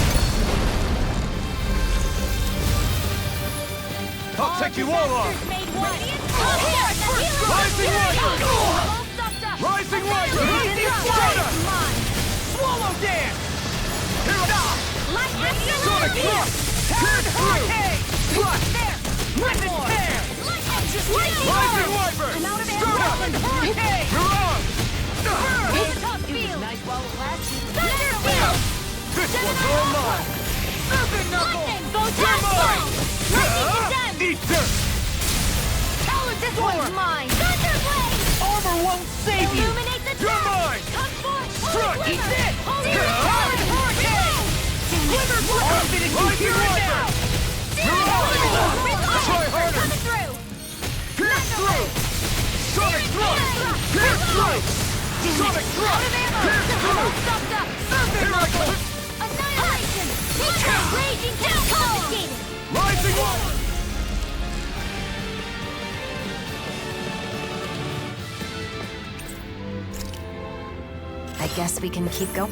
I'll take you all on! Rising Viper! Rising Viper! Swallow dance! Sonic thrust! Pierce through! Thrust! Rip and tear! Rising Viper! Stardust! Mirage! Nice while it lasted. Thunderfield! This one's all mine! Open knuckle! You're mine! Easter! This one's mine! Thunderblade! Armor won't save you! Illuminate the You're dark! mine! Come forth! Struck! Holy Eat glimmer! this! Holy Hurricane! Glimmer I'll finish you here and now! Try harder! Coming through! Pierce through! Sonic thrust! Pierce through! Sonic thrust! Pierce through! Here I go! Annihilation! Raging confiscated! Rising Wall! I guess we can keep going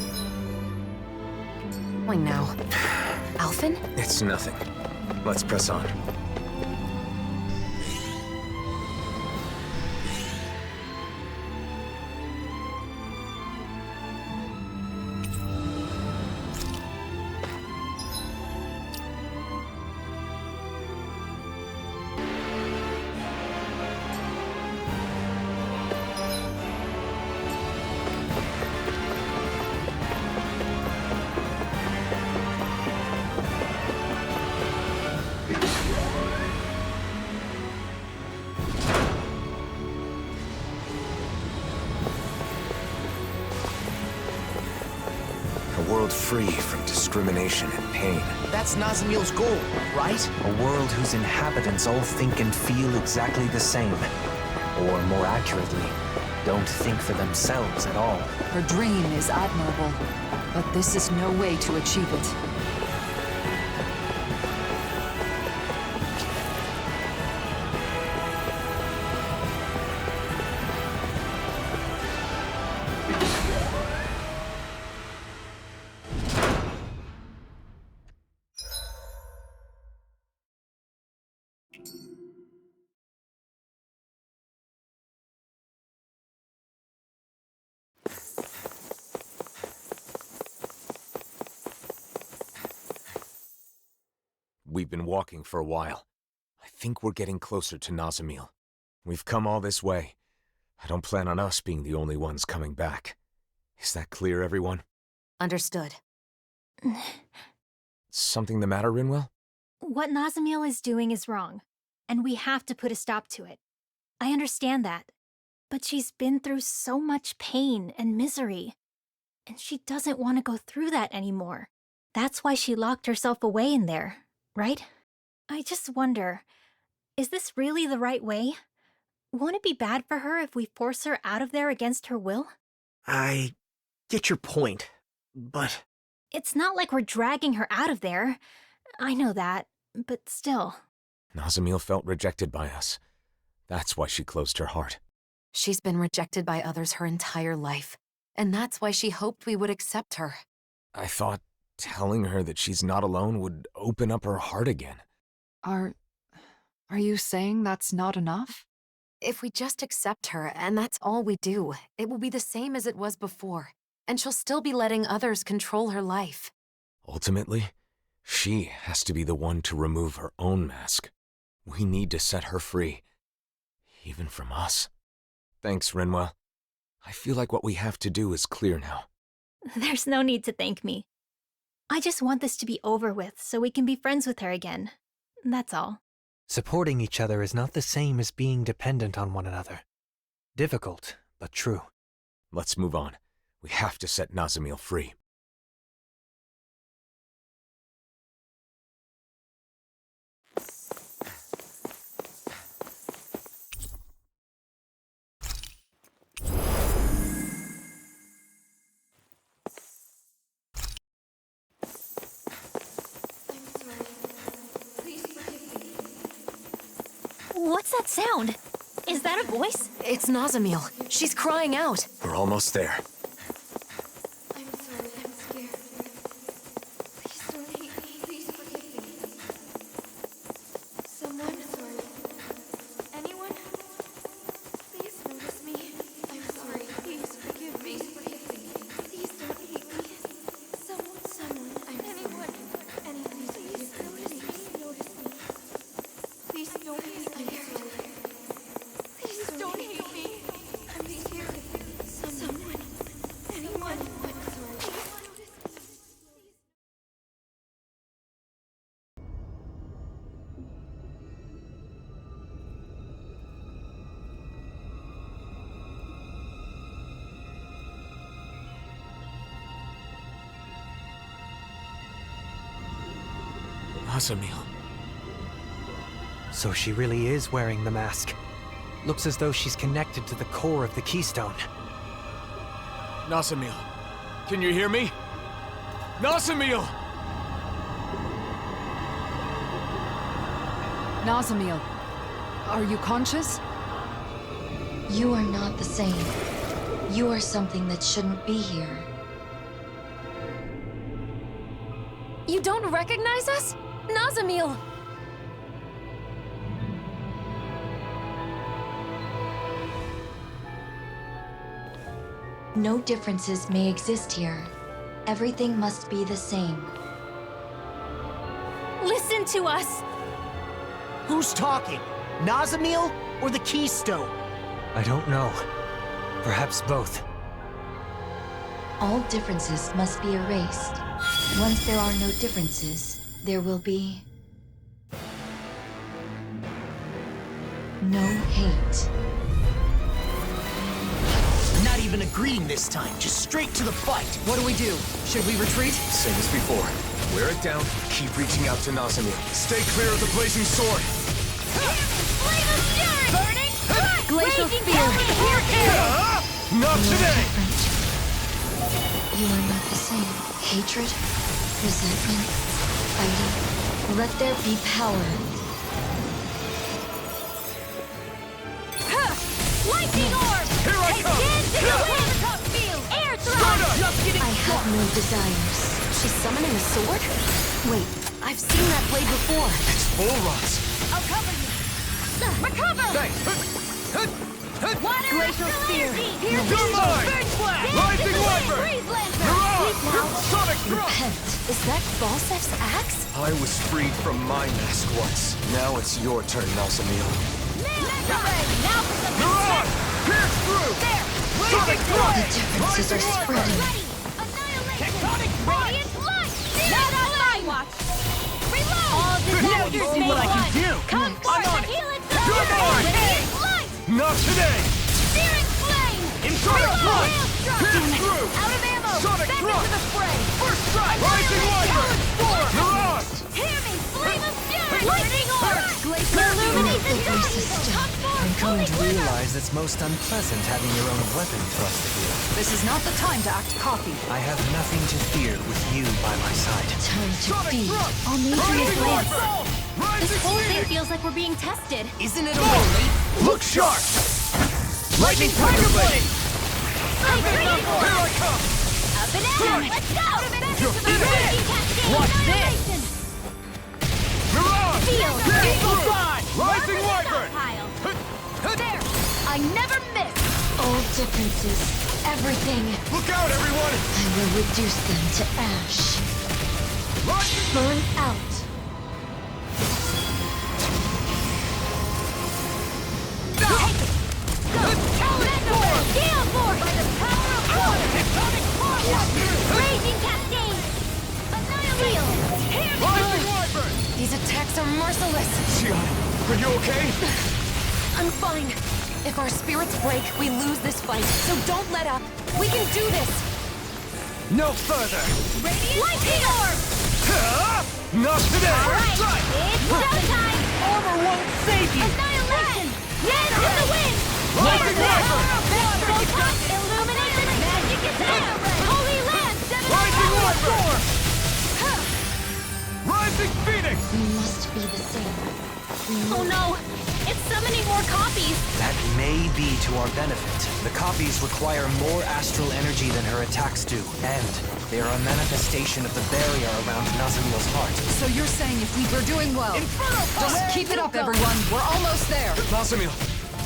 now. Alphen? It's nothing. Let's press on. world free from discrimination and pain. That's Nazamil's goal, right? A world whose inhabitants all think and feel exactly the same. Or more accurately, don't think for themselves at all. Her dream is admirable, but this is no way to achieve it. We've been walking for a while. I think we're getting closer to Nazamil. We've come all this way. I don't plan on us being the only ones coming back. Is that clear, everyone? Understood. Something the matter, Rinwell? What Nazamil is doing is wrong, and we have to put a stop to it. I understand that, but she's been through so much pain and misery, and she doesn't want to go through that anymore. That's why she locked herself away in there, right? I just wonder, is this really the right way? Won't it be bad for her if we force her out of there against her will? I get your point, but... It's not like we're dragging her out of there. I know that, but still. Nazamil felt rejected by us. That's why she closed her heart. She's been rejected by others her entire life, and that's why she hoped we would accept her. I thought telling her that she's not alone would open up her heart again. Are you saying that's not enough? If we just accept her, and that's all we do, it will be the same as it was before, and she'll still be letting others control her life. Ultimately, she has to be the one to remove her own mask. We need to set her free, even from us. Thanks, Rinwell. I feel like what we have to do is clear now. There's no need to thank me. I just want this to be over with so we can be friends with her again. That's all. Supporting each other is not the same as being dependent on one another. Difficult, but true. Let's move on. We have to set Nazamil free. What's that sound? Is that a voice? It's Nazamil. She's crying out. We're almost there. I'm sorry, I'm scared. Please don't hate me. Please forgive me. Someone? Sorry. Anyone? Please notice me. I'm sorry. Please forgive me. Please don't hate me. Someone. Anyone. Please notice me. Please don't hate me. Please don't hate me. I'm scared. Someone. Anyone. I'm sorry. Nazamil. So she really is wearing the mask. Looks as though she's connected to the core of the keystone. Nazamil, can you hear me? Nazamil! Nazamil, are you conscious? You are not the same. You are something that shouldn't be here. You don't recognize us? Nazamil! No differences may exist here. Everything must be the same. Listen to us! Who's talking? Nazamil or the keystone? I don't know. Perhaps both. All differences must be erased. Once there are no differences, there will be no hate. Not even even a greeting this time, just straight to the fight. What do we do? Should we retreat? Same as before. Wear it down, keep reaching out to Nazamil. Stay clear of the blazing sword! Flame of fury! Burning strike! Glacial Raging spear. Hell! Not today! You are not the same. Hatred, resentment, fighting. Let there be power. Lightning orb! Here I come! Extend to the wind! Field! Air thrust! I have no desires. She's summoning a sword? Wait, I've seen that blade before. It's full rods. I'll cover you! Recover! Thanks. Water Glacial spear. Here's You're mine! Rising Wyvern! Breeze Lancer! Mirage! Sonic thrust! Repent. Is that Balsef's axe? I was freed from my mask once. Now it's your turn, Nazamil. Now for some Mirage! Pierce through! There! Sonic The thrust! differences are spreading. Ready! Annihilation! Tectonic Radiant light! Not on my watch! Reload! All disasters see may what I can one. do. Come forth and heal it! You're mine! Radiant light! Not today! Searing flame! Infernal Reload! punch! Hail strike! Pierce through! Out of ammo! Sonic Back thrust! into the fray! First strike! Rising Wyvern! Mirage! Hear me! Flame of fury! Lightning orb! Illuminate the darkness! Come forth! I'm coming to Holy realize it's most unpleasant having your own weapon thrust at you. This is not the time to act cocky. I have nothing to fear with you by my side. Time to Sonic feed. thrust! All nature is Rising lance. Wyvern! This Rising whole thing Phoenix! feels like we're being tested. Isn't it a relief? Look sharp! Lightning Tiger Blade! Here I come! Up and at 'em! Let's go! You're To the in it! raging cascade! Watch this! Annihilation! Mirage! Feel! Pierce Feel! through! Rising Wyvern! There! I never miss! All differences, everything. Look out, everyone! I will reduce them to ash. Burn out. Gale Force! By the power of water! Tectonic force! Raging cascade! Annihilate! Rising Wyvern! These attacks are merciless. Xian, are you okay? I'm fine. If our spirits break, we lose this fight. So don't let up. We can do this. No further! Radiant Lightning Orb! Not today! Alright, it's showtime! Armor won't save you! Annihilation! Yes, to the wind! Rising Wyvern! Illuminate the magic is there! Holy Land! Rising Wyvern! Rising Phoenix! We must be the same. Oh no! It's summoning more copies! That may be to our benefit. The copies require more astral energy than her attacks do, and they are a manifestation of the barrier around Nazamil's heart. So you're saying if we're doing well. Just keep it up, everyone. We're almost there. Nazamil,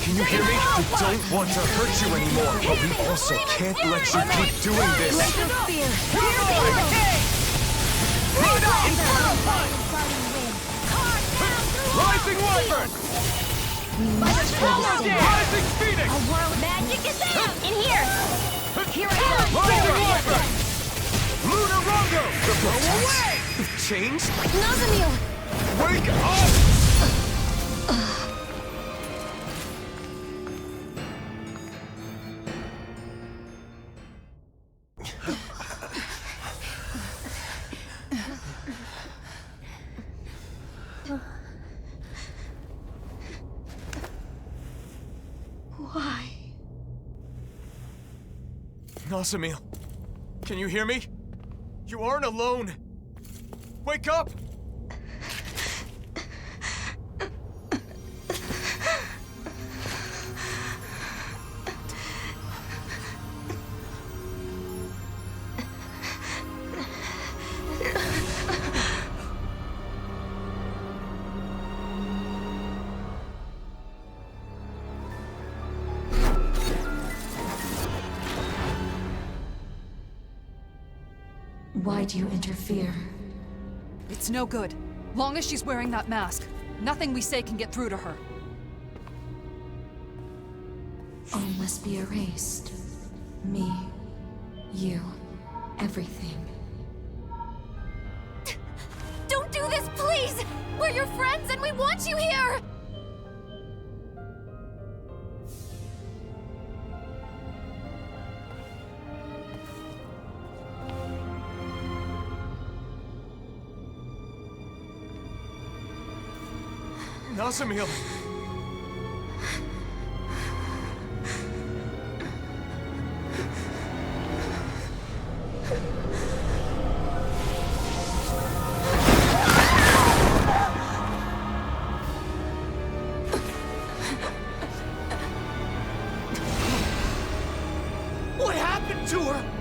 can you hear me? We don't want to hurt you anymore, but we also can't let you keep doing this. Glacial spear! Rising Wyvern! Rising Phoenix! A world magic is out! In here! Here I come! Rising Wyvern! Lunar Rongo! Go away! You've changed? Nazamil! Wake up! Why? Nazamil, can you hear me? You aren't alone. Wake up! Why do you interfere? It's no good. Long as she's wearing that mask, nothing we say can get through to her. All must be erased. Me, you, everything. Don't do this, please! We're your friends and we want you here! Nazamil! What happened to her?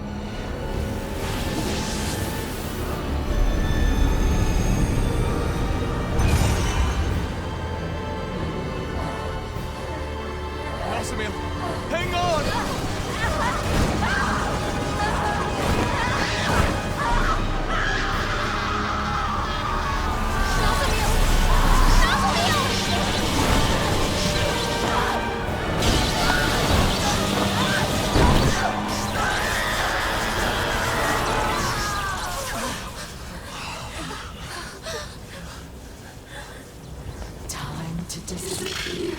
Nazamil, hang on! Time to disappear.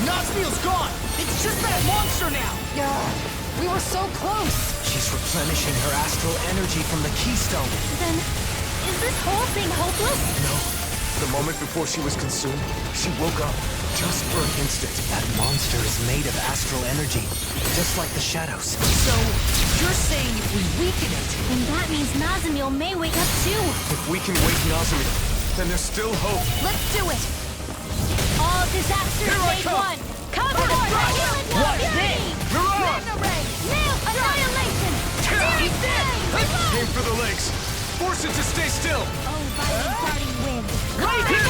Nazamil's gone! It's just that monster now! We were so close! She's replenishing her astral energy from the keystone. Then, is this whole thing hopeless? No. The moment before she was consumed, she woke up, just for an instant. That monster is made of astral energy, just like the shadows. So, you're saying if we weaken it... And that means Nazamil may wake up too. If we can wake Nazamil, then there's still hope. Let's do it! All disasters Here I made come. one! Cover the front! What then? Renan! Nail annihilation! Series Aim for the legs! Force it to stay still! Oh, violent starting wind! Right here!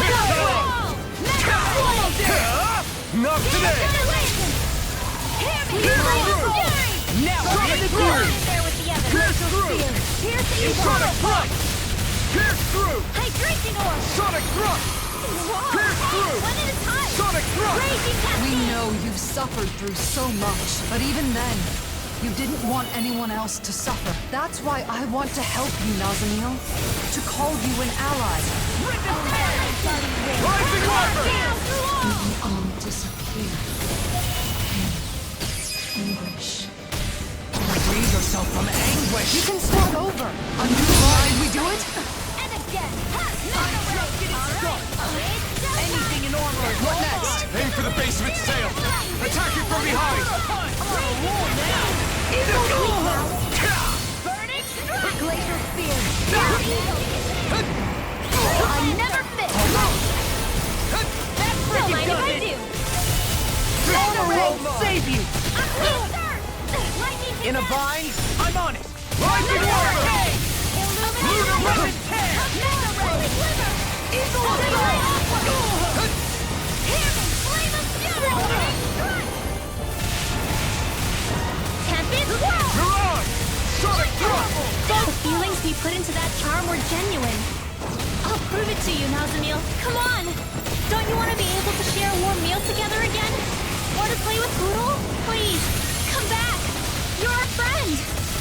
Not today! Now, Sonic in the Fury! groove! There with the others! Pierce through! Pierce the evil! Sonic Thrust! Pierce through! Hydration orb! Sonic Thrust! Pierce through! One at a time! Sonic Thrust! Raging We cascade! know you've suffered through so much, but even then, you didn't want anyone else to suffer. That's why I want to help you, Nazamil. To call you an ally. Rising Wyvern! We all disappear. Anguish. Free yourself from anguish! You can start over. A new line, we do it? And again! Anything in armor! What next? Aim for the base of its tail! Attack it from behind! Burning strike! Glacial spear! I never fit! That's still mind if I do! Honor will save you! Lightning In a bind? I'm on it! Rising Wyvern! Lunar Weapon Tear! Eagle Flame of Fury! Tempest Whirl! Mirage! Sonic Thrust! The feelings we put into that charm were genuine. I'll prove it to you, Nazamil. Come on! Don't you want to be able to share a warm meal together again? Or to play with Poodle? Please, come back! You're a friend!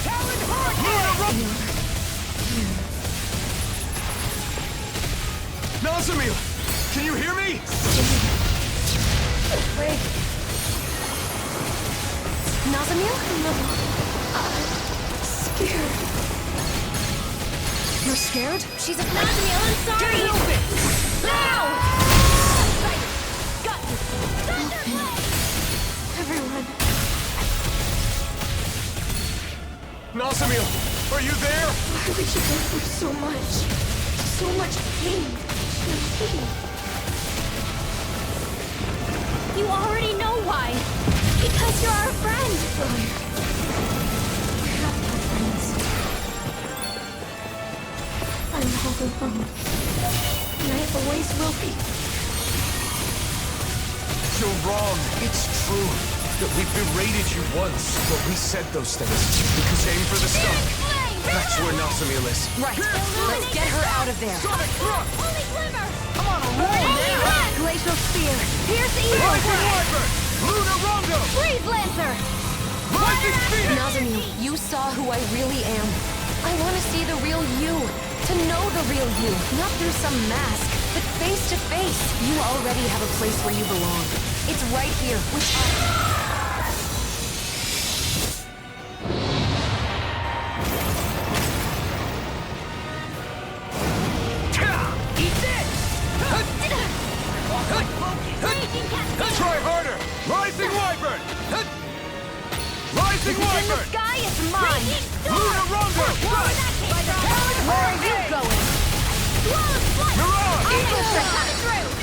Talon Hard! Nazamil! Can you hear me? Wait. Nazamil? No. I'm scared. You're scared? She's a Nazamil, I'm sorry! Now! Got you! Everyone. Nazamil, are you there? Why would you go through so much? So much pain. You already know why. Because you're our friend. We have no friends. I'm all alone. And I always will be. You're wrong. It's true that we berated you once, but we said those things because aim for the stomach. That's where Nazamil is. Right. Let's get her out of there. Sonic Thrust! Holy Glimmer! I'm on a roll now! Glacial Spear! Pierce Evil! Rising Wyvern! Lunar Rondo! Freeze Lancer! Rising Phoenix! Nazamil, you saw who I really am. I want to see the real you. To know the real you. Not through some mask, but face to face. You already have a place where you belong. It's right here, with us. Try harder! Rising Wyvern! Rising In the Wyvern! sky, it's mine! Luna Rondo! Where are you going? Mirage!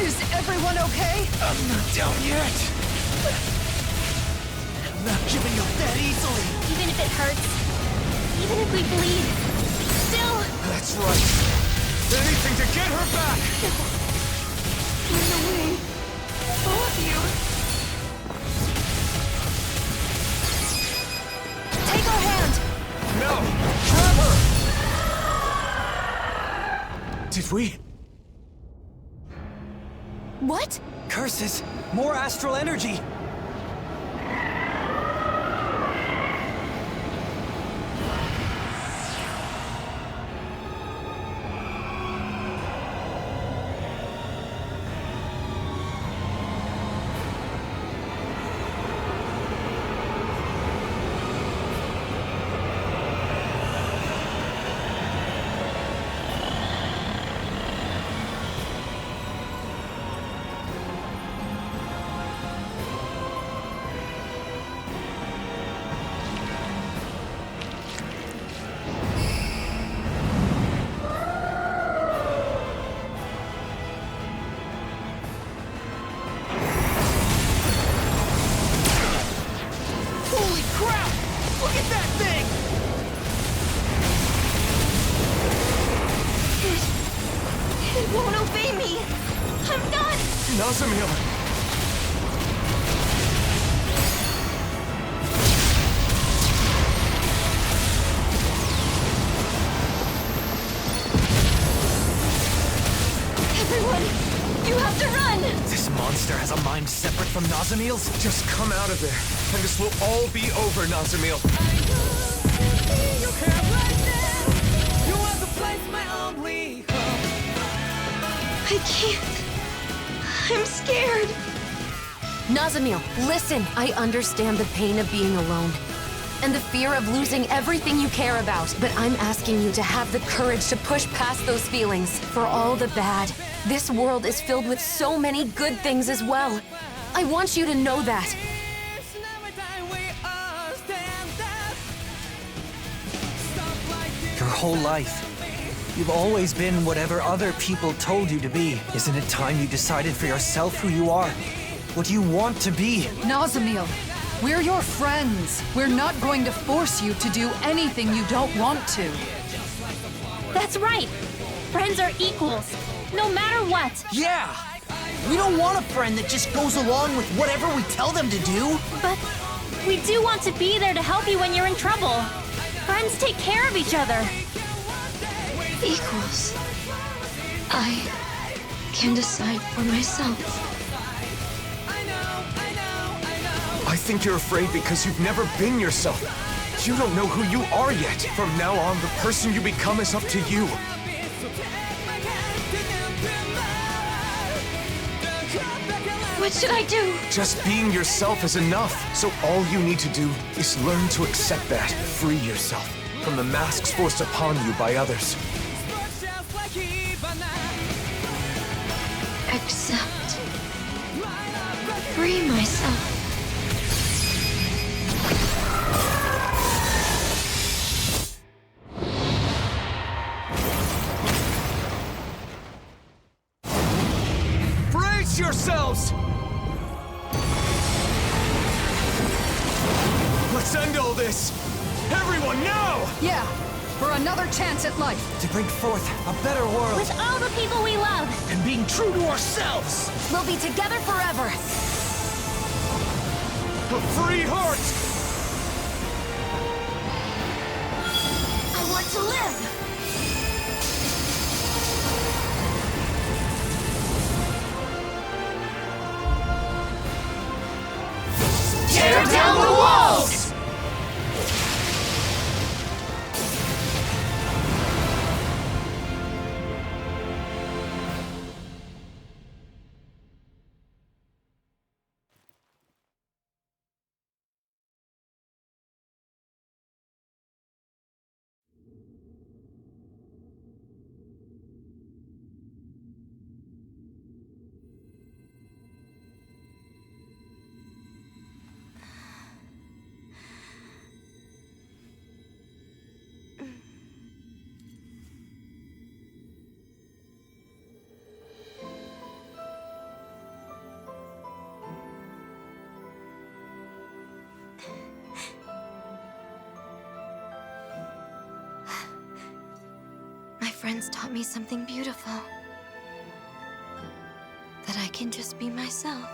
Is everyone okay? I'm not down yet. I'm not giving up that easily. Even if it hurts, even if we bleed, still... That's right. Anything to get her back! In the way. All of you. Take our hand! No! Grab her! Did we? What? Curses! More astral energy! It won't obey me. I'm done. Nazamil! Everyone, you have to run. This monster has a mind separate from Nazamil's? Just come out of there, and this will all be over, Nazamil. You can't right now. You are the place my only hope. I can't. I'm scared. Nazamil, listen. I understand the pain of being alone. And the fear of losing everything you care about. But I'm asking you to have the courage to push past those feelings. For all the bad, this world is filled with so many good things as well. I want you to know that. Your whole life, you've always been whatever other people told you to be. Isn't it time you decided for yourself who you are? What you want to be? Nazamil, we're your friends. We're not going to force you to do anything you don't want to. That's right. Friends are equals, no matter what. Yeah! We don't want a friend that just goes along with whatever we tell them to do. But we do want to be there to help you when you're in trouble. Friends take care of each other. Equals. I can decide for myself. I think you're afraid because you've never been yourself. You don't know who you are yet. From now on, the person you become is up to you. What should I do? Just being yourself is enough. So all you need to do is learn to accept that. Free yourself from the masks forced upon you by others. Accept. Free myself. Brace yourselves! Let's end all this! Everyone, now! Yeah, for another chance at life. To bring forth a better world. With all the people we love. And being true to ourselves. We'll be together forever. A free heart! I want to live. Tear down the walls! friends taught me something beautiful. That I can just be myself.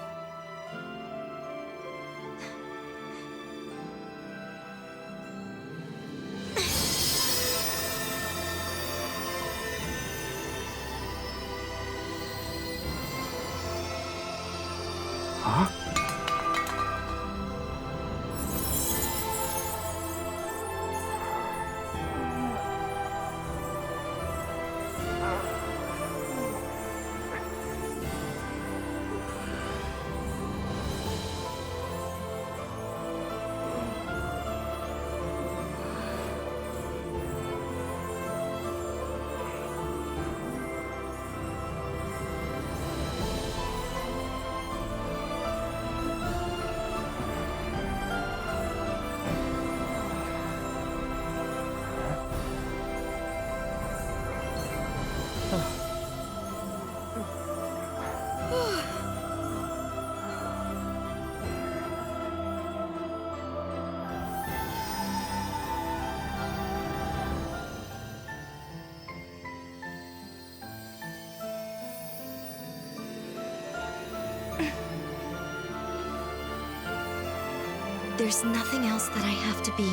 Huh? There's nothing else that I have to be.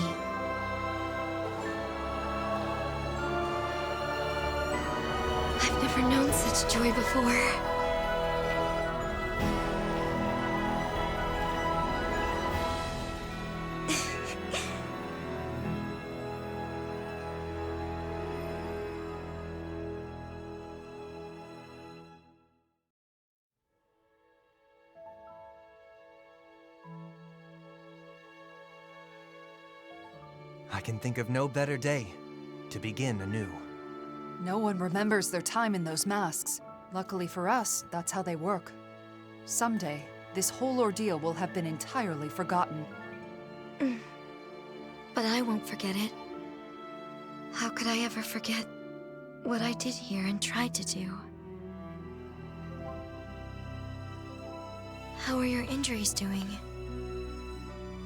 I've never known such joy before. I can think of no better day to begin anew. No one remembers their time in those masks. Luckily for us, that's how they work. Someday, this whole ordeal will have been entirely forgotten. But I won't forget it. How could I ever forget what I did here and tried to do? How are your injuries doing?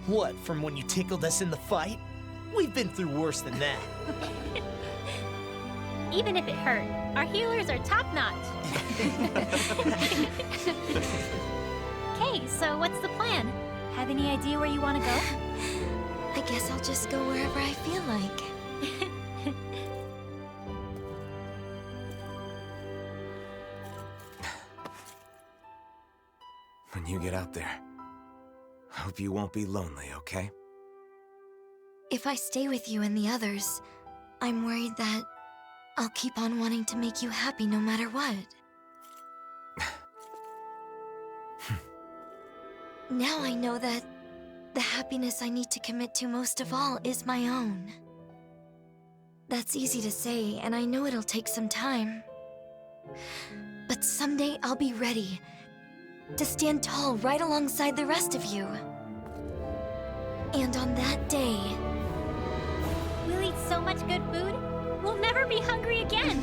What, from when you tickled us in the fight? We've been through worse than that. Even if it hurt, our healers are top-notch. Okay, so what's the plan? Have any idea where you want to go? I guess I'll just go wherever I feel like. When you get out there, I hope you won't be lonely, okay? If I stay with you and the others, I'm worried that I'll keep on wanting to make you happy no matter what. Now I know that the happiness I need to commit to most of all is my own. That's easy to say, and I know it'll take some time. But someday I'll be ready to stand tall right alongside the rest of you. And on that day... We'll eat so much good food, we'll never be hungry again.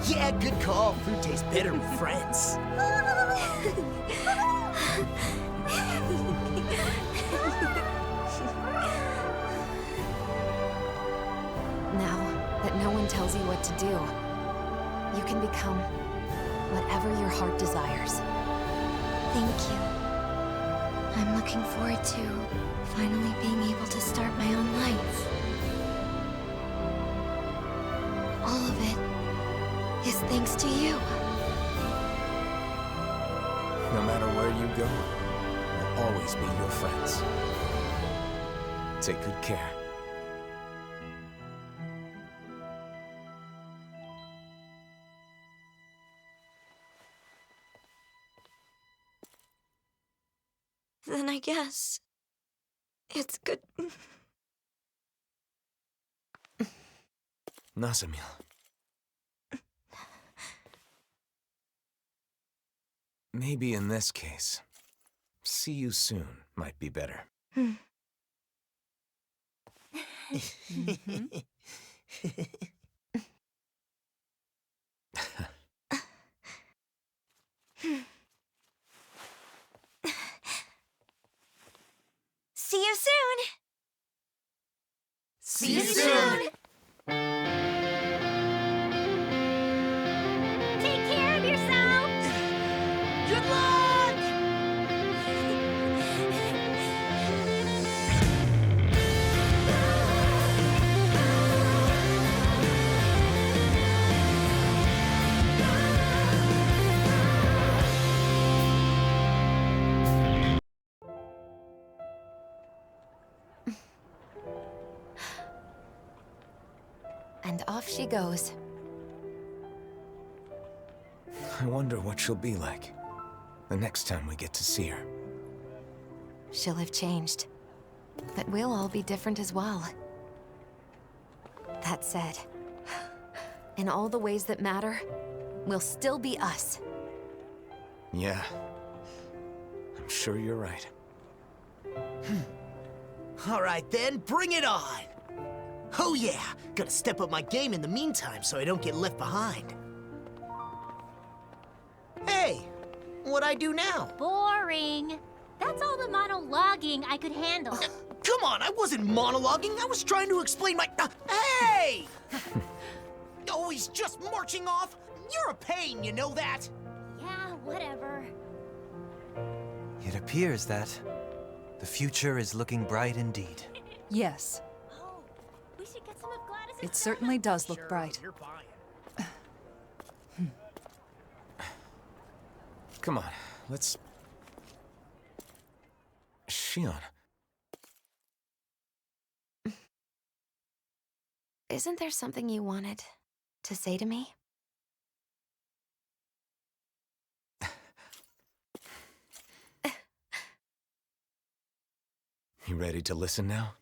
Yeah, good call. Food tastes better with friends. Now that no one tells you what to do, you can become whatever your heart desires. Thank you. I'm looking forward to finally being able to start my own life. All of it is thanks to you. No matter where you go, we'll always be your friends. Take good care. Then I guess it's good. Nazamil. Maybe in this case, see you soon might be better. See you soon! See you soon! And off she goes. I wonder what she'll be like the next time we get to see her. She'll have changed. But we'll all be different as well. That said, in all the ways that matter, we'll still be us. Yeah. I'm sure you're right. All right then, bring it on! Oh yeah, gotta step up my game in the meantime so I don't get left behind. Hey, what'd I do now? Boring. That's all the monologuing I could handle. Come on, I wasn't monologuing, I was trying to explain my... hey! Always just marching off? You're a pain, you know that? Yeah, whatever. It appears that the future is looking bright indeed. Yes, Oh, we should get some of Gladys'. it certainly does look bright. You're buying. Come on, let's... Shion. Isn't there something you wanted to say to me? You ready to listen now?